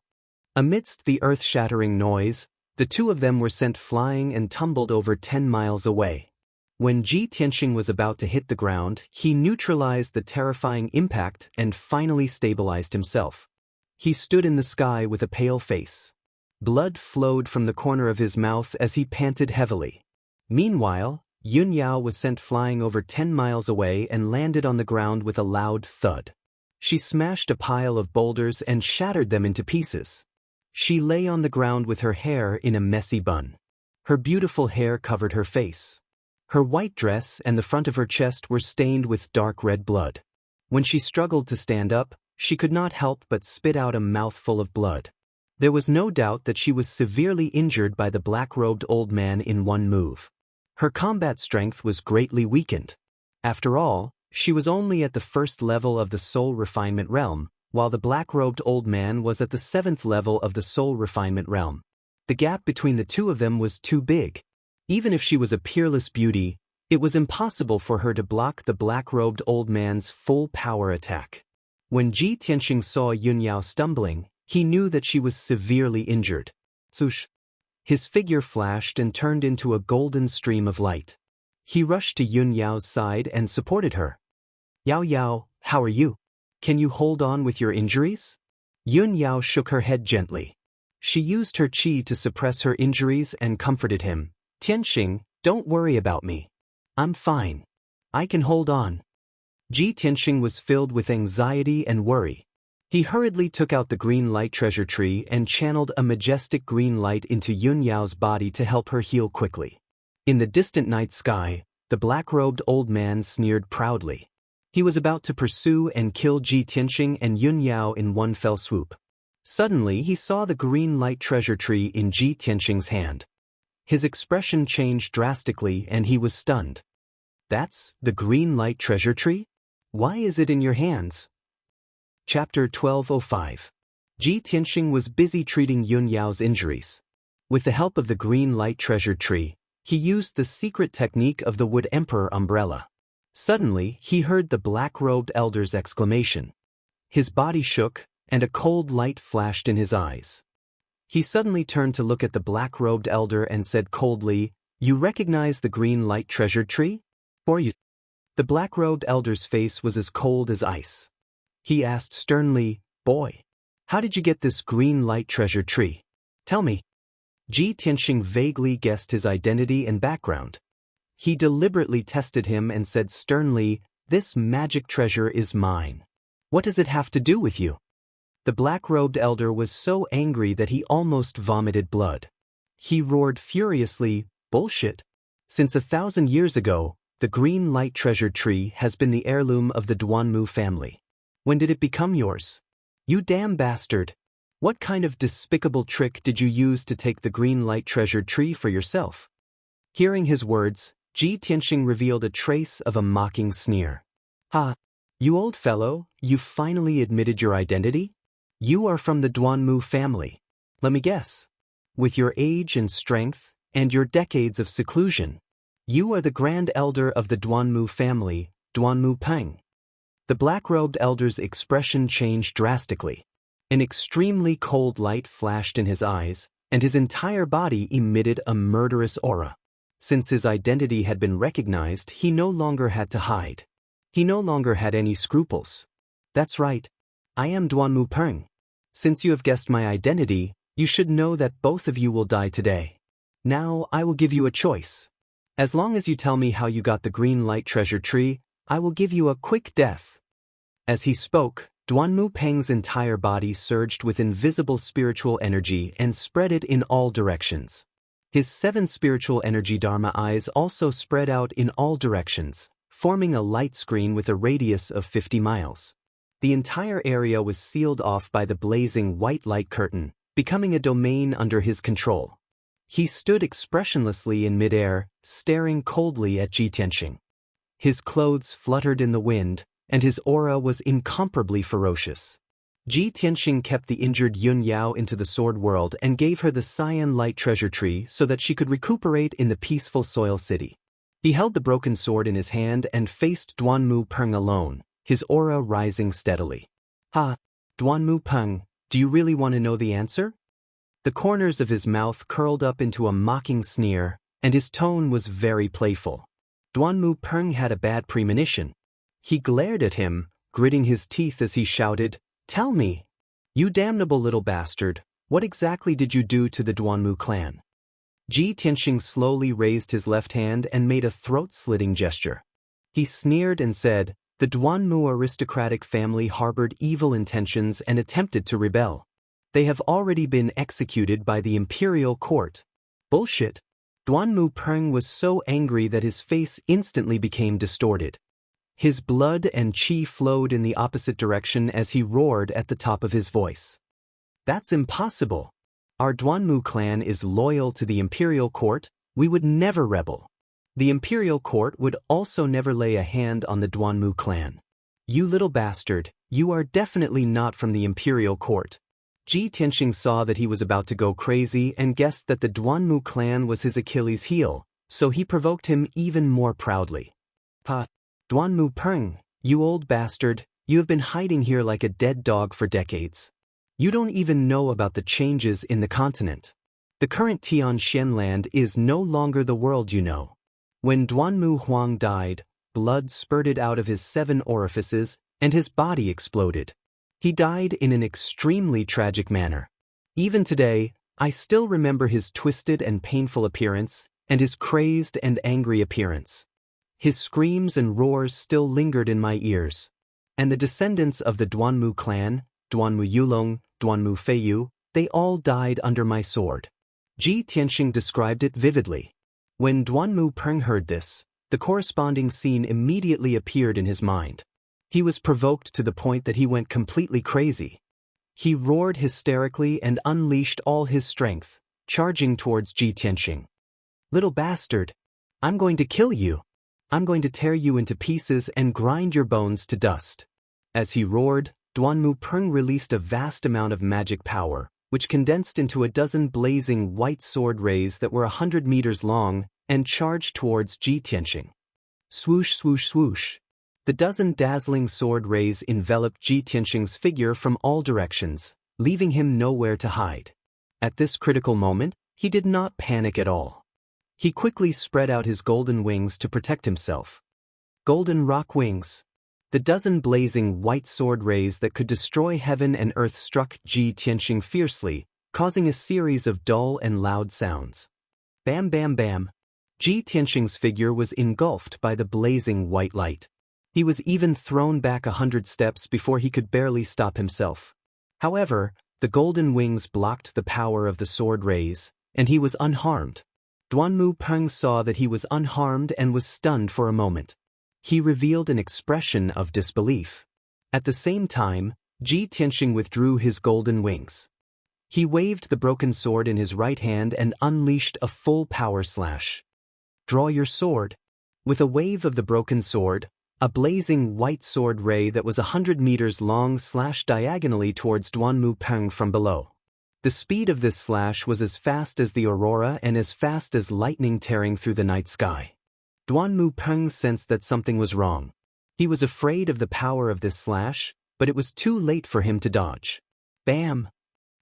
Amidst the earth-shattering noise, the two of them were sent flying and tumbled over 10 miles away. When Ji Tianxing was about to hit the ground, he neutralized the terrifying impact and finally stabilized himself. He stood in the sky with a pale face. Blood flowed from the corner of his mouth as he panted heavily. Meanwhile, Yun Yao was sent flying over 10 miles away and landed on the ground with a loud thud. She smashed a pile of boulders and shattered them into pieces. She lay on the ground with her hair in a messy bun. Her beautiful hair covered her face. Her white dress and the front of her chest were stained with dark red blood. When she struggled to stand up, she could not help but spit out a mouthful of blood. There was no doubt that she was severely injured by the black-robed old man in one move. Her combat strength was greatly weakened. After all, she was only at the 1st level of the soul refinement realm, while the black-robed old man was at the 7th level of the soul refinement realm. The gap between the two of them was too big. Even if she was a peerless beauty, it was impossible for her to block the black-robed old man's full power attack. When Ji Tianxing saw Yun Yao stumbling, he knew that she was severely injured. Swoosh! His figure flashed and turned into a golden stream of light. He rushed to Yun Yao's side and supported her. "Yao Yao, how are you? Can you hold on with your injuries?" Yun Yao shook her head gently. She used her qi to suppress her injuries and comforted him. "Tianxing, don't worry about me. I'm fine. I can hold on." Ji Tianxing was filled with anxiety and worry. He hurriedly took out the green light treasure tree and channeled a majestic green light into Yun Yao's body to help her heal quickly. In the distant night sky, the black-robed old man sneered proudly. He was about to pursue and kill Ji Tianxing and Yun Yao in one fell swoop. Suddenly he saw the green light treasure tree in Ji Tianxing's hand. His expression changed drastically and he was stunned. "That's the green light treasure tree? Why is it in your hands?" Chapter 1205. Ji Tianxing was busy treating Yun Yao's injuries. With the help of the green light treasure tree, he used the secret technique of the Wood Emperor umbrella. Suddenly, he heard the black-robed elder's exclamation. His body shook, and a cold light flashed in his eyes. He suddenly turned to look at the black-robed elder and said coldly, "You recognize the green light treasure tree? Or you?" The black-robed elder's face was as cold as ice. He asked sternly, "Boy, how did you get this green light treasure tree? Tell me." Ji Tianxing vaguely guessed his identity and background. He deliberately tested him and said sternly, "This magic treasure is mine. What does it have to do with you?" The black-robed elder was so angry that he almost vomited blood. He roared furiously, "Bullshit! Since 1,000 years ago, the green light treasure tree has been the heirloom of the Duanmu family. When did it become yours? You damn bastard! What kind of despicable trick did you use to take the green light treasure tree for yourself?" Hearing his words, Ji Tianxing revealed a trace of a mocking sneer. "Ha! You old fellow, you finally admitted your identity? You are from the Duanmu family. Let me guess. With your age and strength, and your decades of seclusion, you are the grand elder of the Duanmu family, Duanmu Peng." The black-robed elder's expression changed drastically. An extremely cold light flashed in his eyes, and his entire body emitted a murderous aura. Since his identity had been recognized, he no longer had to hide. He no longer had any scruples. "That's right. I am Duanmu Peng. Since you have guessed my identity, you should know that both of you will die today. Now I will give you a choice. As long as you tell me how you got the green light treasure tree, I will give you a quick death." As he spoke, Duanmu Peng's entire body surged with invisible spiritual energy and spread it in all directions. His 7 spiritual energy Dharma eyes also spread out in all directions, forming a light screen with a radius of 50 miles. The entire area was sealed off by the blazing white light curtain, becoming a domain under his control. He stood expressionlessly in midair, staring coldly at Ji Tianxing. His clothes fluttered in the wind, and his aura was incomparably ferocious. Ji Tianxing kept the injured Yun Yao into the sword world and gave her the cyan light treasure tree so that she could recuperate in the peaceful soil city. He held the broken sword in his hand and faced Duanmu Peng alone, his aura rising steadily. "Ha! Duanmu Peng, do you really want to know the answer?" The corners of his mouth curled up into a mocking sneer, and his tone was very playful. Duanmu Peng had a bad premonition. He glared at him, gritting his teeth as he shouted, "Tell me, you damnable little bastard, what exactly did you do to the Duanmu clan?" Ji Tianxing slowly raised his left hand and made a throat-slitting gesture. He sneered and said, "The Duanmu aristocratic family harbored evil intentions and attempted to rebel. They have already been executed by the imperial court." "Bullshit." Duanmu Peng was so angry that his face instantly became distorted. His blood and qi flowed in the opposite direction as he roared at the top of his voice. "That's impossible. Our Duanmu clan is loyal to the imperial court. We would never rebel. The imperial court would also never lay a hand on the Duanmu clan. You little bastard, you are definitely not from the imperial court." Ji Tianxing saw that he was about to go crazy and guessed that the Duanmu clan was his Achilles' heel, so he provoked him even more proudly. "Ha! Duanmu Peng, you old bastard, you have been hiding here like a dead dog for decades. You don't even know about the changes in the continent. The current Tianxian land is no longer the world you know. When Duanmu Huang died, blood spurted out of his 7 orifices, and his body exploded. He died in an extremely tragic manner. Even today, I still remember his twisted and painful appearance, and his crazed and angry appearance. His screams and roars still lingered in my ears. And the descendants of the Duanmu clan, Duanmu Yulong, Duanmu Feiyu, they all died under my sword." Ji Tianxing described it vividly. When Duanmu Peng heard this, the corresponding scene immediately appeared in his mind. He was provoked to the point that he went completely crazy. He roared hysterically and unleashed all his strength, charging towards Ji Tianxing. "Little bastard, I'm going to kill you. I'm going to tear you into pieces and grind your bones to dust." As he roared, Duanmu Peng released a vast amount of magic power, which condensed into a dozen blazing white sword rays that were 100 meters long and charged towards Ji Tianqing. Swoosh, swoosh, swoosh. The dozen dazzling sword rays enveloped Ji Tianqing's figure from all directions, leaving him nowhere to hide. At this critical moment, he did not panic at all. He quickly spread out his golden wings to protect himself. Golden rock wings. The dozen blazing white sword rays that could destroy heaven and earth struck Ji Tianqing fiercely, causing a series of dull and loud sounds. Bam, bam, bam. Ji Tianqing's figure was engulfed by the blazing white light. He was even thrown back 100 steps before he could barely stop himself. However, the golden wings blocked the power of the sword rays, and he was unharmed. Duanmu Peng saw that he was unharmed and was stunned for a moment. He revealed an expression of disbelief. At the same time, Ji Tianqing withdrew his golden wings. He waved the broken sword in his right hand and unleashed a full power slash. Draw your sword. With a wave of the broken sword, a blazing white sword ray that was 100 meters long slashed diagonally towards Duanmu Peng from below. The speed of this slash was as fast as the aurora and as fast as lightning tearing through the night sky. Duanmu Peng sensed that something was wrong. He was afraid of the power of this slash, but it was too late for him to dodge. Bam!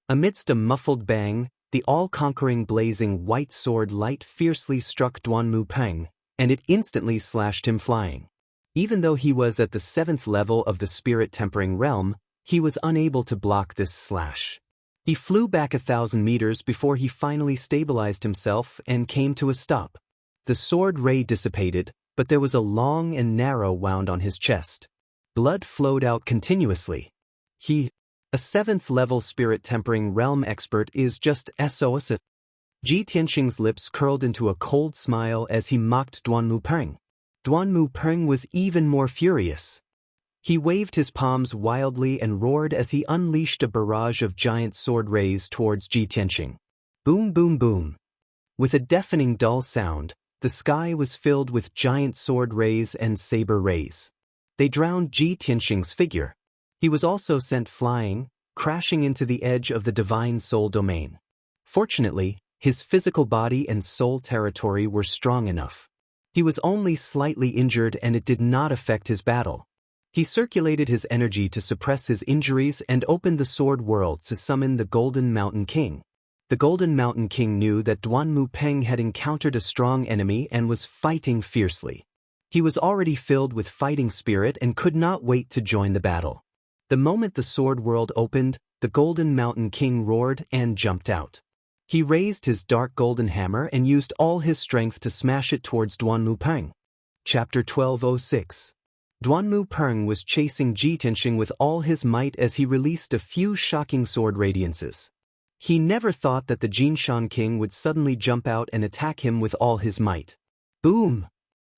Amidst a muffled bang, the all-conquering blazing white sword light fiercely struck Duanmu Peng, and it instantly slashed him flying. Even though he was at the 7th level of the spirit-tempering realm, he was unable to block this slash. He flew back 1,000 meters before he finally stabilized himself and came to a stop. The sword ray dissipated, but there was a long and narrow wound on his chest. Blood flowed out continuously. A 7th-level spirit-tempering realm expert is just SOS. Ji Tianqing's lips curled into a cold smile as he mocked Duanmu Peng. Duanmu Peng was even more furious. He waved his palms wildly and roared as he unleashed a barrage of giant sword rays towards Ji Tianqing. Boom, boom, boom. With a deafening dull sound, the sky was filled with giant sword rays and saber rays. They drowned Ji Tianqing's figure. He was also sent flying, crashing into the edge of the divine soul domain. Fortunately, his physical body and soul territory were strong enough. He was only slightly injured and it did not affect his battle. He circulated his energy to suppress his injuries and opened the sword world to summon the Golden Mountain King. The Golden Mountain King knew that Duanmu Peng had encountered a strong enemy and was fighting fiercely. He was already filled with fighting spirit and could not wait to join the battle. The moment the sword world opened, the Golden Mountain King roared and jumped out. He raised his dark golden hammer and used all his strength to smash it towards Duanmu Peng. Chapter 1206. Duanmu Peng was chasing Ji Tianqing with all his might as he released a few shocking sword radiances. He never thought that the Jinshan King would suddenly jump out and attack him with all his might. Boom!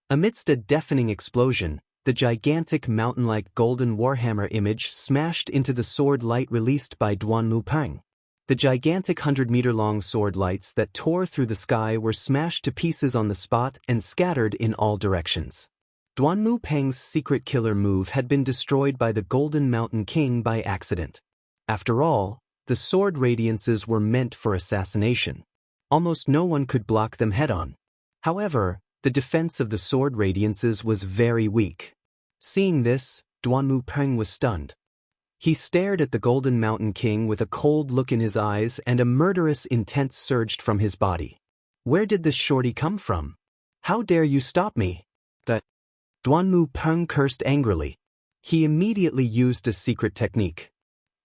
Amidst a deafening explosion, the gigantic mountain-like golden warhammer image smashed into the sword light released by Duanmu Peng. The gigantic 100-meter-long sword lights that tore through the sky were smashed to pieces on the spot and scattered in all directions. Duanmu Peng's secret killer move had been destroyed by the Golden Mountain King by accident. After all, the sword radiances were meant for assassination. Almost no one could block them head-on. However, the defense of the sword radiances was very weak. Seeing this, Duanmu Peng was stunned. He stared at the Golden Mountain King with a cold look in his eyes and a murderous intent surged from his body. Where did this shorty come from? How dare you stop me? Duanmu Peng cursed angrily. He immediately used a secret technique.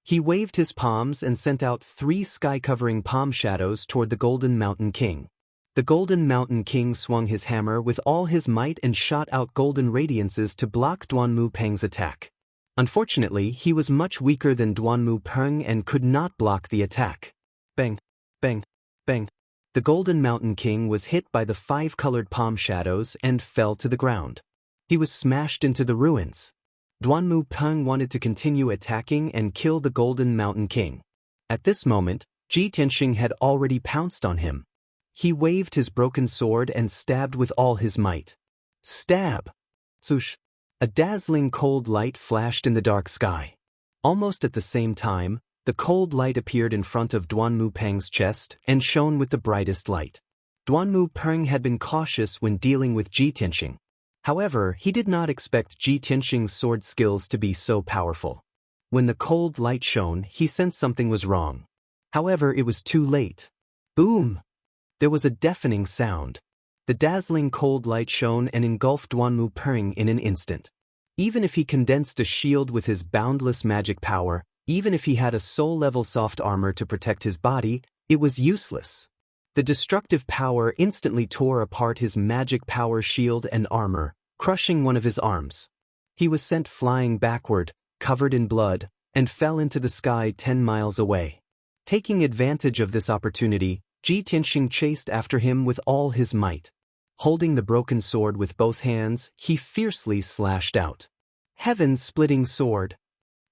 He waved his palms and sent out 3 sky-covering palm shadows toward the Golden Mountain King. The Golden Mountain King swung his hammer with all his might and shot out golden radiances to block Duanmu Peng's attack. Unfortunately, he was much weaker than Duanmu Peng and could not block the attack. Bang! Bang! Bang! The Golden Mountain King was hit by the 5-colored palm shadows and fell to the ground. He was smashed into the ruins. Duanmu Peng wanted to continue attacking and kill the Golden Mountain King. At this moment, Ji Tianqing had already pounced on him. He waved his broken sword and stabbed with all his might. Stab! Swoosh! A dazzling cold light flashed in the dark sky. Almost at the same time, the cold light appeared in front of Duanmu Peng's chest and shone with the brightest light. Duanmu Peng had been cautious when dealing with Ji Tianxing. However, he did not expect Ji Tianxing's sword skills to be so powerful. When the cold light shone, he sensed something was wrong. However, it was too late. Boom! There was a deafening sound. The dazzling cold light shone and engulfed Duanmu Peng in an instant. Even if he condensed a shield with his boundless magic power, even if he had a soul-level soft armor to protect his body, it was useless. The destructive power instantly tore apart his magic power shield and armor, crushing one of his arms. He was sent flying backward, covered in blood, and fell into the sky 10 miles away. Taking advantage of this opportunity, Ji Tianxing chased after him with all his might. Holding the broken sword with both hands, he fiercely slashed out. Heaven-splitting sword.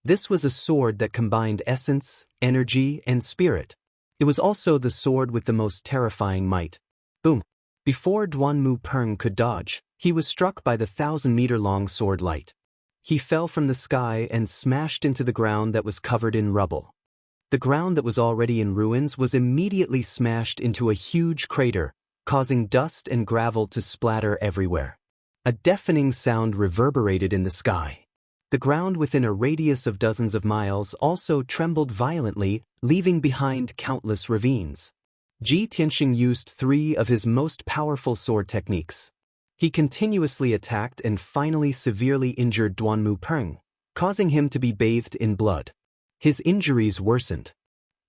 This was a sword that combined essence, energy, and spirit. It was also the sword with the most terrifying might. Boom! Before Duanmu Peng could dodge, he was struck by the 1,000-meter-long sword light. He fell from the sky and smashed into the ground that was covered in rubble. The ground that was already in ruins was immediately smashed into a huge crater, causing dust and gravel to splatter everywhere. A deafening sound reverberated in the sky. The ground within a radius of dozens of miles also trembled violently, leaving behind countless ravines. Ji Tianxing used 3 of his most powerful sword techniques. He continuously attacked and finally severely injured Duanmu Peng, causing him to be bathed in blood. His injuries worsened.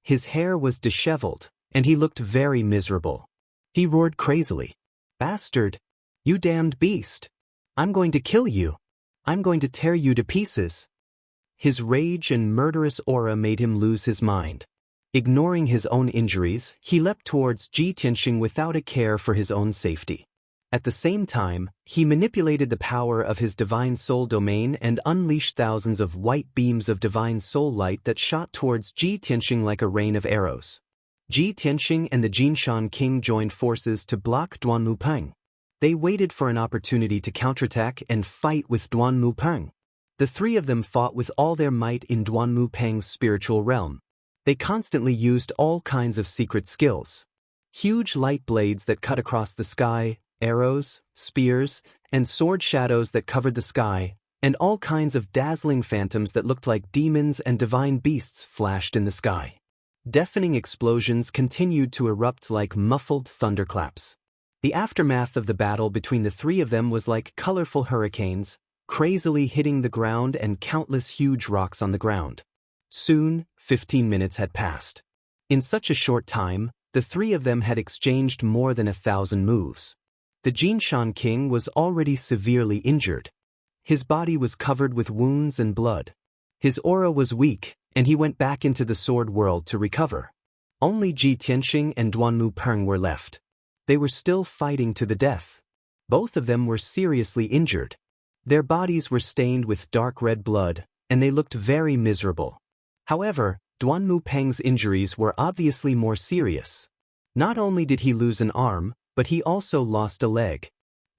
His hair was disheveled, and he looked very miserable. He roared crazily. "Bastard! You damned beast! I'm going to kill you! I'm going to tear you to pieces!" His rage and murderous aura made him lose his mind. Ignoring his own injuries, he leapt towards Ji Tianxing without a care for his own safety. At the same time, he manipulated the power of his divine soul domain and unleashed thousands of white beams of divine soul light that shot towards Ji Tianxing like a rain of arrows. Ji Tianxing and the Jinshan King joined forces to block Duanmu Peng. They waited for an opportunity to counterattack and fight with Duanmu Peng. The 3 of them fought with all their might in Duanmu Peng's spiritual realm. They constantly used all kinds of secret skills. Huge light blades that cut across the sky, arrows, spears, and sword shadows that covered the sky, and all kinds of dazzling phantoms that looked like demons and divine beasts flashed in the sky. Deafening explosions continued to erupt like muffled thunderclaps. The aftermath of the battle between the 3 of them was like colorful hurricanes, crazily hitting the ground and countless huge rocks on the ground. Soon, 15 minutes had passed. In such a short time, the 3 of them had exchanged more than 1,000 moves. The Jinshan King was already severely injured. His body was covered with wounds and blood. His aura was weak, and he went back into the sword world to recover. Only Ji Tianxing and Duanmu Peng were left. They were still fighting to the death. Both of them were seriously injured. Their bodies were stained with dark red blood, and they looked very miserable. However, Duanmu Peng's injuries were obviously more serious. Not only did he lose an arm, but he also lost a leg.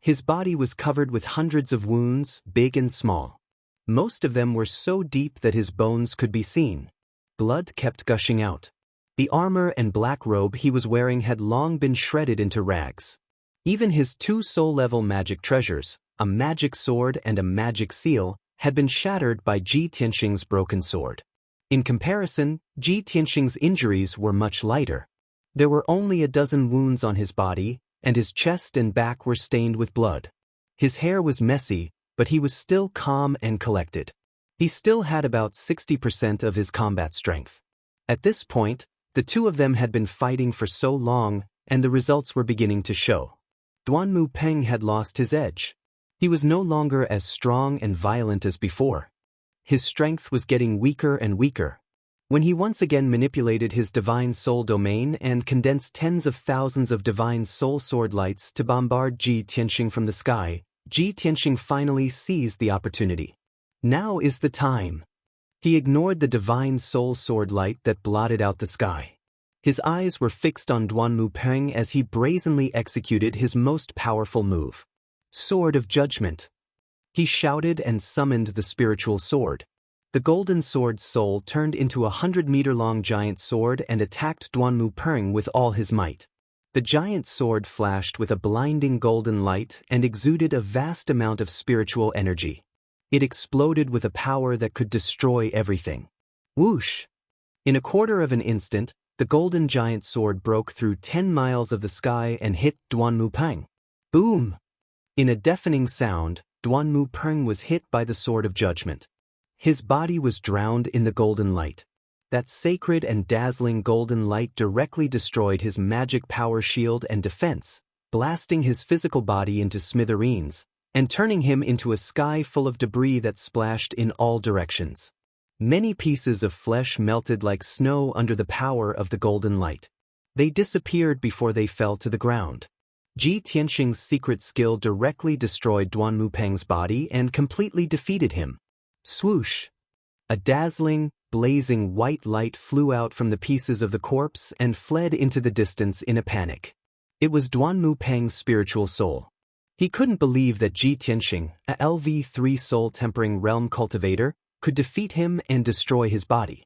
His body was covered with hundreds of wounds, big and small. Most of them were so deep that his bones could be seen. Blood kept gushing out. The armor and black robe he was wearing had long been shredded into rags. Even his 2 soul-level magic treasures, a magic sword and a magic seal, had been shattered by Ji Tianxing's broken sword. In comparison, Ji Tianxing's injuries were much lighter. There were only 12 wounds on his body, and his chest and back were stained with blood. His hair was messy, but he was still calm and collected. He still had about 60% of his combat strength. At this point, the 2 of them had been fighting for so long, and the results were beginning to show. Duanmu Peng had lost his edge. He was no longer as strong and violent as before. His strength was getting weaker and weaker. When he once again manipulated his divine soul domain and condensed tens of thousands of divine soul sword lights to bombard Ji Tianxing from the sky, Ji Tianxing finally seized the opportunity. Now is the time. He ignored the divine soul sword light that blotted out the sky. His eyes were fixed on Duanmu Peng as he brazenly executed his most powerful move. Sword of Judgment. He shouted and summoned the spiritual sword. The golden sword's soul turned into a 100-meter-long giant sword and attacked Duanmu Peng with all his might. The giant sword flashed with a blinding golden light and exuded a vast amount of spiritual energy. It exploded with a power that could destroy everything. Whoosh! In a quarter of an instant, the golden giant sword broke through 10 miles of the sky and hit Duanmu Peng. Boom! In a deafening sound, Duanmu Peng was hit by the sword of judgment. His body was drowned in the golden light. That sacred and dazzling golden light directly destroyed his magic power shield and defense, blasting his physical body into smithereens, and turning him into a sky full of debris that splashed in all directions. Many pieces of flesh melted like snow under the power of the golden light. They disappeared before they fell to the ground. Ji Tianxing's secret skill directly destroyed Duanmu Peng's body and completely defeated him. Swoosh! A dazzling, blazing white light flew out from the pieces of the corpse and fled into the distance in a panic. It was Duanmu Peng's spiritual soul. He couldn't believe that Ji Tianxing, a LV3 soul-tempering realm cultivator, could defeat him and destroy his body.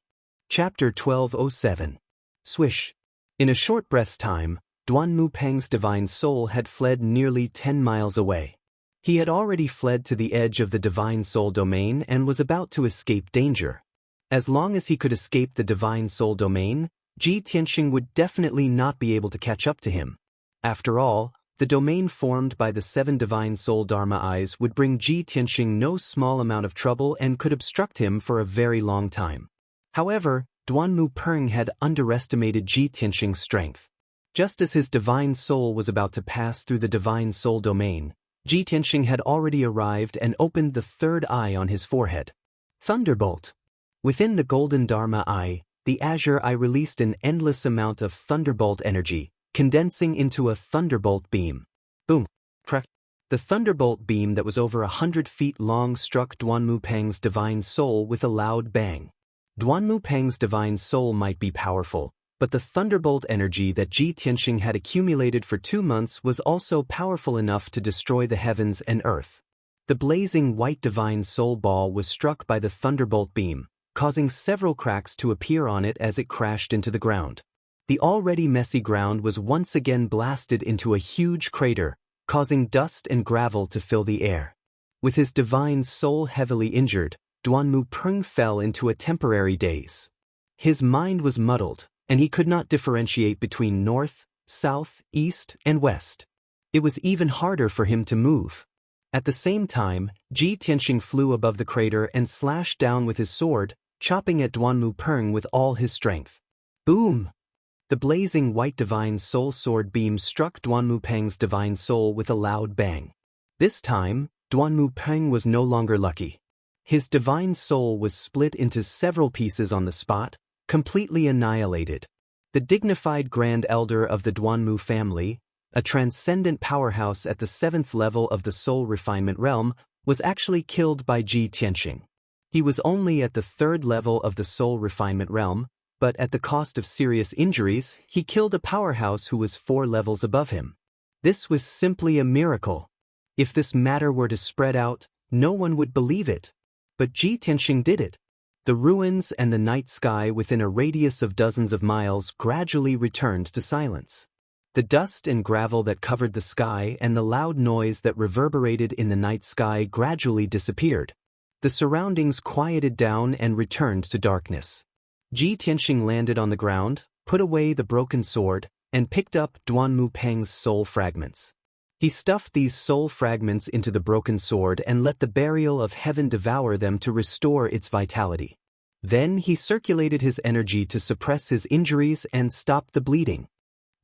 Chapter 1207. Swish! In a short breath's time, Duanmu Peng's divine soul had fled nearly 10 miles away. He had already fled to the edge of the divine soul domain and was about to escape danger. As long as he could escape the divine soul domain, Ji Tianxing would definitely not be able to catch up to him. After all, the domain formed by the 7 divine soul Dharma eyes would bring Ji Tianxing no small amount of trouble and could obstruct him for a very long time. However, Duanmu Peng had underestimated Ji Tianxing's strength. Just as his divine soul was about to pass through the divine soul domain, Ji Tianxing had already arrived and opened the 3rd eye on his forehead. Thunderbolt! Within the golden Dharma eye, the azure eye released an endless amount of thunderbolt energy, condensing into a thunderbolt beam. Boom! Crack! The thunderbolt beam that was over 100 feet long struck Duanmu Peng's divine soul with a loud bang. Duanmu Peng's divine soul might be powerful, but the thunderbolt energy that Ji Tianxing had accumulated for 2 months was also powerful enough to destroy the heavens and earth. The blazing white divine soul ball was struck by the thunderbolt beam, causing several cracks to appear on it as it crashed into the ground. The already messy ground was once again blasted into a huge crater, causing dust and gravel to fill the air. With his divine soul heavily injured, Duanmu Peng fell into a temporary daze. His mind was muddled, and he could not differentiate between north, south, east, and west. It was even harder for him to move. At the same time, Ji Tianxing flew above the crater and slashed down with his sword, chopping at Duanmu Peng with all his strength. Boom! The blazing white divine soul sword beam struck Duanmu Peng's divine soul with a loud bang. This time, Duanmu Peng was no longer lucky. His divine soul was split into several pieces on the spot, completely annihilated. The dignified Grand Elder of the Duanmu family, a transcendent powerhouse at the 7th level of the soul refinement realm, was actually killed by Ji Tianxing. He was only at the 3rd level of the soul refinement realm, but at the cost of serious injuries, he killed a powerhouse who was 4 levels above him. This was simply a miracle. If this matter were to spread out, no one would believe it. But Ji Tianxing did it. The ruins and the night sky within a radius of dozens of miles gradually returned to silence. The dust and gravel that covered the sky and the loud noise that reverberated in the night sky gradually disappeared. The surroundings quieted down and returned to darkness. Ji Tianxing landed on the ground, put away the broken sword, and picked up Duanmu Peng's soul fragments. He stuffed these soul fragments into the broken sword and let the burial of heaven devour them to restore its vitality. Then he circulated his energy to suppress his injuries and stop the bleeding.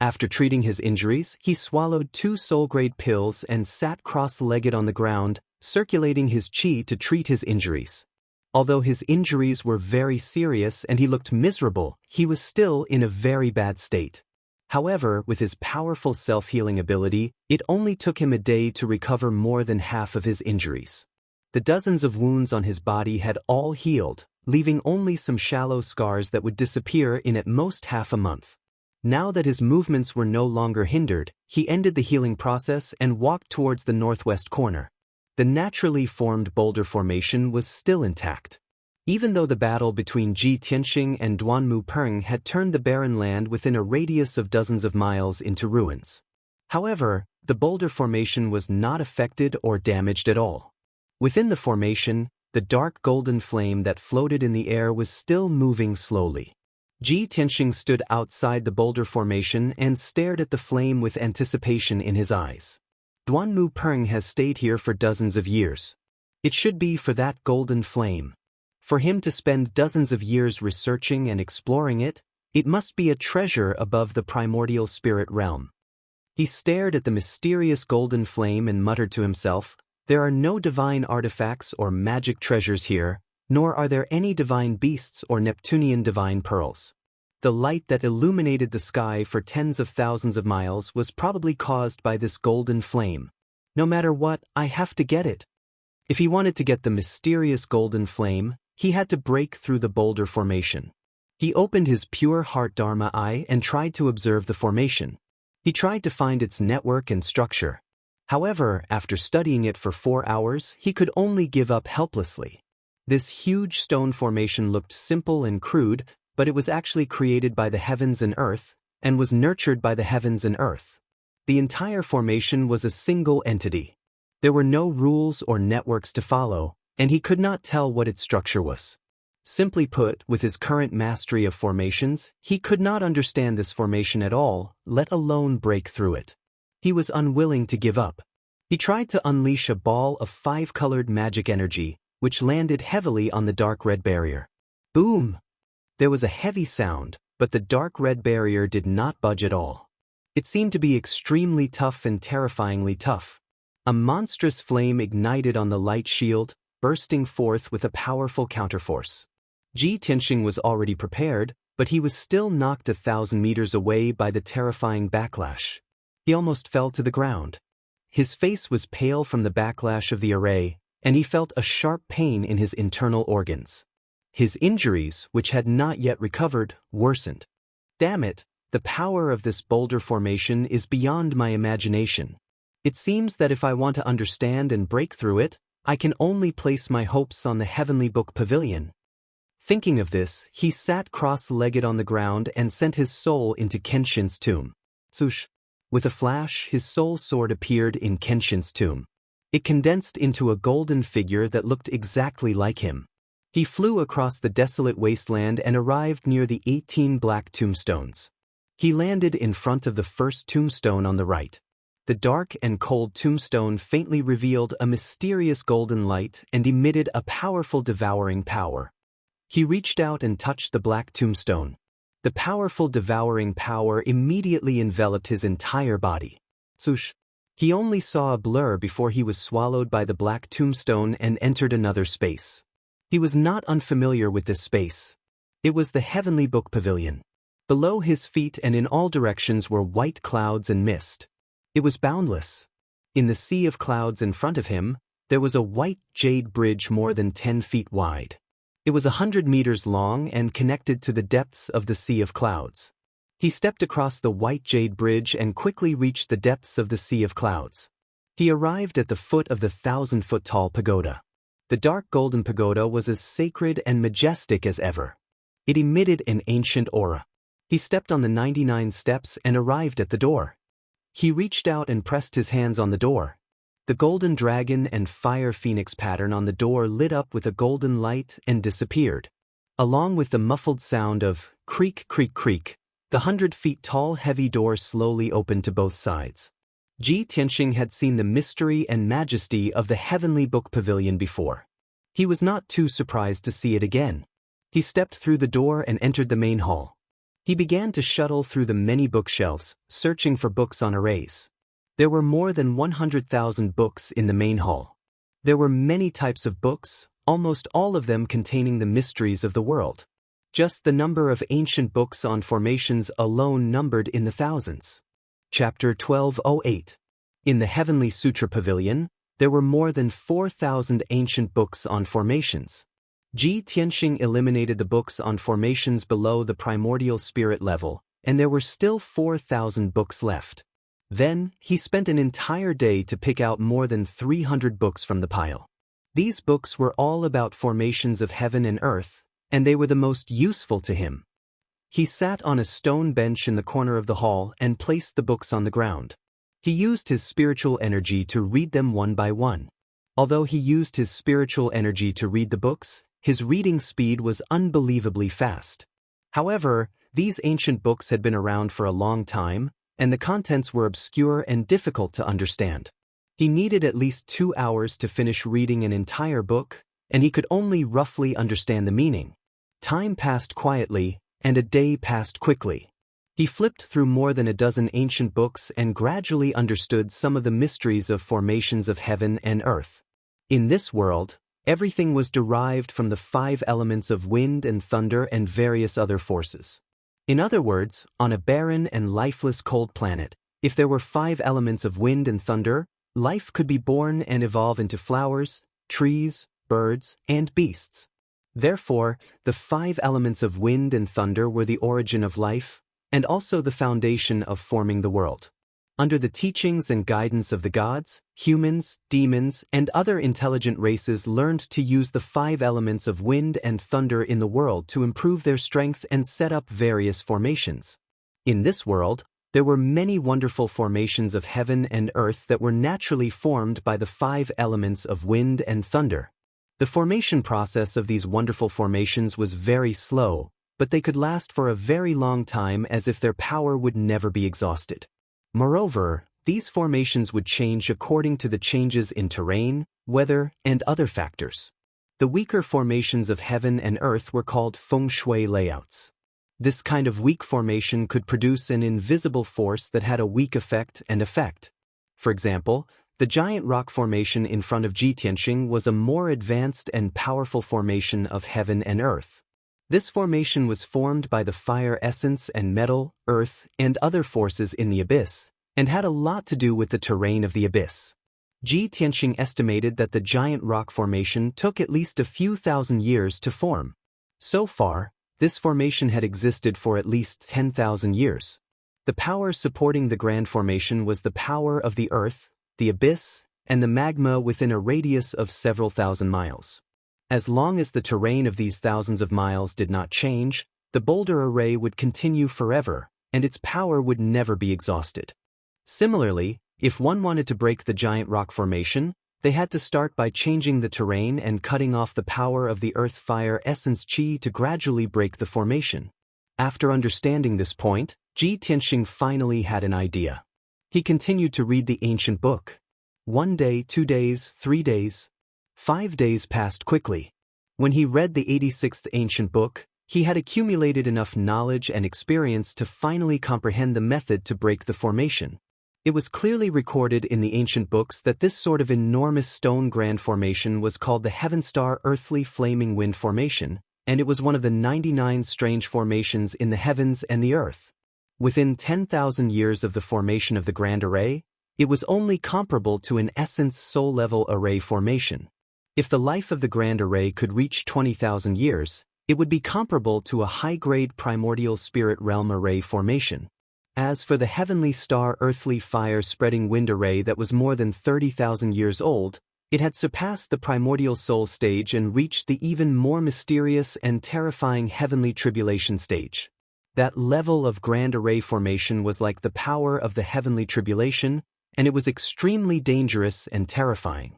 After treating his injuries, he swallowed 2 soul-grade pills and sat cross-legged on the ground, circulating his qi to treat his injuries. Although his injuries were very serious and he looked miserable, he was still in a very bad state. However, with his powerful self-healing ability, it only took him a day to recover more than half of his injuries. The dozens of wounds on his body had all healed, leaving only some shallow scars that would disappear in at most half a month. Now that his movements were no longer hindered, he ended the healing process and walked towards the northwest corner. The naturally formed boulder formation was still intact. Even though the battle between Ji Tianxing and Duanmu Peng had turned the barren land within a radius of dozens of miles into ruins. However, the boulder formation was not affected or damaged at all. Within the formation, the dark golden flame that floated in the air was still moving slowly. Ji Tianxing stood outside the boulder formation and stared at the flame with anticipation in his eyes. Duanmu Peng has stayed here for dozens of years. It should be for that golden flame. For him to spend dozens of years researching and exploring it, it must be a treasure above the primordial spirit realm. He stared at the mysterious golden flame and muttered to himself, "There are no divine artifacts or magic treasures here, nor are there any divine beasts or Neptunian divine pearls." The light that illuminated the sky for tens of thousands of miles was probably caused by this golden flame. No matter what, I have to get it. If he wanted to get the mysterious golden flame, he had to break through the boulder formation. He opened his pure heart Dharma eye and tried to observe the formation. He tried to find its network and structure. However, after studying it for 4 hours, he could only give up helplessly. This huge stone formation looked simple and crude, but it was actually created by the heavens and earth, and was nurtured by the heavens and earth. The entire formation was a single entity. There were no rules or networks to follow, and he could not tell what its structure was. Simply put, with his current mastery of formations, he could not understand this formation at all, let alone break through it. He was unwilling to give up. He tried to unleash a ball of 5-colored magic energy, which landed heavily on the dark red barrier. Boom! There was a heavy sound, but the dark red barrier did not budge at all. It seemed to be extremely tough and terrifyingly tough. A monstrous flame ignited on the light shield, bursting forth with a powerful counterforce. Ji Tianxing was already prepared, but he was still knocked 1,000 meters away by the terrifying backlash. He almost fell to the ground. His face was pale from the backlash of the array, and he felt a sharp pain in his internal organs. His injuries, which had not yet recovered, worsened. Damn it, the power of this boulder formation is beyond my imagination. It seems that if I want to understand and break through it, I can only place my hopes on the Heavenly Book Pavilion. Thinking of this, he sat cross-legged on the ground and sent his soul into Kenshin's tomb. Swoosh! With a flash, his soul sword appeared in Kenshin's tomb. It condensed into a golden figure that looked exactly like him. He flew across the desolate wasteland and arrived near the 18 black tombstones. He landed in front of the first tombstone on the right. The dark and cold tombstone faintly revealed a mysterious golden light and emitted a powerful devouring power. He reached out and touched the black tombstone. The powerful devouring power immediately enveloped his entire body. Swoosh! He only saw a blur before he was swallowed by the black tombstone and entered another space. He was not unfamiliar with this space. It was the Heavenly Book Pavilion. Below his feet and in all directions were white clouds and mist. It was boundless. In the sea of clouds in front of him, there was a white jade bridge more than 10 feet wide. It was 100 meters long and connected to the depths of the sea of clouds. He stepped across the white jade bridge and quickly reached the depths of the sea of clouds. He arrived at the foot of the 1,000-foot-tall pagoda. The dark golden pagoda was as sacred and majestic as ever. It emitted an ancient aura. He stepped on the 99 steps and arrived at the door. He reached out and pressed his hands on the door. The golden dragon and fire phoenix pattern on the door lit up with a golden light and disappeared. Along with the muffled sound of creak, creak, creak, the 100-feet-tall heavy door slowly opened to both sides. Ji Tianxing had seen the mystery and majesty of the Heavenly Book Pavilion before. He was not too surprised to see it again. He stepped through the door and entered the main hall. He began to shuttle through the many bookshelves, searching for books on arrays. There were more than 100,000 books in the main hall. There were many types of books, almost all of them containing the mysteries of the world. Just the number of ancient books on formations alone numbered in the thousands. Chapter 1208. In the Heavenly Sutra Pavilion, there were more than 4,000 ancient books on formations. Ji Tianxing eliminated the books on formations below the primordial spirit level, and there were still 4,000 books left. Then, he spent an entire day to pick out more than 300 books from the pile. These books were all about formations of heaven and earth, and they were the most useful to him. He sat on a stone bench in the corner of the hall and placed the books on the ground. He used his spiritual energy to read them one by one. Although he used his spiritual energy to read the books, his reading speed was unbelievably fast. However, these ancient books had been around for a long time, and the contents were obscure and difficult to understand. He needed at least 2 hours to finish reading an entire book, and he could only roughly understand the meaning. Time passed quietly, and a day passed quickly. He flipped through more than a dozen ancient books and gradually understood some of the mysteries of formations of heaven and earth. In this world, everything was derived from the 5 elements of wind and thunder and various other forces. In other words, on a barren and lifeless cold planet, if there were 5 elements of wind and thunder, life could be born and evolve into flowers, trees, birds, and beasts. Therefore, the 5 elements of wind and thunder were the origin of life, and also the foundation of forming the world. Under the teachings and guidance of the gods, humans, demons, and other intelligent races learned to use the 5 elements of wind and thunder in the world to improve their strength and set up various formations. In this world, there were many wonderful formations of heaven and earth that were naturally formed by the 5 elements of wind and thunder. The formation process of these wonderful formations was very slow, but they could last for a very long time as if their power would never be exhausted. Moreover, these formations would change according to the changes in terrain, weather, and other factors. The weaker formations of heaven and earth were called feng shui layouts. This kind of weak formation could produce an invisible force that had a weak effect and effect. For example, the giant rock formation in front of Jitianxing was a more advanced and powerful formation of heaven and earth. This formation was formed by the fire essence and metal, earth, and other forces in the abyss, and had a lot to do with the terrain of the abyss. Jitianxing estimated that the giant rock formation took at least a few thousand years to form. So far, this formation had existed for at least 10,000 years. The power supporting the grand formation was the power of the earth, the abyss, and the magma within a radius of several thousand miles. As long as the terrain of these thousands of miles did not change, the boulder array would continue forever, and its power would never be exhausted. Similarly, if one wanted to break the giant rock formation, they had to start by changing the terrain and cutting off the power of the earth fire essence qi to gradually break the formation. After understanding this point, Jitianxing finally had an idea. He continued to read the ancient book. 1 day, 2 days, 3 days. 5 days passed quickly. When he read the 86th ancient book, he had accumulated enough knowledge and experience to finally comprehend the method to break the formation. It was clearly recorded in the ancient books that this sort of enormous stone grand formation was called the Heaven Star Earthly Flaming Wind Formation, and it was one of the 99 strange formations in the heavens and the earth. Within 10,000 years of the formation of the Grand Array, it was only comparable to an essence soul-level array formation. If the life of the Grand Array could reach 20,000 years, it would be comparable to a high-grade primordial spirit realm array formation. As for the heavenly star earthly fire-spreading wind array that was more than 30,000 years old, it had surpassed the primordial soul stage and reached the even more mysterious and terrifying heavenly tribulation stage. That level of grand array formation was like the power of the heavenly tribulation, and it was extremely dangerous and terrifying.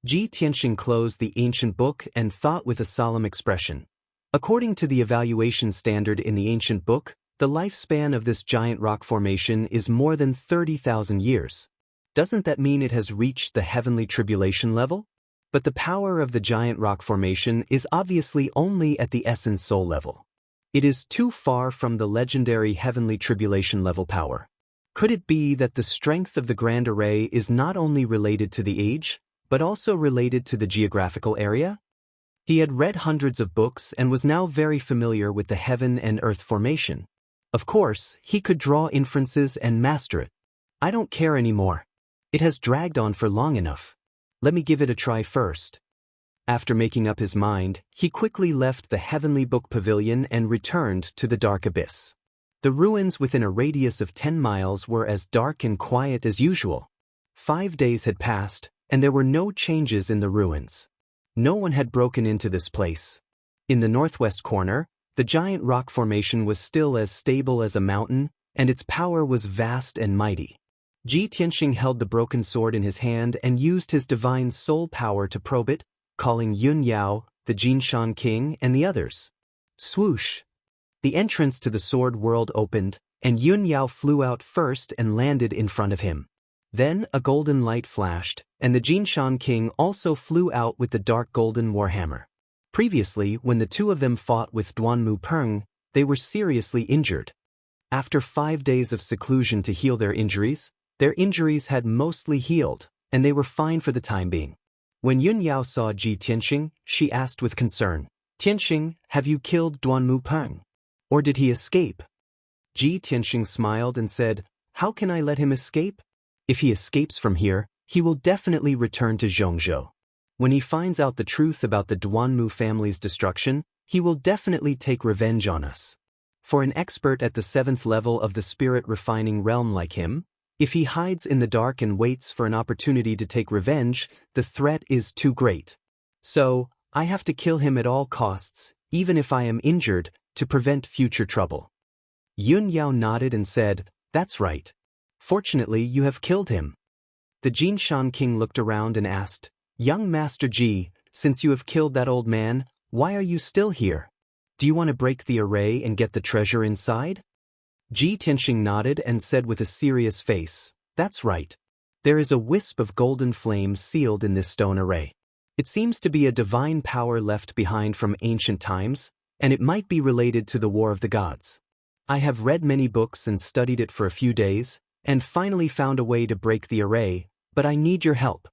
Jitianxing closed the ancient book and thought with a solemn expression. According to the evaluation standard in the ancient book, the lifespan of this giant rock formation is more than 30,000 years. Doesn't that mean it has reached the heavenly tribulation level? But the power of the giant rock formation is obviously only at the essence soul level. It is too far from the legendary heavenly tribulation level power. Could it be that the strength of the Grand Array is not only related to the age, but also related to the geographical area? He had read hundreds of books and was now very familiar with the heaven and earth formation. Of course, he could draw inferences and master it. I don't care anymore. It has dragged on for long enough. Let me give it a try first. After making up his mind, he quickly left the Heavenly Book Pavilion and returned to the dark abyss. The ruins within a radius of 10 miles were as dark and quiet as usual. 5 days had passed, and there were no changes in the ruins. No one had broken into this place. In the northwest corner, the giant rock formation was still as stable as a mountain, and its power was vast and mighty. Ji Tianxing held the broken sword in his hand and used his divine soul power to probe it, calling Yun Yao, the Jinshan king, and the others. Swoosh! The entrance to the sword world opened, and Yun Yao flew out first and landed in front of him. Then a golden light flashed, and the Jinshan king also flew out with the dark golden warhammer. Previously, when the two of them fought with Duanmu Peng, they were seriously injured. After 5 days of seclusion to heal their injuries had mostly healed, and they were fine for the time being. When Yun Yao saw Ji Tianxing, she asked with concern, "Tianxing, have you killed Duanmu Peng? Or did he escape?" Ji Tianxing smiled and said, "How can I let him escape? If he escapes from here, he will definitely return to Zhongzhou. When he finds out the truth about the Duanmu family's destruction, he will definitely take revenge on us. For an expert at the 7th level of the spirit refining realm like him, if he hides in the dark and waits for an opportunity to take revenge, the threat is too great. So, I have to kill him at all costs, even if I am injured, to prevent future trouble." Yun Yao nodded and said, "That's right. Fortunately, you have killed him." The Jinshan king looked around and asked, "Young Master Ji, since you have killed that old man, why are you still here? Do you want to break the array and get the treasure inside?" Ji Tianxing nodded and said with a serious face, "That's right. There is a wisp of golden flame sealed in this stone array. It seems to be a divine power left behind from ancient times, and it might be related to the War of the Gods. I have read many books and studied it for a few days, and finally found a way to break the array, but I need your help."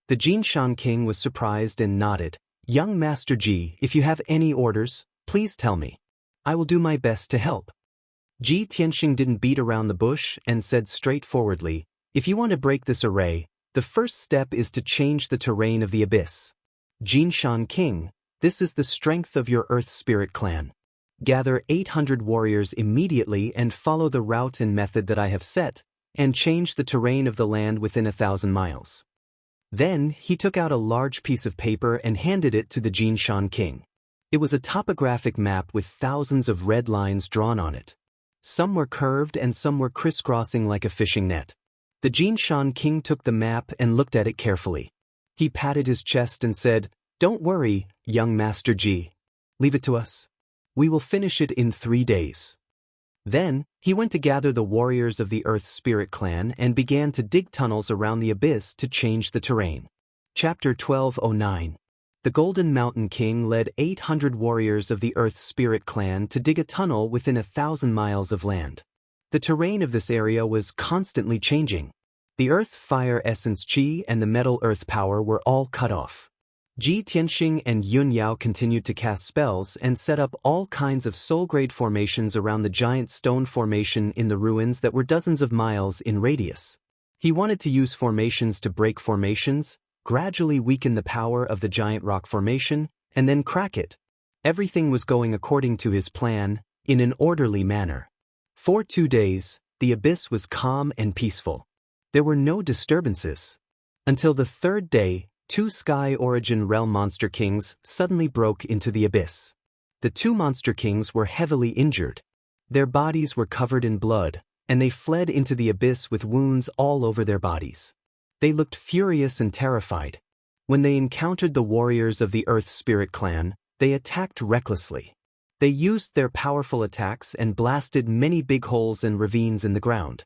The Jinshan king was surprised and nodded. "Young Master Ji, if you have any orders, please tell me. I will do my best to help." Ji Tianxing didn't beat around the bush and said straightforwardly, "If you want to break this array, the first step is to change the terrain of the abyss. Jinshan king, this is the strength of your Earth Spirit clan. Gather 800 warriors immediately and follow the route and method that I have set, and change the terrain of the land within 1,000 miles. Then, he took out a large piece of paper and handed it to the Jinshan king. It was a topographic map with thousands of red lines drawn on it. Some were curved and some were crisscrossing like a fishing net. The Jinshan king took the map and looked at it carefully. He patted his chest and said, "Don't worry, young Master Ji. Leave it to us. We will finish it in 3 days." Then, he went to gather the warriors of the Earth Spirit clan and began to dig tunnels around the abyss to change the terrain. Chapter 1209. The Golden Mountain King led 800 warriors of the Earth Spirit clan to dig a tunnel within 1,000 miles of land. The terrain of this area was constantly changing. The Earth Fire Essence Qi and the Metal Earth Power were all cut off. Ji Tianxing and Yun Yao continued to cast spells and set up all kinds of soul-grade formations around the giant stone formation in the ruins that were dozens of miles in radius. He wanted to use formations to break formations, gradually weaken the power of the giant rock formation, and then crack it. Everything was going according to his plan, in an orderly manner. For 2 days, the abyss was calm and peaceful. There were no disturbances. Until the 3rd day, 2 Sky Origin Realm Monster Kings suddenly broke into the abyss. The 2 Monster Kings were heavily injured. Their bodies were covered in blood, and they fled into the abyss with wounds all over their bodies. They looked furious and terrified. When they encountered the warriors of the Earth Spirit clan, they attacked recklessly. They used their powerful attacks and blasted many big holes and ravines in the ground.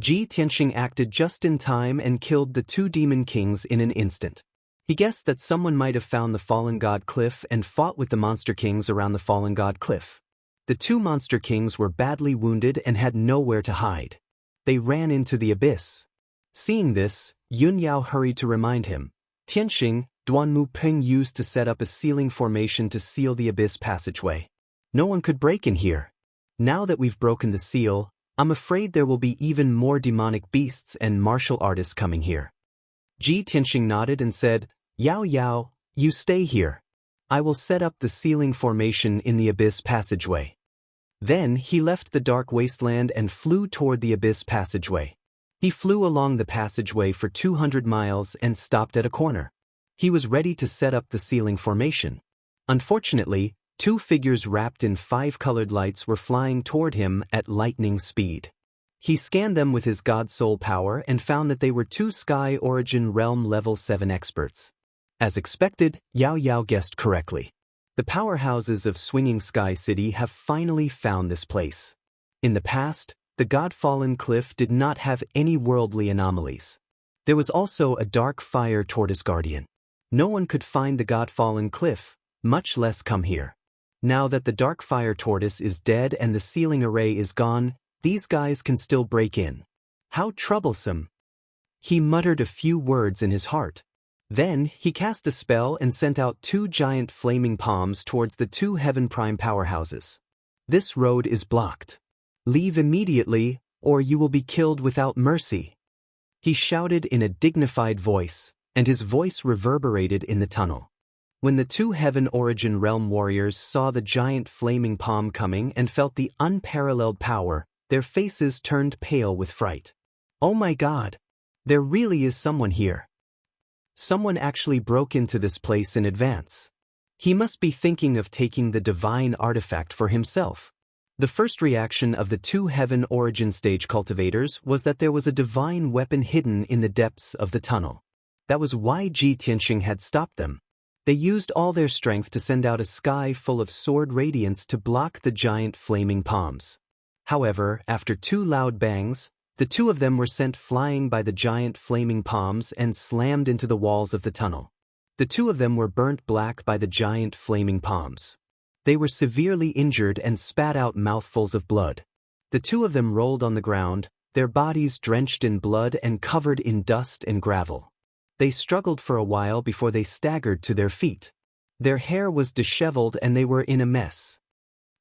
Ji Tianxing acted just in time and killed the 2 Demon Kings in an instant. He guessed that someone might have found the Fallen God Cliff and fought with the Monster Kings around the Fallen God Cliff. The 2 Monster Kings were badly wounded and had nowhere to hide. They ran into the abyss. Seeing this, Yun Yao hurried to remind him. "Tianxing, Duanmu Peng used to set up a sealing formation to seal the abyss passageway. No one could break in here. Now that we've broken the seal, I'm afraid there will be even more demonic beasts and martial artists coming here." Ji Tianxing nodded and said, "Yao Yao, you stay here. I will set up the sealing formation in the abyss passageway." Then he left the dark wasteland and flew toward the abyss passageway. He flew along the passageway for 200 miles and stopped at a corner. He was ready to set up the ceiling formation. Unfortunately, 2 figures wrapped in 5-colored lights were flying toward him at lightning speed. He scanned them with his God Soul power and found that they were 2 Sky Origin Realm Level 7 experts. As expected, Yao Yao guessed correctly. The powerhouses of Swinging Sky City have finally found this place. In the past, the God-fallen cliff did not have any worldly anomalies. There was also a dark fire tortoise guardian. No one could find the God-fallen cliff, much less come here. Now that the dark fire tortoise is dead and the ceiling array is gone, these guys can still break in. How troublesome. He muttered a few words in his heart. Then, he cast a spell and sent out 2 giant flaming palms towards the 2 Heaven Prime powerhouses. This road is blocked. Leave immediately, or you will be killed without mercy. He shouted in a dignified voice, and his voice reverberated in the tunnel. When the 2 Heaven Origin Realm warriors saw the giant flaming palm coming and felt the unparalleled power, their faces turned pale with fright. Oh my God! There really is someone here. Someone actually broke into this place in advance. He must be thinking of taking the divine artifact for himself. The first reaction of the 2 Heaven Origin stage cultivators was that there was a divine weapon hidden in the depths of the tunnel. That was why Ji Tianxing had stopped them. They used all their strength to send out a sky full of sword radiance to block the giant flaming palms. However, after 2 loud bangs, the 2 of them were sent flying by the giant flaming palms and slammed into the walls of the tunnel. The 2 of them were burnt black by the giant flaming palms. They were severely injured and spat out mouthfuls of blood. The 2 of them rolled on the ground, their bodies drenched in blood and covered in dust and gravel. They struggled for a while before they staggered to their feet. Their hair was disheveled and they were in a mess.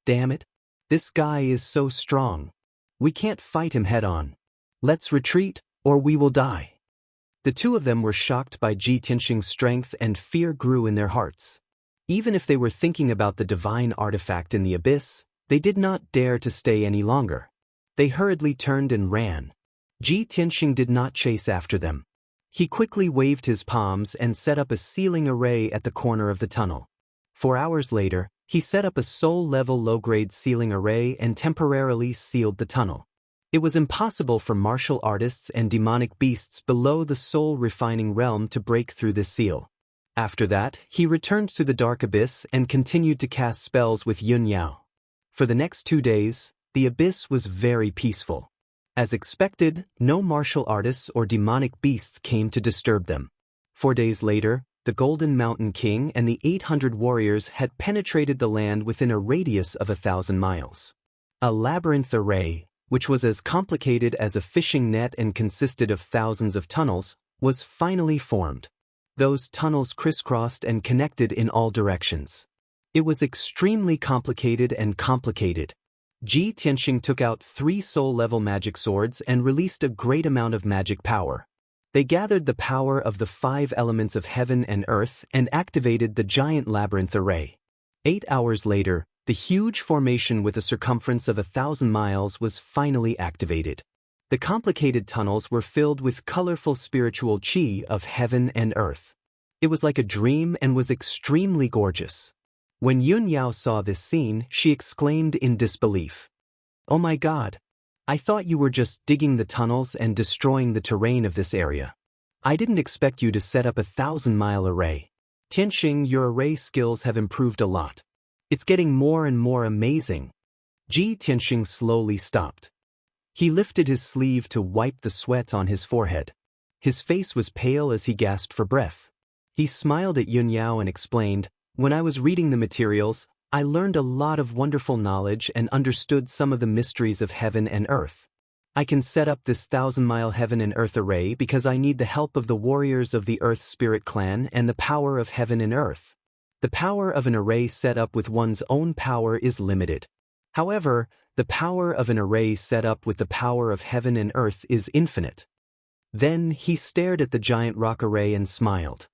Damn it! This guy is so strong. We can't fight him head-on. Let's retreat, or we will die. The 2 of them were shocked by Ji Tianxing's strength and fear grew in their hearts. Even if they were thinking about the divine artifact in the abyss, they did not dare to stay any longer. They hurriedly turned and ran. Ji Tianxing did not chase after them. He quickly waved his palms and set up a ceiling array at the corner of the tunnel. 4 hours later, he set up a soul-level low-grade ceiling array and temporarily sealed the tunnel. It was impossible for martial artists and demonic beasts below the soul-refining realm to break through this seal. After that, he returned to the dark abyss and continued to cast spells with Yun Yao. For the next 2 days, the abyss was very peaceful. As expected, no martial artists or demonic beasts came to disturb them. 4 days later, the Golden Mountain King and the 800 warriors had penetrated the land within a radius of 1,000 miles. A labyrinth array, which was as complicated as a fishing net and consisted of thousands of tunnels, was finally formed. Those tunnels crisscrossed and connected in all directions. It was extremely complicated and complicated. Ji Tianxing took out 3 soul-level magic swords and released a great amount of magic power. They gathered the power of the 5 elements of heaven and earth and activated the giant labyrinth array. 8 hours later, the huge formation with a circumference of 1,000 miles was finally activated. The complicated tunnels were filled with colorful spiritual chi of heaven and earth. It was like a dream and was extremely gorgeous. When Yun Yao saw this scene, she exclaimed in disbelief. "Oh my God! I thought you were just digging the tunnels and destroying the terrain of this area. I didn't expect you to set up a 1,000-mile array. Tianxing, your array skills have improved a lot. It's getting more and more amazing." Ji Tianxing slowly stopped. He lifted his sleeve to wipe the sweat on his forehead. His face was pale as he gasped for breath. He smiled at Yun Yao and explained, "When I was reading the materials, I learned a lot of wonderful knowledge and understood some of the mysteries of heaven and earth. I can set up this 1,000-mile heaven and earth array because I need the help of the warriors of the Earth Spirit Clan and the power of heaven and earth. The power of an array set up with one's own power is limited. However, the power of an array set up with the power of heaven and earth is infinite." Then he stared at the giant rock array and smiled.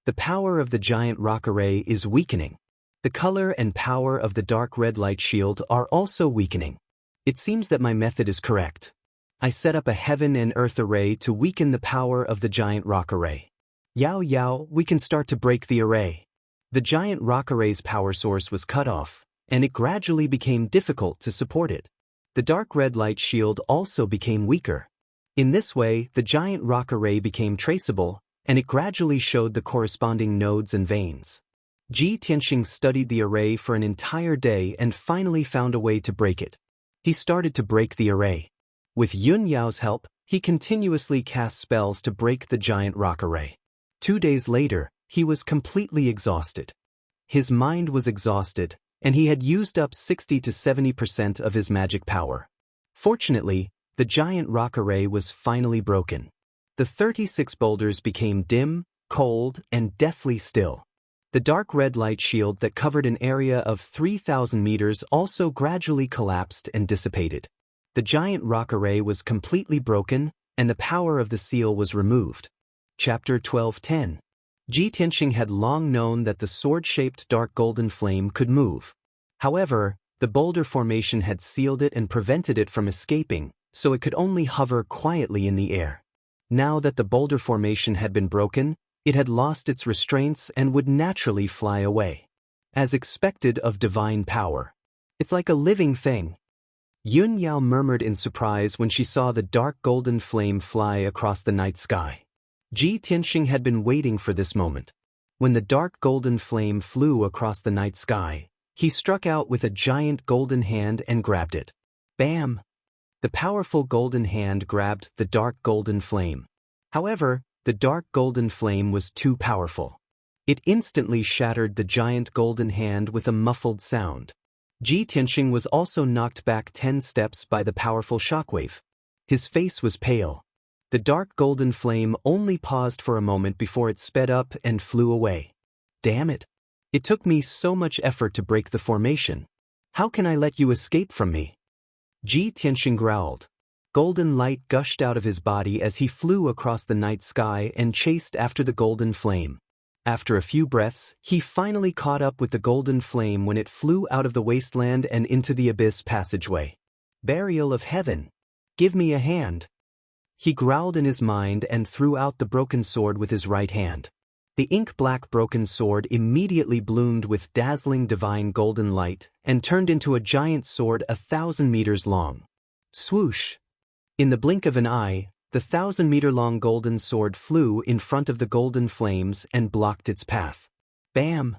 The power of the giant rock array is weakening. The color and power of the dark red light shield are also weakening. It seems that my method is correct. I set up a heaven and earth array to weaken the power of the giant rock array. Yao Yao, we can start to break the array. The giant rock array's power source was cut off, and it gradually became difficult to support it. The dark red light shield also became weaker. In this way, the giant rock array became traceable, and it gradually showed the corresponding nodes and veins. Ji Tianxing studied the array for an entire day and finally found a way to break it. He started to break the array. With Yun Yao's help, he continuously cast spells to break the giant rock array. 2 days later, he was completely exhausted. His mind was exhausted, and he had used up 60 to 70% of his magic power. Fortunately, the giant rock array was finally broken. The 36 boulders became dim, cold, and deathly still. The dark red light shield that covered an area of 3,000 meters also gradually collapsed and dissipated. The giant rock array was completely broken, and the power of the seal was removed. Chapter 12:10. Ji Tianxing had long known that the sword-shaped dark golden flame could move. However, the boulder formation had sealed it and prevented it from escaping, so it could only hover quietly in the air. Now that the boulder formation had been broken, it had lost its restraints and would naturally fly away. As expected of divine power. It's like a living thing. Yun Yao murmured in surprise when she saw the dark golden flame fly across the night sky. Ji Tianxing had been waiting for this moment. When the dark golden flame flew across the night sky, he struck out with a giant golden hand and grabbed it. Bam! The powerful golden hand grabbed the dark golden flame. However, the dark golden flame was too powerful. It instantly shattered the giant golden hand with a muffled sound. Ji Tianxing was also knocked back 10 steps by the powerful shockwave. His face was pale. The dark golden flame only paused for a moment before it sped up and flew away. Damn it! It took me so much effort to break the formation. How can I let you escape from me? Ji Tianxing growled. Golden light gushed out of his body as he flew across the night sky and chased after the golden flame. After a few breaths, he finally caught up with the golden flame when it flew out of the wasteland and into the abyss passageway. Burial of heaven! Give me a hand! He growled in his mind and threw out the broken sword with his right hand. The ink-black broken sword immediately bloomed with dazzling divine golden light and turned into a giant sword 1,000 meters long. Swoosh! In the blink of an eye, the 1,000-meter-long golden sword flew in front of the golden flames and blocked its path. Bam!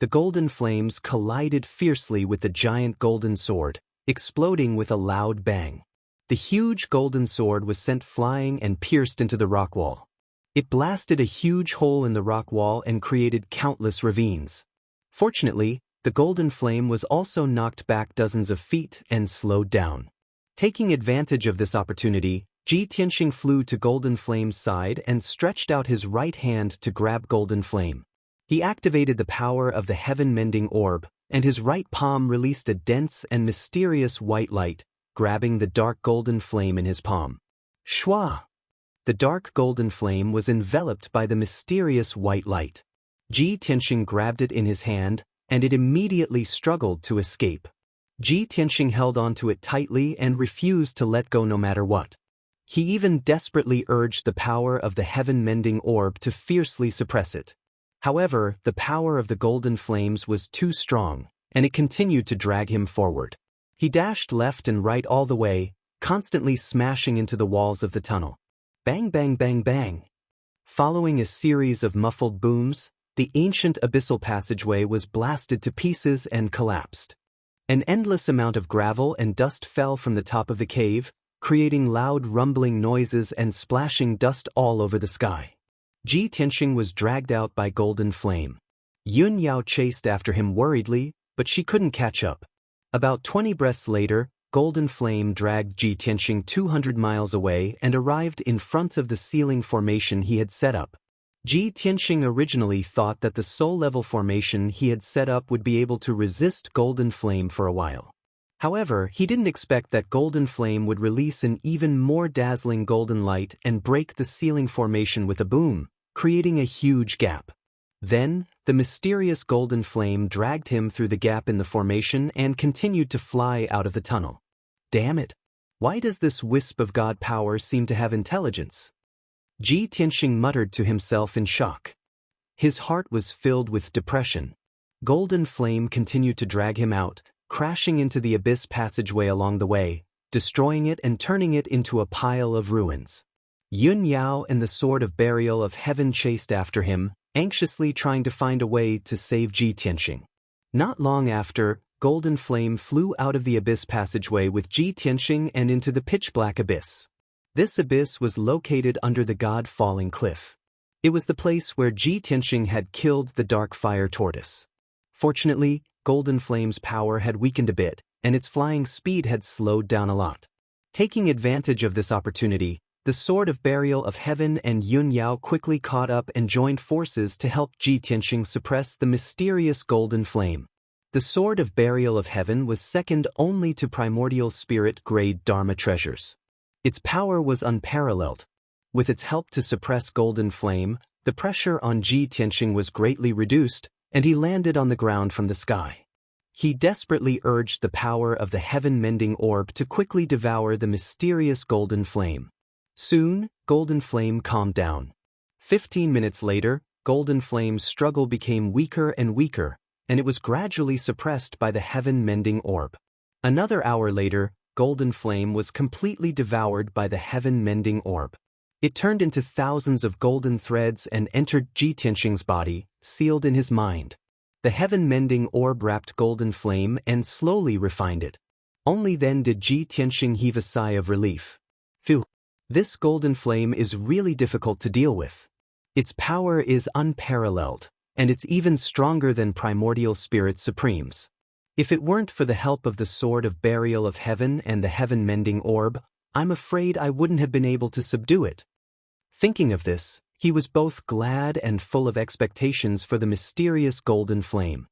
The golden flames collided fiercely with the giant golden sword, exploding with a loud bang. The huge golden sword was sent flying and pierced into the rock wall. It blasted a huge hole in the rock wall and created countless ravines. Fortunately, the golden flame was also knocked back dozens of feet and slowed down. Taking advantage of this opportunity, Ji Tianxing flew to Golden Flame's side and stretched out his right hand to grab Golden Flame. He activated the power of the heaven-mending orb, and his right palm released a dense and mysterious white light, grabbing the dark golden flame in his palm. Shwa! The dark golden flame was enveloped by the mysterious white light. Ji Tianxing grabbed it in his hand, and it immediately struggled to escape. Ji Tianxing held onto it tightly and refused to let go no matter what. He even desperately urged the power of the heaven-mending orb to fiercely suppress it. However, the power of the golden flames was too strong, and it continued to drag him forward. He dashed left and right all the way, constantly smashing into the walls of the tunnel. Bang bang bang bang! Following a series of muffled booms, the ancient abyssal passageway was blasted to pieces and collapsed. An endless amount of gravel and dust fell from the top of the cave, creating loud rumbling noises and splashing dust all over the sky. Ji Tianxing was dragged out by Golden Flame. Yun Yao chased after him worriedly, but she couldn't catch up. About 20 breaths later, Golden Flame dragged Ji Tianxing 200 miles away and arrived in front of the ceiling formation he had set up. Ji Tianxing originally thought that the soul-level formation he had set up would be able to resist Golden Flame for a while. However, he didn't expect that Golden Flame would release an even more dazzling golden light and break the ceiling formation with a boom, creating a huge gap. Then, the mysterious Golden Flame dragged him through the gap in the formation and continued to fly out of the tunnel. Damn it! Why does this wisp of God power seem to have intelligence? Ji Tianxing muttered to himself in shock. His heart was filled with depression. Golden flame continued to drag him out, crashing into the abyss passageway along the way, destroying it and turning it into a pile of ruins. Yun Yao and the Sword of Burial of Heaven chased after him, anxiously trying to find a way to save Ji Tianxing. Not long after, Golden Flame flew out of the abyss passageway with Ji Tianxing and into the pitch-black abyss. This abyss was located under the God-falling cliff. It was the place where Ji Tianxing had killed the dark fire tortoise. Fortunately, Golden Flame's power had weakened a bit, and its flying speed had slowed down a lot. Taking advantage of this opportunity, the Sword of Burial of Heaven and Yun Yao quickly caught up and joined forces to help Ji Tianxing suppress the mysterious Golden Flame. The Sword of Burial of Heaven was second only to Primordial Spirit-grade Dharma treasures. Its power was unparalleled. With its help to suppress Golden Flame, the pressure on Ji Tianxing was greatly reduced, and he landed on the ground from the sky. He desperately urged the power of the heaven-mending orb to quickly devour the mysterious Golden Flame. Soon, Golden Flame calmed down. 15 minutes later, Golden Flame's struggle became weaker and weaker, and it was gradually suppressed by the heaven-mending orb. Another hour later, Golden Flame was completely devoured by the heaven-mending orb. It turned into thousands of golden threads and entered Ji Tianxing's body, sealed in his mind. The heaven-mending orb wrapped Golden Flame and slowly refined it. Only then did Ji Tianxing heave a sigh of relief. Phew! This Golden Flame is really difficult to deal with. Its power is unparalleled, and it's even stronger than Primordial Spirit Supremes. If it weren't for the help of the Sword of Burial of Heaven and the heaven-mending orb, I'm afraid I wouldn't have been able to subdue it. Thinking of this, he was both glad and full of expectations for the mysterious Golden Flame.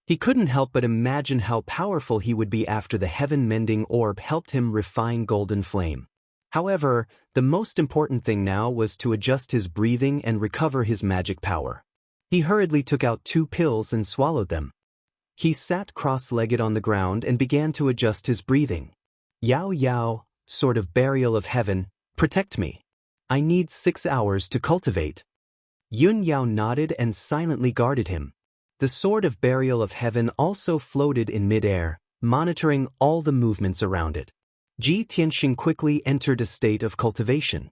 He couldn't help but imagine how powerful he would be after the heaven-mending orb helped him refine Golden Flame. However, the most important thing now was to adjust his breathing and recover his magic power. He hurriedly took out 2 pills and swallowed them. He sat cross-legged on the ground and began to adjust his breathing. Yao Yao, Sword of Burial of Heaven, protect me. I need 6 hours to cultivate. Yun Yao nodded and silently guarded him. The Sword of Burial of Heaven also floated in mid-air, monitoring all the movements around it. Ji Tianxing quickly entered a state of cultivation.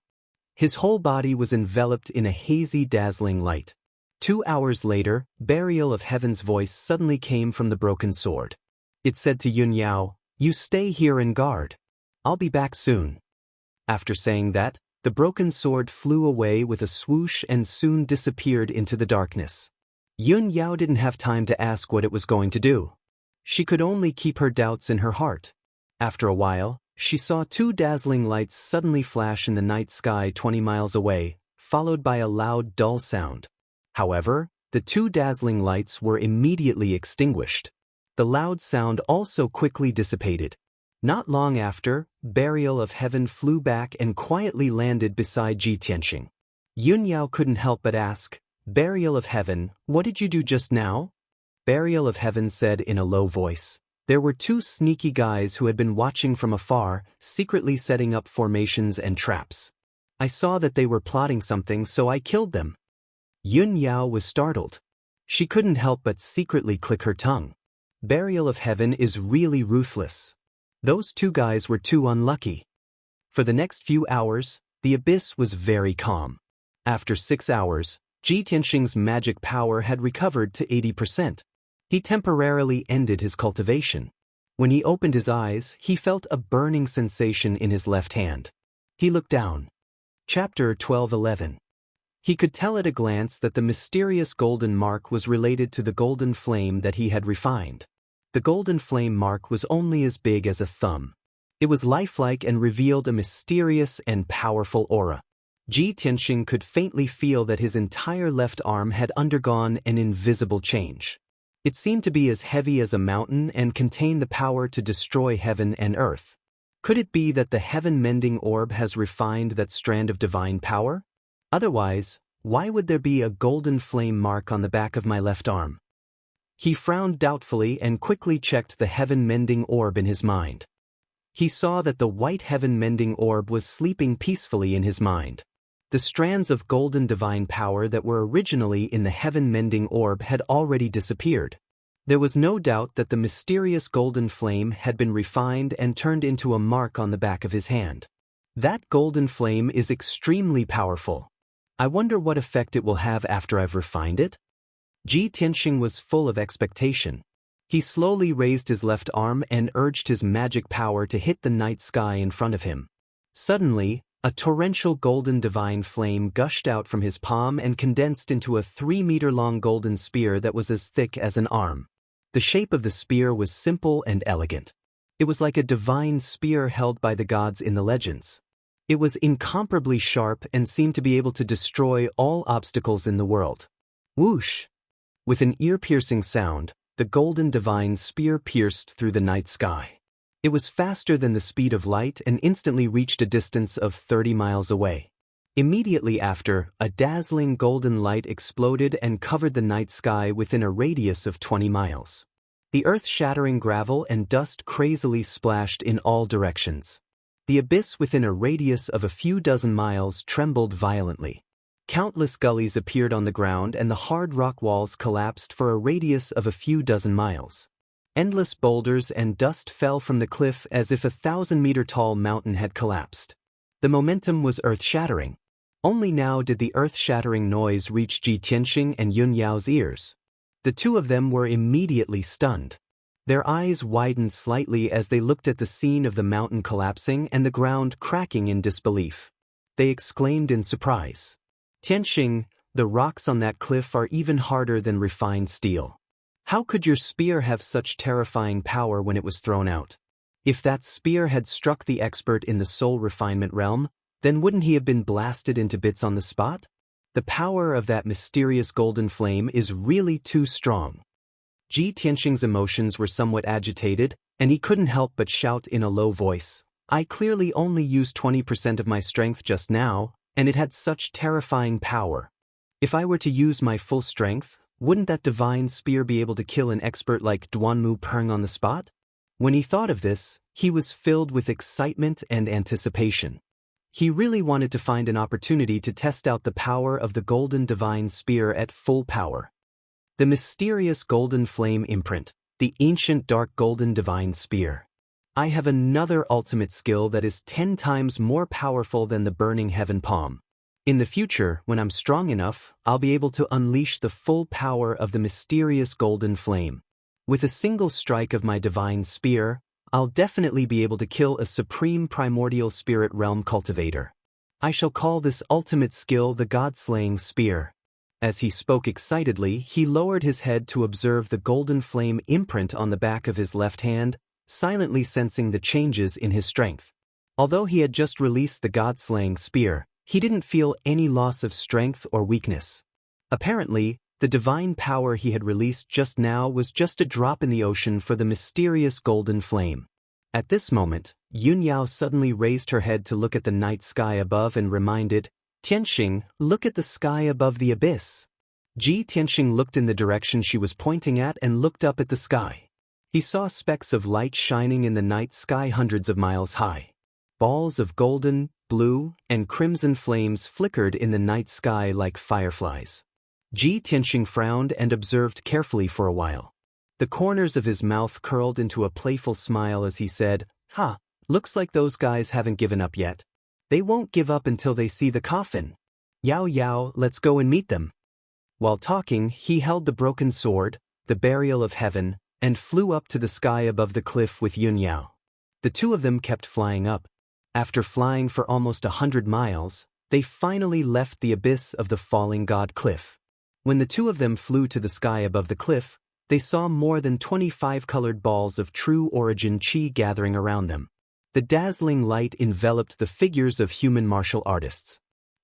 His whole body was enveloped in a hazy, dazzling light. 2 hours later, Burial of Heaven's voice suddenly came from the broken sword. It said to Yun Yao, "You stay here and guard. I'll be back soon." After saying that, the broken sword flew away with a swoosh and soon disappeared into the darkness. Yun Yao didn't have time to ask what it was going to do. She could only keep her doubts in her heart. After a while, she saw 2 dazzling lights suddenly flash in the night sky 20 miles away, followed by a loud, dull sound. However, the 2 dazzling lights were immediately extinguished. The loud sound also quickly dissipated. Not long after, Burial of Heaven flew back and quietly landed beside Ji Tianxing. Yun Yao couldn't help but ask, "Burial of Heaven, what did you do just now?" Burial of Heaven said in a low voice, "There were 2 sneaky guys who had been watching from afar, secretly setting up formations and traps. I saw that they were plotting something, so I killed them." Yun Yao was startled. She couldn't help but secretly click her tongue. Burial of Heaven is really ruthless. Those 2 guys were too unlucky. For the next few hours, the abyss was very calm. After 6 hours, Ji Tianxing's magic power had recovered to 80%. He temporarily ended his cultivation. When he opened his eyes, he felt a burning sensation in his left hand. He looked down. Chapter 12:11. He could tell at a glance that the mysterious golden mark was related to the golden flame that he had refined. The golden flame mark was only as big as a thumb. It was lifelike and revealed a mysterious and powerful aura. Ji Tianxing could faintly feel that his entire left arm had undergone an invisible change. It seemed to be as heavy as a mountain and contain the power to destroy heaven and earth. Could it be that the heaven-mending orb has refined that strand of divine power? Otherwise, why would there be a golden flame mark on the back of my left arm? He frowned doubtfully and quickly checked the heaven-mending orb in his mind. He saw that the white heaven-mending orb was sleeping peacefully in his mind. The strands of golden divine power that were originally in the heaven-mending orb had already disappeared. There was no doubt that the mysterious golden flame had been refined and turned into a mark on the back of his hand. That golden flame is extremely powerful. I wonder what effect it will have after I've refined it? Ji Tianxing was full of expectation. He slowly raised his left arm and urged his magic power to hit the night sky in front of him. Suddenly, a torrential golden divine flame gushed out from his palm and condensed into a 3-meter-long golden spear that was as thick as an arm. The shape of the spear was simple and elegant. It was like a divine spear held by the gods in the legends. It was incomparably sharp and seemed to be able to destroy all obstacles in the world. Whoosh! With an ear-piercing sound, the golden divine spear pierced through the night sky. It was faster than the speed of light and instantly reached a distance of 30 miles away. Immediately after, a dazzling golden light exploded and covered the night sky within a radius of 20 miles. The earth-shattering gravel and dust crazily splashed in all directions. The abyss within a radius of a few dozen miles trembled violently. Countless gullies appeared on the ground and the hard rock walls collapsed for a radius of a few dozen miles. Endless boulders and dust fell from the cliff as if a 1,000-meter-tall mountain had collapsed. The momentum was earth-shattering. Only now did the earth-shattering noise reach Ji Tianxing and Yun Yao's ears. The two of them were immediately stunned. Their eyes widened slightly as they looked at the scene of the mountain collapsing and the ground cracking in disbelief. They exclaimed in surprise, "Tianxing, the rocks on that cliff are even harder than refined steel. How could your spear have such terrifying power when it was thrown out? If that spear had struck the expert in the soul refinement realm, then wouldn't he have been blasted into bits on the spot? The power of that mysterious golden flame is really too strong." Ji Tianxing's emotions were somewhat agitated, and he couldn't help but shout in a low voice, "I clearly only used 20% of my strength just now, and it had such terrifying power. If I were to use my full strength, wouldn't that divine spear be able to kill an expert like Duanmu Peng on the spot?" When he thought of this, he was filled with excitement and anticipation. He really wanted to find an opportunity to test out the power of the golden divine spear at full power. The mysterious golden flame imprint, the ancient dark golden divine spear. I have another ultimate skill that is 10 times more powerful than the burning heaven palm. In the future, when I'm strong enough, I'll be able to unleash the full power of the mysterious golden flame. With a single strike of my divine spear, I'll definitely be able to kill a supreme primordial spirit realm cultivator. I shall call this ultimate skill the God-slaying spear. As he spoke excitedly, he lowered his head to observe the golden flame imprint on the back of his left hand, silently sensing the changes in his strength. Although he had just released the God-slaying spear, he didn't feel any loss of strength or weakness. Apparently, the divine power he had released just now was just a drop in the ocean for the mysterious golden flame. At this moment, Yun Yao suddenly raised her head to look at the night sky above and reminded, "Tianxing, look at the sky above the abyss." Ji Tianxing looked in the direction she was pointing at and looked up at the sky. He saw specks of light shining in the night sky hundreds of miles high. Balls of golden, blue, and crimson flames flickered in the night sky like fireflies. Ji Tianxing frowned and observed carefully for a while. The corners of his mouth curled into a playful smile as he said, "Ha, looks like those guys haven't given up yet. They won't give up until they see the coffin. Yao Yao, let's go and meet them." While talking, he held the broken sword, the burial of heaven, and flew up to the sky above the cliff with Yun Yao. The two of them kept flying up. After flying for almost 100 miles, they finally left the abyss of the falling god cliff. When the two of them flew to the sky above the cliff, they saw more than 25 colored balls of true origin qi gathering around them. The dazzling light enveloped the figures of human martial artists.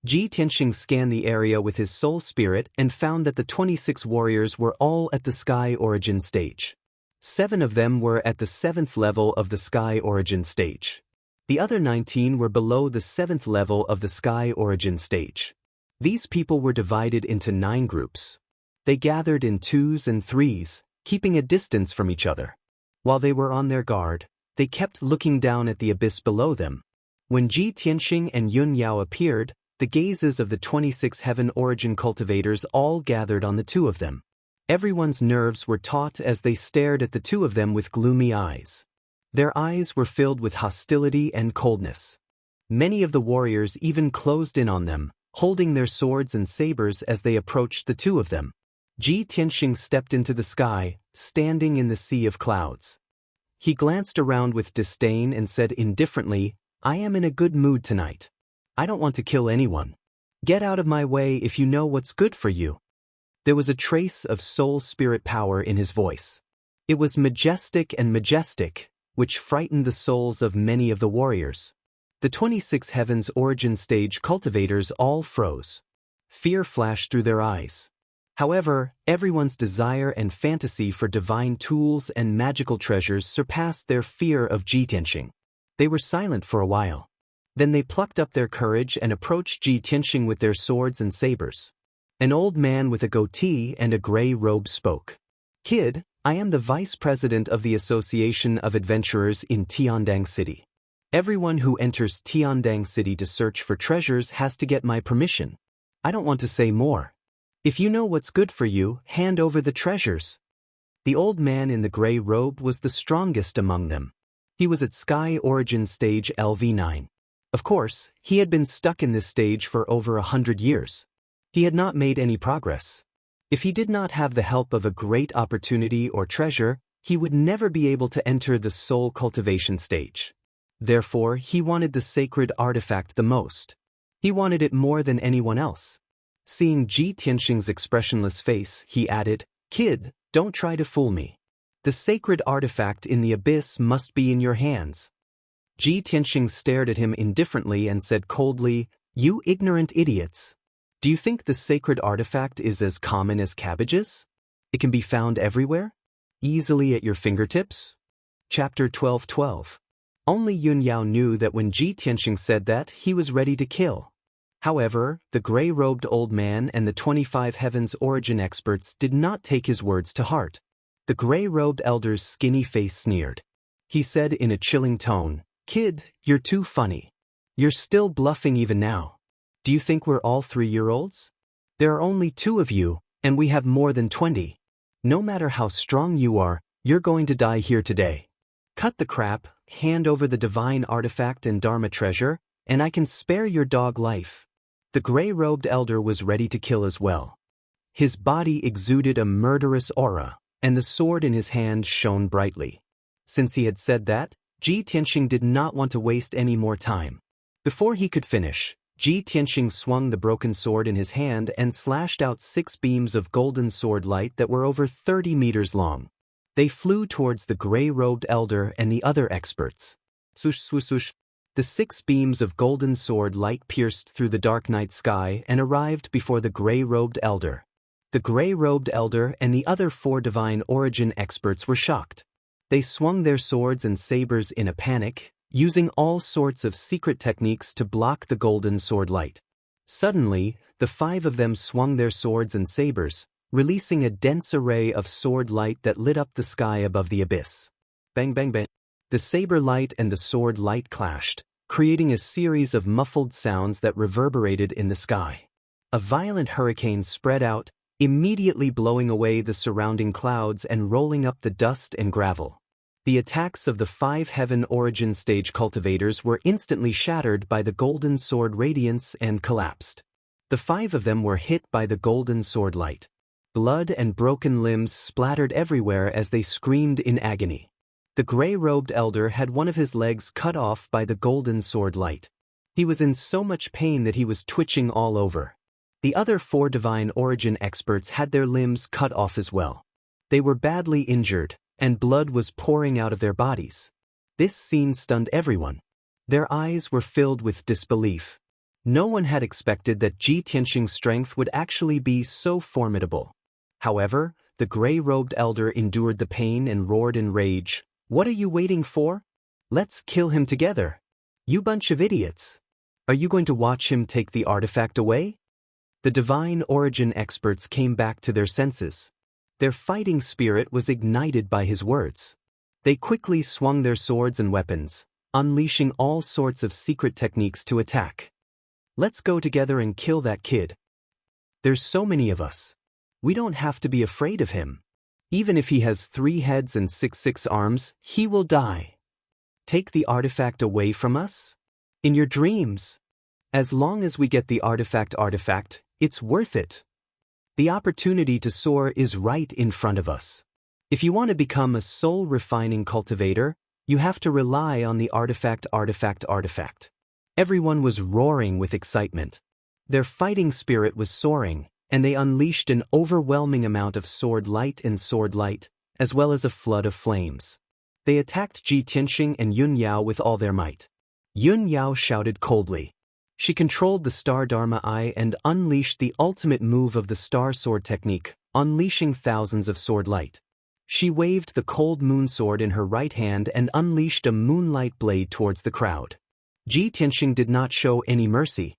Ji Tianxing scanned the area with his soul spirit and found that the 26 warriors were all at the sky origin stage. 7 of them were at the 7th level of the sky origin stage. The other 19 were below the 7th level of the sky origin stage. These people were divided into 9 groups. They gathered in 2s and 3s, keeping a distance from each other. While they were on their guard, they kept looking down at the abyss below them. When Ji Tianxing and Yun Yao appeared, The gazes of the 26 heaven origin cultivators all gathered on the two of them. Everyone's nerves were taut as they stared at the two of them with gloomy eyes. Their eyes were filled with hostility and coldness. Many of the warriors even closed in on them, holding their swords and sabers as they approached the two of them. Ji Tianxing stepped into the sky, standing in the sea of clouds. He glanced around with disdain and said indifferently, "I am in a good mood tonight. I don't want to kill anyone. Get out of my way if you know what's good for you." There was a trace of soul spirit power in his voice. It was majestic, which frightened the souls of many of the warriors. The 26 heavens origin stage cultivators all froze. Fear flashed through their eyes. However, everyone's desire and fantasy for divine tools and magical treasures surpassed their fear of Ji Tianxing. They were silent for a while. Then they plucked up their courage and approached Ji Tianxing with their swords and sabers. An old man with a goatee and a gray robe spoke. "Kid, I am the vice president of the Association of Adventurers in Tiandang City. Everyone who enters Tiandang City to search for treasures has to get my permission. I don't want to say more. If you know what's good for you, hand over the treasures." The old man in the gray robe was the strongest among them. He was at Sky Origin Stage LV9. Of course, he had been stuck in this stage for over 100 years. He had not made any progress. If he did not have the help of a great opportunity or treasure, he would never be able to enter the soul cultivation stage. Therefore, he wanted the sacred artifact the most. He wanted it more than anyone else. Seeing Ji Tianxing's expressionless face, he added, "Kid, don't try to fool me. The sacred artifact in the abyss must be in your hands." Ji Tianxing stared at him indifferently and said coldly, "You ignorant idiots. Do you think the sacred artifact is as common as cabbages? It can be found everywhere? Easily at your fingertips?" Chapter 12:12. Only Yun Yao knew that when Ji Tianxing said that, he was ready to kill. However, the gray-robed old man and the 25 heavens origin experts did not take his words to heart. The gray-robed elder's skinny face sneered. He said in a chilling tone, "Kid, you're too funny. You're still bluffing even now. Do you think we're all 3-year-olds? There are only 2 of you, and we have more than 20. No matter how strong you are, you're going to die here today. Cut the crap, hand over the divine artifact and Dharma treasure, and I can spare your dog life." The gray-robed elder was ready to kill as well. His body exuded a murderous aura, and the sword in his hand shone brightly. Since he had said that, Ji Tianxing did not want to waste any more time. Before he could finish, Ji Tianxing swung the broken sword in his hand and slashed out 6 beams of golden sword light that were over 30 meters long. They flew towards the gray-robed elder and the other experts. Swoosh, swoosh, swoosh. The 6 beams of golden sword light pierced through the dark night sky and arrived before the gray-robed elder. The gray-robed elder and the other 4 divine origin experts were shocked. They swung their swords and sabers in a panic, using all sorts of secret techniques to block the golden sword light. Suddenly, the 5 of them swung their swords and sabers, releasing a dense array of sword light that lit up the sky above the abyss. Bang, bang, bang. The saber light and the sword light clashed, creating a series of muffled sounds that reverberated in the sky. A violent hurricane spread out, immediately blowing away the surrounding clouds and rolling up the dust and gravel. The attacks of the 5 heaven origin stage cultivators were instantly shattered by the golden sword radiance and collapsed. The 5 of them were hit by the golden sword light. Blood and broken limbs splattered everywhere as they screamed in agony. The gray-robed elder had one of his legs cut off by the golden sword light. He was in so much pain that he was twitching all over. The other 4 divine origin experts had their limbs cut off as well. They were badly injured, and blood was pouring out of their bodies. This scene stunned everyone. Their eyes were filled with disbelief. No one had expected that Ji Tianxing's strength would actually be so formidable. However, the gray-robed elder endured the pain and roared in rage, "What are you waiting for? Let's kill him together. You bunch of idiots. Are you going to watch him take the artifact away?" The divine origin experts came back to their senses. Their fighting spirit was ignited by his words. They quickly swung their swords and weapons, unleashing all sorts of secret techniques to attack. Let's go together and kill that kid. There's so many of us. We don't have to be afraid of him. Even if he has 3 heads and 6 arms, he will die. Take the artifact away from us? In your dreams. As long as we get the artifact, it's worth it. The opportunity to soar is right in front of us. If you want to become a soul-refining cultivator, you have to rely on the artifact. Everyone was roaring with excitement. Their fighting spirit was soaring, and they unleashed an overwhelming amount of sword light, as well as a flood of flames. They attacked Ji Tianxing and Yun Yao with all their might. Yun Yao shouted coldly. She controlled the Star Dharma Eye and unleashed the ultimate move of the Star Sword technique, unleashing thousands of sword light. She waved the cold moon sword in her right hand and unleashed a moonlight blade towards the crowd. Ji Tianxing did not show any mercy.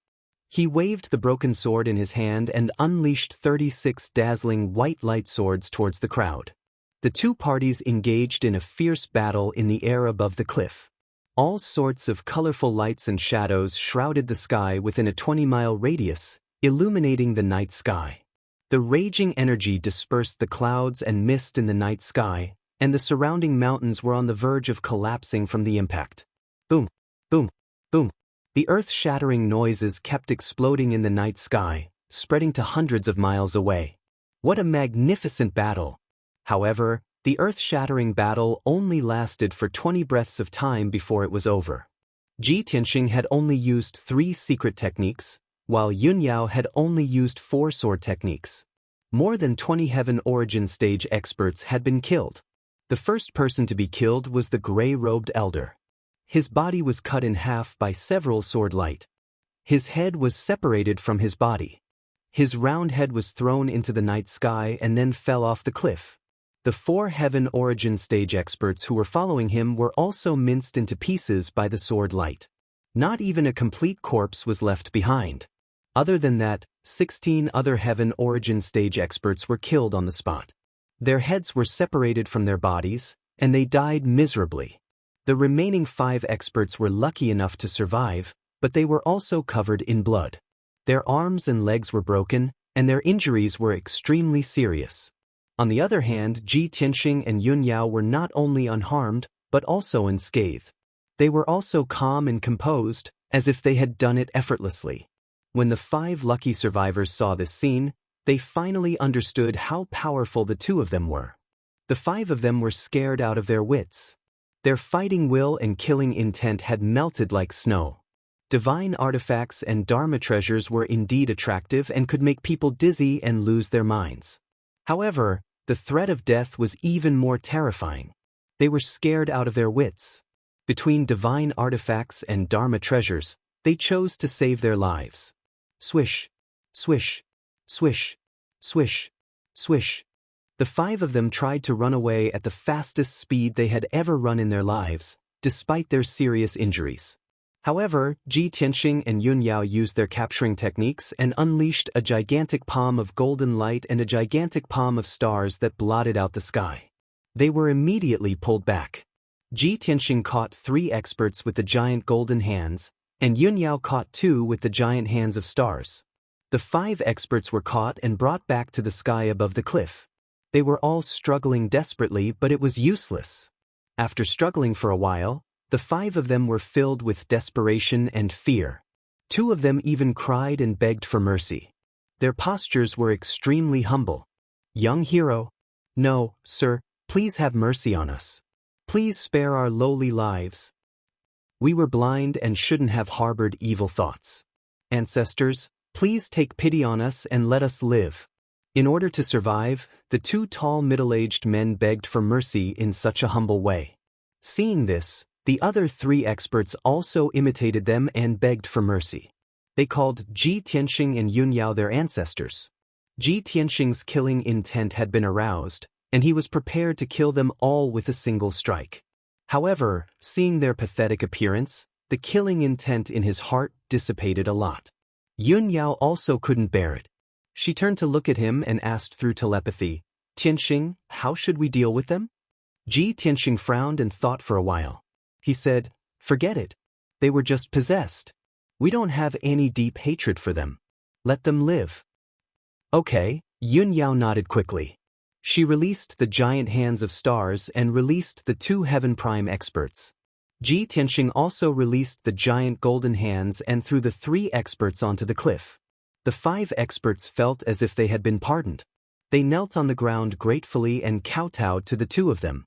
He waved the broken sword in his hand and unleashed 36 dazzling white light swords towards the crowd. The two parties engaged in a fierce battle in the air above the cliff. All sorts of colorful lights and shadows shrouded the sky within a 20-mile radius, illuminating the night sky. The raging energy dispersed the clouds and mist in the night sky, and the surrounding mountains were on the verge of collapsing from the impact. Boom, boom, boom. The earth-shattering noises kept exploding in the night sky, spreading to hundreds of miles away. What a magnificent battle! However, the earth-shattering battle only lasted for 20 breaths of time before it was over. Ji Tianxing had only used 3 secret techniques, while Yun Yao had only used 4 sword techniques. More than 20 Heaven Origin Stage experts had been killed. The first person to be killed was the gray-robed elder. His body was cut in half by several sword light. His head was separated from his body. His round head was thrown into the night sky and then fell off the cliff. The 4 Heaven Origin Stage experts who were following him were also minced into pieces by the sword light. Not even a complete corpse was left behind. Other than that, 16 other Heaven Origin Stage experts were killed on the spot. Their heads were separated from their bodies, and they died miserably. The remaining 5 experts were lucky enough to survive, but they were also covered in blood. Their arms and legs were broken, and their injuries were extremely serious. On the other hand, Ji Tianxing and Yun Yao were not only unharmed, but also unscathed. They were also calm and composed, as if they had done it effortlessly. When the 5 lucky survivors saw this scene, they finally understood how powerful the 2 of them were. The 5 of them were scared out of their wits. Their fighting will and killing intent had melted like snow. Divine artifacts and Dharma treasures were indeed attractive and could make people dizzy and lose their minds. However, the threat of death was even more terrifying. They were scared out of their wits. Between divine artifacts and Dharma treasures, they chose to save their lives. Swish, swish, swish, swish, swish. The 5 of them tried to run away at the fastest speed they had ever run in their lives, despite their serious injuries. However, Ji Tianxing and Yun Yao used their capturing techniques and unleashed a gigantic palm of golden light and a gigantic palm of stars that blotted out the sky. They were immediately pulled back. Ji Tianxing caught 3 experts with the giant golden hands, and Yun Yao caught 2 with the giant hands of stars. The 5 experts were caught and brought back to the sky above the cliff. They were all struggling desperately, but it was useless. After struggling for a while, the 5 of them were filled with desperation and fear. 2 of them even cried and begged for mercy. Their postures were extremely humble. Young hero, no, sir, please have mercy on us. Please spare our lowly lives. We were blind and shouldn't have harbored evil thoughts. Ancestors, please take pity on us and let us live. In order to survive, the 2 tall middle-aged men begged for mercy in such a humble way. Seeing this, the other 3 experts also imitated them and begged for mercy. They called Ji Tianxing and Yun Yao their ancestors. Ji Tianxing's killing intent had been aroused, and he was prepared to kill them all with a single strike. However, seeing their pathetic appearance, the killing intent in his heart dissipated a lot. Yun Yao also couldn't bear it. She turned to look at him and asked through telepathy, "Tianxing, how should we deal with them?" Ji Tianxing frowned and thought for a while. He said, "Forget it. They were just possessed. We don't have any deep hatred for them. Let them live. Okay, Yun Yao nodded quickly. She released the giant hands of stars and released the 2 Heaven Prime experts. Ji Tianxing also released the giant golden hands and threw the 3 experts onto the cliff. The 5 experts felt as if they had been pardoned. They knelt on the ground gratefully and kowtowed to the 2 of them.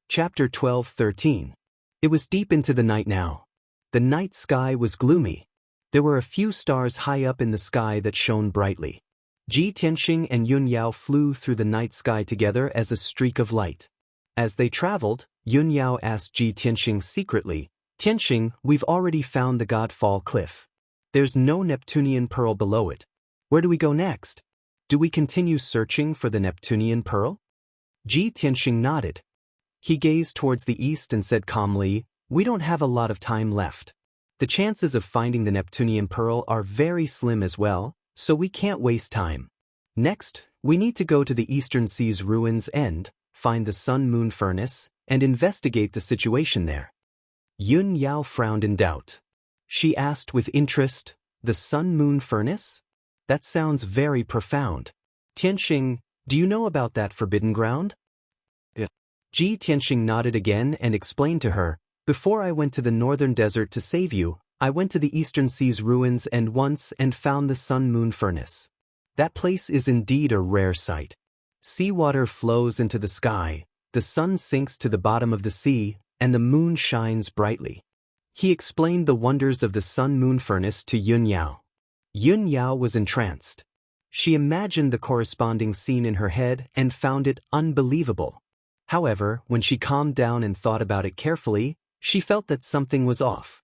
Chapter 12:13. It was deep into the night now. The night sky was gloomy. There were a few stars high up in the sky that shone brightly. Ji Tianxing and Yun Yao flew through the night sky together as a streak of light. As they traveled, Yun Yao asked Ji Tianxing secretly, "Tianxing, we've already found the Godfall Cliff. There's no Neptunian pearl below it. Where do we go next? Do we continue searching for the Neptunian pearl?" Ji Tianxing nodded. He gazed towards the east and said calmly, "We don't have a lot of time left. The chances of finding the Neptunian pearl are very slim as well, so we can't waste time. Next, we need to go to the Eastern Sea's ruins end, find the Sun-Moon furnace, and investigate the situation there." Yun Yao frowned in doubt. She asked with interest, "The Sun-Moon furnace? That sounds very profound. Tianxing, do you know about that forbidden ground?" Ji Tianxing nodded again and explained to her, "Before I went to the northern desert to save you, I went to the Eastern Sea's ruins and found the Sun-Moon furnace. That place is indeed a rare sight. Seawater flows into the sky, the sun sinks to the bottom of the sea, and the moon shines brightly." He explained the wonders of the Sun-Moon furnace to Yun Yao. Yun Yao was entranced. She imagined the corresponding scene in her head and found it unbelievable. However, when she calmed down and thought about it carefully, she felt that something was off.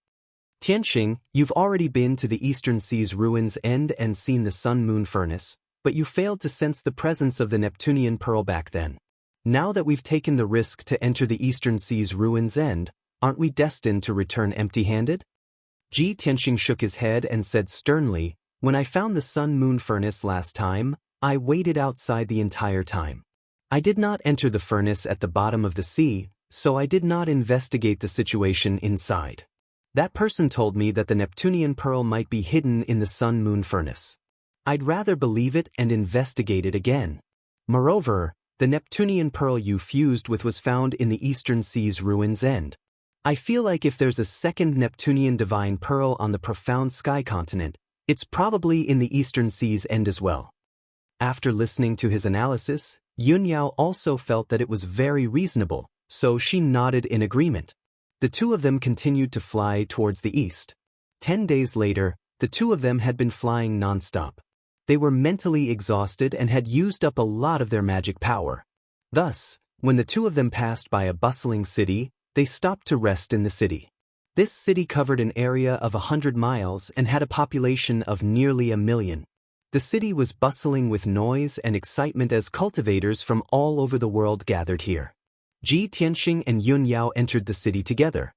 "Tianxing, you've already been to the Eastern Sea's ruins end and seen the Sun-Moon furnace, but you failed to sense the presence of the Neptunian pearl back then. Now that we've taken the risk to enter the Eastern Sea's ruins end, aren't we destined to return empty-handed?" Ji Tianxing shook his head and said sternly, "When I found the Sun-Moon furnace last time, I waited outside the entire time. I did not enter the furnace at the bottom of the sea, so I did not investigate the situation inside. That person told me that the Neptunian pearl might be hidden in the Sun-Moon furnace. I'd rather believe it and investigate it again. Moreover, the Neptunian pearl you fused with was found in the Eastern Sea's ruins end. I feel like if there's a second Neptunian divine pearl on the profound sky continent, it's probably in the Eastern Sea's end as well." After listening to his analysis, Yun Yao also felt that it was very reasonable, so she nodded in agreement. The 2 of them continued to fly towards the east. 10 days later, the 2 of them had been flying non-stop. They were mentally exhausted and had used up a lot of their magic power. Thus, when the 2 of them passed by a bustling city, they stopped to rest in the city. This city covered an area of 100 miles and had a population of nearly 1 million. The city was bustling with noise and excitement as cultivators from all over the world gathered here. Ji Tianxing and Yun Yao entered the city together.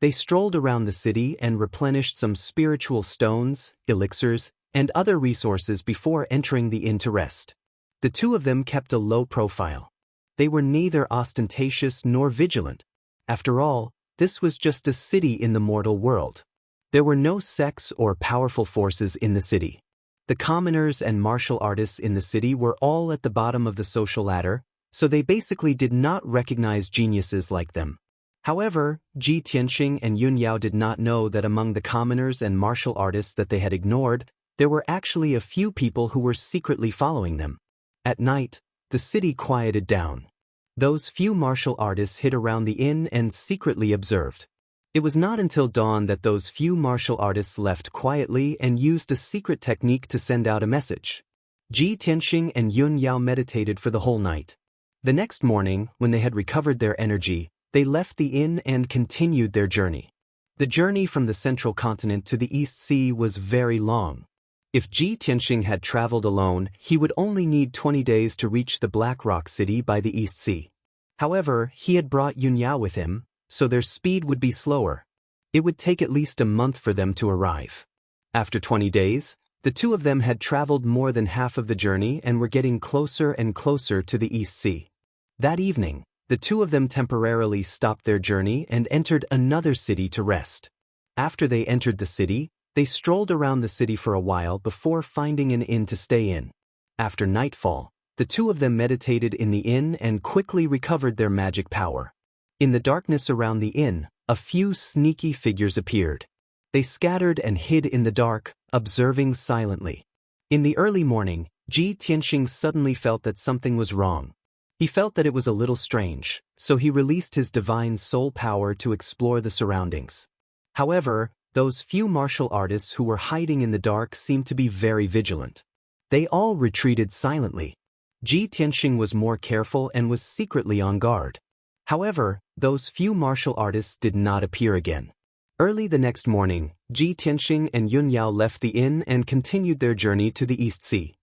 They strolled around the city and replenished some spiritual stones, elixirs, and other resources before entering the inn to rest. The 2 of them kept a low profile. They were neither ostentatious nor vigilant. After all, this was just a city in the mortal world. There were no sects or powerful forces in the city. The commoners and martial artists in the city were all at the bottom of the social ladder, so they basically did not recognize geniuses like them. However, Ji Tianxing and Yun Yao did not know that among the commoners and martial artists that they had ignored, there were actually a few people who were secretly following them. At night, the city quieted down. Those few martial artists hid around the inn and secretly observed. It was not until dawn that those few martial artists left quietly and used a secret technique to send out a message. Ji Tianxing and Yun Yao meditated for the whole night. The next morning, when they had recovered their energy, they left the inn and continued their journey. The journey from the central continent to the East Sea was very long. If Ji Tianxing had traveled alone, he would only need 20 days to reach the Black Rock City by the East Sea. However, he had brought Yun Yao with him, so their speed would be slower. It would take at least a month for them to arrive. After 20 days, the 2 of them had traveled more than half of the journey and were getting closer and closer to the East Sea. That evening, the 2 of them temporarily stopped their journey and entered another city to rest. After they entered the city, They strolled around the city for a while before finding an inn to stay in. After nightfall, the two of them meditated in the inn and quickly recovered their magic power. In the darkness around the inn, a few sneaky figures appeared. They scattered and hid in the dark, observing silently. In the early morning, Ji Tianxing suddenly felt that something was wrong. He felt that it was a little strange, so he released his divine soul power to explore the surroundings. However, those few martial artists who were hiding in the dark seemed to be very vigilant. They all retreated silently. Ji Tianxing was more careful and was secretly on guard. However, those few martial artists did not appear again. Early the next morning, Ji Tianxing and Yun Yao left the inn and continued their journey to the East Sea.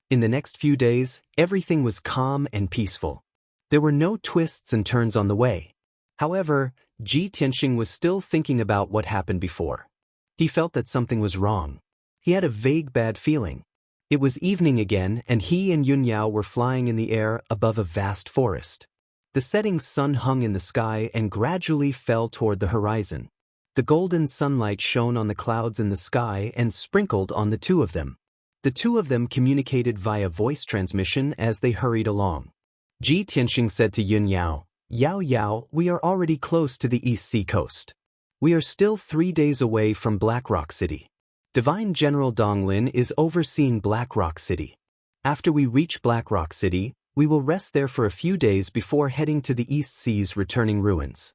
In the next few days, everything was calm and peaceful. There were no twists and turns on the way. However, Ji Tianxing was still thinking about what happened before. He felt that something was wrong. He had a vague bad feeling. It was evening again, and he and Yun Yao were flying in the air above a vast forest. The setting sun hung in the sky and gradually fell toward the horizon. The golden sunlight shone on the clouds in the sky and sprinkled on the two of them. The two of them communicated via voice transmission as they hurried along. Ji Tianxing said to Yun Yao, "Yao Yao, we are already close to the East Sea coast. We are still 3 days away from Black Rock City. Divine General Donglin is overseeing Black Rock City. After we reach Black Rock City, we will rest there for a few days before heading to the East Sea's returning ruins."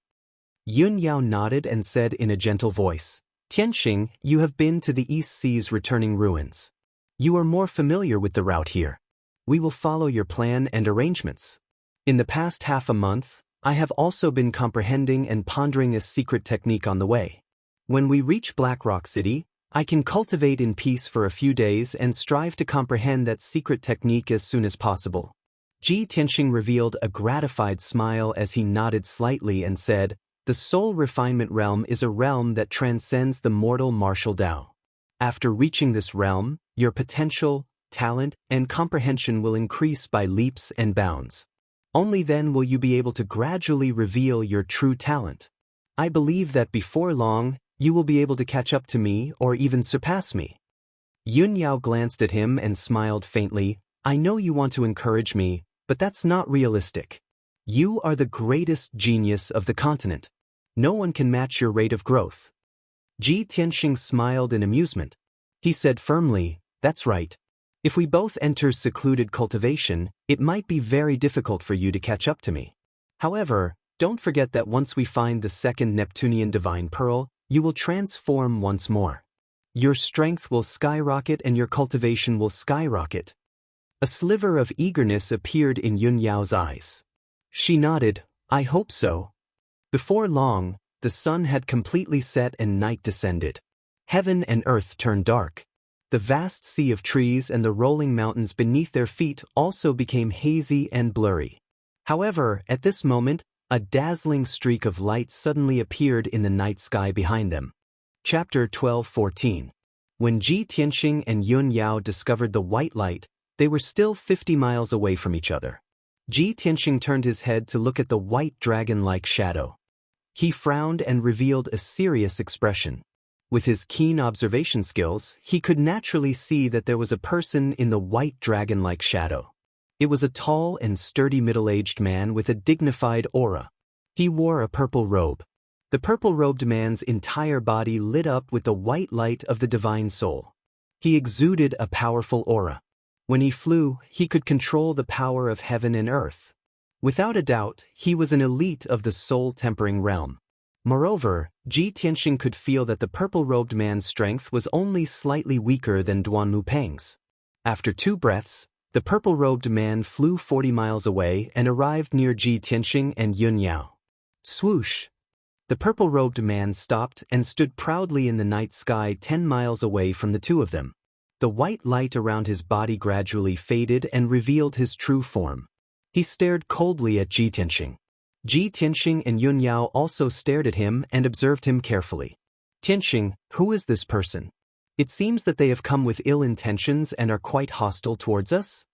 Yun Yao nodded and said in a gentle voice, "Tianxing, you have been to the East Sea's returning ruins. You are more familiar with the route here. We will follow your plan and arrangements. In the past half a month, I have also been comprehending and pondering a secret technique on the way. When we reach Black Rock City, I can cultivate in peace for a few days and strive to comprehend that secret technique as soon as possible." Ji Tianxing revealed a gratified smile as he nodded slightly and said, "The soul refinement realm is a realm that transcends the mortal martial Tao. After reaching this realm, your potential, talent, and comprehension will increase by leaps and bounds. Only then will you be able to gradually reveal your true talent. I believe that before long, you will be able to catch up to me or even surpass me." Yun Yao glanced at him and smiled faintly. "I know you want to encourage me, but that's not realistic. You are the greatest genius of the continent. No one can match your rate of growth." Ji Tianxing smiled in amusement. He said firmly, "That's right. If we both enter secluded cultivation, it might be very difficult for you to catch up to me. However, don't forget that once we find the second Neptunian divine pearl, you will transform once more. Your strength will skyrocket and your cultivation will skyrocket." A sliver of eagerness appeared in Yun Yao's eyes. She nodded, "I hope so." Before long, the sun had completely set and night descended. Heaven and earth turned dark. The vast sea of trees and the rolling mountains beneath their feet also became hazy and blurry. However, at this moment, a dazzling streak of light suddenly appeared in the night sky behind them. Chapter 12:14. When Ji Tianxing and Yun Yao discovered the white light, they were still 50 miles away from each other. Ji Tianxing turned his head to look at the white dragon-like shadow. He frowned and revealed a serious expression. With his keen observation skills, he could naturally see that there was a person in the white dragon-like shadow. It was a tall and sturdy middle-aged man with a dignified aura. He wore a purple robe. The purple-robed man's entire body lit up with the white light of the divine soul. He exuded a powerful aura. When he flew, he could control the power of heaven and earth. Without a doubt, he was an elite of the soul-tempering realm. Moreover, Ji Tianxing could feel that the purple-robed man's strength was only slightly weaker than Duanmu Peng's. After 2 breaths, the purple-robed man flew 40 miles away and arrived near Ji Tianxing and Yun Yao. Swoosh! The purple-robed man stopped and stood proudly in the night sky 10 miles away from the two of them. The white light around his body gradually faded and revealed his true form. He stared coldly at Ji Tianxing. Ji Tianxing and Yun Yao also stared at him and observed him carefully. "Tianxing, who is this person? It seems that they have come with ill intentions and are quite hostile towards us?"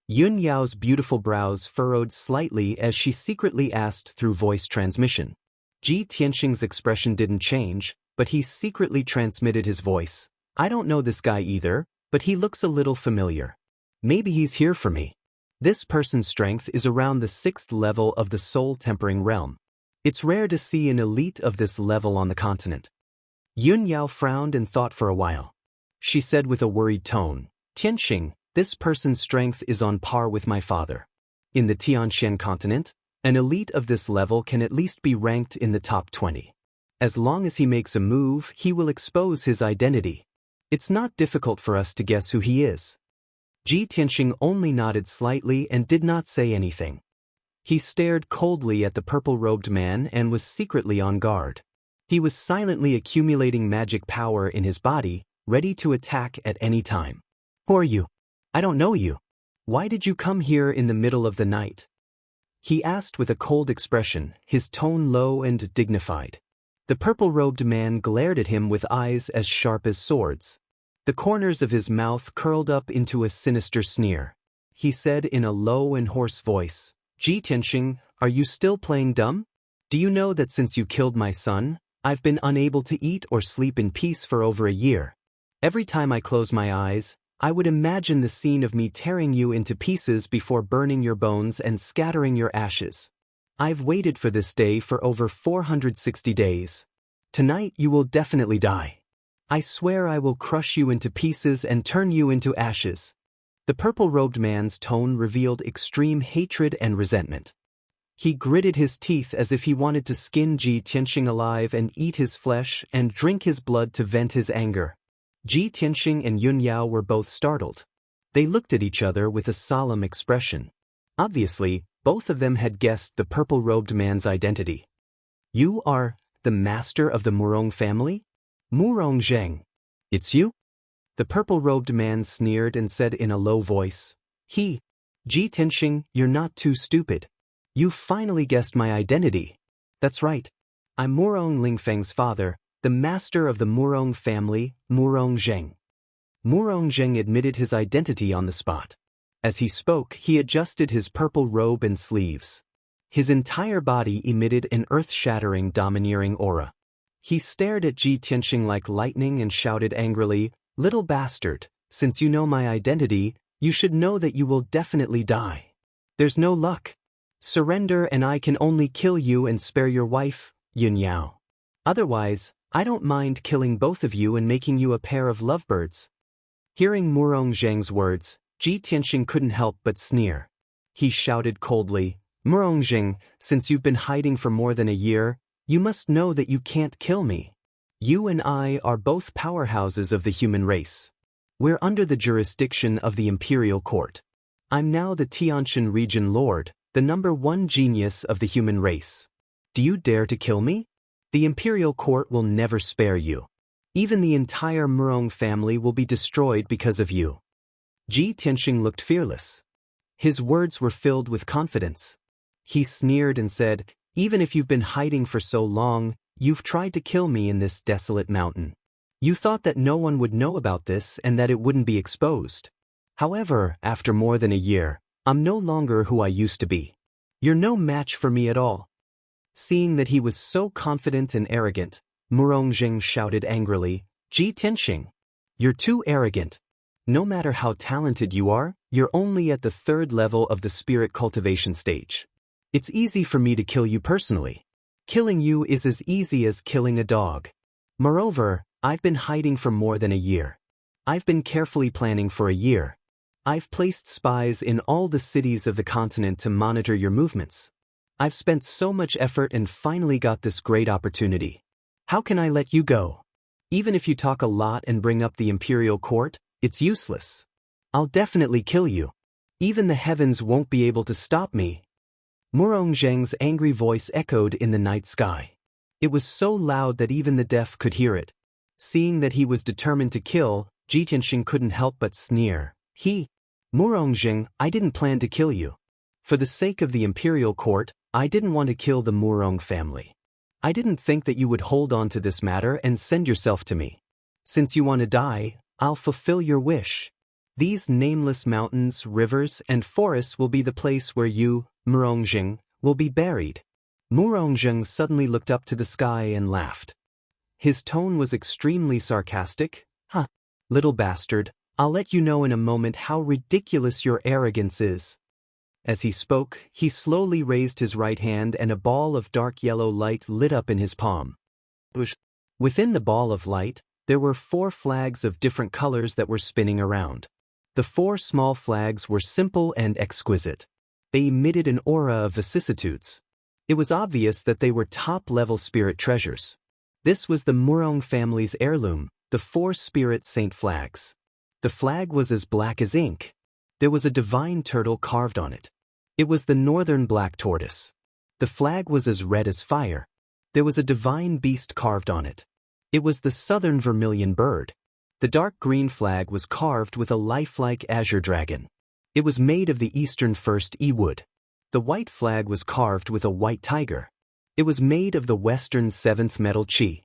Yun Yao's beautiful brows furrowed slightly as she secretly asked through voice transmission. Ji Tianxing's expression didn't change, but he secretly transmitted his voice. I don't know this guy either, but he looks a little familiar. Maybe he's here for me. This person's strength is around the 6th level of the soul-tempering realm. It's rare to see an elite of this level on the continent. Yun Yao frowned and thought for a while. She said with a worried tone, Tianxing, this person's strength is on par with my father. In the Tianxian continent, an elite of this level can at least be ranked in the top 20. As long as he makes a move, he will expose his identity. It's not difficult for us to guess who he is. Ji Tianxing only nodded slightly and did not say anything. He stared coldly at the purple-robed man and was secretly on guard. He was silently accumulating magic power in his body, ready to attack at any time. Who are you? I don't know you. Why did you come here in the middle of the night? He asked with a cold expression, his tone low and dignified. The purple-robed man glared at him with eyes as sharp as swords. The corners of his mouth curled up into a sinister sneer. He said in a low and hoarse voice, Ji Tianxing, are you still playing dumb? Do you know that since you killed my son, I've been unable to eat or sleep in peace for over a year? Every time I close my eyes, I would imagine the scene of me tearing you into pieces before burning your bones and scattering your ashes. I've waited for this day for over 460 days. Tonight you will definitely die. I swear I will crush you into pieces and turn you into ashes. The purple-robed man's tone revealed extreme hatred and resentment. He gritted his teeth as if he wanted to skin Ji Tianxing alive and eat his flesh and drink his blood to vent his anger. Ji Tianxing and Yun Yao were both startled. They looked at each other with a solemn expression. Obviously, both of them had guessed the purple-robed man's identity. You are the master of the Murong family? Murong Zheng. It's you? The purple-robed man sneered and said in a low voice, Ji Tianxing, you're not too stupid. You finally guessed my identity. That's right. I'm Murong Lingfeng's father, the master of the Murong family, Murong Zheng. Murong Zheng admitted his identity on the spot. As he spoke, he adjusted his purple robe and sleeves. His entire body emitted an earth-shattering, domineering aura. He stared at Ji Tianxing like lightning and shouted angrily, Little bastard, since you know my identity, you should know that you will definitely die. There's no luck. Surrender and I can only kill you and spare your wife, Yun Yao. Otherwise, I don't mind killing both of you and making you a pair of lovebirds. Hearing Murong Zheng's words, Ji Tianxing couldn't help but sneer. He shouted coldly, Murong Zheng, since you've been hiding for more than a year, you must know that you can't kill me. You and I are both powerhouses of the human race. We're under the jurisdiction of the Imperial Court. I'm now the Tianxian Region Lord, the #1 genius of the human race. Do you dare to kill me? The Imperial Court will never spare you. Even the entire Murong family will be destroyed because of you. Ji Tianxing looked fearless. His words were filled with confidence. He sneered and said, Even if you've been hiding for so long, you've tried to kill me in this desolate mountain. You thought that no one would know about this and that it wouldn't be exposed. However, after more than a year, I'm no longer who I used to be. You're no match for me at all. Seeing that he was so confident and arrogant, Murong Zheng shouted angrily, Ji Tianxing, you're too arrogant. No matter how talented you are, you're only at the 3rd level of the spirit cultivation stage. It's easy for me to kill you personally. Killing you is as easy as killing a dog. Moreover, I've been hiding for more than a year. I've been carefully planning for a year. I've placed spies in all the cities of the continent to monitor your movements. I've spent so much effort and finally got this great opportunity. How can I let you go? Even if you talk a lot and bring up the Imperial Court, it's useless. I'll definitely kill you. Even the heavens won't be able to stop me. Murong Zheng's angry voice echoed in the night sky. It was so loud that even the deaf could hear it. Seeing that he was determined to kill, Ji Tianxing couldn't help but sneer. Murong Zheng, I didn't plan to kill you. For the sake of the Imperial Court, I didn't want to kill the Murong family. I didn't think that you would hold on to this matter and send yourself to me. Since you want to die, I'll fulfill your wish. These nameless mountains, rivers, and forests will be the place where you, Murong Zheng, will be buried. Murong Zheng suddenly looked up to the sky and laughed. His tone was extremely sarcastic. Huh. Little bastard, I'll let you know in a moment how ridiculous your arrogance is. As he spoke, he slowly raised his right hand and a ball of dark yellow light lit up in his palm. Within the ball of light, there were 4 flags of different colors that were spinning around. The 4 small flags were simple and exquisite. They emitted an aura of vicissitudes. It was obvious that they were top-level spirit treasures. This was the Murong family's heirloom, the 4 spirit saint flags. The flag was as black as ink. There was a divine turtle carved on it. It was the northern black tortoise. The flag was as red as fire. There was a divine beast carved on it. It was the southern vermilion bird. The dark green flag was carved with a lifelike azure dragon. It was made of the eastern first wood. The white flag was carved with a white tiger. It was made of the western 7th metal chi.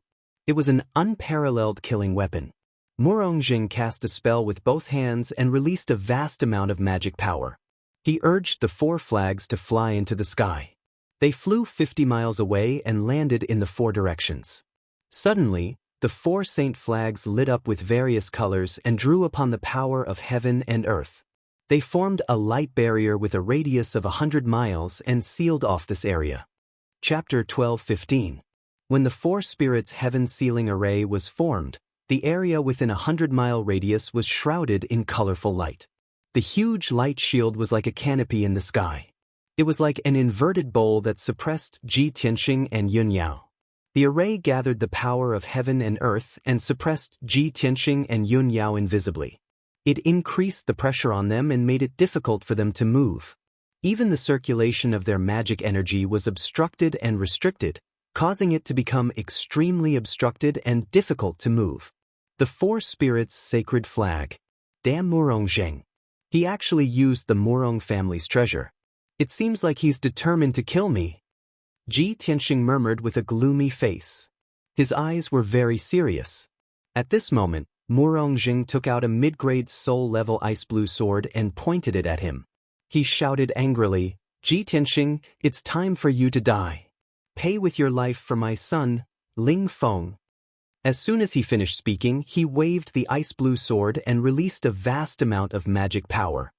It was an unparalleled killing weapon. Murongjing cast a spell with both hands and released a vast amount of magic power. He urged the 4 flags to fly into the sky. They flew 50 miles away and landed in the 4 directions. Suddenly, the 4 saint flags lit up with various colors and drew upon the power of heaven and earth. They formed a light barrier with a radius of 100 miles and sealed off this area. Chapter 12:15. When the 4 spirits' heaven sealing array was formed, the area within a 100-mile radius was shrouded in colorful light. The huge light shield was like a canopy in the sky. It was like an inverted bowl that suppressed Ji Tianxing and Yun Yao. The array gathered the power of heaven and earth and suppressed Ji Tianxing and Yun Yao invisibly. It increased the pressure on them and made it difficult for them to move. Even the circulation of their magic energy was obstructed and restricted, causing it to become extremely obstructed and difficult to move. The 4 spirits' sacred flag. Damn Murongjing. He actually used the Murong family's treasure. It seems like he's determined to kill me. Ji Tianxing murmured with a gloomy face. His eyes were very serious. At this moment, Murongjing took out a mid-grade soul-level ice blue sword and pointed it at him. He shouted angrily, Ji Tianxing, it's time for you to die. Pay with your life for my son, Ling Feng. As soon as he finished speaking, he waved the ice blue sword and released a vast amount of magic power.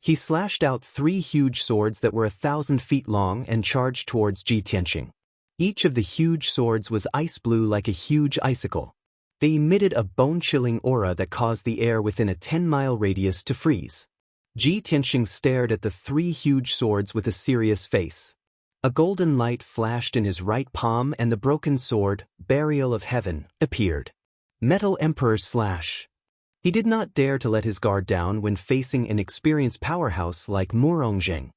He slashed out 3 huge swords that were 1,000 feet long and charged towards Ji Tianxing. Each of the huge swords was ice blue like a huge icicle. They emitted a bone-chilling aura that caused the air within a 10-mile radius to freeze. Ji Tianxing stared at the 3 huge swords with a serious face. A golden light flashed in his right palm and the broken sword, Burial of Heaven, appeared. Metal Emperor's Slash. He did not dare to let his guard down when facing an experienced powerhouse like Murongjing.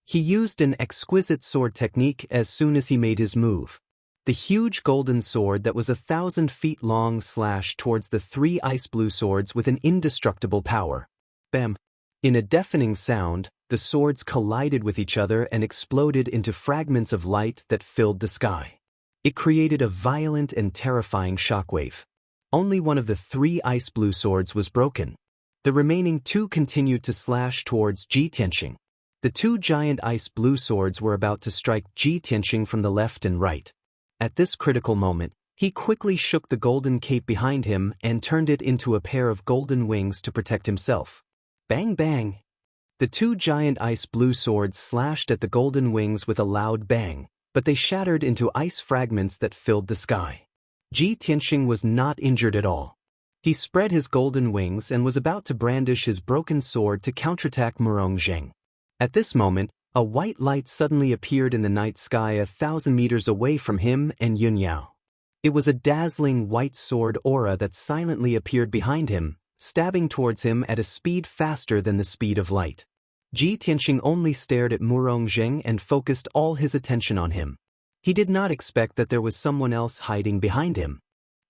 He used an exquisite sword technique as soon as he made his move. The huge golden sword that was 1,000 feet long slashed towards the 3 ice blue swords with an indestructible power. Bam! In a deafening sound, the swords collided with each other and exploded into fragments of light that filled the sky. It created a violent and terrifying shockwave. Only one of the 3 ice blue swords was broken. The remaining 2 continued to slash towards Ji Tianxing. The 2 giant ice blue swords were about to strike Ji Tianxing from the left and right. At this critical moment, he quickly shook the golden cape behind him and turned it into a pair of golden wings to protect himself. Bang bang! The 2 giant ice blue swords slashed at the golden wings with a loud bang, but they shattered into ice fragments that filled the sky. Ji Tianxing was not injured at all. He spread his golden wings and was about to brandish his broken sword to counterattack Murongjing. At this moment, a white light suddenly appeared in the night sky 1,000 meters away from him and Yun Yao. It was a dazzling white sword aura that silently appeared behind him, stabbing towards him at a speed faster than the speed of light. Ji Tianxing only stared at Murongjing and focused all his attention on him. He did not expect that there was someone else hiding behind him.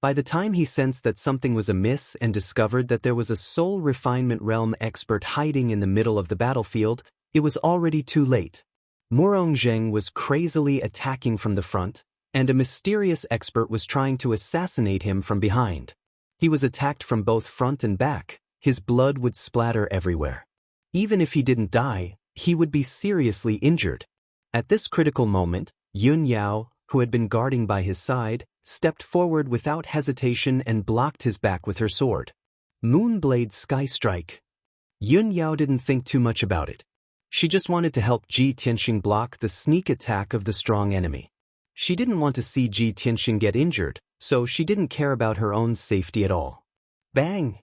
By the time he sensed that something was amiss and discovered that there was a soul refinement realm expert hiding in the middle of the battlefield, it was already too late. Murongjing was crazily attacking from the front, and a mysterious expert was trying to assassinate him from behind. He was attacked from both front and back. His blood would splatter everywhere. Even if he didn't die, he would be seriously injured. At this critical moment, Yun Yao, who had been guarding by his side, stepped forward without hesitation and blocked his back with her sword. Moonblade Sky Strike. Yun Yao didn't think too much about it. She just wanted to help Ji Tianxing block the sneak attack of the strong enemy. She didn't want to see Ji Tianxing get injured, so she didn't care about her own safety at all. Bang!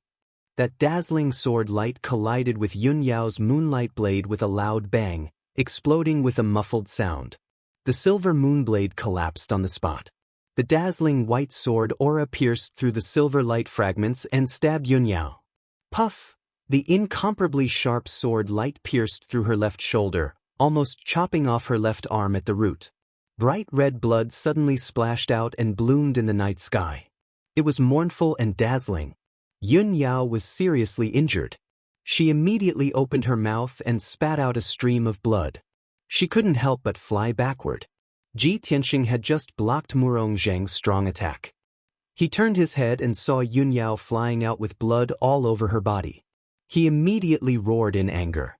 That dazzling sword light collided with Yun Yao's moonlight blade with a loud bang, exploding with a muffled sound. The silver moonblade collapsed on the spot. The dazzling white sword aura pierced through the silver light fragments and stabbed Yun Yao. Puff! The incomparably sharp sword light pierced through her left shoulder, almost chopping off her left arm at the root. Bright red blood suddenly splashed out and bloomed in the night sky. It was mournful and dazzling. Yun Yao was seriously injured. She immediately opened her mouth and spat out a stream of blood. She couldn't help but fly backward. Ji Tianxing had just blocked Murong Zheng's strong attack. He turned his head and saw Yun Yao flying out with blood all over her body. He immediately roared in anger.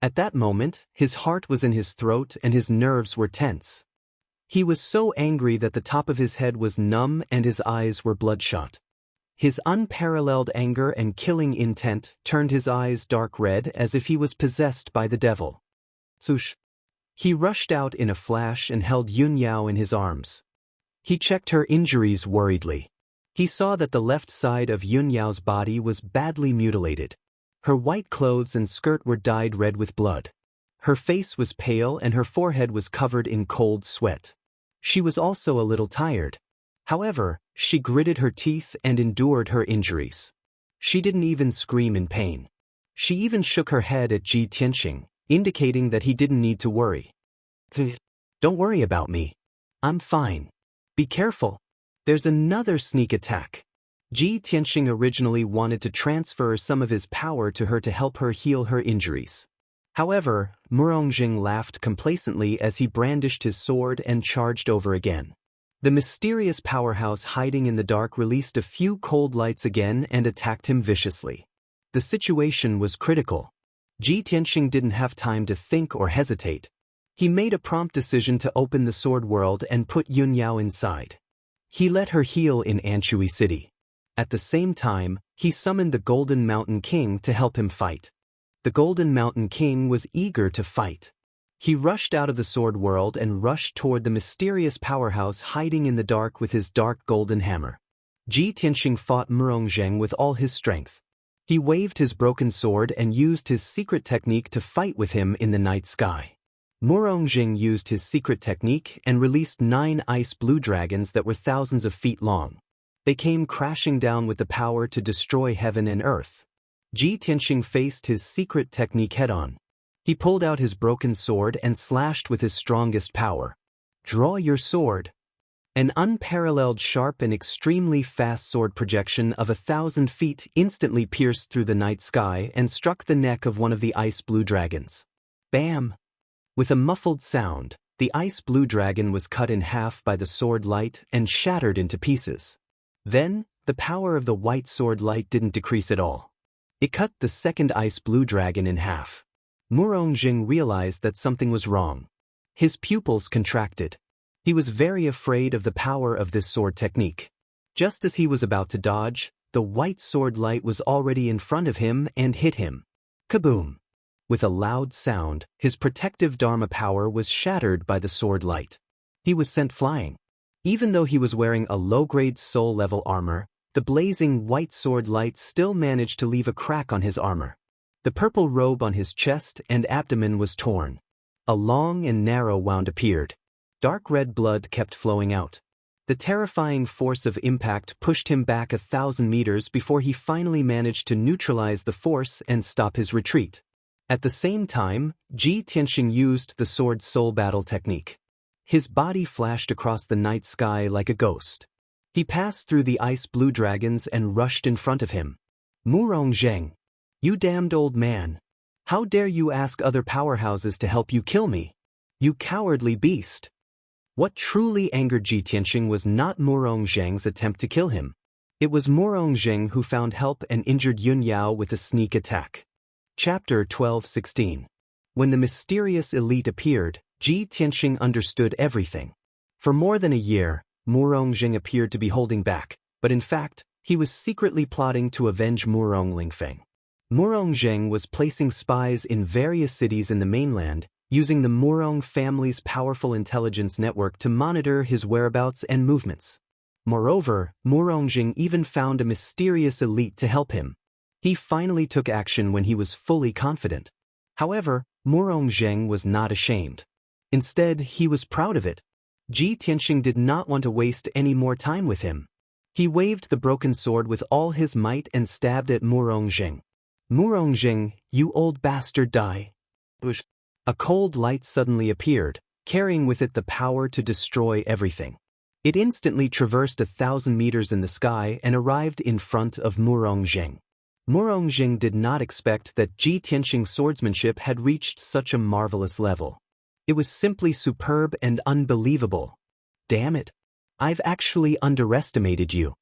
At that moment, his heart was in his throat and his nerves were tense. He was so angry that the top of his head was numb and his eyes were bloodshot. His unparalleled anger and killing intent turned his eyes dark red as if he was possessed by the devil. Swoosh! He rushed out in a flash and held Yun Yao in his arms. He checked her injuries worriedly. He saw that the left side of Yun Yao's body was badly mutilated. Her white clothes and skirt were dyed red with blood. Her face was pale and her forehead was covered in cold sweat. She was also a little tired. However, she gritted her teeth and endured her injuries. She didn't even scream in pain. She even shook her head at Ji Tianxing, indicating that he didn't need to worry. Don't worry about me. I'm fine. Be careful. There's another sneak attack. Ji Tianxing originally wanted to transfer some of his power to her to help her heal her injuries. However, Murongxing laughed complacently as he brandished his sword and charged over again. The mysterious powerhouse hiding in the dark released a few cold lights again and attacked him viciously. The situation was critical. Ji Tianxing didn't have time to think or hesitate. He made a prompt decision to open the sword world and put Yun Yao inside. He let her heal in Anshui City. At the same time, he summoned the Golden Mountain King to help him fight. The Golden Mountain King was eager to fight. He rushed out of the sword world and rushed toward the mysterious powerhouse hiding in the dark with his dark golden hammer. Ji Tianxing fought Murongzheng with all his strength. He waved his broken sword and used his secret technique to fight with him in the night sky. Murongzheng used his secret technique and released 9 ice blue dragons that were thousands of feet long. They came crashing down with the power to destroy heaven and earth. Ji Tianxing faced his secret technique head-on. He pulled out his broken sword and slashed with his strongest power. Draw your sword. An unparalleled sharp and extremely fast sword projection of 1,000 feet instantly pierced through the night sky and struck the neck of one of the ice blue dragons. Bam! With a muffled sound, the ice blue dragon was cut in half by the sword light and shattered into pieces. Then, the power of the white sword light didn't decrease at all. It cut the second ice blue dragon in half. Murongzheng realized that something was wrong. His pupils contracted. He was very afraid of the power of this sword technique. Just as he was about to dodge, the white sword light was already in front of him and hit him. Kaboom! With a loud sound, his protective Dharma power was shattered by the sword light. He was sent flying. Even though he was wearing a low-grade soul-level armor, the blazing white sword light still managed to leave a crack on his armor. The purple robe on his chest and abdomen was torn. A long and narrow wound appeared. Dark red blood kept flowing out. The terrifying force of impact pushed him back 1,000 meters before he finally managed to neutralize the force and stop his retreat. At the same time, Ji Tianxing used the sword soul battle technique. His body flashed across the night sky like a ghost. He passed through the ice blue dragons and rushed in front of him. Murongzheng, you damned old man. How dare you ask other powerhouses to help you kill me? You cowardly beast. What truly angered Ji Tianxing was not Murongzheng's attempt to kill him. It was Murongzheng who found help and injured Yun Yao with a sneak attack. Chapter 12:16. When the mysterious elite appeared, Ji Tianxing understood everything. For more than a year, Murong appeared to be holding back, but in fact, he was secretly plotting to avenge Murong Lingfeng. Murong was placing spies in various cities in the mainland, using the Murong family's powerful intelligence network to monitor his whereabouts and movements. Moreover, Murong even found a mysterious elite to help him. He finally took action when he was fully confident. However, Murong was not ashamed. Instead, he was proud of it. Ji Tianxing did not want to waste any more time with him. He waved the broken sword with all his might and stabbed at Murong. Murong, you old bastard, die. A cold light suddenly appeared, carrying with it the power to destroy everything. It instantly traversed 1,000 meters in the sky and arrived in front of Murong. Murong did not expect that Ji Tianxing's swordsmanship had reached such a marvelous level. It was simply superb and unbelievable. Damn it! I've actually underestimated you.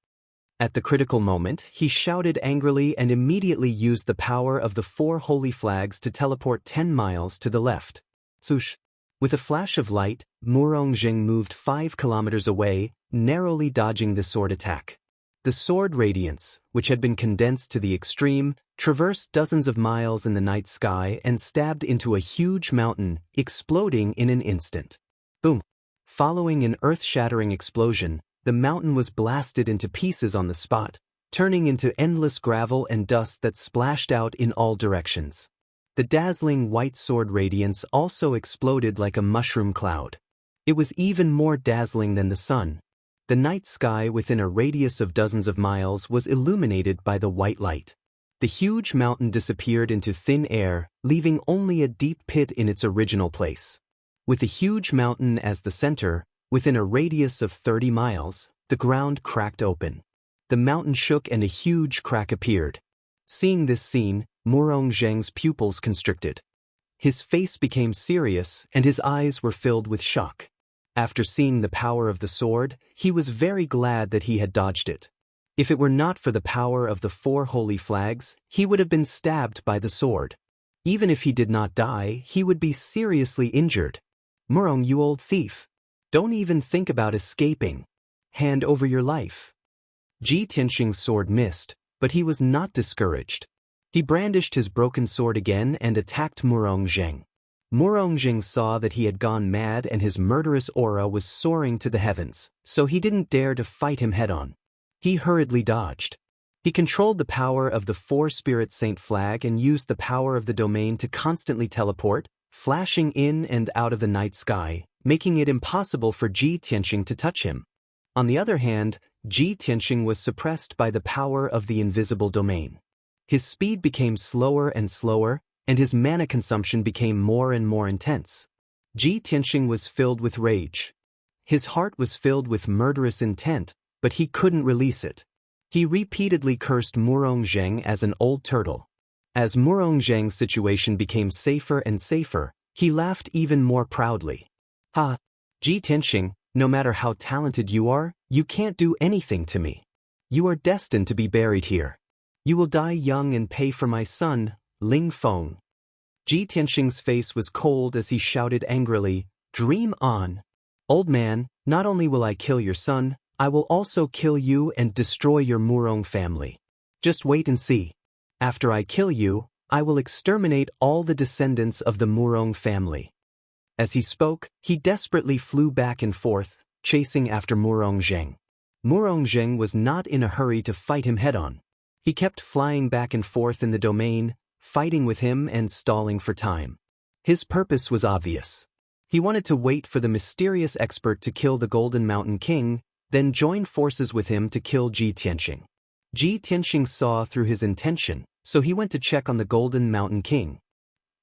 At the critical moment, he shouted angrily and immediately used the power of the 4 holy flags to teleport 10 miles to the left. Swoosh! With a flash of light, Murong moved 5 kilometers away, narrowly dodging the sword attack. The sword radiance, which had been condensed to the extreme, traversed dozens of miles in the night sky and stabbed into a huge mountain, exploding in an instant. Boom! Following an earth-shattering explosion, the mountain was blasted into pieces on the spot, turning into endless gravel and dust that splashed out in all directions. The dazzling white sword radiance also exploded like a mushroom cloud. It was even more dazzling than the sun. The night sky within a radius of dozens of miles was illuminated by the white light. The huge mountain disappeared into thin air, leaving only a deep pit in its original place. With the huge mountain as the center, within a radius of 30 miles, the ground cracked open. The mountain shook and a huge crack appeared. Seeing this scene, Murong's pupils constricted. His face became serious and his eyes were filled with shock. After seeing the power of the sword, he was very glad that he had dodged it. If it were not for the power of the 4 holy flags, he would have been stabbed by the sword. Even if he did not die, he would be seriously injured. Murong, you old thief! Don't even think about escaping. Hand over your life. Ji Tianxing's sword missed, but he was not discouraged. He brandished his broken sword again and attacked Murong. Murong saw that he had gone mad and his murderous aura was soaring to the heavens, so he didn't dare to fight him head-on. He hurriedly dodged. He controlled the power of the 4 Spirit Saint flag and used the power of the domain to constantly teleport, flashing in and out of the night sky, making it impossible for Ji Tianxing to touch him. On the other hand, Ji Tianxing was suppressed by the power of the invisible domain. His speed became slower and slower, and his mana consumption became more and more intense. Ji Tianxing was filled with rage. His heart was filled with murderous intent, but he couldn't release it. He repeatedly cursed Murong as an old turtle. As Murong situation became safer and safer, he laughed even more proudly. Ha! Ji Tianxing, no matter how talented you are, you can't do anything to me. You are destined to be buried here. You will die young and pay for my son, Ling Feng. Ji Tianxing's face was cold as he shouted angrily, "Dream on! Old man, not only will I kill your son, I will also kill you and destroy your Murong family. Just wait and see. After I kill you, I will exterminate all the descendants of the Murong family." As he spoke, he desperately flew back and forth, chasing after Murong. Murong was not in a hurry to fight him head-on. He kept flying back and forth in the domain, fighting with him and stalling for time. His purpose was obvious. He wanted to wait for the mysterious expert to kill the Golden Mountain King, then join forces with him to kill Ji Tianxing. Ji Tianxing saw through his intention, so he went to check on the Golden Mountain King.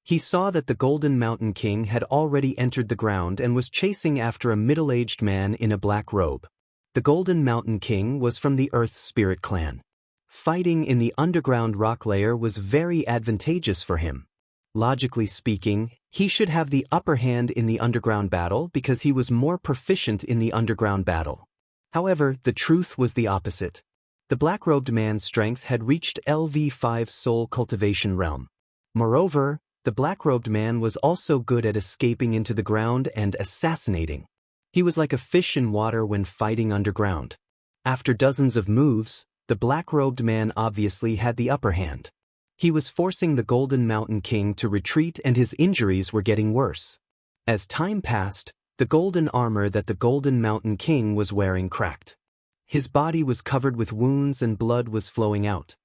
He saw that the Golden Mountain King had already entered the ground and was chasing after a middle-aged man in a black robe. The Golden Mountain King was from the Earth Spirit clan. Fighting in the underground rock layer was very advantageous for him. Logically speaking, he should have the upper hand in the underground battle because he was more proficient in the underground battle. However, the truth was the opposite. The black-robed man's strength had reached LV5 soul cultivation realm. Moreover, the black-robed man was also good at escaping into the ground and assassinating. He was like a fish in water when fighting underground. After dozens of moves, the black-robed man obviously had the upper hand. He was forcing the Golden Mountain King to retreat, and his injuries were getting worse. As time passed, the golden armor that the Golden Mountain King was wearing cracked. His body was covered with wounds and blood was flowing out.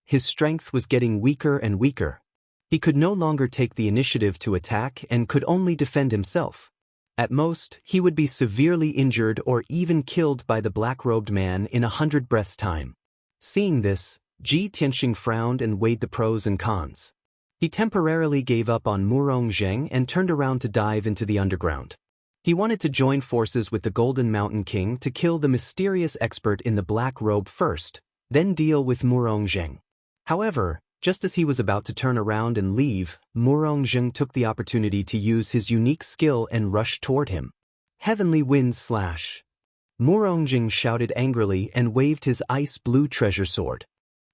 His strength was getting weaker and weaker. He could no longer take the initiative to attack and could only defend himself. At most, he would be severely injured or even killed by the black-robed man in 100 breaths' time. Seeing this, Ji Tianxing frowned and weighed the pros and cons. He temporarily gave up on Murong Zheng and turned around to dive into the underground. He wanted to join forces with the Golden Mountain King to kill the mysterious expert in the black robe first, then deal with Murong Zheng. However, just as he was about to turn around and leave, Murong Zheng took the opportunity to use his unique skill and rushed toward him. Heavenly Wind Slash! Murong Zheng shouted angrily and waved his ice-blue treasure sword.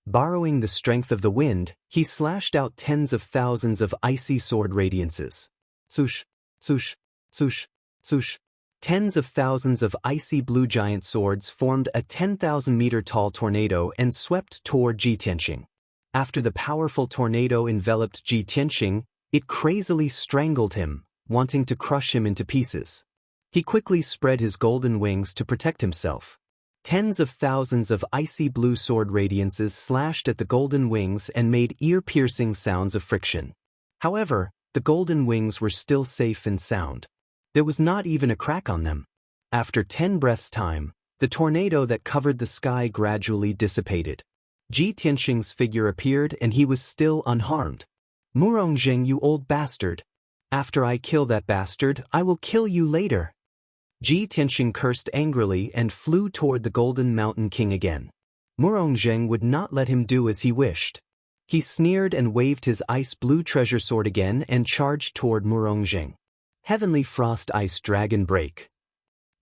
Borrowing the strength of the wind, he slashed out tens of thousands of icy sword radiances. Swoosh, swoosh, swoosh, swoosh. Tens of thousands of icy blue giant swords formed a 10,000-meter-tall tornado and swept toward Ji Tianxing. After the powerful tornado enveloped Ji Tianxing, it crazily strangled him, wanting to crush him into pieces. He quickly spread his golden wings to protect himself. Tens of thousands of icy blue sword radiances slashed at the golden wings and made ear-piercing sounds of friction. However, the golden wings were still safe and sound. There was not even a crack on them. After 10 breaths' time, the tornado that covered the sky gradually dissipated. Ji Tianxing's figure appeared and he was still unharmed. Murong Zheng, you old bastard. After I kill that bastard, I will kill you later. Ji Tianxing cursed angrily and flew toward the Golden Mountain King again. Murong Zheng would not let him do as he wished. He sneered and waved his ice-blue treasure sword again and charged toward Murong Zheng. Heavenly Frost Ice Dragon Break!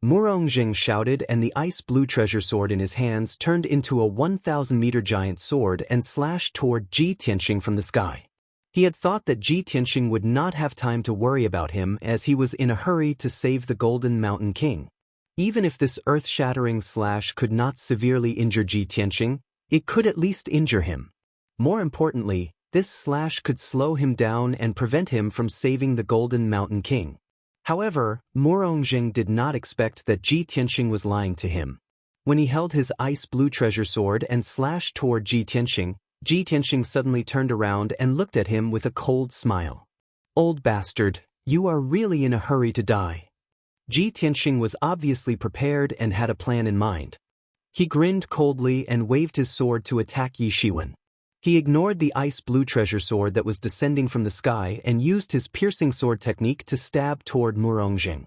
Murong Zheng shouted, and the ice-blue treasure sword in his hands turned into a 1,000-meter giant sword and slashed toward Ji Tianxing from the sky. He had thought that Ji Tianxing would not have time to worry about him as he was in a hurry to save the Golden Mountain King. Even if this earth-shattering slash could not severely injure Ji Tianxing, it could at least injure him. More importantly, this slash could slow him down and prevent him from saving the Golden Mountain King. However, Murong Zheng did not expect that Ji Tianxing was lying to him. When he held his ice-blue treasure sword and slashed toward Ji Tianxing suddenly turned around and looked at him with a cold smile. Old bastard, you are really in a hurry to die. Ji Tianxing was obviously prepared and had a plan in mind. He grinned coldly and waved his sword to attack Yi Shiwen. He ignored the ice-blue treasure sword that was descending from the sky and used his piercing sword technique to stab toward Murong Zheng.